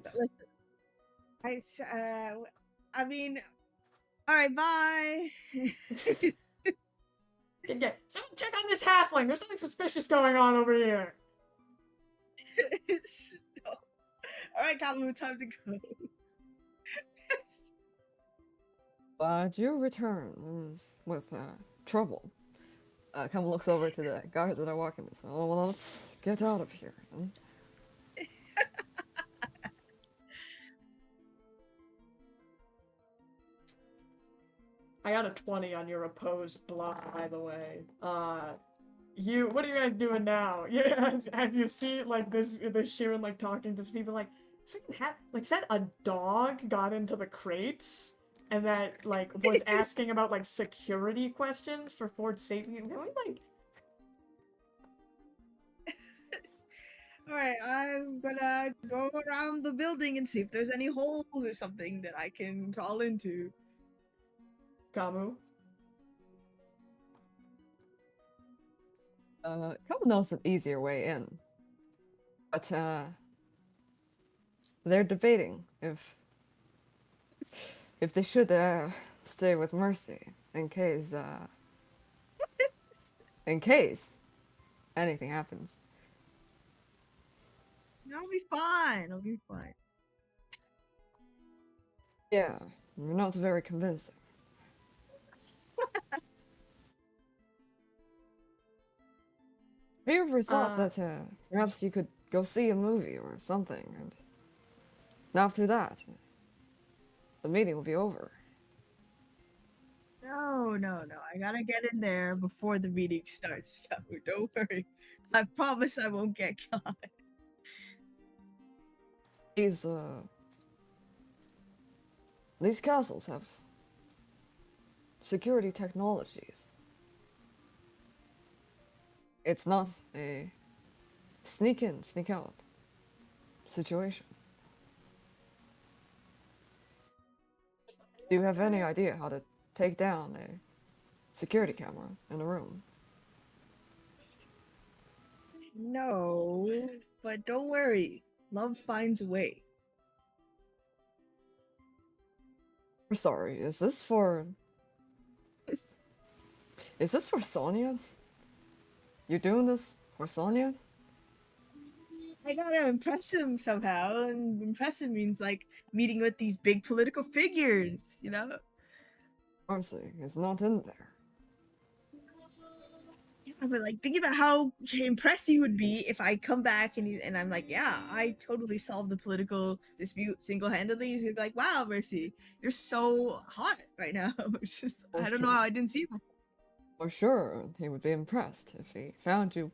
I mean, all right, bye. Yeah, someone check on this halfling. There's something suspicious going on over here. No. All right, Khamu, time to go. But you return with trouble. Khamu looks over to the guards that are walking this way. Oh, well, let's get out of here. I got a 20 on your opposed bluff, by the way. What are you guys doing now? Yeah, as you see, like, this Shirren, like, talking to some people, like, this freaking like, said a dog got into the crates, and that, like, was asking about, like, security questions for Fort safety. Can we, like... Alright, I'm gonna go around the building and see if there's any holes or something that I can crawl into. Khamu? Khamu knows an easier way in. But, they're debating if they should, stay with Mercy in case anything happens. I'll be fine. I'll be fine. Yeah, you're not very convincing. Have you ever thought that perhaps you could go see a movie or something, and after that, the meeting will be over? No. I gotta get in there before the meeting starts. So don't worry. I promise I won't get caught. These castles have security technologies. It's not a sneak in, sneak out situation. Do you have any idea how to take down a security camera in a room? No, but don't worry. Love finds a way. I'm sorry, is this for Sonia? You're doing this for Sonia? I gotta impress him somehow, and impress him means like meeting with these big political figures, you know? Mercy is not in there. Yeah, but like think about how impressed he would be if I come back and I'm like, yeah, I totally solved the political dispute single-handedly. He'd be like, wow, Mercy, you're so hot right now. It's just I don't know how I didn't see you before. For sure, he would be impressed if he found you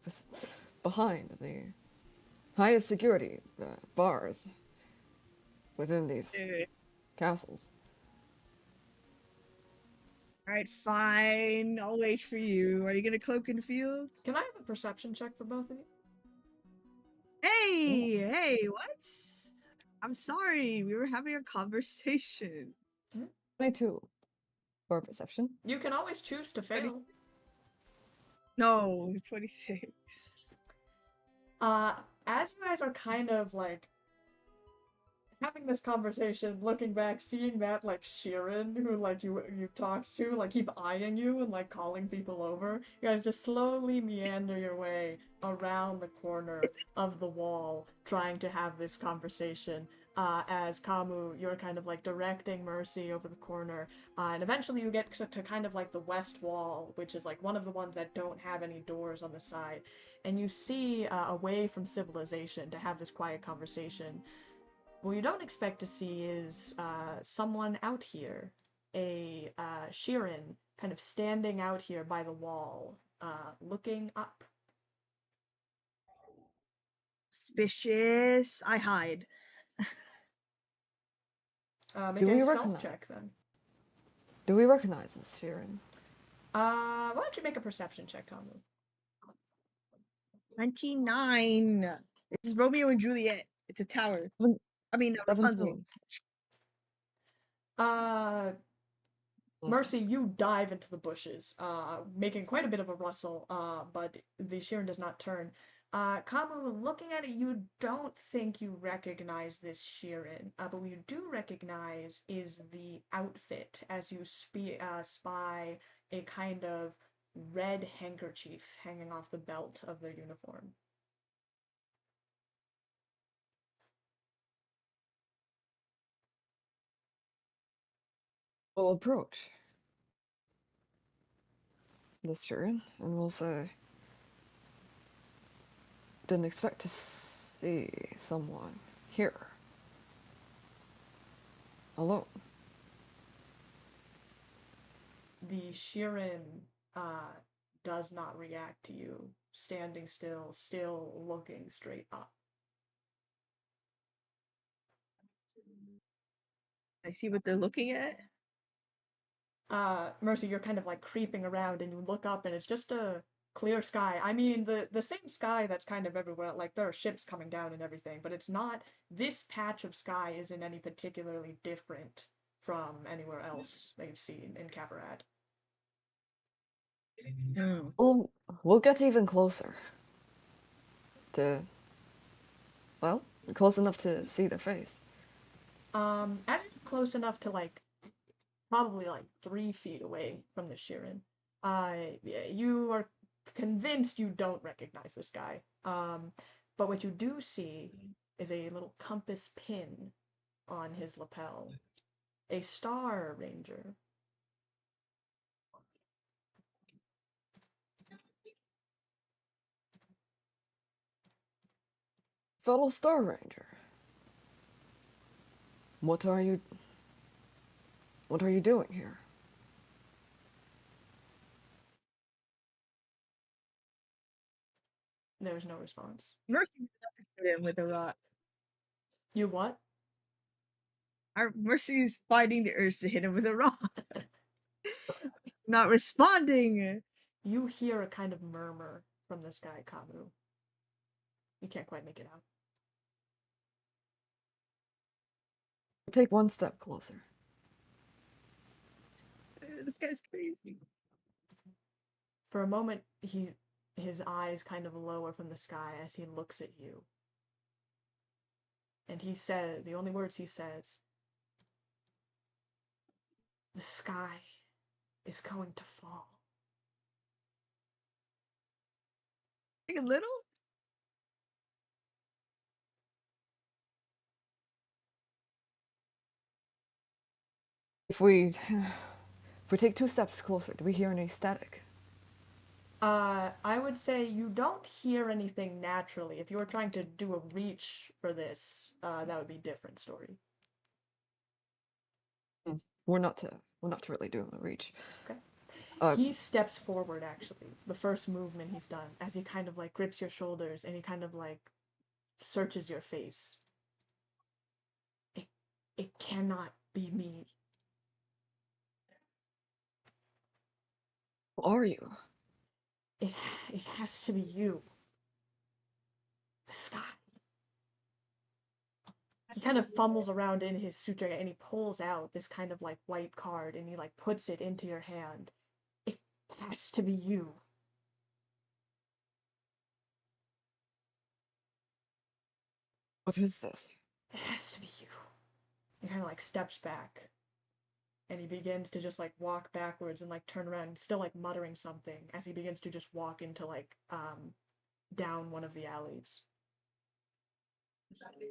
behind the highest security bars within these castles. Alright, fine. I'll wait for you. Are you gonna cloak in the field? Can I have a perception check for both of you? Hey, what? I'm sorry. We were having a conversation. 22 for perception. You can always choose to fail. No, 26. As you guys are kind of like having this conversation, looking back, seeing that like Shirren, who like you talked to, like keep eyeing you and like calling people over, you guys just slowly meander your way around the corner of the wall, trying to have this conversation. as Khamu, you're kind of like directing Mercy over the corner, and eventually you get to kind of like the west wall, which is like one of the ones that don't have any doors on the side, and you see away from civilization to have this quiet conversation. What you don't expect to see is someone out here, a Shirren, kind of standing out here by the wall, looking up. Suspicious. I hide. Make Do a we stealth recognize? check then. Do we recognize this, Shirren? Why don't you make a perception check, Kamu? 29. This is Romeo and Juliet. It's a tower. I mean, Rapunzel. 17. Uh, Okay. Mercy, you dive into the bushes, making quite a bit of a rustle, but the Shirren does not turn. Kamu, looking at it, you don't think you recognize this Shirren, but what you do recognize is the outfit as you spy a kind of red handkerchief hanging off the belt of their uniform. We'll approach this Shirren, and we'll say, didn't expect to see someone here. Alone. The Shirren does not react to you, standing still, still looking straight up. I see what they're looking at. Mercy, you're kind of like creeping around and you look up and it's just a clear sky. I mean, the same sky that's kind of everywhere. Like there are ships coming down and everything, but it's not. This patch of sky isn't any particularly different from anywhere else that you've seen in Qabarat. Oh. We'll get even closer. To, well, close enough to see their face. As you're close enough to like probably like 3 feet away from the Shirren, you are convinced you don't recognize this guy. But what you do see is a little compass pin on his lapel. A Star Ranger. Fellow Star Ranger. What are you doing here? There's no response. Mercy would love to hit him with a rock. You what? Mercy's fighting the urge to hit him with a rock. Not responding. You hear a kind of murmur from this guy, Kamu. You can't quite make it out. Take one step closer. This guy's crazy. For a moment, his eyes kind of lower from the sky as he looks at you. And he says, the only words he says, the sky is going to fall. Like a little? If we take 2 steps closer, do we hear any static? I would say you don't hear anything naturally. If you were trying to do a reach for this, that would be a different story. We're not really doing a reach. Okay. He steps forward, actually. The first movement he's done, as he kind of like grips your shoulders and he kind of like searches your face. It cannot be me. Who are you? It has to be you. The sky. He kind of fumbles around in his suit jacket and he pulls out this kind of like white card and he like puts it into your hand. It has to be you. What is this? It has to be you. He kind of like steps back and he begins to just like walk backwards and like turn around, still like muttering something as he begins to just walk into like down one of the alleys.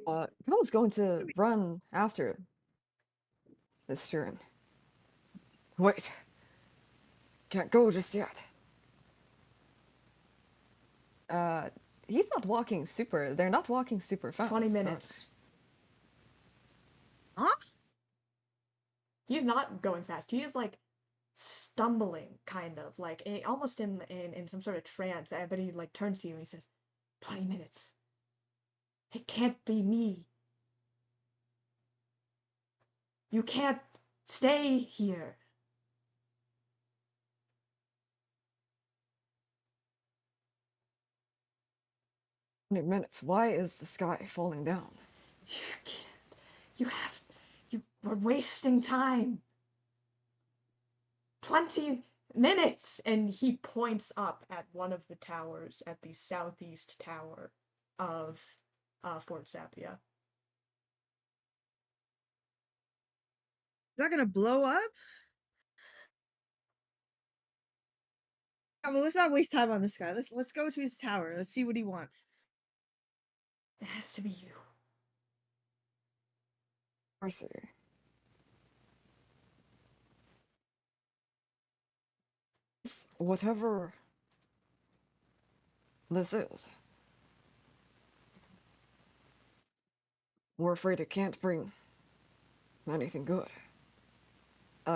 Khamu's going to run after this Shirren. Wait. Can't go just yet. He's not walking super. They're not walking super fast. 20 minutes. Huh? He's not going fast. He is like stumbling, kind of like almost in some sort of trance. But he like turns to you and he says, "20 minutes. It can't be me. You can't stay here." 20 minutes. Why is the sky falling down? You can't. You were wasting time. 20 minutes! And he points up at one of the towers, at the southeast tower of Fort Sapia. Is that gonna blow up? Yeah, well, let's not waste time on this guy. Let's go to his tower. Let's see what he wants. It has to be you. Mercy. Whatever this is, we're afraid it can't bring anything good.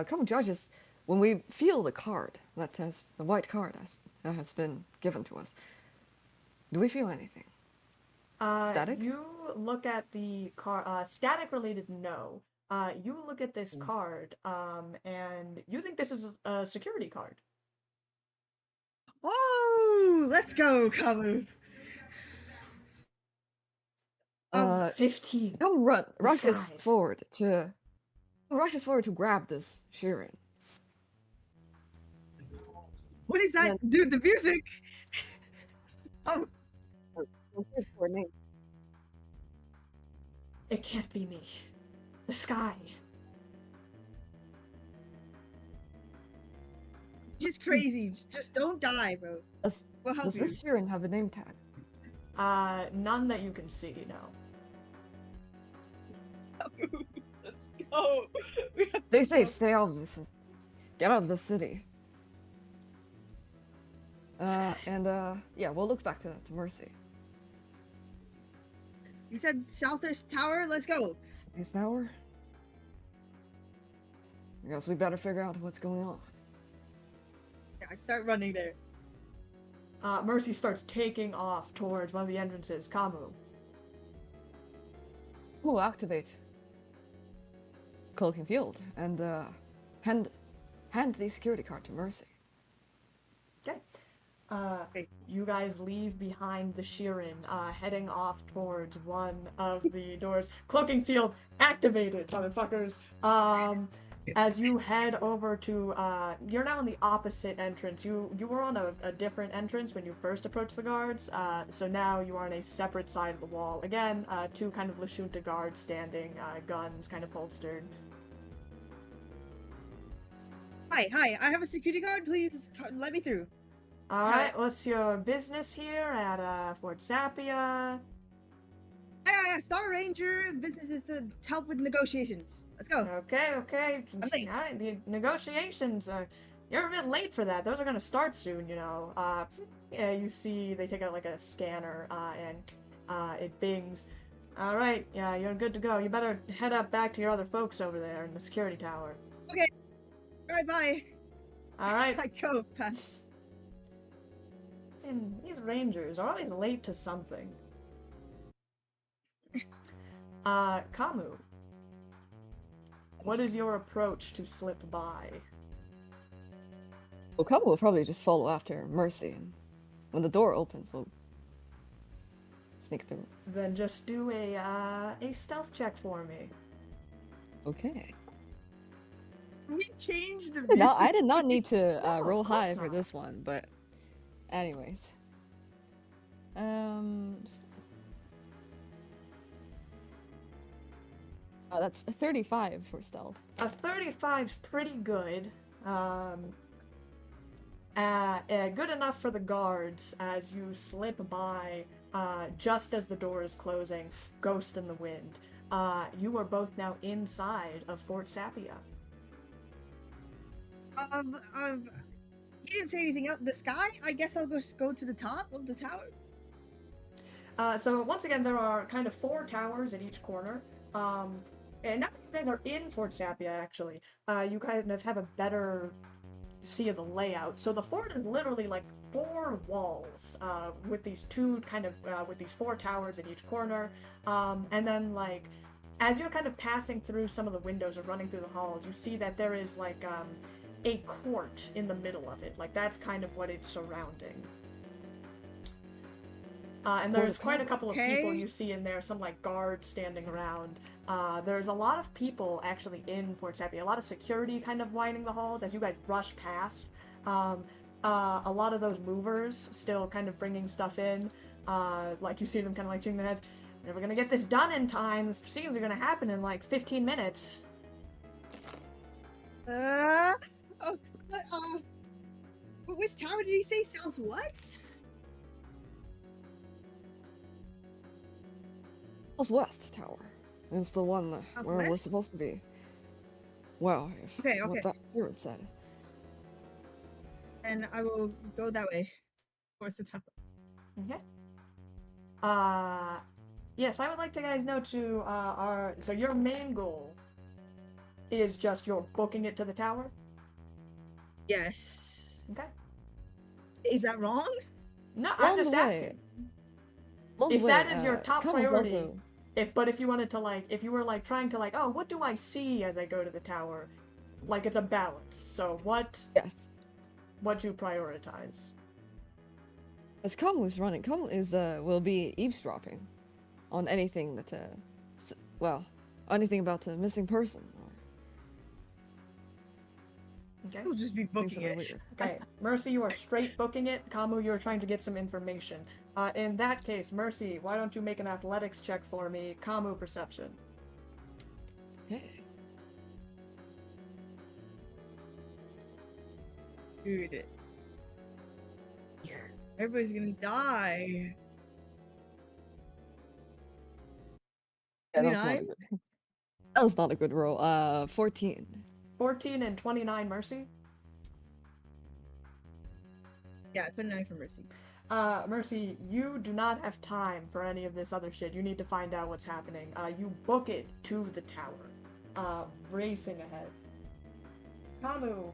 Come judge us when we feel the card that has the white card that has been given to us. Do we feel anything? Static? You look at the card. Static related, no. You look at this card, and you think this is a security card. Oh, let's go, Khamu. 15. Come rushes sky. forward to grab this Shirren. What is that? Dude, the music! Oh, It can't be me. The sky. just crazy. Just don't die, bro. We'll help Does you. this Shirren have a name tag? None that you can see, no. Let's go. Stay safe. Stay out of this. Get out of the city. Yeah, we'll look back to Mercy. You said Southwest Tower? Let's go. This hour? I guess we better figure out what's going on. Yeah, I start running there. Mercy starts taking off towards one of the entrances. Khamu. We'll activate Cloaking Field and hand the security card to Mercy. Okay. You guys leave behind the Shirren, heading off towards one of the doors. Cloaking Field activated, motherfuckers. As you head over to, you're now on the opposite entrance. You were on a different entrance when you first approached the guards, so now you are on a separate side of the wall. Again, two kind of Lashunta guards standing, guns kind of holstered. Hi, I have a security card. Please let me through. Alright, what's your business here at Fort Sapia? Yeah, Star Ranger. Business is to help with negotiations. Let's go. Okay. I'm late. Alright, the negotiations, you're a bit late for that. Those are gonna start soon, you know. Yeah, you see they take out like a scanner, and it bings. Alright, yeah, you're good to go. You better head up back to your other folks over there in the security tower. Okay. Alright, bye. Alright. I go. And these rangers are always late to something. Khamu. What is your approach to slip by? Well, Khamu will probably just follow after Mercy, and when the door opens, we'll sneak through. Then just do a stealth check for me. Okay. We changed the No, I did not need to No, roll of course high for not. this one, but anyways. That's a 35 for stealth. A 35's pretty good. Good enough for the guards as you slip by just as the door is closing, ghost in the wind. You are both now inside of Fort Sapia. He didn't say anything out in the sky. I guess I'll just go to the top of the tower. So once again, there are kind of 4 towers at each corner. And now that you guys are in Fort Sapia, actually, you kind of have a better see of the layout. So the fort is literally like 4 walls, with these 2 kind of, with these 4 towers at each corner. And then like, as you're kind of passing through some of the windows or running through the halls, you see that there is like, a court in the middle of it. Like that's kind of what it's surrounding. And there's quite a couple of people you see in there, some like guards standing around. There's a lot of people actually in Fort Sapia, a lot of security kind of lining the halls as you guys rush past. A lot of those movers still kind of bringing stuff in. Like you see them kind of like shaking their heads. We're never gonna get this done in time. These proceedings are gonna happen in like 15 minutes. Which tower did he say? South what? Southwest Tower. It's the one where we're Southwest? supposed to be. Well, if what that Shirren said. And I will go that way. Towards the tower. Okay. Yes, I would like to guys know to so your main goal is just you're booking it to the tower? Yes. Okay. Is that wrong? No, I'm just asking. If that is your top priority, if you wanted to like, if you were like trying to like, oh, what do I see as I go to the tower? Like it's a balance. So what? Yes. What do you prioritize? As Khamu is running, Khamu is will be eavesdropping on anything that anything about a missing person. Okay. We'll just be booking it. Okay, Mercy, you are straight booking it. Khamu, you are trying to get some information. In that case, Mercy, why don't you make an athletics check for me? Khamu, perception. Okay. Dude. Everybody's gonna die. Yeah, that was not a good roll. 14. 14 and 29, Mercy? Yeah, 29 for Mercy. Mercy, you do not have time for any of this other shit. You need to find out what's happening. You book it to the tower. Racing ahead. Khamu,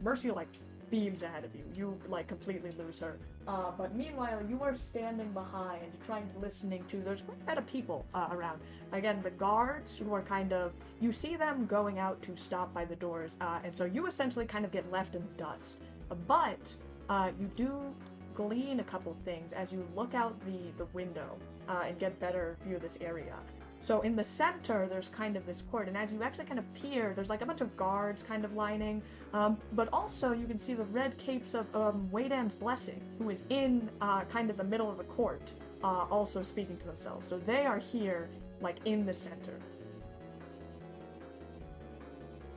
Mercy, like, beams ahead of you. You, like, completely lose her. But meanwhile, you are standing behind, trying to listening to, there's quite a bit of people around. Again, the guards who are kind of, you see them going out to stop by the doors, and so you essentially kind of get left in the dust. But you do glean a couple things as you look out the window and get better view of this area. So in the center, there's kind of this court, and as you actually kind of peer, there's like a bunch of guards kind of lining, but also you can see the red capes of Waydan's Blessing, who is in kind of the middle of the court, also speaking to themselves. So they are here, like, in the center.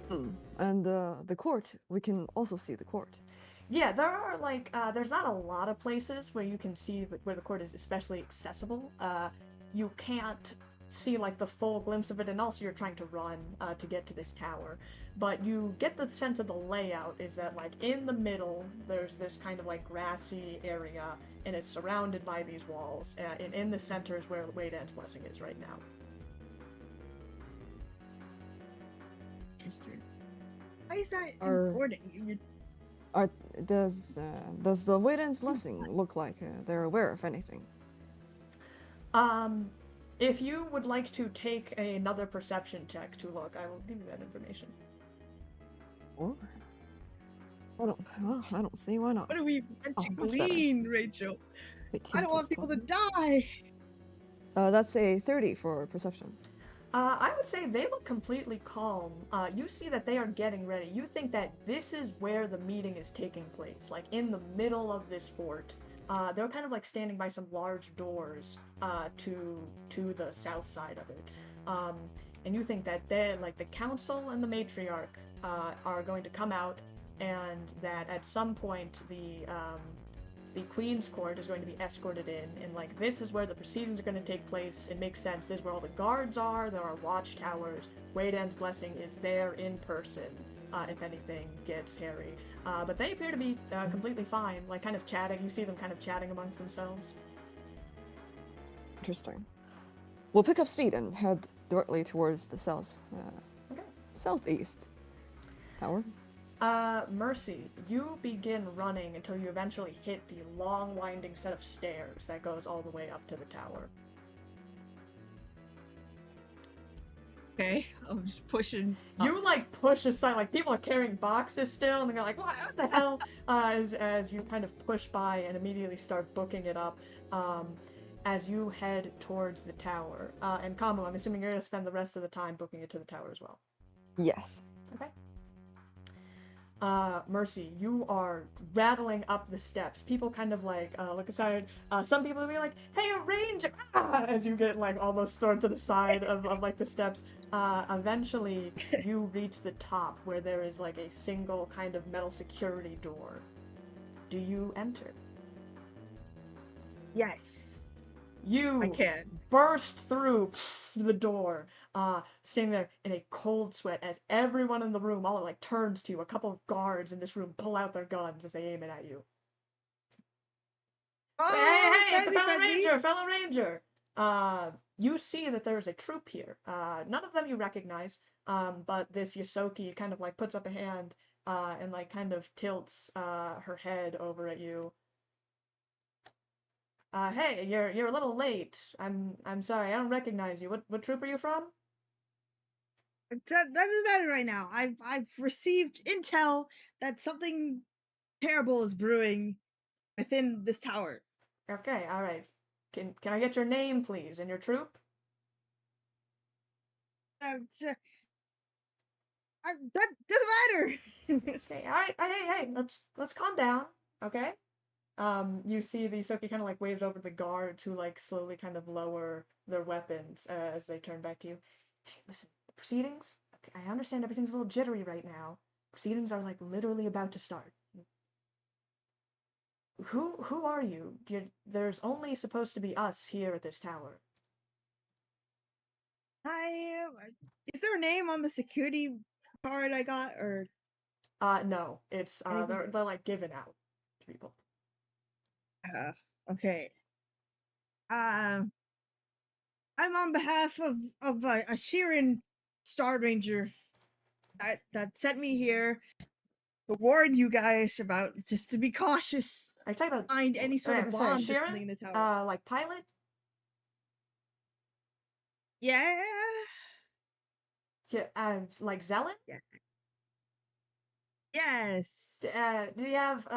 And the court, we can also see the court. Yeah, there are, like, there's not a lot of places where you can see where the court is especially accessible. You can't see like the full glimpse of it, and also you're trying to run to get to this tower, but you get the sense of the layout is that like in the middle there's this kind of like grassy area, and it's surrounded by these walls, and in the center is where Waydan's Blessing is right now. Interesting. Why is that important? Does the Waydan's Blessing look like they're aware of anything? If you would like to take another perception check to look, I will give you that information. Or I don't see why not. What are we meant to glean, Rachel? 18 I don't want people to die. That's a 30 for perception. I would say they look completely calm. You see that they are getting ready. You think that this is where the meeting is taking place, like in the middle of this fort. They're kind of like standing by some large doors to the south side of it. And you think that they, like the council and the matriarch, are going to come out, and that at some point the Queen's Court is going to be escorted in, and like this is where the proceedings are going to take place. It makes sense. This is where all the guards are. There are watchtowers. Waydan's blessing is there in person. If anything gets hairy, but they appear to be completely fine. Like kind of chatting. You see them kind of chatting amongst themselves. Interesting. We'll pick up speed and head directly towards the Okay. southeast tower. Mercy, you begin running until you eventually hit the long winding set of stairs that goes all the way up to the tower. Okay, I'm just pushing. You like push aside, like people are carrying boxes still, and they're like, "What the hell?" As you kind of push by and immediately start booking it up, as you head towards the tower. And Khamu, I'm assuming you're gonna spend the rest of the time booking it to the tower as well. Yes. Okay. Mercy, you are rattling up the steps. People kind of like look aside. Some people will be like, "Hey, a ranger!" As you get like almost thrown to the side of like the steps. Eventually, you reach the top where there is like a single kind of metal security door. Do you enter? Yes, You I can. burst through the door, standing there in a cold sweat as everyone in the room all like turns to you. A couple of guards in this room pull out their guns as they aim it at you. Hey, Oh, hey, it's a friendly. fellow ranger. You see that there is a troop here. None of them you recognize. But this Yosoki kind of like puts up a hand, and like kind of tilts, her head over at you. Hey, you're a little late. I'm sorry, I don't recognize you. What troop are you from? That doesn't matter right now. I've received intel that something terrible is brewing within this tower. Okay, all right. Can I get your name, please, and your troop? That doesn't matter. Okay, all right. Hey, let's calm down, okay? You see the Soki kind of like waves over the guards who like slowly kind of lower their weapons as they turn back to you. Hey, listen, the proceedings. Okay, I understand everything's a little jittery right now. Proceedings are like literally about to start. Who are you? There's only supposed to be us here at this tower. I is there a name on the security card I got or No, it's anything? they're like given out to people. Okay. Uh, I'm on behalf of a Shirren Star Ranger that sent me here to warn you guys about just to be cautious. Are you talking about? Find any sort of Sorry, bombs or Shirren? something in the tower. Like pilot? Yeah. Yeah, like Zelen? Yeah. Yes. Do you have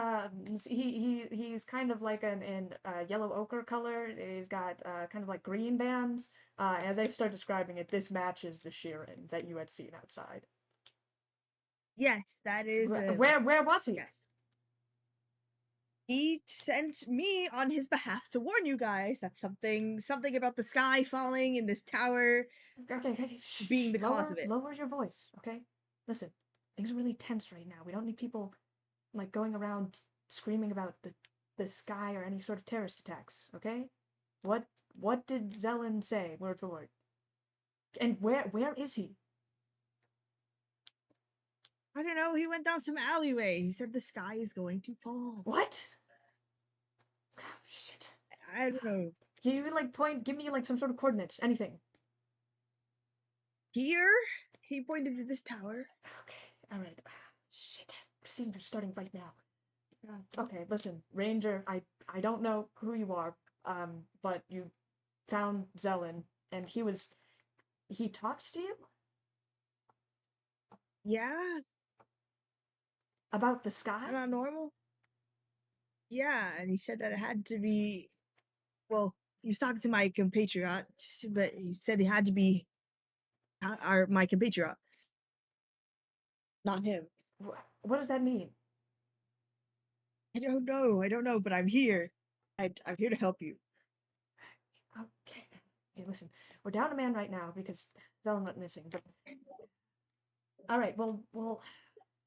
he's kind of like an yellow ochre color. He's got kind of like green bands. As I start describing it, this matches the Shirren that you had seen outside. Yes, that is Where was he? yes. He sent me on his behalf to warn you guys that something about the sky falling in this tower Okay, being the cause of it. Lower your voice, okay? Listen, things are really tense right now. We don't need people like going around screaming about the sky or any sort of terrorist attacks, okay? What did Zelen say, word for word? And where is he? I don't know. He went down some alleyway. He said the sky is going to fall. What? Oh, shit. I don't know. Can you like give me like some sort of coordinates, anything? Here, he pointed to this tower. Okay, all right. Shit, proceedings are starting right now. Okay, listen, Ranger. I don't know who you are, but you found Zelen, and he talked to you Yeah, about the sky. not normal. Yeah, and he said that it had to be. Well, he was talking to my compatriot, but he said it had to be my compatriot, not him. What does that mean? I don't know. I don't know, but I'm here. I'm here to help you. Okay. Okay, listen, we're down a man right now because Zelen went missing. But all right, well,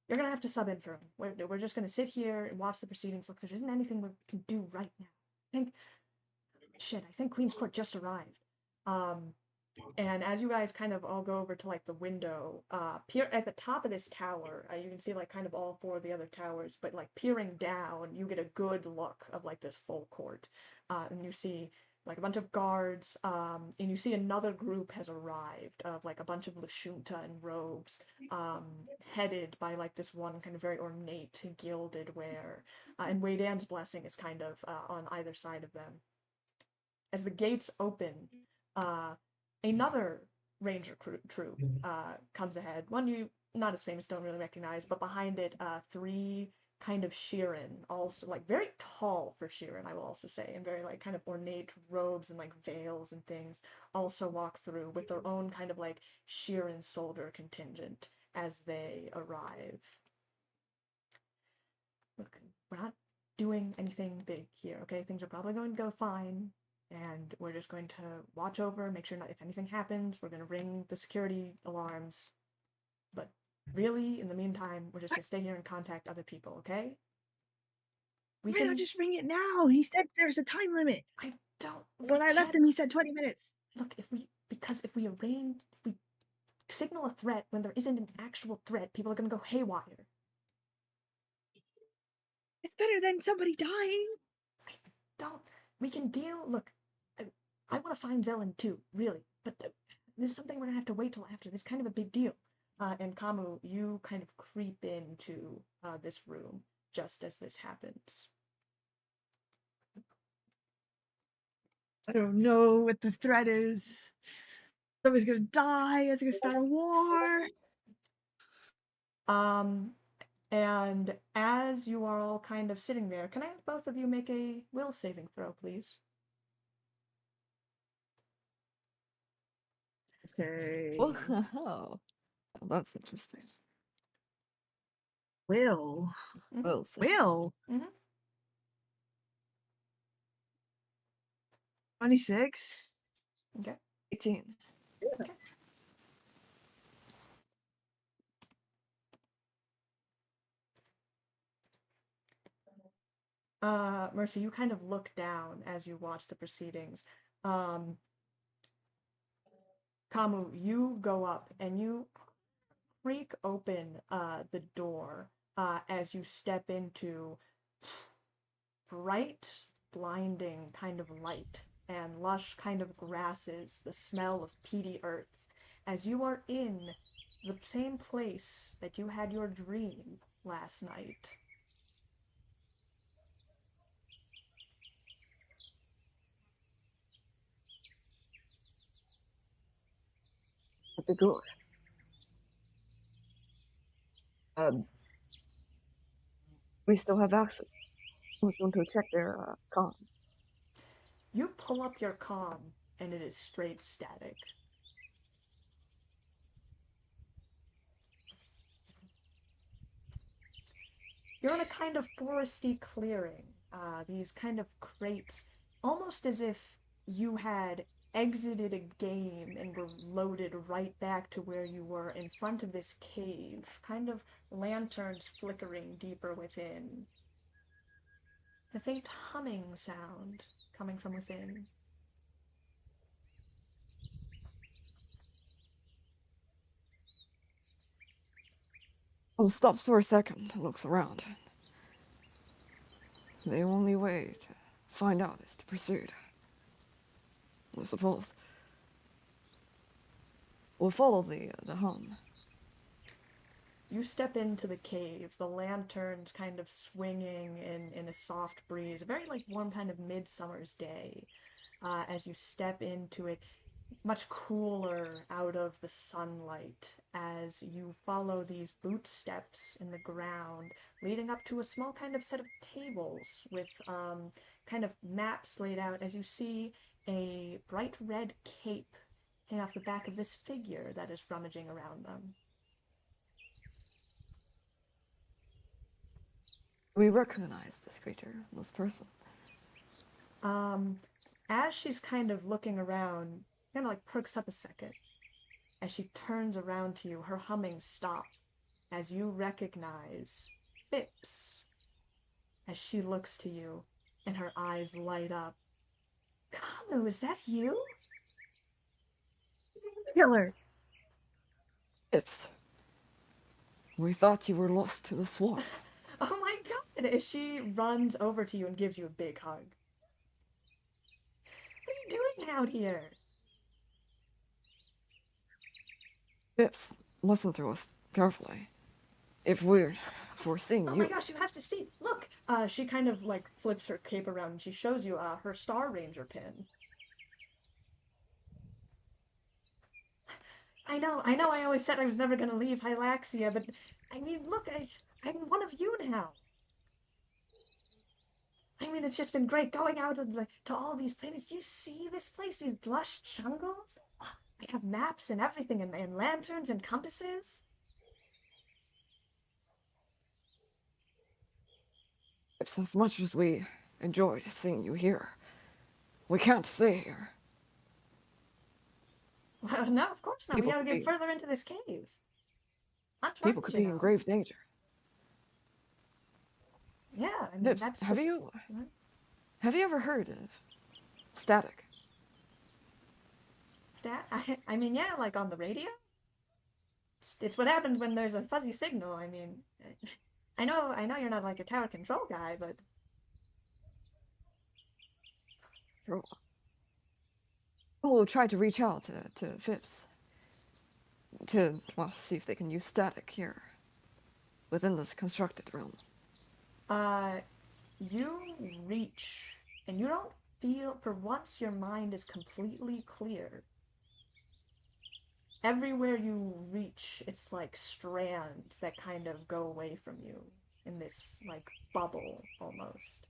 You're gonna have to sub in for him. We're just gonna sit here and watch the proceedings. Look, there isn't anything we can do right now. I think Queen's Court just arrived. Um, and as you guys kind of all go over to like the window, peer at the top of this tower, you can see like kind of all four of the other towers, but like peering down, you get a good look of like this full court, and you see like a bunch of guards, and you see another group has arrived of like a bunch of Lashunta in robes, headed by like this one kind of very ornate gilded wear, and Wei Dan's blessing is kind of on either side of them. As the gates open, uh, another ranger troop comes ahead. One you not as famous, don't really recognize, but behind it, three kind of Shirren, also like very tall for Shirren, I will also say, and very like kind of ornate robes and like veils and things, also walk through with their own kind of like Shirren soldier contingent as they arrive. Look, we're not doing anything big here, okay? Things are probably going to go fine, and we're just going to watch over, make sure not if anything happens, we're going to ring the security alarms. But really, in the meantime, we're just going to stay here and contact other people, okay? Why not just ring it now? He said there's a time limit. I don't. When I left him, he said 20 minutes. Look, if we signal a threat when there isn't an actual threat, people are going to go haywire. It's better than somebody dying. We can deal. Look, I want to find Zelen too, really, but this is something we're gonna have to wait till after. This is kind of a big deal. And Khamu, you kind of creep into this room just as this happens. I don't know what the threat is. Somebody's gonna die. It's gonna start a war. And as you are all kind of sitting there, can I have both of you make a will saving throw, please? Okay. Wow. That's interesting. Will. Will save. Will. 26. Okay. 18. Okay. Mercy, you kind of look down as you watch the proceedings. Khamu, you go up and you creak open the door as you step into bright, blinding kind of light and lush kind of grasses, the smell of peaty earth, as you are in the same place that you had your dream last night. At the door. We still have access. I was going to check their comm. You pull up your comm, and it is straight static. You're in a kind of foresty clearing. These kind of crates, almost as if you had exited a game and were loaded right back to where you were in front of this cave, kind of lanterns flickering deeper within. A faint humming sound coming from within. Oh, stops for a second and looks around. The only way to find out is to proceed. I suppose. We'll follow the hum. You step into the cave, the lanterns kind of swinging in a soft breeze, a very like warm kind of midsummer's day. As you step into it, much cooler out of the sunlight as you follow these boot steps in the ground, leading up to a small kind of set of tables with kind of maps laid out as you see a bright red cape hanging off the back of this figure that is rummaging around them. We recognize this creature, this person. As she's kind of looking around, kind of like perks up a second. As she turns around to you, her humming stops. as you recognize Phipps as she looks to you and her eyes light up. Khamu, is that you? Killer. Phipps, we thought you were lost to the swarm. Oh my god! As she runs over to you and gives you a big hug. What are you doing out here? Phipps, listen to us carefully. If we're foreseeing Oh you... my gosh, you have to see. Look! She kind of like flips her cape around and she shows you her Star Ranger pin. I know, I always said I was never gonna leave Hylaxia, but I mean, look, I'm one of you now. I mean, it's just been great going out and, like, to all these places. Do you see this place? These lush jungles? They have maps and everything, and lanterns and compasses. Phipps, as much as we enjoyed seeing you here, we can't stay here. Well, no, of course not. We People gotta could get be, further into this cave. Much people further, could you be in know. grave danger. Yeah, I mean, Phipps, that's have you ever heard of static? that. I mean, yeah, like on the radio. It's what happens when there's a fuzzy signal. I mean, I know you're not like a tower control guy, but Sure. We'll try to reach out to Phipps to, well, see if they can use static here within this constructed realm. you reach, and you don't feel, for once, your mind is completely clear. Everywhere you reach, it's like strands that kind of go away from you in this, like, bubble, almost.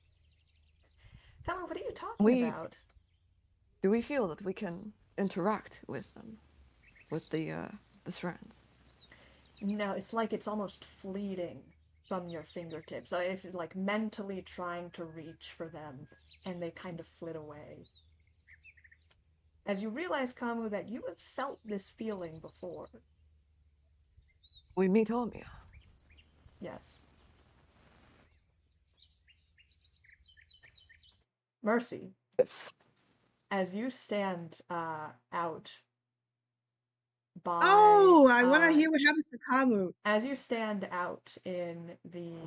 Come on, what are you talking about? Do we feel that we can interact with them, with the strands? No, it's like it's almost fleeting from your fingertips. If you're, like, mentally trying to reach for them, and they kind of flit away. As you realize, Khamu, that you have felt this feeling before. We meet Omia. Yes. Mercy, Phipps. as you stand out by Oh, I want to hear what happens to Khamu. as you stand out in the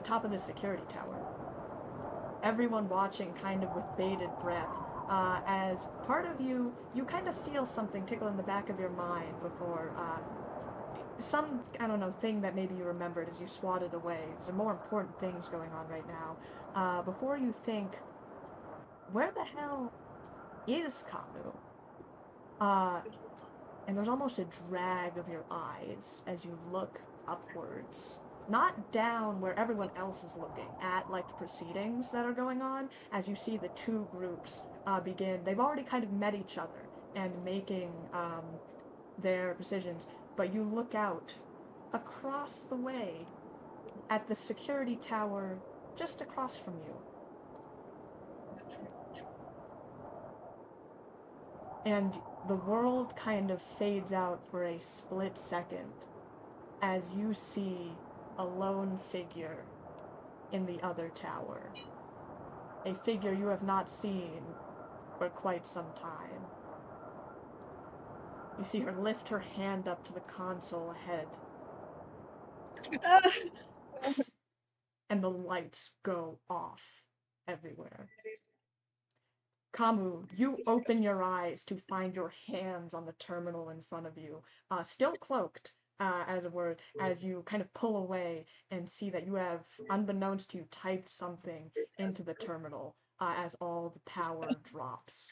top of the security tower, everyone watching kind of with bated breath, as part of you kind of feel something tickle in the back of your mind before some, I don't know, thing that maybe you remembered as you swatted away. There are more important things going on right now. Before you think, where the hell is Khamu? And there's almost a drag of your eyes as you look upwards. Not down where everyone else is looking, at like the proceedings that are going on, as you see the two groups begin. They've already kind of met each other and making their decisions, but you look out across the way at the security tower just across from you. And the world kind of fades out for a split second as you see a lone figure in the other tower. A figure you have not seen for quite some time. You see her lift her hand up to the console ahead, and the lights go off everywhere. Khamu, you open your eyes to find your hands on the terminal in front of you, still cloaked, as it were, as you kind of pull away and see that you have, unbeknownst to you, typed something into the terminal as all the power drops.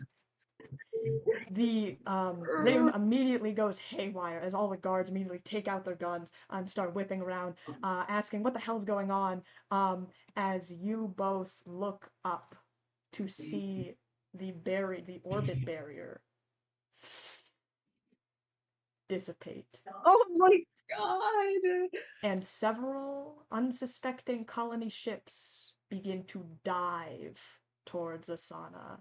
The Raven immediately goes haywire as all the guards immediately take out their guns and start whipping around, asking what the hell's going on, as you both look up to see the orbit barrier dissipate. Oh my god! And several unsuspecting colony ships begin to dive towards Asana.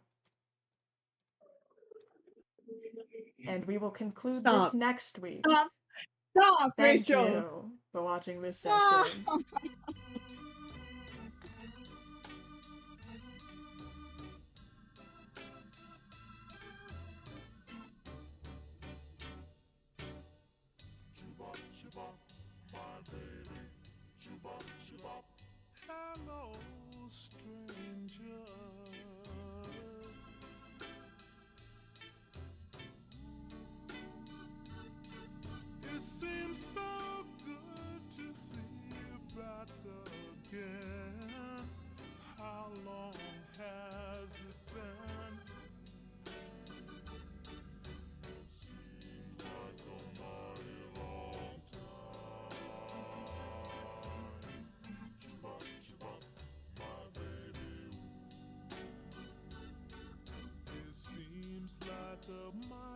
And we will conclude this Stop. next week. Stop. Stop, Thank Rachel. you for watching this Stop. session. Hello, stranger. It seems so good to see you back again. How long has it been? Seems like a mighty long time. My baby. It seems like a mighty